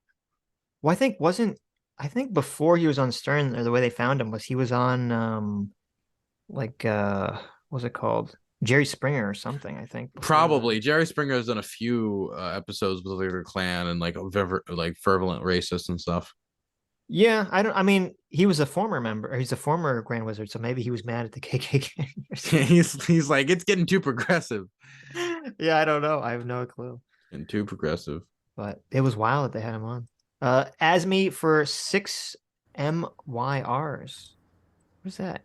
Well, I think before he was on Stern, or the way they found him was he was on what's it called? Jerry Springer or something, I think. Probably. Jerry Springer has done a few episodes with the Klan and like fervent racist and stuff. Yeah, I mean, he was a former member. He's a former Grand Wizard, so maybe he was mad at the KKK. He's like, it's getting too progressive. Yeah, I don't know. I have no clue. And too progressive. But it was wild that they had him on. Asmi for 6 MYRs. What's that?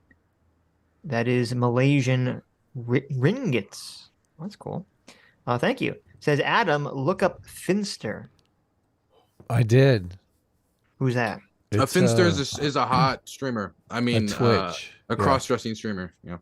That is Malaysian ringgits. That's cool. Thank you. Says Adam, look up Finster. I did. Who's that? Finster is a hot streamer. I mean, Twitch. A cross-dressing streamer. Yeah.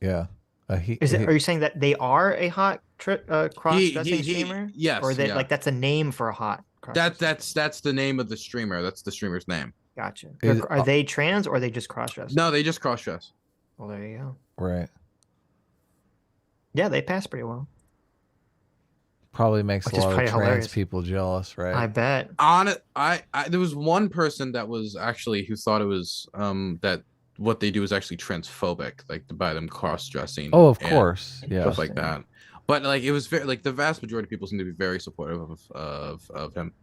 Yeah. Are you saying that they are a hot cross-dressing streamer? Yes. Or that like that's a name for a hot? That's the name of the streamer. That's the streamer's name. Gotcha. Are they trans or are they just cross-dress? No, they just cross-dress. Well, there you go. Right. Yeah, they pass pretty well. Probably makes a lot of trans hilarious. people jealous, right? I bet. On it, there was one person that was actually who thought it was that what they do is actually transphobic, like by them cross-dressing. Oh, of course, yeah, stuff like that. But like it was very like the vast majority of people seem to be very supportive of him.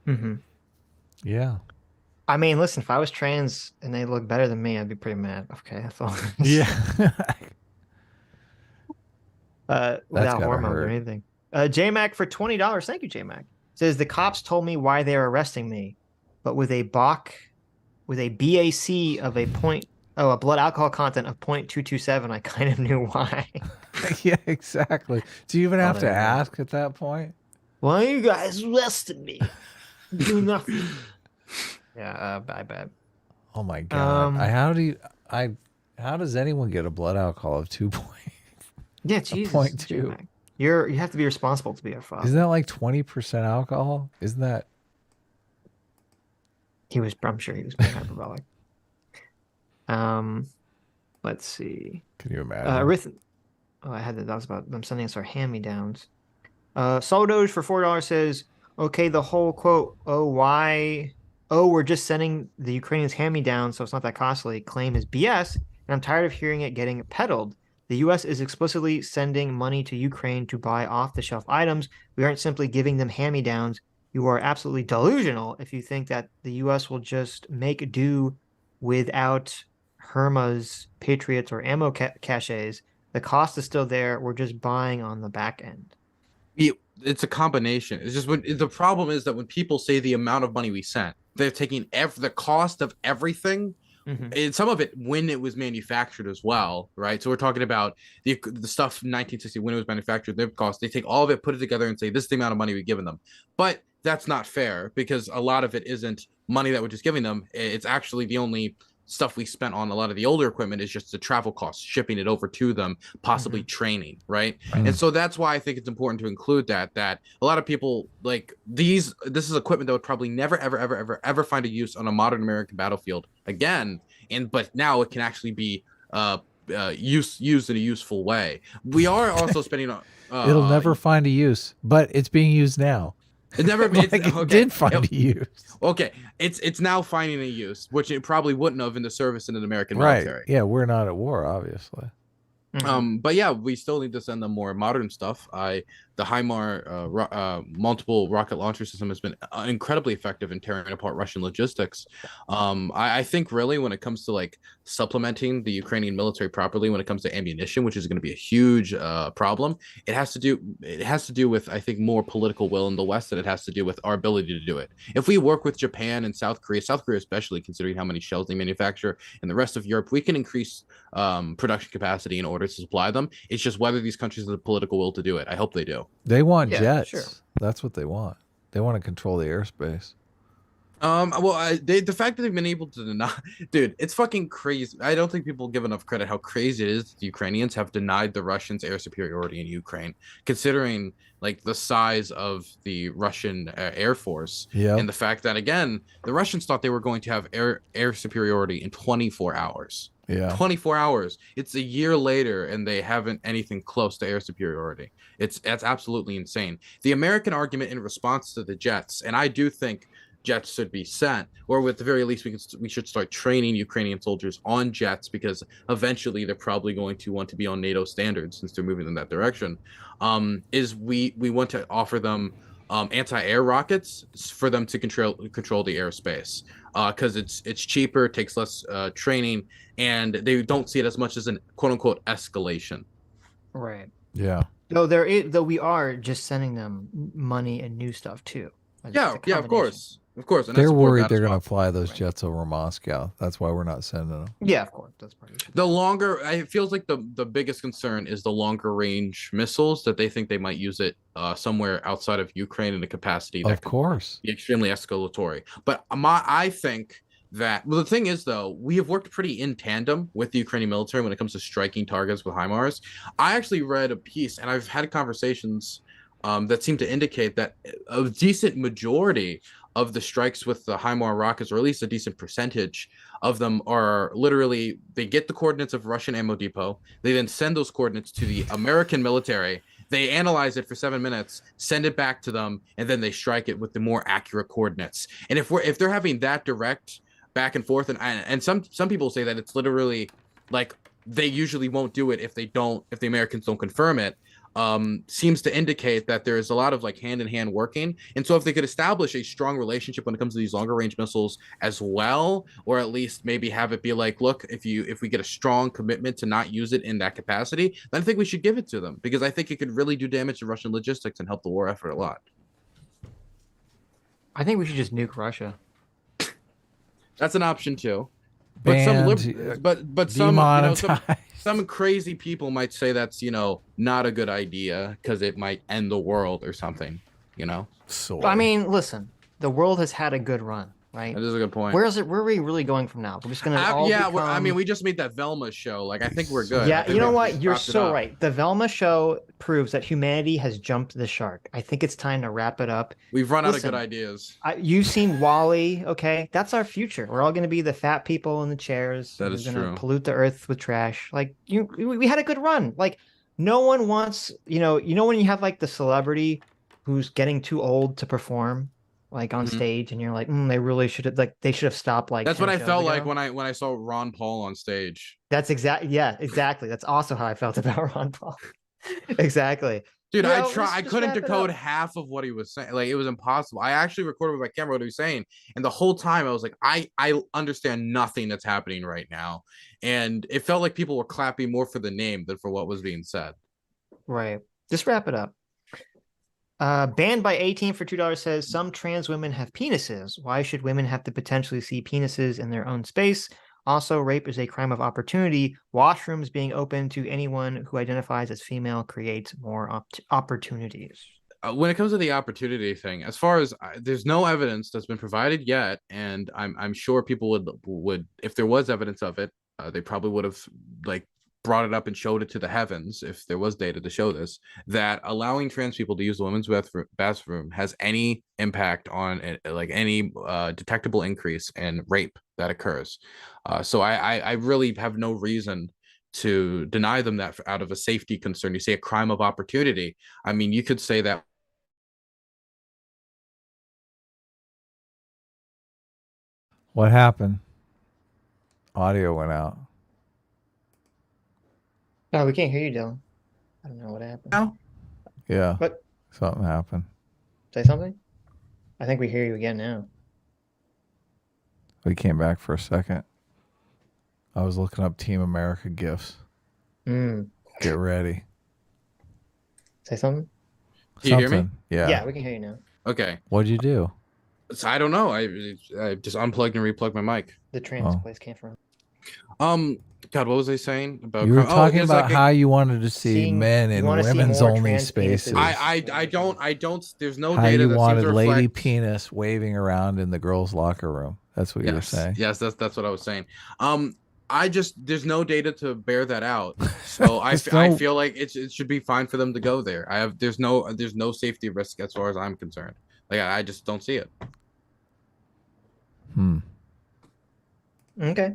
Mm-hmm. Yeah. I mean, listen, if I was trans and they look better than me, I'd be pretty mad. Okay, that's all. Yeah. Without hormones or anything. JMac for $20. Thank you, JMac. Says the cops told me why they were arresting me, but with a BAC of a blood alcohol content of 0.227, I kind of knew why. Yeah, exactly. Do you even have to ask at that point? Why you guys arrested me? Do nothing. Yeah, I bet. Oh my god! How does anyone get a blood alcohol of 2 point? Yeah, Jesus. 0.2. You have to be responsible to be a father. Isn't that like 20% alcohol? Isn't that? I'm sure he was being hyperbolic. Let's see. Can you imagine? That was about them sending us our hand-me-downs. Soldoge for $4 says, okay, the whole quote, we're just sending the Ukrainians hand-me-downs, so it's not that costly, claim is BS, and I'm tired of hearing it getting peddled. The U.S. is explicitly sending money to Ukraine to buy off-the-shelf items. We aren't simply giving them hand-me-downs. You are absolutely delusional if you think that the U.S. will just make do without HERMAs, Patriots, or ammo caches. The cost is still there. We're just buying on the back end. It's a combination. It's just the problem is that when people say the amount of money we sent, they're taking the cost of everything. Mm-hmm. And some of it when it was manufactured as well, right? So we're talking about the stuff in 1960 when it was manufactured, their cost. They take all of it, put it together, and say this is the amount of money we've given them. But that's not fair because a lot of it isn't money that we're just giving them. It's actually the only stuff we spent on a lot of the older equipment is just the travel costs, shipping it over to them, possibly training, right? And so that's why I think it's important to include that a lot of people like this is equipment that would probably never ever find a use on a modern American battlefield again, but now it can actually be used in a useful way. We are also spending on it'll never find a use, but it's being used now. It never it did find a use. Okay, it's now finding a use, which it probably wouldn't have in the service in an American military. Yeah, we're not at war, obviously. But yeah, we still need to send them more modern stuff. The HIMAR multiple rocket launcher system has been incredibly effective in tearing apart Russian logistics. I think really when it comes to like supplementing the Ukrainian military properly, when it comes to ammunition, which is going to be a huge problem, it has to do with, I think, more political will in the West than it has to do with our ability to do it. If we work with Japan and South Korea especially, considering how many shells they manufacture, and the rest of Europe, we can increase production capacity in order to supply them. It's just whether these countries have the political will to do it. I hope they do. They want jets. Sure. That's what they want. They want to control the airspace. The fact that they've been able to deny, dude, it's fucking crazy. I don't think people give enough credit how crazy it is that the Ukrainians have denied the Russians air superiority in Ukraine, considering like the size of the Russian Air Force, and the fact that again the Russians thought they were going to have air superiority in 24 hours. 24 hours. It's a year later and they haven't anything close to air superiority. That's absolutely insane. The American argument in response to the jets, and I do think jets should be sent, or at the very least we should start training Ukrainian soldiers on jets, because eventually they're probably going to want to be on NATO standards since they're moving in that direction. Is we want to offer them anti-air rockets for them to control the airspace, because it's cheaper, takes less training, and they don't see it as much as an quote unquote escalation. Right. Yeah. Though we are just sending them money and new stuff too. Yeah, of course. And they're worried they're going to fly those jets over Moscow. That's why we're not sending them. Yeah, of course. That's part of it. The longer, it feels like the biggest concern is the longer range missiles, that they think they might use it somewhere outside of Ukraine in a capacity that could be extremely escalatory. But I think that, well, the thing is though, we have worked pretty in tandem with the Ukrainian military when it comes to striking targets with HIMARS. I actually read a piece, and I've had conversations that seem to indicate that a decent majority of the strikes with the HIMAR rockets, or at least a decent percentage of them, are literally, they get the coordinates of Russian ammo depot, they then send those coordinates to the American military, they analyze it for 7 minutes, send it back to them, and then they strike it with the more accurate coordinates. And if they're having that direct back and forth, and some people say that it's literally like they usually won't do it if the Americans don't confirm it, seems to indicate that there is a lot of like hand-in-hand working. And so if they could establish a strong relationship when it comes to these longer range missiles as well, or at least maybe have it be like, look, if we get a strong commitment to not use it in that capacity, then I think we should give it to them, because I think it could really do damage to Russian logistics and help the war effort a lot. I think we should just nuke Russia. That's an option too. Banned, but some crazy people might say that's, not a good idea because it might end the world or something, So I mean, listen, the world has had a good run, right? That is a good point. Where are we really going from now? We're just gonna we just made that Velma show. Like, I think we're good. Yeah, you know what? You're so right. The Velma show proves that humanity has jumped the shark. I think it's time to wrap it up. We've run out of good ideas. You've seen Wall-E, okay? That's our future. We're all going to be the fat people in the chairs. That is true. We're going to pollute the earth with trash. Like, we had a good run. Like, no one wants, when you have like the celebrity who's getting too old to perform, like on stage, and you're like, they really should have, like, they should have stopped. Like, that's what I felt like when I saw Ron Paul on stage. That's exactly. That's also how I felt about Ron Paul. Exactly. Dude, I couldn't decode half of what he was saying. Like, it was impossible. I actually recorded with my camera what he was saying, and the whole time I was like, I understand nothing that's happening right now. And it felt like people were clapping more for the name than for what was being said. Right. Just wrap it up. Banned by 18 for $2 says, some trans women have penises. Why should women have to potentially see penises in their own space? Also, rape is a crime of opportunity. Washrooms being open to anyone who identifies as female creates more opportunities. when it comes to the opportunity thing, as far as there's no evidence that's been provided yet, and I'm sure people would if there was evidence of it, they probably would have like brought it up and showed it to the heavens if there was data to show this, that allowing trans people to use the women's bathroom has any impact on like any detectable increase in rape that occurs. So I really have no reason to deny them that out of a safety concern. You say a crime of opportunity. I mean, you could say that. What happened? Audio went out. No, we can't hear you, Dylan. I don't know what happened. Now? Yeah. What? Something happened. Say something? I think we hear you again now. We came back for a second. I was looking up Team America gifts. Get ready. Say something? Can you hear me? Yeah. Yeah, we can hear you now. Okay. What'd you do? So I don't know. I just unplugged and replugged my mic. The trans place came from. God, what was I saying about? You were talking about like how you wanted to see men in women's only spaces. I don't. There's no how data you that wanted seems to lady reflect... penis waving around in the girls' locker room. That's what you were saying. Yes, that's what I was saying. There's no data to bear that out. So I feel like it should be fine for them to go there. There's no safety risk as far as I'm concerned. Like I just don't see it. Okay.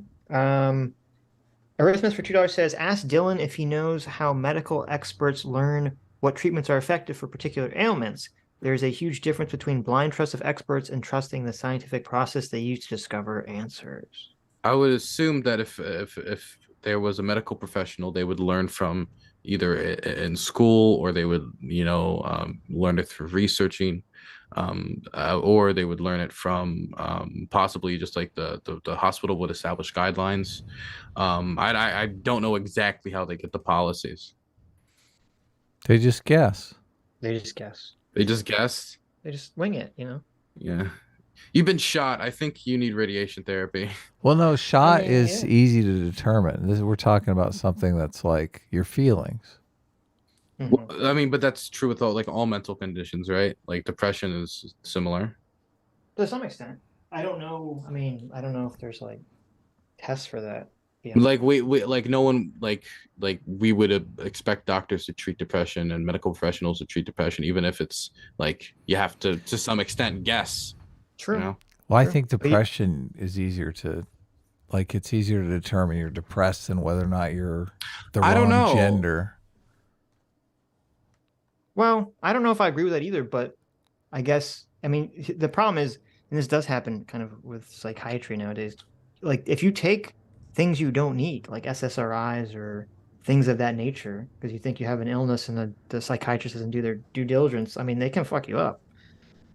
Arithmus for $2 says, ask Dylan if he knows how medical experts learn what treatments are effective for particular ailments. There's a huge difference between blind trust of experts and trusting the scientific process they use to discover answers. I would assume that if there was a medical professional, they would learn from either in school or they would, learn it through researching, or they would learn it from possibly just like the hospital would establish guidelines. I don't know exactly how they get the policies. They just guess. They just guess. They just guess. They just wing it, Yeah. You've been shot. I think you need radiation therapy. Well, no, shot is easy to determine. We're talking about something that's like your feelings. Well, I mean, but that's true with all mental conditions, right? Like depression is similar. To some extent. I don't know. I mean, I don't know if there's like tests for that. Yeah. Like we like no one like we would expect doctors to treat depression and medical professionals to treat depression, even if it's like you have to some extent guess. True. Well, I think depression is easier to, like, it's easier to determine you're depressed than whether or not you're the wrong gender. Well, I don't know if I agree with that either, but I guess, I mean, the problem is, and this does happen kind of with psychiatry nowadays, like if you take things you don't need, like SSRIs or things of that nature, because you think you have an illness and the psychiatrist doesn't do their due diligence, I mean, they can fuck you up.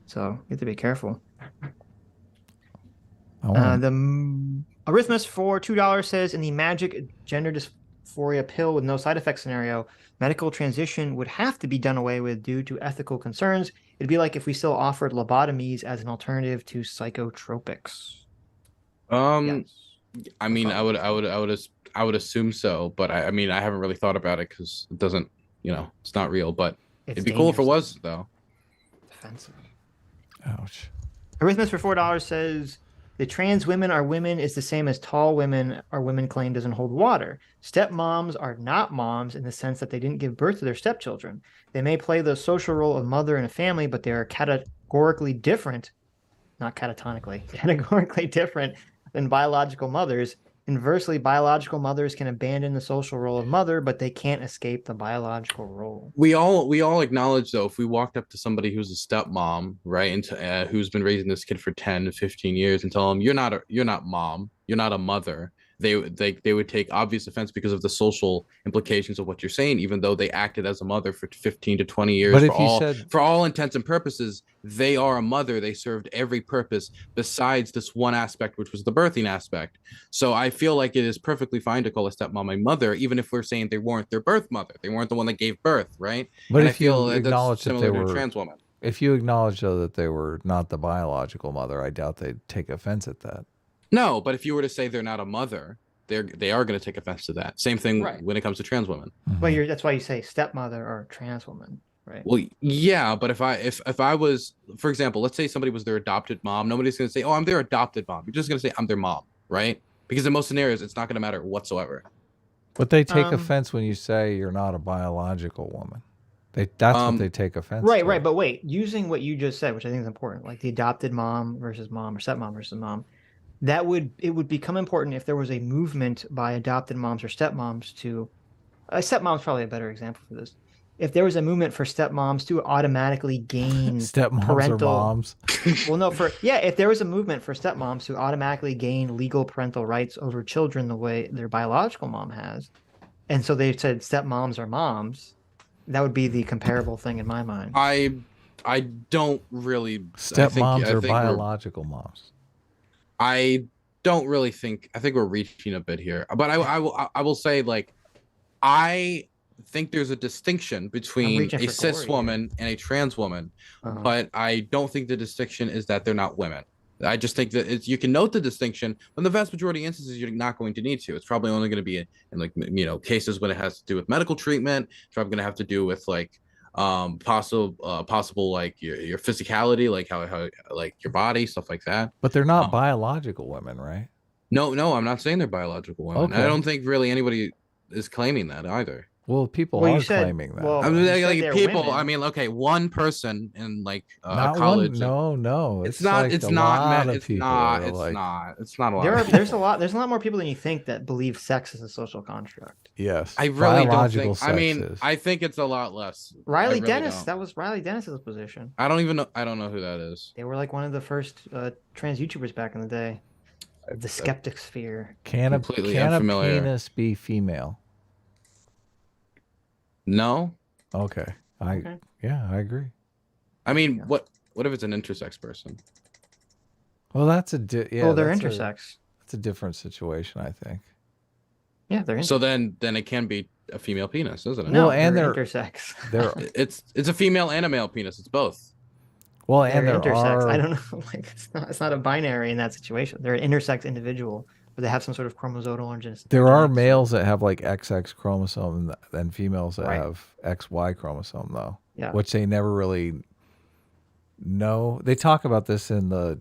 So you have to be careful. The Arithmus for $2 says, in the magic gender dysphoria pill with no side effect scenario, medical transition would have to be done away with due to ethical concerns. It'd be like if we still offered lobotomies as an alternative to psychotropics. Yes. I mean, I would assume so, but I mean, I haven't really thought about it because it doesn't, it's not real. But it'd be cool if it was, though. Defensive. Ouch. Arithmus for $4 says, the trans women are women is the same as tall women are women claim doesn't hold water. Stepmoms are not moms in the sense that they didn't give birth to their stepchildren. They may play the social role of mother in a family, but they are categorically different, not catatonically, categorically different than biological mothers. Inversely, biological mothers can abandon the social role of mother, but they can't escape the biological role. We all acknowledge, though, if we walked up to somebody who's a stepmom, right, and who's been raising this kid for 10 to 15 years and tell them you're not mom, you're not a mother, they would take obvious offense because of the social implications of what you're saying, even though they acted as a mother for 15 to 20 years. But for all intents and purposes, they are a mother. They served every purpose besides this one aspect, which was the birthing aspect. So I feel like it is perfectly fine to call a stepmom a mother, even if we're saying they weren't their birth mother. They weren't the one that gave birth, right? But and if you acknowledge that they were a trans woman, if you acknowledge though that they were not the biological mother, I doubt they'd take offense at that. No, but if you were to say they're not a mother, they are going to take offense to that. Same thing when it comes to trans women. Well, that's why you say stepmother or trans woman. right? Well, yeah, but if I was, for example, let's say somebody was their adopted mom, nobody's gonna say, "Oh, I'm their adopted mom." You're just gonna say, "I'm their mom," right? Because in most scenarios, it's not gonna matter whatsoever. But they take offense when you say you're not a biological woman. That's what they take offense Right, to. right. But wait, using what you just said, which I think is important, like the adopted mom versus mom or stepmom versus mom, it would become important if there was a movement by adopted moms or stepmoms to stepmom's probably a better example for this. If there was a movement for stepmoms to automatically gain stepmoms parental or moms. Well, no, if there was a movement for stepmoms to automatically gain legal parental rights over children the way their biological mom has, and so they said stepmoms are moms, that would be the comparable thing in my mind. I don't really. Stepmoms are biological moms. I don't really think. I think we're reaching a bit here, but I will say, like, I think there's a distinction between a cis woman and a trans woman, but I don't think the distinction is that they're not women. I just think that you can note the distinction, but in the vast majority of instances, you're not going to need to. It's probably only going to be in like, cases when it has to do with medical treatment. It's probably going to have to do with like possible like your physicality, like how like your body, stuff like that. But they're not biological women, right? No, I'm not saying they're biological women. Okay. I don't think really anybody is claiming that either. Well, people are claiming that. Well, I mean, like people. Women. I mean, okay, one person in like college. No, it's not. Like it's not. It's not. It's like, not. It's not a lot. There's a lot more people than you think that believe sex is a social construct. Yes, I really don't think. I mean, I think it's a lot less. Riley Dennis. That was Riley Dennis's position. I don't even know. I don't know who that is. They were like one of the first trans YouTubers back in the day. The skeptic sphere. Can a penis be female? No. Okay. I agree. I mean, what if it's an intersex person? Well, that's they're intersex. That's a different situation, I think. Yeah, they're so then it can be a female penis, isn't it? No, well, and they're intersex. It's a female and a male penis. It's both. Well, and they're intersex. I don't know. Like it's not a binary in that situation. They're an intersex individual. They have some sort of chromosomal origin. There are males that have like XX chromosome and females that have XY chromosome, though. Yeah. Which they never really know. They talk about this in the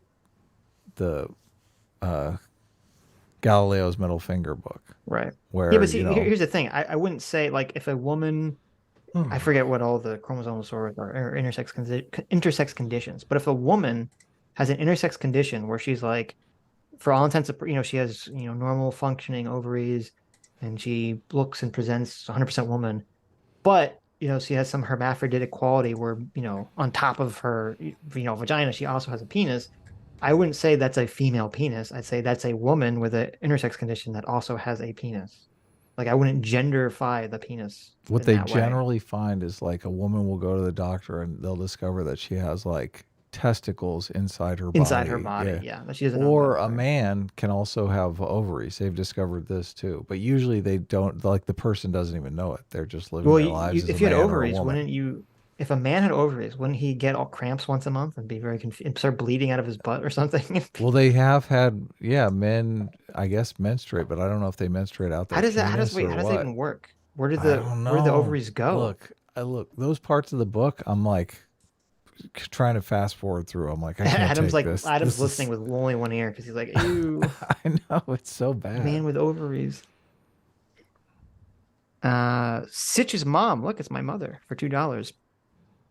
Galileo's middle finger book. Right. Where, yeah, but see, here's the thing. I wouldn't say like if a woman, I forget what all the chromosomal disorders are or intersex conditions, but if a woman has an intersex condition where she's like, for all intents and she has normal functioning ovaries, and she looks and presents 100% woman, but she has some hermaphroditic quality where on top of her vagina she also has a penis. I wouldn't say that's a female penis. I'd say that's a woman with an intersex condition that also has a penis. Like I wouldn't genderify the penis. What they generally find is like a woman will go to the doctor and they'll discover that she has like testicles inside her body. Yeah. She doesn't or a man can also have ovaries. They've discovered this too, but usually they don't. Like the person doesn't even know it. They're just living their lives. If you had ovaries, wouldn't you? If a man had ovaries, wouldn't he get all cramps once a month and be very confused and start bleeding out of his butt or something? Well, they have had men, I guess, menstruate, but I don't know if they menstruate out there. How does that even work? Where do the ovaries go? Look, those parts of the book, I'm like trying to fast forward through. I'm like, I can't Adam's take like this. Adam's listening with only one ear because he's like, ew. I know, it's so bad. Man with ovaries. Sitch's mom, look, it's my mother, for $2.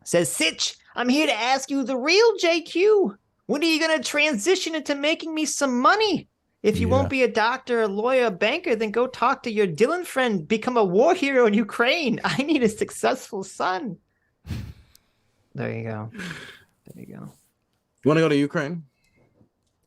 Says, Sitch, I'm here to ask you the real JQ. When are you going to transition into making me some money? If you won't be a doctor, a lawyer, a banker, then go talk to your Dylan friend, become a war hero in Ukraine. I need a successful son. There you go. There you go. You want to go to Ukraine?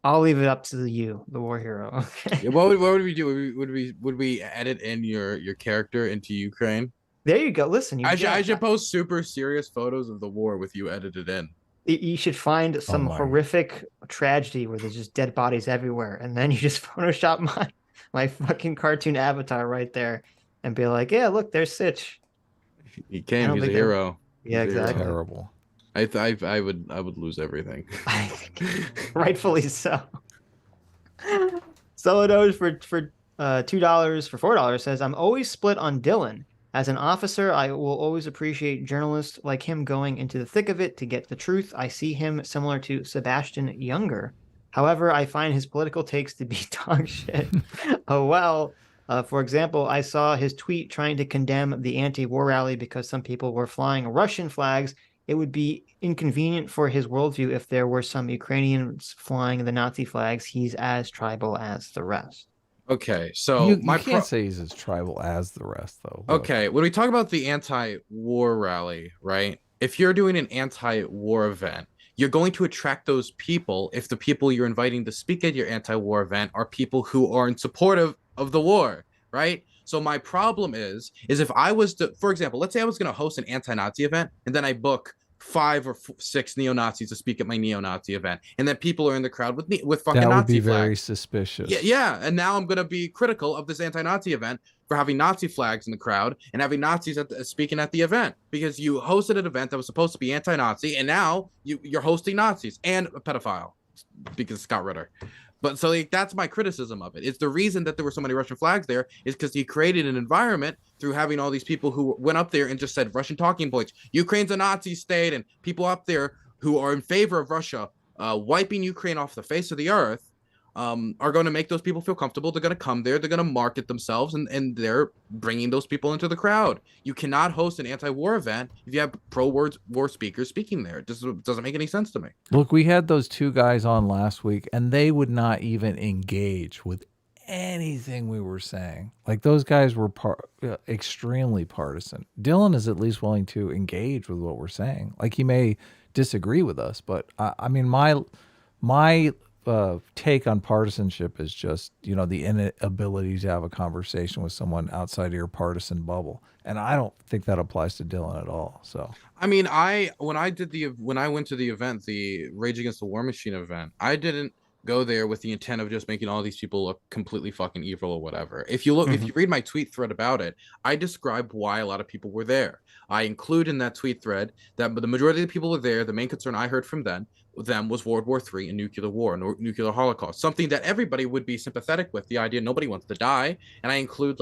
I'll leave it up to the war hero. Okay. Yeah, what would we do? Would we edit in your character into Ukraine? There you go. Listen, I should post super serious photos of the war with you edited in. You should find some horrific tragedy where there's just dead bodies everywhere, and then you just Photoshop my fucking cartoon avatar right there, and be like, yeah, look, there's Sitch. He came. He's a hero. Yeah, exactly. Terrible. I would lose everything. Rightfully so. Solodos for $2 for $4 says, I'm always split on Dylan. As an officer, I will always appreciate journalists like him going into the thick of it to get the truth. I see him similar to Sebastian Younger. However, I find his political takes to be dog shit. Oh, well. For example, I saw his tweet trying to condemn the anti-war rally because some people were flying Russian flags. It would be inconvenient for his worldview if there were some Ukrainians flying the Nazi flags. He's as tribal as the rest. Okay, so you can't say he's as tribal as the rest, though. Look. Okay, when we talk about the anti-war rally, right? If you're doing an anti-war event, you're going to attract those people if the people you're inviting to speak at your anti-war event are people who are in support of the war, right? So my problem is if I was to, for example, let's say I was going to host an anti-Nazi event and then I book 5 or 6 neo-Nazis to speak at my neo-Nazi event, and then people are in the crowd with fucking Nazi flags. That would be very suspicious. Yeah, and now I'm going to be critical of this anti-Nazi event for having Nazi flags in the crowd and having Nazis speaking at the event, because you hosted an event that was supposed to be anti-Nazi, and now you're hosting Nazis and a pedophile because Scott Ritter. But so like, that's my criticism of it. It's the reason that there were so many Russian flags there is because he created an environment through having all these people who went up there and just said Russian talking points. Ukraine's a Nazi state, and people up there who are in favor of Russia wiping Ukraine off the face of the earth are going to make those people feel comfortable. They're going to come there. They're going to market themselves, and they're bringing those people into the crowd. You cannot host an anti-war event if you have pro-war speakers speaking there. It just doesn't make any sense to me. Look, we had those 2 guys on last week, and they would not even engage with anything we were saying. Like, those guys were extremely partisan. Dylan is at least willing to engage with what we're saying. Like, he may disagree with us, but I mean, my take on partisanship is just, the inability to have a conversation with someone outside of your partisan bubble, and I don't think that applies to Dylan at all. So I mean, when I went to the event, the Rage Against the War Machine event, I didn't go there with the intent of just making all these people look completely fucking evil or whatever. If you read my tweet thread about it, I described why a lot of people were there. I include in that tweet thread that the majority of the people were there. The main concern I heard from them was World War III and nuclear war, nuclear holocaust, something that everybody would be sympathetic with. The idea nobody wants to die. And I include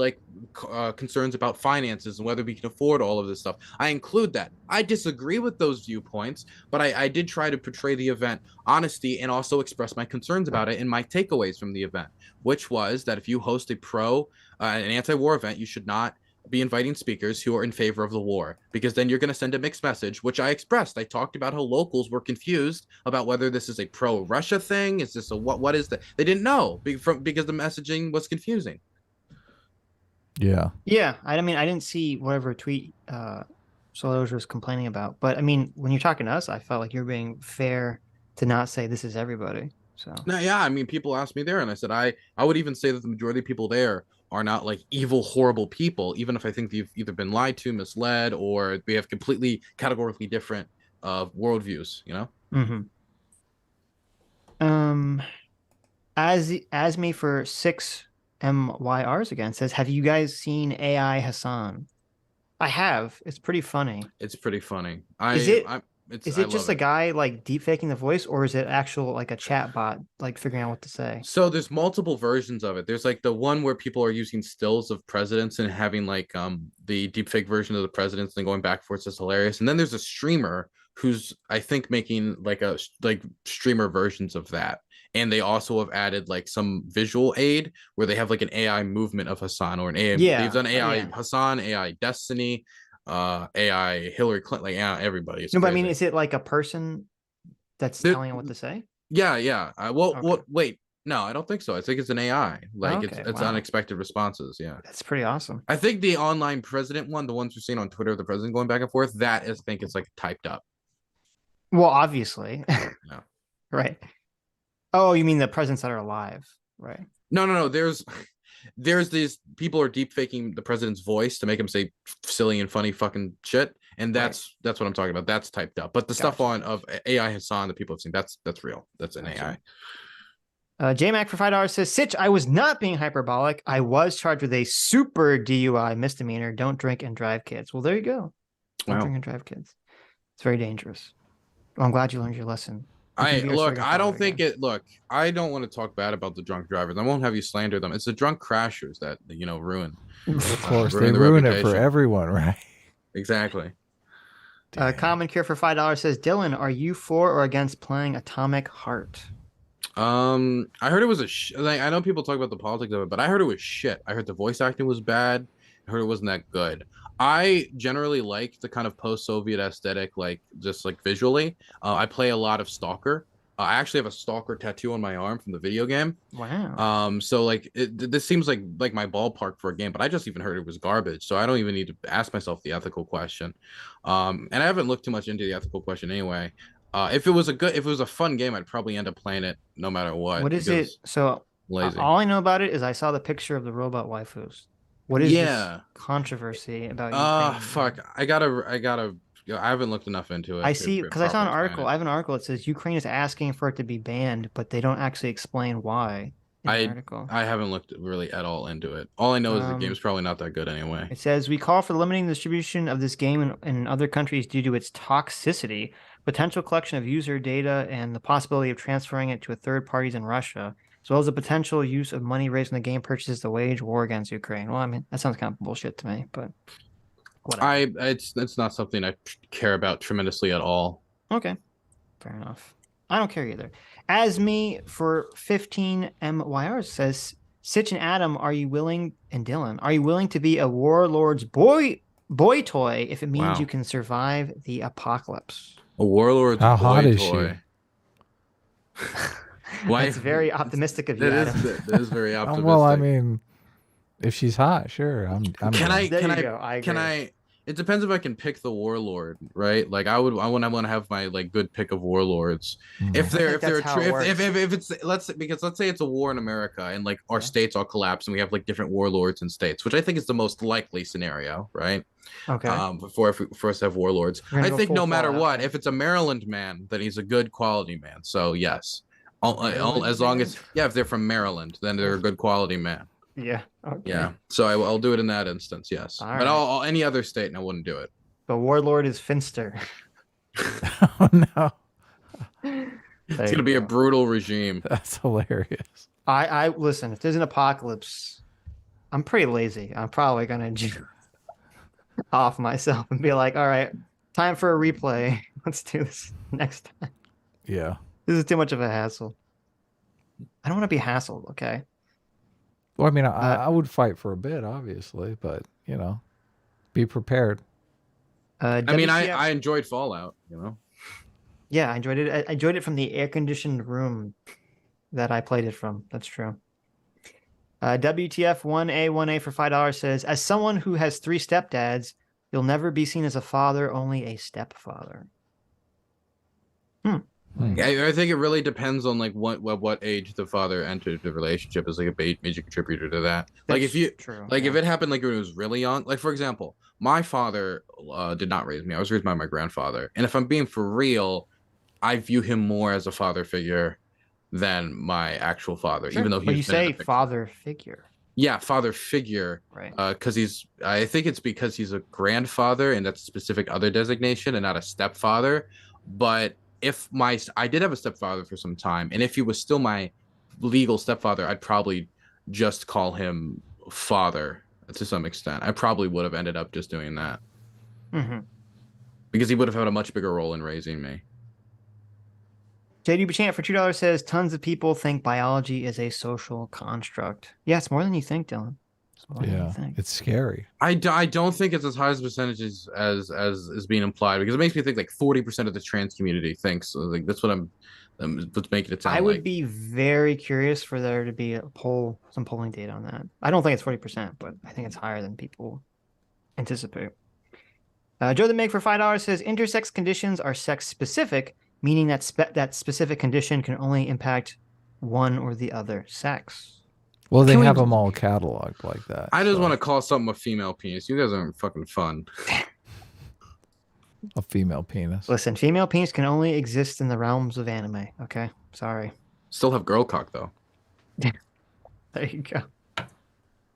concerns about finances and whether we can afford all of this stuff. I include that. I disagree with those viewpoints, but I did try to portray the event honesty and also express my concerns about it and my takeaways from the event, which was that if you host an anti-war event, you should not be inviting speakers who are in favor of the war, because then you're going to send a mixed message, which I expressed. I talked about how locals were confused about whether this is a pro-Russia thing. Is this what is that? They didn't know because the messaging was confusing. Yeah. I mean, I didn't see whatever tweet Solange was complaining about, but I mean, when you're talking to us, I felt like you're being fair to not say this is everybody. So yeah, I mean, people asked me there, and I said I would even say that the majority of people there are not like evil, horrible people, even if I think they've either been lied to, misled, or they have completely categorically different worldviews, As me for 6 MYRs again says, have you guys seen AI Hassan? I have. It's pretty funny. It's pretty funny. Is it just a guy like deep faking the voice, or is it actual like a chat bot like figuring out what to say? So there's multiple versions of it. There's like the one where people are using stills of presidents and having like the deep fake version of the presidents and going back and forth. It's hilarious. And then there's a streamer who's I think making like streamer versions of that. And they also have added like some visual aid where they have like an AI movement of Hassan or an AI. Yeah, they've done AI Hassan, AI Destiny. AI Hillary Clinton, like everybody. No, but I mean, is it like a person that's telling him what to say? Yeah. Wait, no, I don't think so. I think it's an AI. Like it's unexpected responses. Yeah, that's pretty awesome. I think the online president one, the ones we're seeing on Twitter, the president going back and forth, I think it's like typed up. Well, obviously. No. Right. Oh, you mean the presidents that are alive, right? No. There's these people are deep faking the president's voice to make him say silly and funny fucking shit, and that's what I'm talking about. That's typed up, but the stuff of AI Hassan that people have seen, that's real. That's an AI. JMac for $5 says, Sitch, I was not being hyperbolic. I was charged with a super DUI misdemeanor. Don't drink and drive, kids. Well, there you go. Don't drink and drive, kids. It's very dangerous. Well, I'm glad you learned your lesson. I be our look, I don't signifier think again. it look, I don't want to talk bad about the drunk drivers. I won't have you slander them. It's the drunk crashers that, ruin Of course, they ruin the ruin it for reputation. everyone, right? Exactly. Common Cure for $5 says, Dylan, are you for or against playing Atomic Heart? I heard it was like, I know people talk about the politics of it, but I heard it was shit. I heard the voice acting was bad. I heard it wasn't that good. I generally like the kind of post-Soviet aesthetic, like just like visually. I play a lot of Stalker. I actually have a Stalker tattoo on my arm from the video game. Wow. So like this seems like my ballpark for a game, but I just even heard it was garbage. So I don't even need to ask myself the ethical question. And I haven't looked too much into the ethical question anyway. If it was a fun game, I'd probably end up playing it no matter what. What is it? So lazy. all I know about it is I saw the picture of the robot waifus. What is this controversy about Ukraine? Fuck. I haven't looked enough into it. I see, because I saw an article. I have an article that says Ukraine is asking for it to be banned, but they don't actually explain why. In the article. I haven't looked really at all into it. All I know is the game's probably not that good anyway. It says we call for limiting the distribution of this game in other countries due to its toxicity, potential collection of user data, and the possibility of transferring it to third parties in Russia, as well as the potential use of money raised in the game purchases to wage war against Ukraine. Well, I mean, that sounds kind of bullshit to me, but whatever. It's not something I care about tremendously at all. Okay, fair enough. I don't care either. As me for 15 MYR says, Sitch and Adam, are you willing, and Dylan, are you willing to be a warlord's boy toy if it means you can survive the apocalypse? A warlord's How hot boy is toy. That's very optimistic of you, Adam. That is very optimistic. Well, I mean, if she's hot, sure. Can I? It depends if I can pick the warlord, right? Like I want to have my like good pick of warlords. If let's say it's a war in America and like our states all collapse and we have like different warlords in states, which I think is the most likely scenario, right? Okay. For us to have warlords, I think no matter what, if it's a Maryland man, then he's a good quality man. So yes, as long as if they're from Maryland, then they're a good quality man. Yeah. Okay. Yeah. So I'll do it in that instance. Yes. But I'll any other state, and I wouldn't do it. The warlord is Finster. Oh no. It's gonna be a brutal regime. That's hilarious. I listen. If there's an apocalypse, I'm pretty lazy. I'm probably gonna off myself and be like, all right, time for a replay. Let's do this next time. Yeah. This is too much of a hassle. I don't want to be hassled. Okay. Well, I mean, I would fight for a bit, obviously, but be prepared. I mean, I enjoyed Fallout. Yeah, I enjoyed it. I enjoyed it from the air-conditioned room that I played it from. That's true. WTF 1A for $5 says, as someone who has 3 stepdads, you'll never be seen as a father, only a stepfather. I think it really depends on like what age the father entered the relationship is like a major contributor to that. Like if if it happened like when he was really young, like for example, my father did not raise me. I was raised by my grandfather, and if I'm being for real, I view him more as a father figure than my actual father, even though you say father figure. Yeah, father figure, right? Because I think it's because he's a grandfather, and that's a specific other designation, and not a stepfather. But I did have a stepfather for some time, and if he was still my legal stepfather, I'd probably just call him father to some extent. I probably would have ended up just doing that because he would have had a much bigger role in raising me. JD Bachant for $2 says, tons of people think biology is a social construct. Yeah, it's more than you think, Dylan. It's scary. I don't think it's as high as percentages as is being implied, because it makes me think like 40% of the trans community thinks like that's what what's making it sound I would be very curious for there to be some polling data on that. I don't think it's 40%, but I think it's higher than people anticipate. Joe the Meg for $5 says, intersex conditions are sex specific, meaning that that specific condition can only impact one or the other sex. Well, they have them all cataloged like that. I just want to call something a female penis. You guys aren't fucking fun. A female penis. Listen, female penis can only exist in the realms of anime. Okay, sorry. Still have girl cock though. There you go.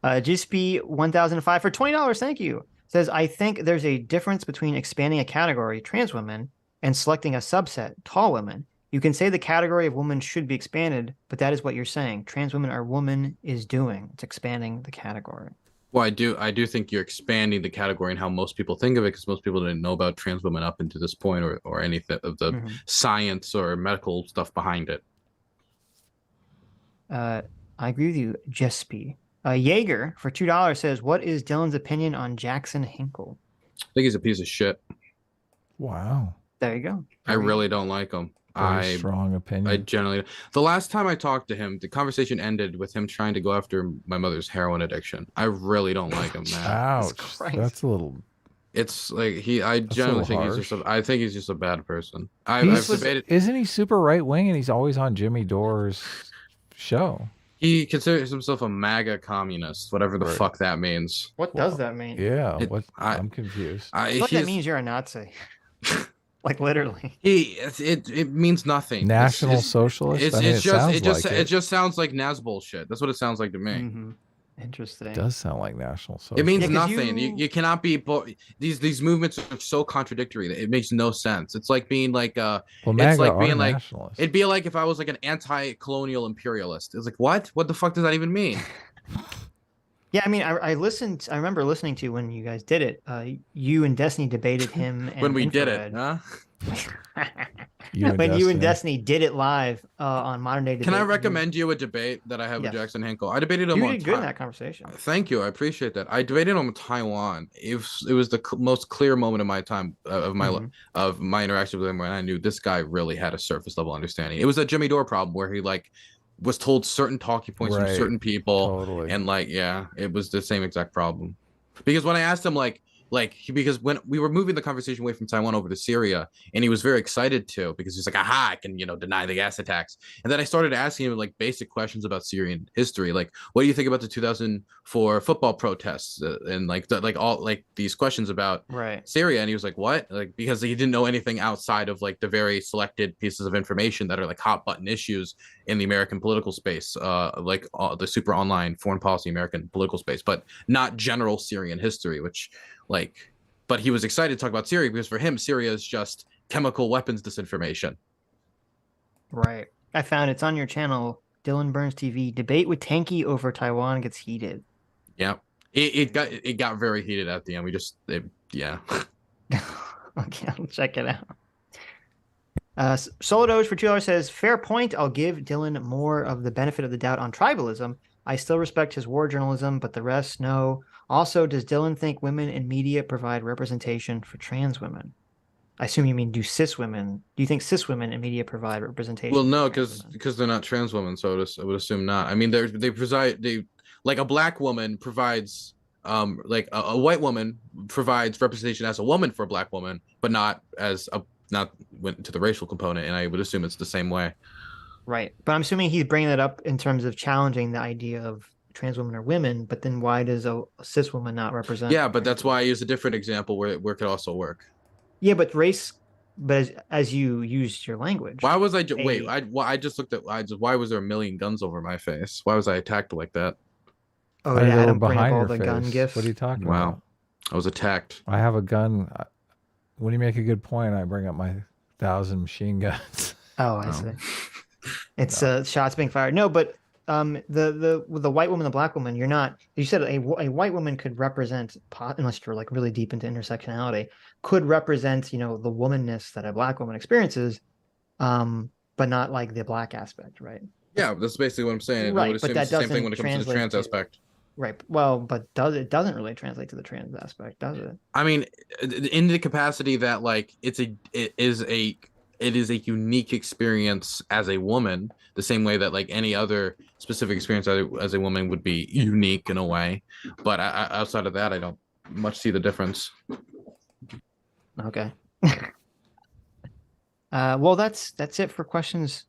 GSP 1005 for $20. Thank you. Says, I think there's a difference between expanding a category, trans women, and selecting a subset, tall women. You can say the category of woman should be expanded, but that is what you're saying. Trans women are woman is doing. It's expanding the category. Well, I do think you're expanding the category and how most people think of it, because most people didn't know about trans women up until this point, or anything of the science or medical stuff behind it. I agree with you, Jespy. Jaeger for $2 says, "What is Dylan's opinion on Jackson Hinkle?" I think he's a piece of shit. Wow. There you go. I really don't like him. Very strong opinion. I generally, the last time I talked to him, the conversation ended with him trying to go after my mother's heroin addiction. I really don't like him, man. Ouch. That's a little. It's like I generally think he's just. I think he's just a bad person. I've debated. Isn't he super right wing and he's always on Jimmy Dore's show? He considers himself a MAGA communist, whatever the fuck that means. What does that mean? Yeah, I'm confused. I thought that means you're a Nazi. Like literally. It means nothing. National Socialist. It just sounds like Naz bullshit. That's what it sounds like to me. Interesting. It does sound like National Socialist. It means nothing. You cannot be these movements are so contradictory that it makes no sense. It's like being like it's like being like nationalist. It'd be like if I was like an anti-colonial imperialist. It's like what the fuck does that even mean? Yeah, I mean, I listened. I remember listening to when you guys did it. You and Destiny debated him. And when we Infrared. did it, huh? You and Destiny did it live on Modern Day Debate. Can I recommend you a debate that I have with Jackson Hinkle? I debated him. You did good in that conversation. Thank you, I appreciate that. I debated him in Taiwan. It was the most clear moment of my time of my interaction with him when I knew this guy really had a surface level understanding. It was a Jimmy Dore problem where he was told certain talking points from certain people, and it was the same exact problem. Because when I asked him because when we were moving the conversation away from Taiwan over to Syria, and he was very excited to, because he's like, aha, I can deny the gas attacks. And then I started asking him basic questions about Syrian history, like what do you think about the 2004 football protests, and all these questions about Syria, and he was like, what? Because he didn't know anything outside of the very selected pieces of information that are hot button issues in the American political space, the super online foreign policy American political space, but not general Syrian history, which but he was excited to talk about Syria because for him, Syria is just chemical weapons disinformation. Right. I found it's on your channel, Dylan Burns TV. Debate with Tanky over Taiwan gets heated. Yeah. It got very heated at the end. Okay, I'll check it out. Solo Doge for $2 says, fair point. I'll give Dylan more of the benefit of the doubt on tribalism. I still respect his war journalism, but the rest, no. Also, does Dylan think women in media provide representation for trans women? I assume you mean do cis women. Do you think cis women in media provide representation? Well, no, because they're not trans women, so I would assume not. I mean, they a black woman provides a white woman provides representation as a woman for a black woman, but not went to the racial component, and I would assume it's the same way. Right, but I'm assuming he's bringing that up in terms of challenging the idea of trans women are women, but then why does a cis woman not represent? Yeah, but that's why I use a different example where it could also work. Yeah, but as you used your language. Why was I I just looked at why was there a million guns over my face? Why was I attacked like that? Oh yeah, I don't bring up all the gun gifts. What are you talking about? I was attacked. I have a gun. When you make a good point, I bring up my 1,000 machine guns. Oh, I see. It's shots being fired. No, but the white woman, the black woman, you're not. You said a white woman could represent, unless you're really deep into intersectionality, could represent the womanness that a black woman experiences, but not the black aspect, right? Yeah, that's basically what I'm saying. Right, I would assume it's the same thing when it comes to the trans aspect. Right. Well, but it doesn't really translate to the trans aspect, does it? I mean, in the capacity that it is a unique experience as a woman, the same way that any other specific experience as a woman would be unique in a way. But outside of that, I don't much see the difference. Okay. Well, that's it for questions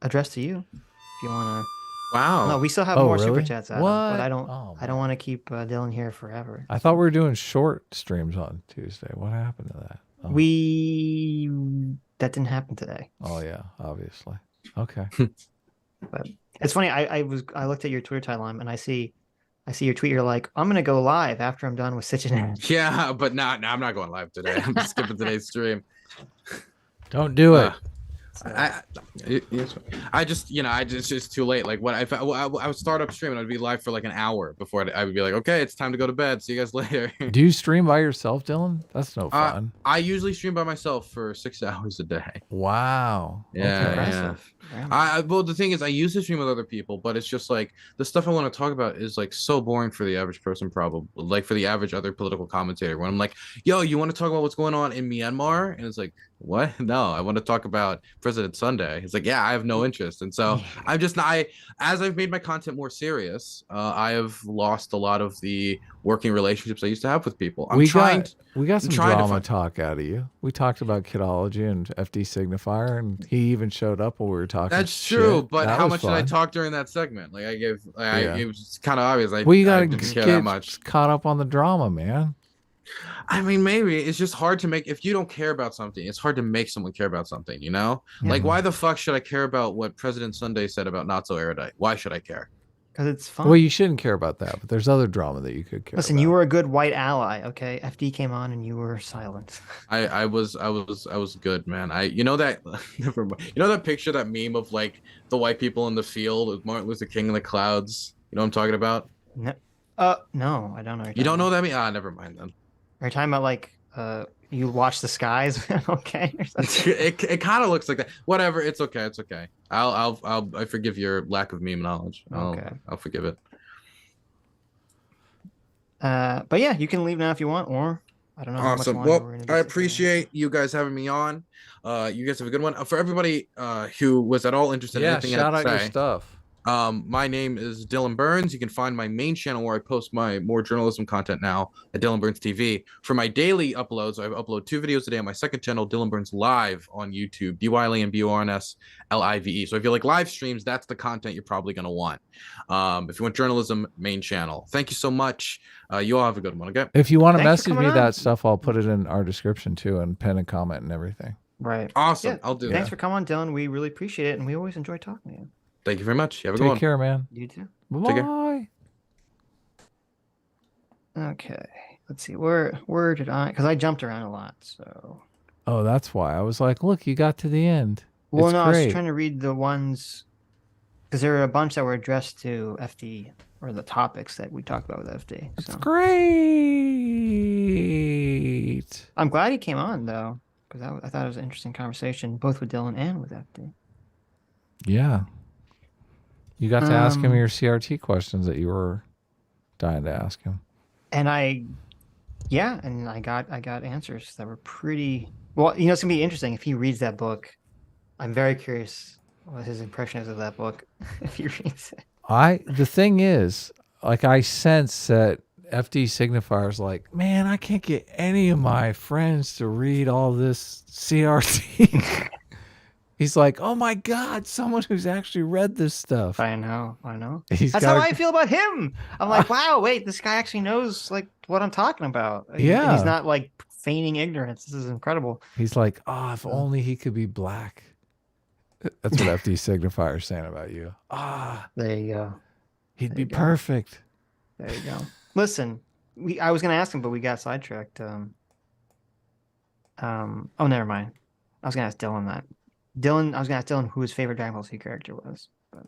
addressed to you. If you want to. Wow. No, we still have more really? super chats, Adam, but I don't. Oh, I don't want to keep Dylan here forever. I thought we were doing short streams on Tuesday. What happened to that? Oh. That didn't happen today. Oh yeah, obviously. Okay. But it's funny. I looked at your Twitter timeline and I see your tweet. You're like, I'm gonna go live after I'm done with Sitch and Yeah, but no, I'm not going live today. I'm skipping today's stream. Don't do it. I just, it's just too late. Like when I would start up stream and I'd be live for like an hour before I would be like, okay, it's time to go to bed. See you guys later. Do you stream by yourself, Dylan? That's no fun. I usually stream by myself for 6 hours a day. Wow. Yeah. Impressive. Well, the thing is, I used to stream with other people, but it's just like the stuff I want to talk about is like so boring for the average person, probably like for the average other political commentator. When I'm like, yo, you want to talk about what's going on in Myanmar? And it's like, what? No, I want to talk about President Sunday. It's like, yeah, I have no interest. And so I'm just not, as I've made my content more serious, I have lost a lot of the working relationships I used to have with people. We got some drama talk out of you. We talked about Kidology and FD Signifier, and he even showed up while we were talking. That's true, but how much did I talk during that segment? Like it was kind of obvious. You got to get caught up on the drama, man. I mean, maybe it's just hard to make, if you don't care about something, it's hard to make someone care about something, you know? Yeah. Like, why the fuck should I care about what President Sunday said about not so erudite? Why should I care? Because it's fun. Well, you shouldn't care about that, but there's other drama that you could care Listen, about. you were a good white ally, okay? FD came on and you were silent. I was good, man. You know that never mind. You know that picture, that meme of like the white people in the field with Martin Luther King in the clouds? You know what I'm talking about? No, no, I don't know. You don't know that meme? Never mind then. Are you talking about like you watch the skies? Okay. It kind of looks like that. Whatever. It's okay. It's okay. I forgive your lack of meme knowledge. I'll forgive it. But yeah, you can leave now if you want, or I don't know. Awesome. Well, I appreciate you guys having me on. You guys have a good one. For everybody who was at all interested in anything shout out your stuff. My name is Dylan Burns. You can find my main channel where I post my more journalism content now at Dylan Burns TV. For my daily uploads, I upload 2 videos a day on my second channel, Dylan Burns Live on YouTube, DYLANBURNSLIVE. So if you like live streams, that's the content you're probably going to want. If you want journalism, main channel. Thank you so much. You all have a good one, okay? If you want to message me that stuff, I'll put it in our description too and pin a comment and everything. Right. Awesome. Yeah. I'll do that. Thanks for coming on, Dylan. We really appreciate it, and we always enjoy talking to you. Thank you very much. You have a good one. Take care, man. You too. Bye. Okay. Let's see. Where did I? Because I jumped around a lot. So. Oh, that's why I was like, "Look, you got to the end." Well, no, I was trying to read the ones because there were a bunch that were addressed to FD or the topics that we talked about with FD. That's great. I'm glad he came on though, because I thought it was an interesting conversation, both with Dylan and with FD. Yeah. You got to ask him your CRT questions that you were dying to ask him. And I got answers that were pretty well. You know, it's gonna be interesting if he reads that book. I'm very curious what his impression is of that book if he reads it. The thing is, like, I sense that FD Signifier's like, man, I can't get any of my friends to read all this CRT. He's like, oh my God, someone who's actually read this stuff. I know. That's how I feel about him. I'm like, wow, wait, this guy actually knows like what I'm talking about. Yeah. And he's not like feigning ignorance. This is incredible. He's like, oh, if only he could be black. That's what FD Signifier is saying about you. There you go. He'd be perfect. There you go. Listen, I was going to ask him, but we got sidetracked. Oh, never mind. I was going to ask Dylan that. I was going to ask Dylan who his favorite Dragon Ball Z character was. But...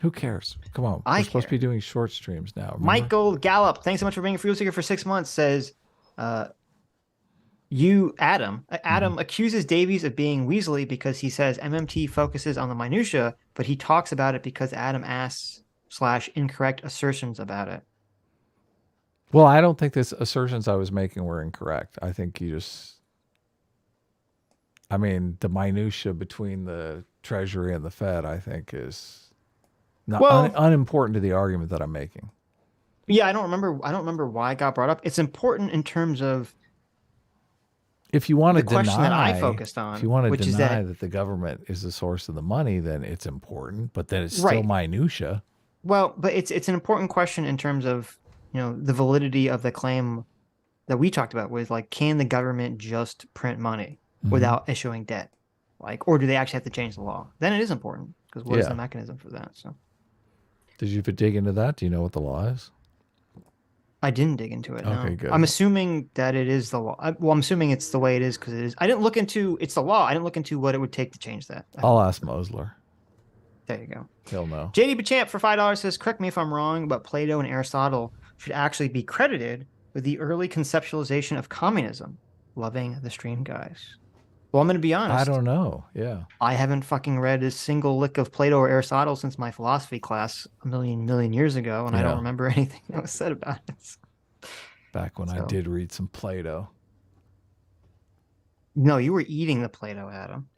Who cares? Come on. We're supposed to be doing short streams now. Remember? Michael Gallup, thanks so much for being a free seeker for 6 months, says, Adam accuses Davies of being Weasley because he says MMT focuses on the minutia, but he talks about it because Adam asks / incorrect assertions about it. Well, I don't think the assertions I was making were incorrect. I think you just... I mean, the minutia between the Treasury and the Fed, I think, is not unimportant to the argument that I'm making. Yeah, I don't remember why it got brought up. It's important in terms of if you want to the question that I focused on. If you want to deny that the government is the source of the money, then it's important, but then it's still minutia. Well, but it's an important question in terms of, you know, the validity of the claim that we talked about with, like, can the government just print money without issuing debt? Like, or do they actually have to change the law? Then it is important, because what is the mechanism for that? So, did you dig into that? Do you know what the law is? I didn't dig into it. Okay, No. good. I'm assuming that it is the law. Well, I'm assuming it's the way it is because it is. I didn't look into it's the law. I didn't look into what it would take to change that. I'll ask Mosler. There you go. He'll know. JD Bachamp for $5 says, correct me if I'm wrong, but Plato and Aristotle should actually be credited with the early conceptualization of communism. Loving the stream, guys. Well, I'm going to be honest. I don't know. Yeah. I haven't fucking read a single lick of Plato or Aristotle since my philosophy class a million years ago, and I don't remember anything that was said about it. Back when I did read some Plato. No, you were eating the Plato, Adam.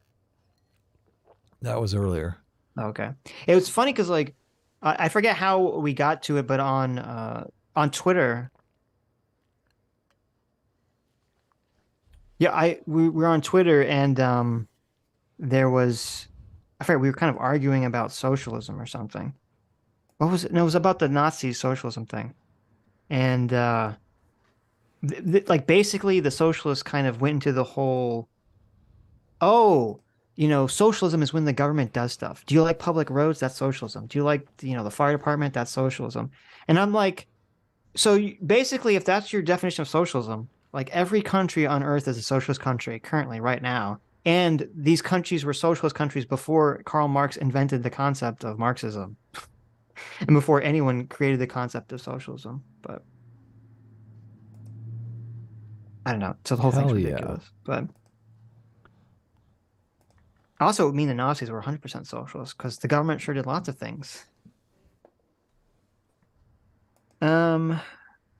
That was earlier. Okay. It was funny because, like, I forget how we got to it, but on Twitter, yeah, we were on Twitter, and there was, I forget, we were kind of arguing about socialism or something. What was it? No, it was about the Nazi socialism thing, and like basically the socialists kind of went into the whole, socialism is when the government does stuff. Do you like public roads? That's socialism. Do you like, the fire department? That's socialism. And I'm like, so basically, if that's your definition of socialism, like every country on earth is a socialist country currently right now. And these countries were socialist countries before Karl Marx invented the concept of Marxism and before anyone created the concept of socialism. But I don't know. So the whole thing's ridiculous. But also, it would mean the Nazis were 100% socialist because the government sure did lots of things.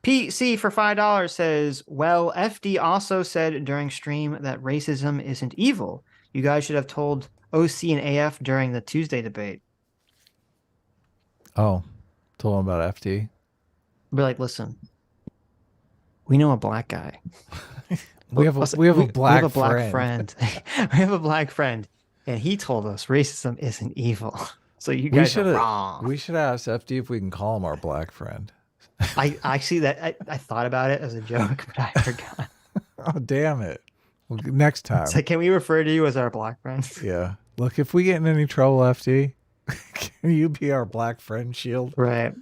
PC for $5 says, well, FD also said during stream that racism isn't evil. You guys should have told OC and AF during the Tuesday debate. Oh, told him about FD. Be like, listen, we know a black guy. we have a black friend. We have a black friend, and he told us racism isn't evil. So you guys are wrong. We should ask FD if we can call him our black friend. I see that. I thought about it as a joke, but I forgot. Oh, damn it. Well, next time. It's like, can we refer to you as our black friend? Yeah. Look, if we get in any trouble, FD, can you be our black friend shield? Right.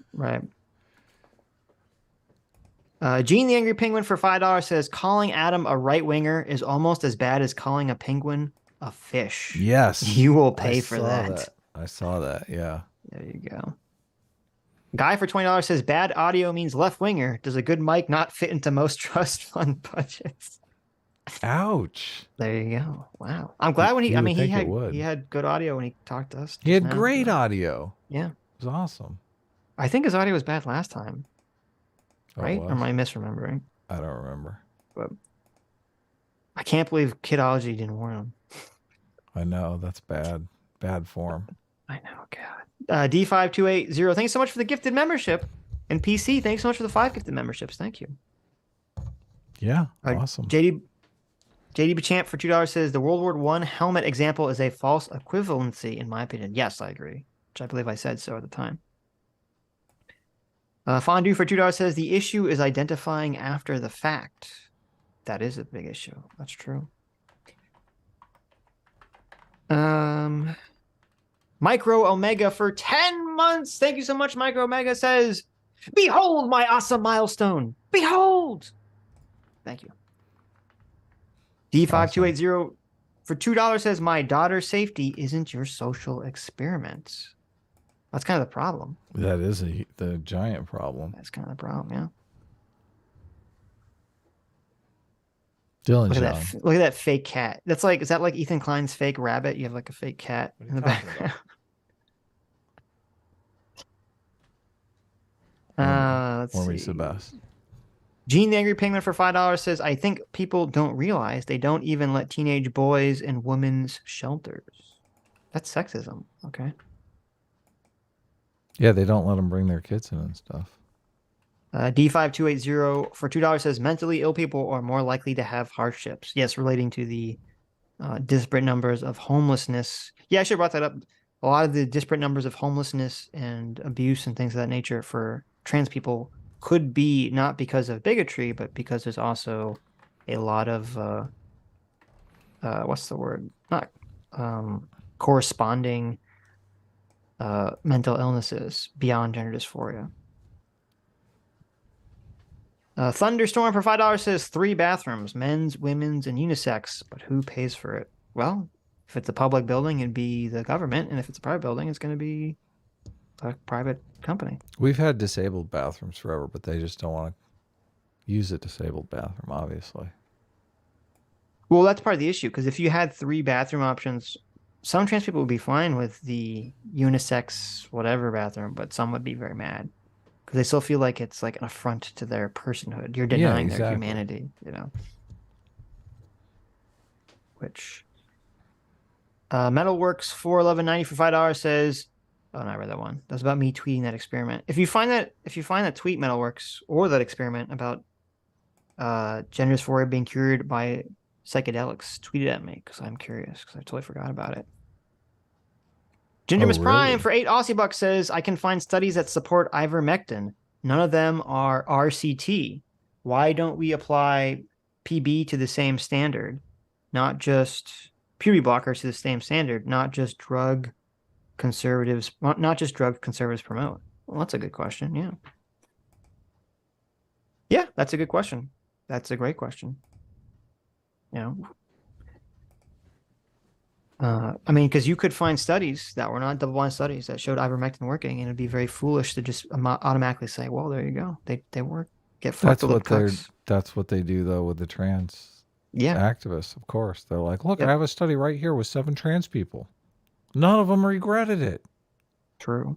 Gene the Angry Penguin for $5 says, calling Adam a right-winger is almost as bad as calling a penguin a fish. Yes. You will pay for that. I saw that, yeah. There you go. Guy for $20 says, bad audio means left-winger. Does a good mic not fit into most trust fund budgets? Ouch. There you go. Wow. I'm glad when he had good audio when he talked to us. He had great audio. Yeah. It was awesome. I think his audio was bad last time. Right? Or am I misremembering? I don't remember. But I can't believe Kidology didn't warn him. I know. That's bad. Bad form. I know, God. D5280, thanks so much for the gifted membership. And PC, thanks so much for the 5 gifted memberships. Thank you. Yeah, awesome. JD Bachamp for $2 says, the World War I helmet example is a false equivalency, in my opinion. Yes, I agree. Which I believe I said so at the time. Fondue for $2 says, the issue is identifying after the fact. That is a big issue. That's true. Micro Omega for 10 months. Thank you so much. Micro Omega says, behold my awesome milestone. Behold. Thank you. D5280 for $2 says, my daughter's safety isn't your social experiment. That's kind of the problem. That is the giant problem. That's kind of the problem, yeah. Dylan, look at that fake cat. That's like, is that like Ethan Klein's fake rabbit? You have like a fake cat in the background. Let's see. Gene the Angry Penguin for $5 says, I think people don't realize they don't even let teenage boys in women's shelters. That's sexism. Okay. Yeah, they don't let them bring their kids in and stuff. D5280 for $2 says, mentally ill people are more likely to have hardships. Yes, relating to the disparate numbers of homelessness. Yeah, I should have brought that up. A lot of the disparate numbers of homelessness and abuse and things of that nature for trans people could be not because of bigotry, but because there's also a lot of, what's the word? Not corresponding mental illnesses beyond gender dysphoria. Thunderstorm for $5 says 3 bathrooms, men's, women's, and unisex. But who pays for it? Well, if it's a public building, it'd be the government, and if it's a private building, it's going to be a private company. We've had disabled bathrooms forever, but they just don't want to use a disabled bathroom, obviously. Well, that's part of the issue, because if you had 3 bathroom options, some trans people would be fine with the unisex whatever bathroom, but some would be very mad because they still feel like it's like an affront to their personhood. You're denying their humanity, you know. Which Metalworks 411.90 for $5 says, oh no, I read that one. That's about me tweeting that experiment. If you find that tweet, Metalworks, or that experiment about gender dysphoria being cured by psychedelics, tweet it at me because I'm curious because I totally forgot about it. Ginger Miss Prime for $8 says, I can find studies that support ivermectin. None of them are RCT. Why don't we apply PB to the same standard? Not just puberty blockers to the same standard, not just drug conservatives promote. Well, that's a good question. Yeah. Yeah, that's a good question. That's a great question. You know, I mean, because you could find studies that were not double-blind studies that showed ivermectin working, and it'd be very foolish to just automatically say, "Well, there you go, they work." Get fucked. That's what they do though with the trans activists. Of course, they're like, "Look, I have a study right here with 7 trans people. None of them regretted it." True.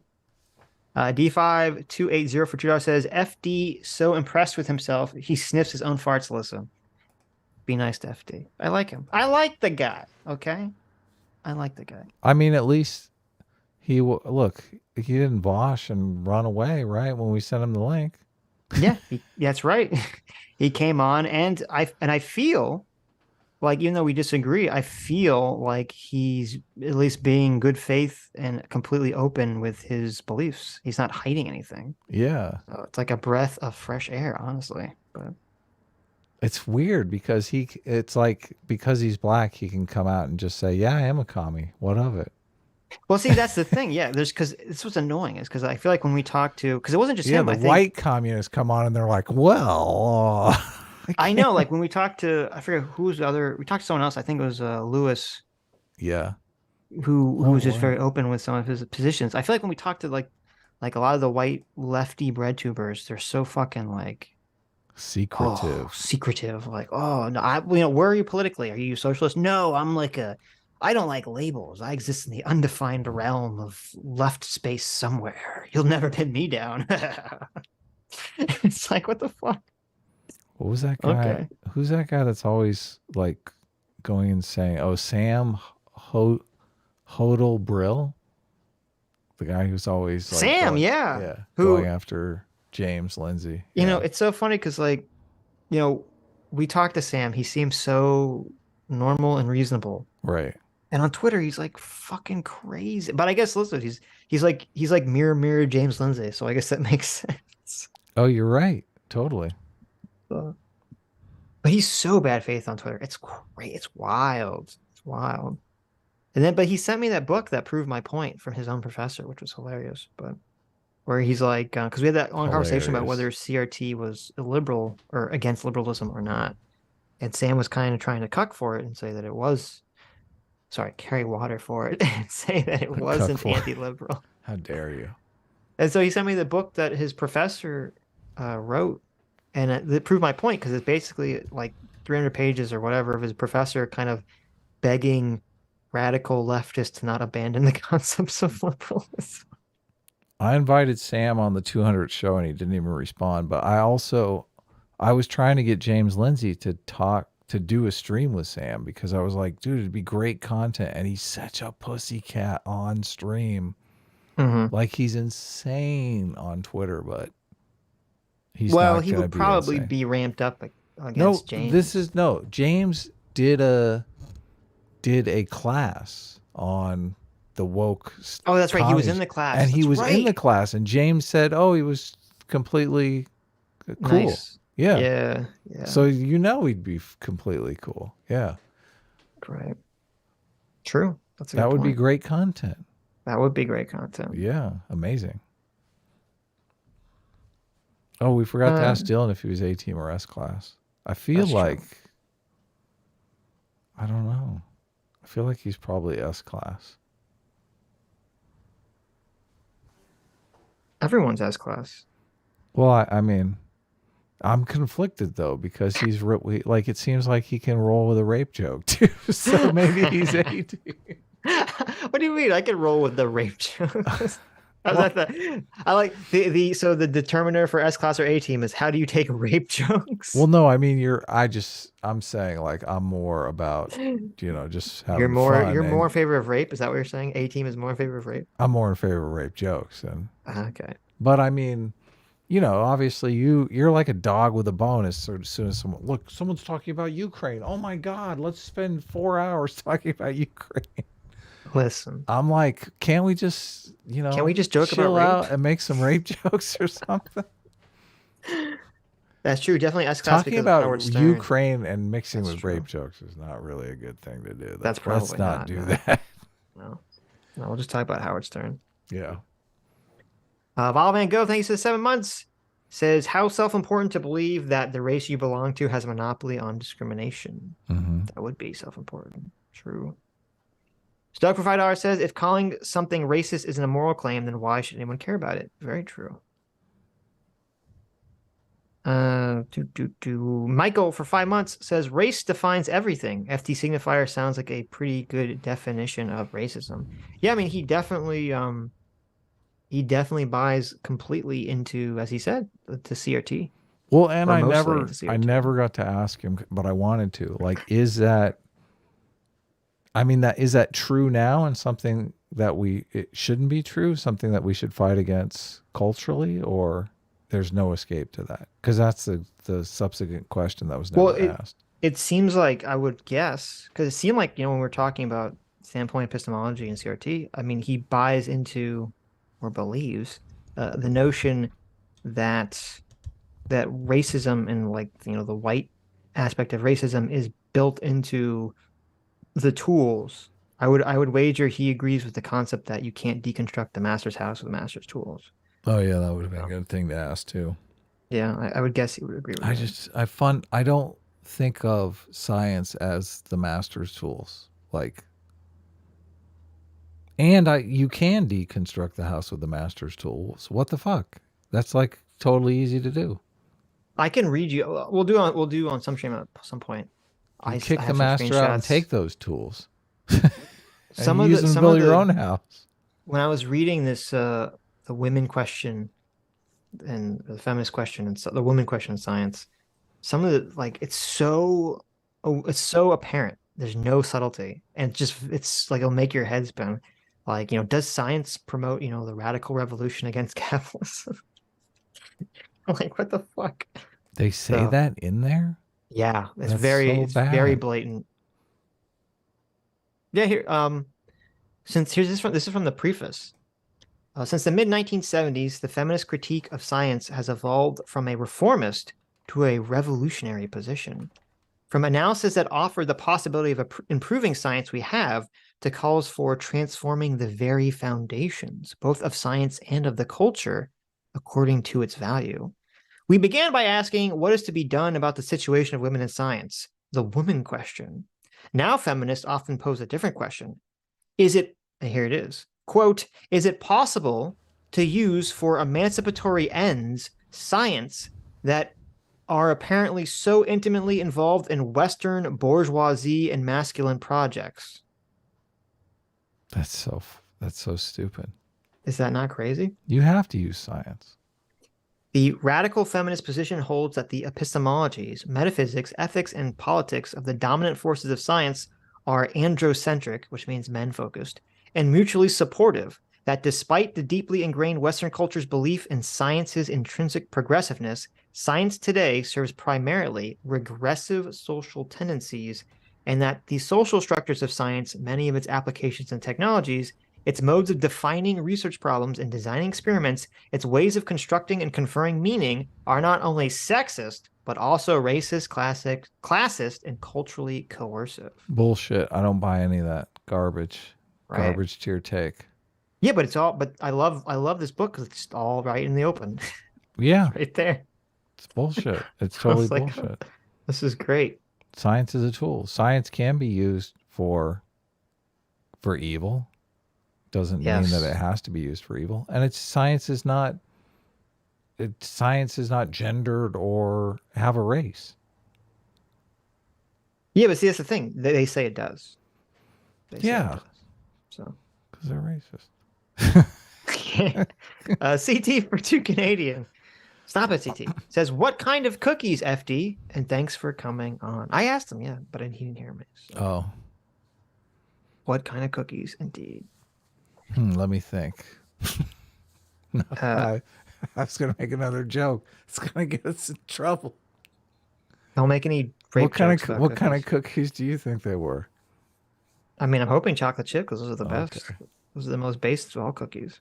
D5280 for $2 says, FD so impressed with himself he sniffs his own farts. Listen. Be nice to FD. I like him. I like the guy. Okay, I like the guy. I mean, at least he didn't bosh and run away, right? When we sent him the link. Yeah, that's right. He came on, and I feel like, even though we disagree, I feel like he's at least being good faith and completely open with his beliefs. He's not hiding anything. Yeah, so it's like a breath of fresh air, honestly. But it's weird because because he's black, he can come out and just say, "Yeah, I am a commie. What of it?" Well, see, that's the thing. Yeah, because this was annoying. Is because I feel like when we talked to, because it wasn't just him. The white communists come on and they're like, "Well, I know." Like when we talked to, I forget who's the other. We talked to someone else. I think it was Lewis. Yeah. Who was just very open with some of his positions. I feel like when we talked to like a lot of the white lefty bread tubers, they're so fucking like. Secretive. Like, oh no, where are you politically? Are you socialist? No, I don't like labels. I exist in the undefined realm of left space somewhere. You'll never pin me down. It's like, what the fuck? What was that guy? Okay. Who's that guy that's always like going and saying, "Oh, Sam Hodel Brill," the guy who's always like Sam, going after James Lindsay. You know, it's so funny because, like, you know, we talked to Sam. He seems so normal and reasonable. Right. And on Twitter, he's like fucking crazy. But I guess, listen, he's like mirror James Lindsay. So I guess that makes sense. Oh, you're right. Totally. But he's so bad faith on Twitter. It's great. It's wild. It's wild. But he sent me that book that proved my point from his own professor, which was hilarious. But where he's like, because we had that long conversation about whether CRT was illiberal or against liberalism or not. And Sam was kind of trying to cuck for it and say that it was, carry water for it and say that it wasn't anti-liberal. How dare you? And so he sent me the book that his professor wrote, and it proved my point because it's basically like 300 pages or whatever of his professor kind of begging radical leftists to not abandon the concepts of liberalism. I invited Sam on the 200th show and he didn't even respond. But I was trying to get James Lindsay to do a stream with Sam because I was like, dude, it'd be great content. And he's such a pussycat on stream. Mm-hmm. Like he's insane on Twitter, but he would probably be ramped up against James. James did a class on the woke. Oh, that's right. He was in the class. And he was in the class. And James said, oh, he was completely cool. Nice. Yeah. So he'd be completely cool. Yeah. Right. True. That would be great content. That would be great content. Yeah. Amazing. Oh, we forgot to ask Dylan if he was A team or S class. I feel like true. I don't know. I feel like he's probably S class. Everyone's S class. Well, I mean, I'm conflicted though because he's like it seems like he can roll with a rape joke too. So maybe he's A team. What do you mean? I can roll with the rape jokes. I like so the determiner for S class or A team is how do you take rape jokes? Well, no, I mean I'm saying like I'm more about just having you're more fun more in favor of rape. Is that what you're saying? A team is more in favor of rape. I'm more in favor of rape jokes okay. But I mean, obviously you're like a dog with a bone as soon as someone's talking about Ukraine. Oh my God, let's spend 4 hours talking about Ukraine. Listen, I'm like, can't we just, can we just joke chill about out rape? and make some rape jokes or something? That's true. Definitely S class. Talking about Ukraine and mixing with rape jokes is not really a good thing to do. That's probably let's not do that. No, we'll just talk about Howard Stern. Yeah. Val Van Gogh, thank you for the 7 months. Says, how self-important to believe that the race you belong to has a monopoly on discrimination. That would be self-important. True. Doug for $5 says, if calling something racist is an immoral claim, then why should anyone care about it? Very true. Michael for 5 months says, race defines everything. FD signifier sounds like a pretty good definition of racism. Yeah, I mean, he definitely buys completely into, as he said, to CRT. Well, and I never got to ask him, but I wanted to. Like, is that true now and something that it shouldn't be true, something that we should fight against culturally, or there's no escape to that? Because that's the subsequent question that was never asked. It seems like, I would guess, because it seemed like, when we're talking about standpoint epistemology and CRT, I mean, he buys into or believes the notion that racism and the white aspect of racism is built into the tools. I would wager he agrees with the concept that you can't deconstruct the master's house with the master's tools. Oh yeah, that would have been a good thing to ask too. Yeah, I would guess he would agree with that. I don't think of science as the master's tools. And you can deconstruct the house with the master's tools. What the fuck? That's totally easy to do. I can read you. We'll do on some stream at some point. You kick the master out and take those tools. Some use them to build your own house. When I was reading this, the women question and the feminist question and the woman question in science, some of the it's so apparent. There's no subtlety, and it's it'll make your head spin. Does science promote the radical revolution against capitalism? What the fuck? They say that in there? Yeah, it's very blatant. Yeah, here this is from the preface. Since the mid-1970s, the feminist critique of science has evolved from a reformist to a revolutionary position. From analysis that offered the possibility of improving science we have to calls for transforming the very foundations, both of science and of the culture, according to its value. We began by asking what is to be done about the situation of women in science, the woman question. Now feminists often pose a different question. Is it, and here it is, quote, is it possible to use for emancipatory ends science that are apparently so intimately involved in Western bourgeoisie and masculine projects? That's so stupid. Is that not crazy? You have to use science. The radical feminist position holds that the epistemologies, metaphysics, ethics, and politics of the dominant forces of science are androcentric, which means men-focused, and mutually supportive, that despite the deeply ingrained Western culture's belief in science's intrinsic progressiveness, science today serves primarily regressive social tendencies, and that the social structures of science, many of its applications and technologies, its modes of defining research problems and designing experiments, its ways of constructing and conferring meaning are not only sexist, but also racist, classist, and culturally coercive. Bullshit. I don't buy any of that garbage. Right. Garbage to your take. Yeah, but I love this book because it's all right in the open. Yeah. Right there. It's bullshit. It's I totally was like, bullshit. this is great. Science is a tool. Science can be used for evil. Doesn't mean that it has to be used for evil. And science is not gendered or have a race. Yeah, but see, that's the thing. They say it does. They say it does. So because they're racist. CT for 2 Canadian. Stop it, CT. Says, what kind of cookies, FD? And thanks for coming on. I asked him, yeah, but he didn't hear me. So. Oh. What kind of cookies, indeed? Let me think. No, I was going to make another joke. It's going to get us in trouble. Don't make any rape jokes about What kind of cookies do you think they were? I mean, I'm hoping chocolate chip because those are the best. Those are the most basic of all cookies.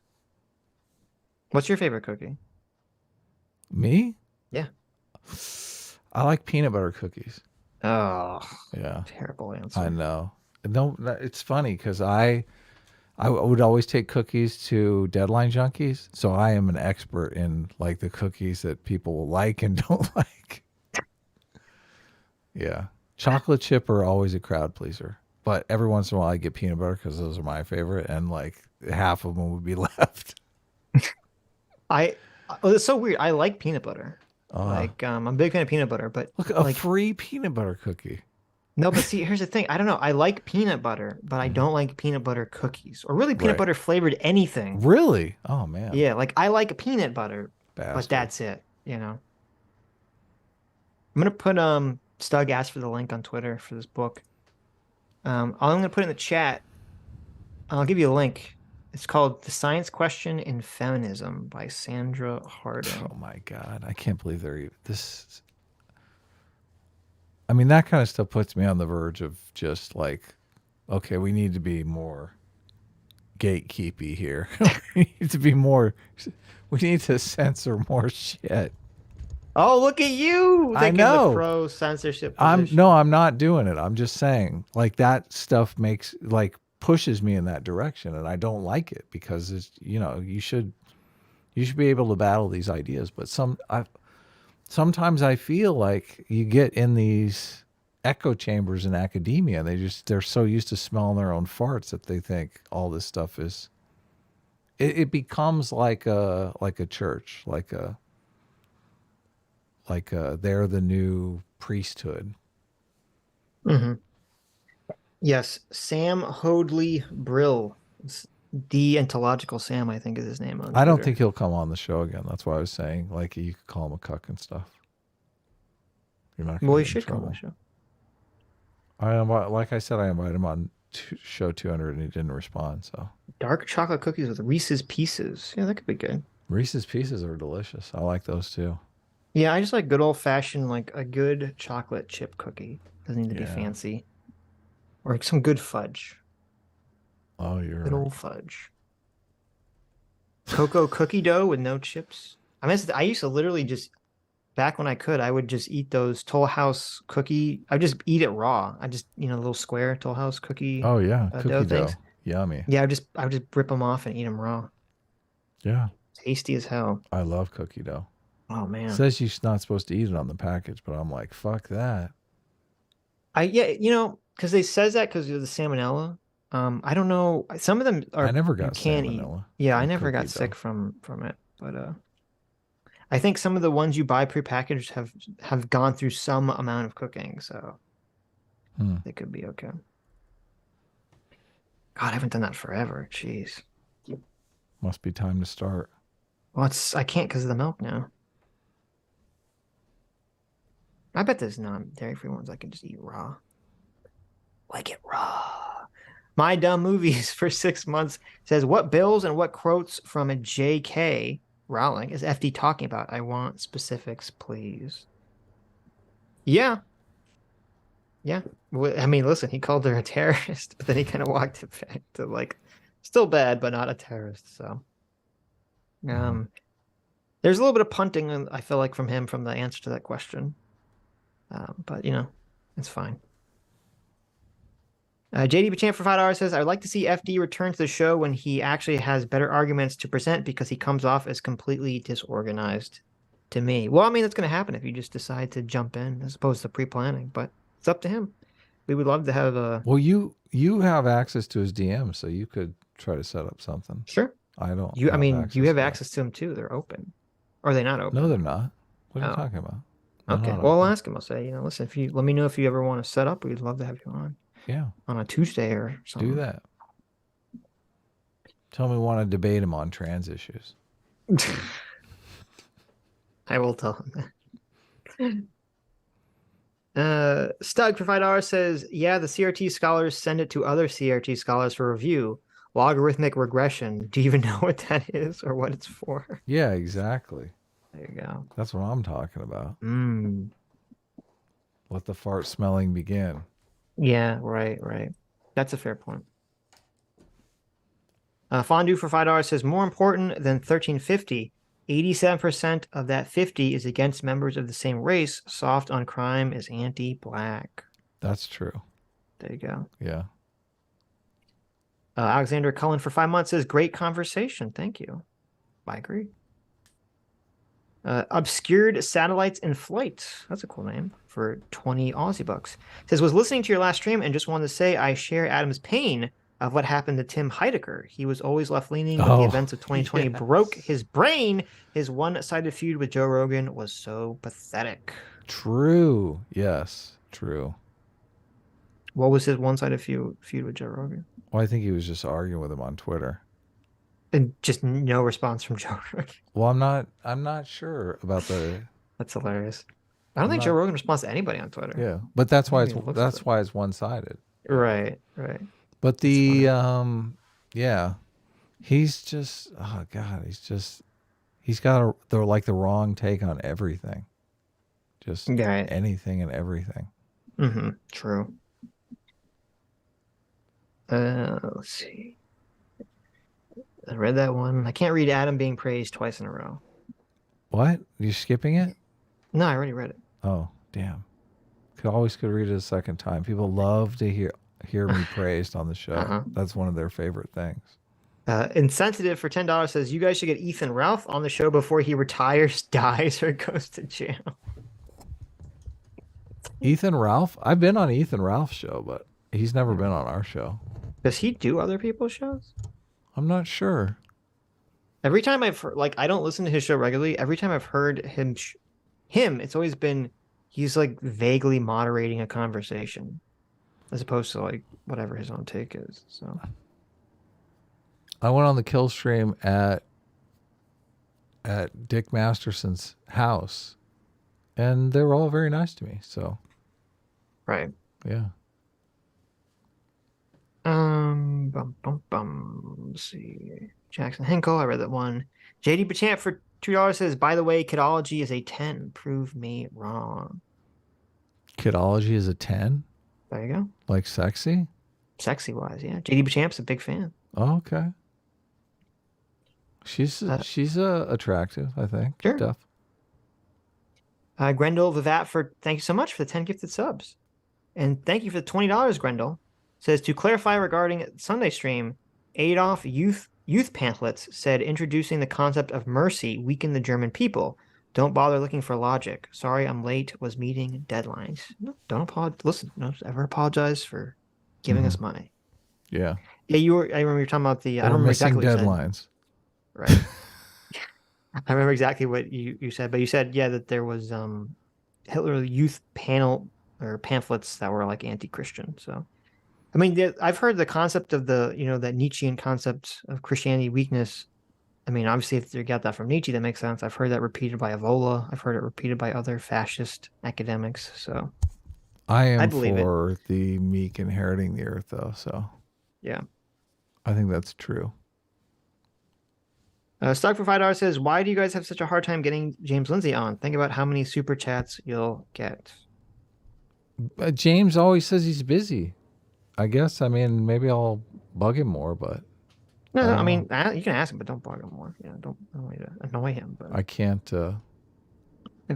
What's your favorite cookie? Me? Yeah. I like peanut butter cookies. Oh, yeah. Terrible answer. I know. No, it's funny because I would always take cookies to Deadline Junkies, so I am an expert in like the cookies that people will like and don't like. Yeah, chocolate chip are always a crowd pleaser, but every once in a while I get peanut butter because those are my favorite, and like half of them would be left. It's so weird. I like peanut butter. I'm a big fan of peanut butter, but look, a free peanut butter cookie. No, but see, here's the thing. I don't know. I like peanut butter, but I don't like peanut butter cookies or really peanut butter flavored anything. Really? Oh man. Yeah, like I like peanut butter, Bastard. but that's it. You know. I'm gonna put Stug asked for the link on Twitter for this book. I'm gonna put it in the chat. I'll give you a link. It's called The Science Question in Feminism by Sandra Harding. Oh my God. I can't believe I mean, that kind of stuff puts me on the verge of just like, okay, we need to be more gatekeepy here. We need to censor more shit. Oh, look at you! I know. The pro censorship. I'm not doing it. I'm just saying, like that stuff pushes me in that direction, and I don't like it because it's you should be able to battle these ideas. But sometimes I feel like you get in these echo chambers in academia, and they're so used to smelling their own farts that they think all this stuff is. It becomes like a church, they're the new priesthood. Mm-hmm. Yes, Sam Hoadley Brill. It's Deontological Sam, I think is his name. I don't think he'll come on the show again. That's why I was saying, like, you could call him a cuck and stuff. You're not. Well, he should come on the show. Like I said, I invited him on show 200, and he didn't respond. So dark chocolate cookies with Reese's Pieces. Yeah, that could be good. Reese's Pieces are delicious. I like those too. Yeah, I just like good old fashioned, like a good chocolate chip cookie. Doesn't need to be fancy. Or some good fudge. Oh, you're good old fudge. Cocoa cookie dough with no chips. I used to literally just, back when I could, I would just eat those Toll House cookie. I would just eat it raw. I just, the little square Toll House cookie. Oh yeah, cookie dough. Yummy. Yeah, I would just rip them off and eat them raw. Yeah. Tasty as hell. I love cookie dough. Oh man. It says you're not supposed to eat it on the package, but I'm like, fuck that. Because they says that because of the salmonella. I don't know. Some of them are. I never got salmonella. Yeah, I never got sick from it. But I think some of the ones you buy prepackaged have gone through some amount of cooking, so they could be okay. God, I haven't done that forever. Jeez. Must be time to start. Well, I can't because of the milk now. I bet there's non-dairy-free ones I can just eat raw. Like it raw. My Dumb Movies for 6 months says, what bills and what quotes from a J.K. Rowling is FD talking about? I want specifics, please. Yeah. Yeah. I mean, listen, he called her a terrorist, but then he kind of walked it back to like, still bad, but not a terrorist. So, there's a little bit of punting, I feel like, from him from the answer to that question. But, it's fine. JD Bachamp for $5 says, I'd like to see FD return to the show when he actually has better arguments to present because he comes off as completely disorganized. to me. Well, I mean, that's going to happen if you just decide to jump in as opposed to pre-planning, but it's up to him. We would love to have a... Well, you have access to his DM, so you could try to set up something. Sure. I don't. You have to access to them too. They're open. Or are they not open? No, they're not. What are you Oh. talking about? Okay. Well, I'll ask him. I'll say, listen, if you let me know if you ever want to set up, we'd love to have you on. Yeah. On a Tuesday or something. Do that. Tell me, want to debate him on trans issues. I will tell him that. Stug for $5 says, yeah, the CRT scholars send it to other CRT scholars for review. Logarithmic regression. Do you even know what that is or what it's for? Yeah, exactly. There you go. That's what I'm talking about. Mm. Let the fart smelling begin. Yeah, right. That's a fair point. Fondue for $5 says, more important than 1350. 87% of that 50 is against members of the same race. Soft on crime is anti-black. That's true. There you go. Yeah. Alexander Cullen for 5 months says, great conversation. Thank you. I agree. Obscured Satellites in Flight. That's a cool name for 20 Aussie bucks. Says, was listening to your last stream and just wanted to say I share Adam's pain of what happened to Tim Heidecker. He was always left-leaning, but the events of 2020 broke his brain. His one-sided feud with Joe Rogan was so pathetic. True. Yes. True. What was his one-sided feud with Joe Rogan? Well, I think he was just arguing with him on Twitter. And just no response from Joe Rogan. Well, I'm not sure about the... That's hilarious. I don't think Joe Rogan responds to anybody on Twitter. Yeah, but that's why it's one-sided. Right. But the yeah, he's just, oh God, he's got the wrong take on everything. Just anything and everything. Mm-hmm. True. Let's see. I read that one. I can't read Adam being praised twice in a row. What? You skipping it? No, I already read it. Oh, damn. Could read it a second time. People love to hear me praised on the show. That's one of their favorite things. Insensitive for $10 says, you guys should get Ethan Ralph on the show before he retires, dies, or goes to jail. Ethan Ralph? I've been on Ethan Ralph's show, but he's never been on our show. Does he do other people's shows? I'm not sure. Every time I've heard, I don't listen to his show regularly. Every time I've heard him, it's always been, he's vaguely moderating a conversation as opposed to whatever his own take is. So I went on the kill stream at Dick Masterson's house, and they were all very nice to me. So, right, yeah. Let's see. Jackson Henkel, I read that one. JD Bachamp for $2 says, by the way, Kidology is a 10. Prove me wrong. Kidology is a 10? There you go. Like sexy? Sexy wise, yeah. JD Bachamp's a big fan. Oh, okay. She's attractive, I think. Sure. Duff. Grendel Vivat thank you so much for the 10 gifted subs. And thank you for the $20, Grendel. Says, to clarify regarding Sunday stream, Adolf Youth pamphlets said introducing the concept of mercy weakened the German people. Don't bother looking for logic. Sorry, I'm late. Was meeting deadlines. No, don't apologize. Listen, don't ever apologize for giving us money. Yeah. Yeah, I remember you were talking about the. I don't remember exactly what deadlines. You said. Right. I remember exactly what you said, but you said that there was Hitler Youth pamphlets that were anti-Christian. So. I mean, I've heard the concept of that Nietzschean concept of Christianity weakness. I mean, obviously, if you got that from Nietzsche, that makes sense. I've heard that repeated by Evola. I've heard it repeated by other fascist academics. So, I believe for the meek inheriting the earth, though. So, yeah, I think that's true. Stock for $5 says, why do you guys have such a hard time getting James Lindsay on? Think about how many super chats you'll get. James always says he's busy. I guess. I mean, maybe I'll bug him more, but no. I mean, you can ask him, but don't bug him more. Don't want to annoy him. But I can't.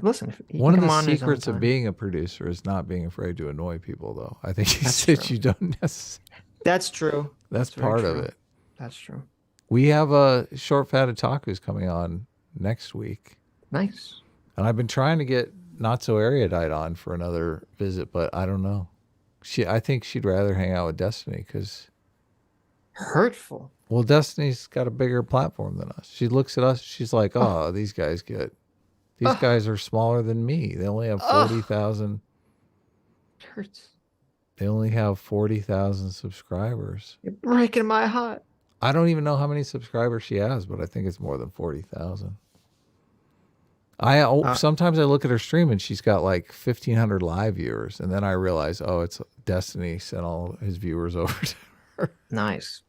Listen, one of the secrets of being a producer is not being afraid to annoy people, though. I think he said you don't necessarily. That's true. That's part of it. That's true. We have a Short Fat Otaku's coming on next week. Nice. And I've been trying to get Not So Erudite on for another visit, but I don't know. I think she'd rather hang out with Destiny because, Hurtful. well, Destiny's got a bigger platform than us. She looks at us, she's like, oh, these guys guys are smaller than me. They only have 40,000. Hurts. They only have 40,000 subscribers. You're breaking my heart. I don't even know how many subscribers she has, but I think it's more than 40,000. Sometimes I look at her stream and she's got like 1,500 live viewers, and then I realize, oh, it's Destiny sent all his viewers over to her. Nice.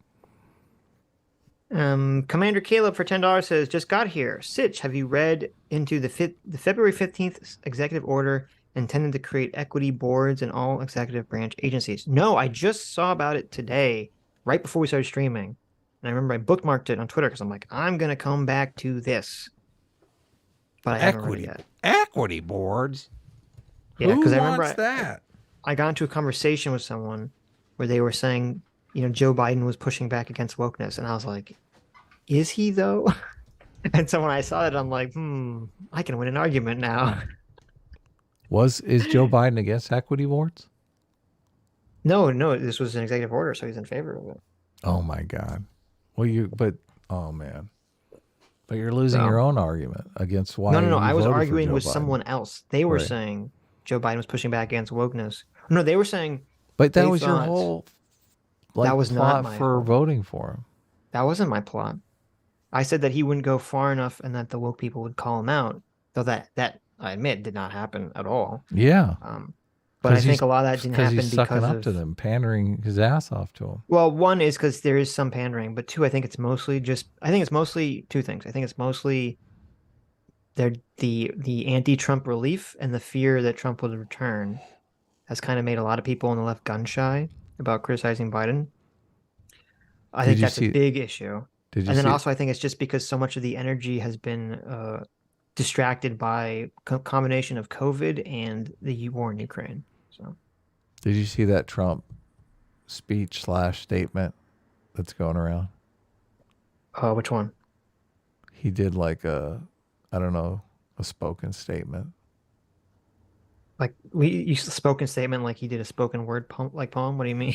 Commander Caleb for $10 says, just got here. Sitch, have you read into the February 15th executive order intended to create equity boards in all executive branch agencies? No, I just saw about it today, right before we started streaming. And I remember I bookmarked it on Twitter because I'm like, I'm going to come back to this. But I haven't read it yet. Equity boards? Yeah, because I remember that? I got into a conversation with someone where they were saying, Joe Biden was pushing back against wokeness. And I was like, is he though? And so when I saw that, I'm like, I can win an argument now. Is Joe Biden against equity boards? No, this was an executive order, so he's in favor of it. Oh my God. Oh man. But you're losing your own argument against why. No. I was arguing with Biden. Someone else. They were saying Joe Biden was pushing back against wokeness. No, they were saying. But that was your whole. That was plot not my for voting for him. That wasn't my plot. I said that he wouldn't go far enough, and that the woke people would call him out. Though that I admit did not happen at all. Yeah. But I think a lot of that didn't happen he's sucking because up to them, pandering his ass off to them. Well, one is because there is some pandering, but two, I think it's mostly two things. I think it's mostly the anti-Trump relief and the fear that Trump would return has kind of made a lot of people on the left gun shy about criticizing Biden. I think that's a big issue. And then also I think it's just because so much of the energy has been distracted by combination of COVID and the war in Ukraine. So, did you see that Trump speech / statement that's going around? Which one? He did like a spoken statement. Like we used a spoken statement, like he did a spoken word poem. What do you mean?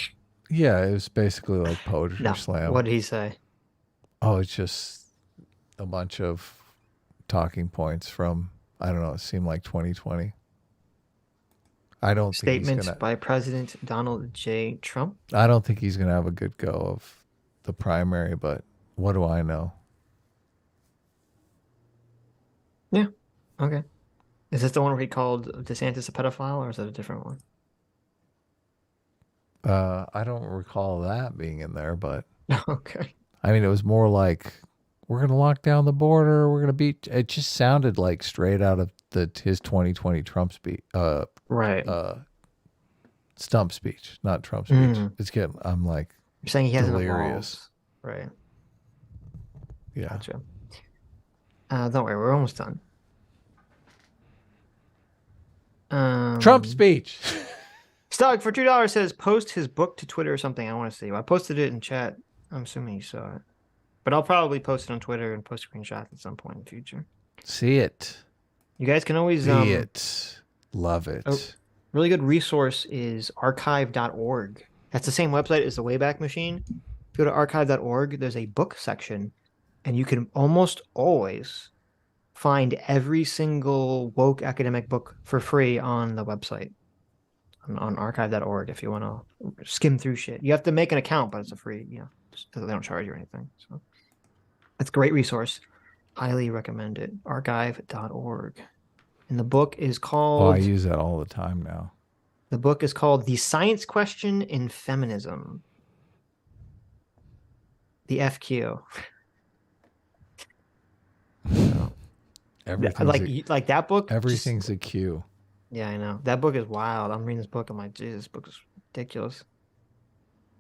Yeah, it was basically like poetry slam. What did he say? Oh, it's just a bunch of talking points from, I don't know, it seemed like 2020. I don't think statements by President Donald J. Trump. I don't think he's going to have a good go of the primary, but what do I know? Yeah. Okay. Is this the one where he called DeSantis a pedophile, or is it a different one? I don't recall that being in there, but okay. I mean, it was more like, we're going to lock down the border. We're going to beat. It just sounded like straight out of his 2020 Trump speech. Right. Stump speech, not Trump speech. It's getting. I'm like. You're saying he hasn't delirious. Evolved. Right. Yeah. Gotcha. Don't worry, we're almost done. Trump speech. Stug for $2 says post his book to Twitter or something. I want to see. I posted it in chat. I'm assuming you saw it. But I'll probably post it on Twitter and post screenshots at some point in the future. See it. You guys can always see it. Love it. A really good resource is archive.org. That's the same website as the Wayback Machine. If you go to archive.org, there's a book section, and you can almost always find every single woke academic book for free on the website. On archive.org if you want to skim through shit. You have to make an account, but it's a free, they don't charge you or anything. So it's a great resource. Highly recommend it. Archive.org. And the book is called... Oh, I use that all the time now. The book is called The Science Question in Feminism. The FQ. So, like that book. Everything's a Q. Yeah, I know. That book is wild. I'm reading this book. I'm like, Jesus, this book is ridiculous.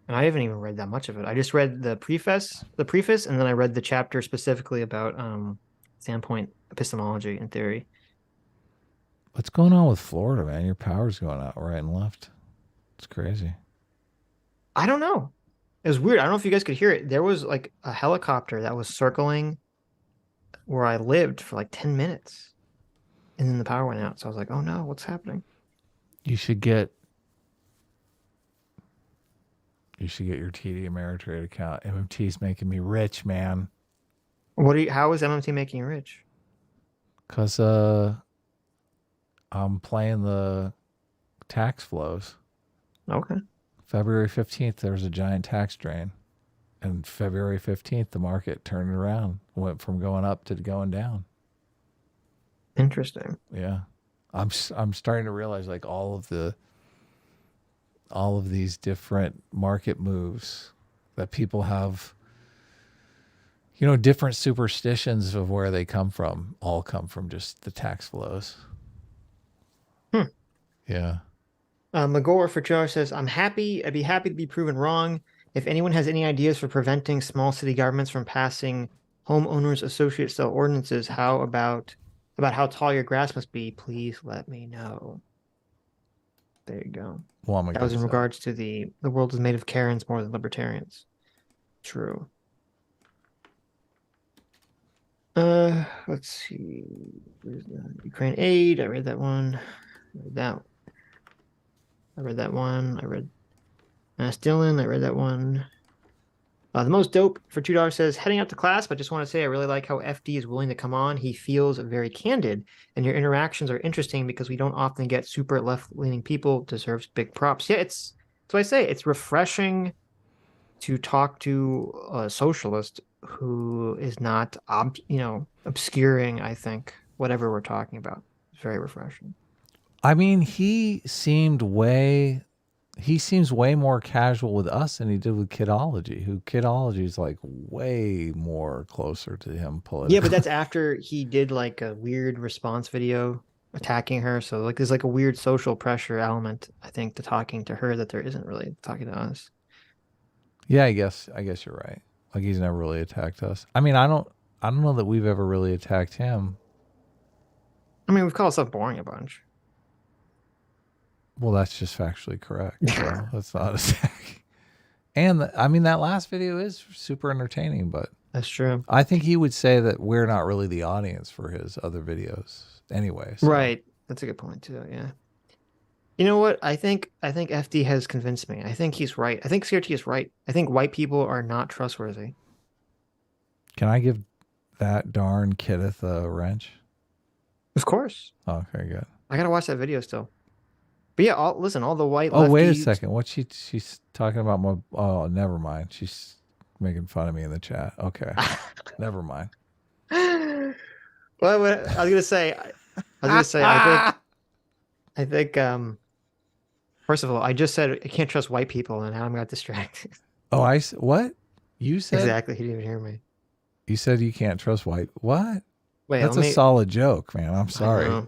And I haven't even read that much of it. I just read the preface, and then I read the chapter specifically about standpoint epistemology and theory. What's going on with Florida, man? Your power's going out right and left. It's crazy. I don't know. It was weird. I don't know if you guys could hear it. There was like a helicopter that was circling where I lived for like 10 minutes. and then the power went out. So I was like, oh no, what's happening? You should get your TD Ameritrade account. MMT's making me rich, man. How is MMT making you rich? Cause I'm playing the tax flows. Okay. February 15th, there was a giant tax drain. And February 15th, the market turned around, went from going up to going down. Interesting. Yeah. I'm starting to realize like all of these different market moves that people have, you know, different superstitions of where they come from, all come from just the tax flows. Yeah. Magor for Jar says, I'd be happy to be proven wrong. If anyone has any ideas for preventing small city governments from passing homeowners associate style ordinances, how about how tall your grass must be, please let me know. There you go. Well, that was in regards to the world is made of Karens more than libertarians. True. Let's see. Where's the Ukraine aid? I read that one. I read that one. I read Dylan. I read that one. The most dope for $2 says, heading out to class, but just want to say I really like how FD is willing to come on. He feels very candid, and your interactions are interesting because we don't often get super left-leaning people. Deserves big props. Yeah, that's what I say. It's refreshing to talk to a socialist who is not, obscuring, I think, whatever we're talking about. It's very refreshing. I mean, he seems way more casual with us than he did with Kidology, who Kidology is like way more closer to him politically. Yeah, but that's after he did like a weird response video attacking her. So like there's like a weird social pressure element, I think, to talking to her that there isn't really talking to us. Yeah, I guess you're right. Like he's never really attacked us. I mean, I don't know that we've ever really attacked him. I mean, we've called stuff boring a bunch. Well, that's just factually correct. So that's not attack. And I mean, that last video is super entertaining, but that's true. I think he would say that we're not really the audience for his other videos anyway. So. Right. That's a good point too. Yeah. You know what? I think FD has convinced me. I think he's right. I think CRT is right. I think white people are not trustworthy. Can I give that darn Kideth a wrench? Of course. Oh, very good. I gotta watch that video still. But yeah, all the white. Oh, wait a second. What she's talking about? Oh, never mind. She's making fun of me in the chat. Okay, never mind. Well, I was gonna say. I think. First of all, I just said I can't trust white people, and now I'm got distracted. Oh, what? You said exactly. He didn't even hear me. You said you can't trust white. What? Wait, that's a solid joke, man. I'm sorry.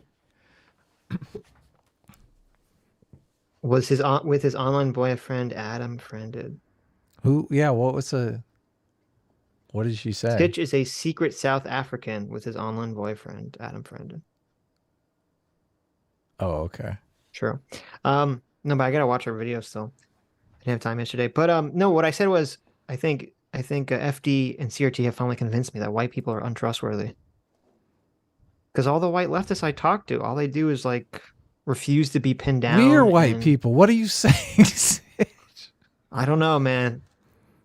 Was with his online boyfriend Adam friended? Who? Yeah. What did she say? Sitch is a secret South African with his online boyfriend Adam friended. Oh, okay. True. No, but I gotta watch our video still. I didn't have time yesterday. But no, what I said was I think FD and CRT have finally convinced me that white people are untrustworthy. Because all the white leftists I talk to, all they do is like refuse to be pinned down. We are white people. What are you saying? I don't know, man.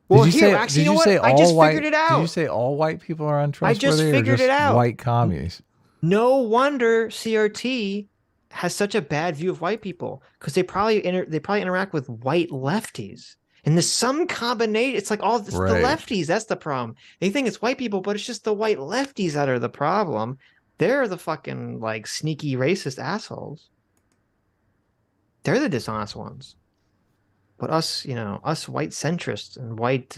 Well, did you say I just figured it out. Did you say all white people are untrustworthy? I just figured it out. White commies. No wonder CRT has such a bad view of white people because they probably interact with white lefties. And there's some combination. It's like the lefties. That's the problem. They think it's white people, but it's just the white lefties that are the problem. They're the fucking like sneaky racist assholes. They're the dishonest ones. But us, us white centrists and white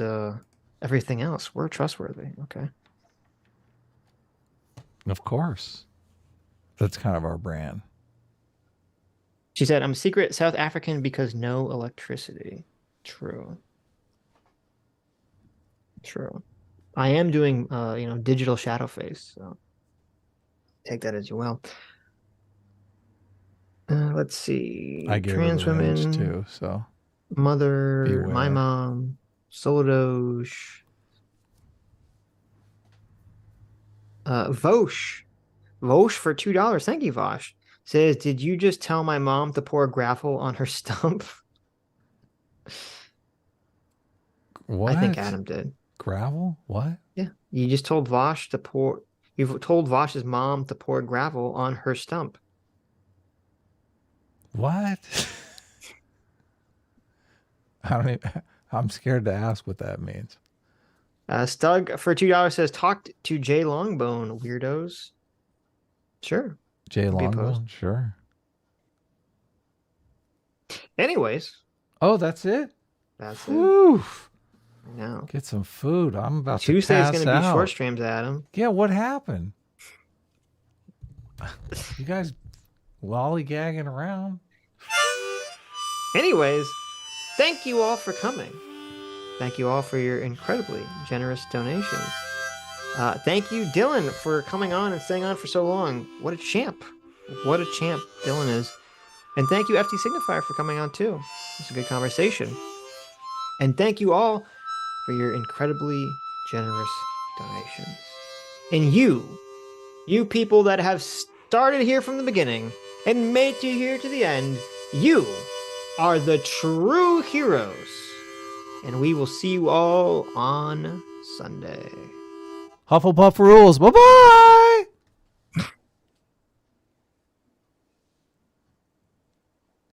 everything else, we're trustworthy. Okay. Of course. That's kind of our brand. She said, I'm secret South African because no electricity. True. I am doing, digital shadow face. So take that as you will. Let's see. I gave trans women too. So mother, beware. My mom, Solodosh, Vosh. Vosh for $2. Thank you, Vosh. Says, did you just tell my mom to pour gravel on her stump? What? I think Adam did. Gravel? What? Yeah. You just told Vosh to pour. You've told Vosh's mom to pour gravel on her stump. What? I'm scared to ask what that means. Stug for $2 says, talk to Jay Longbone, weirdos. Sure. Jay Longbone? Sure. Anyways. Oh, that's it? That's it. Woo. I know. Get some food. I'm about Tuesday to is pass going to be out. short streams, Adam. Yeah, what happened? You guys lollygagging around? Anyways, thank you all for coming. Thank you all for your incredibly generous donations. Thank you, Dylan, for coming on and staying on for so long. What a champ. What a champ Dylan is. And thank you, FD Signifier, for coming on too. It's a good conversation. And thank you all for your incredibly generous donations. And you people that have started here from the beginning and made it here to the end, you are the true heroes. And we will see you all on Sunday. Hufflepuff rules. Bye-bye!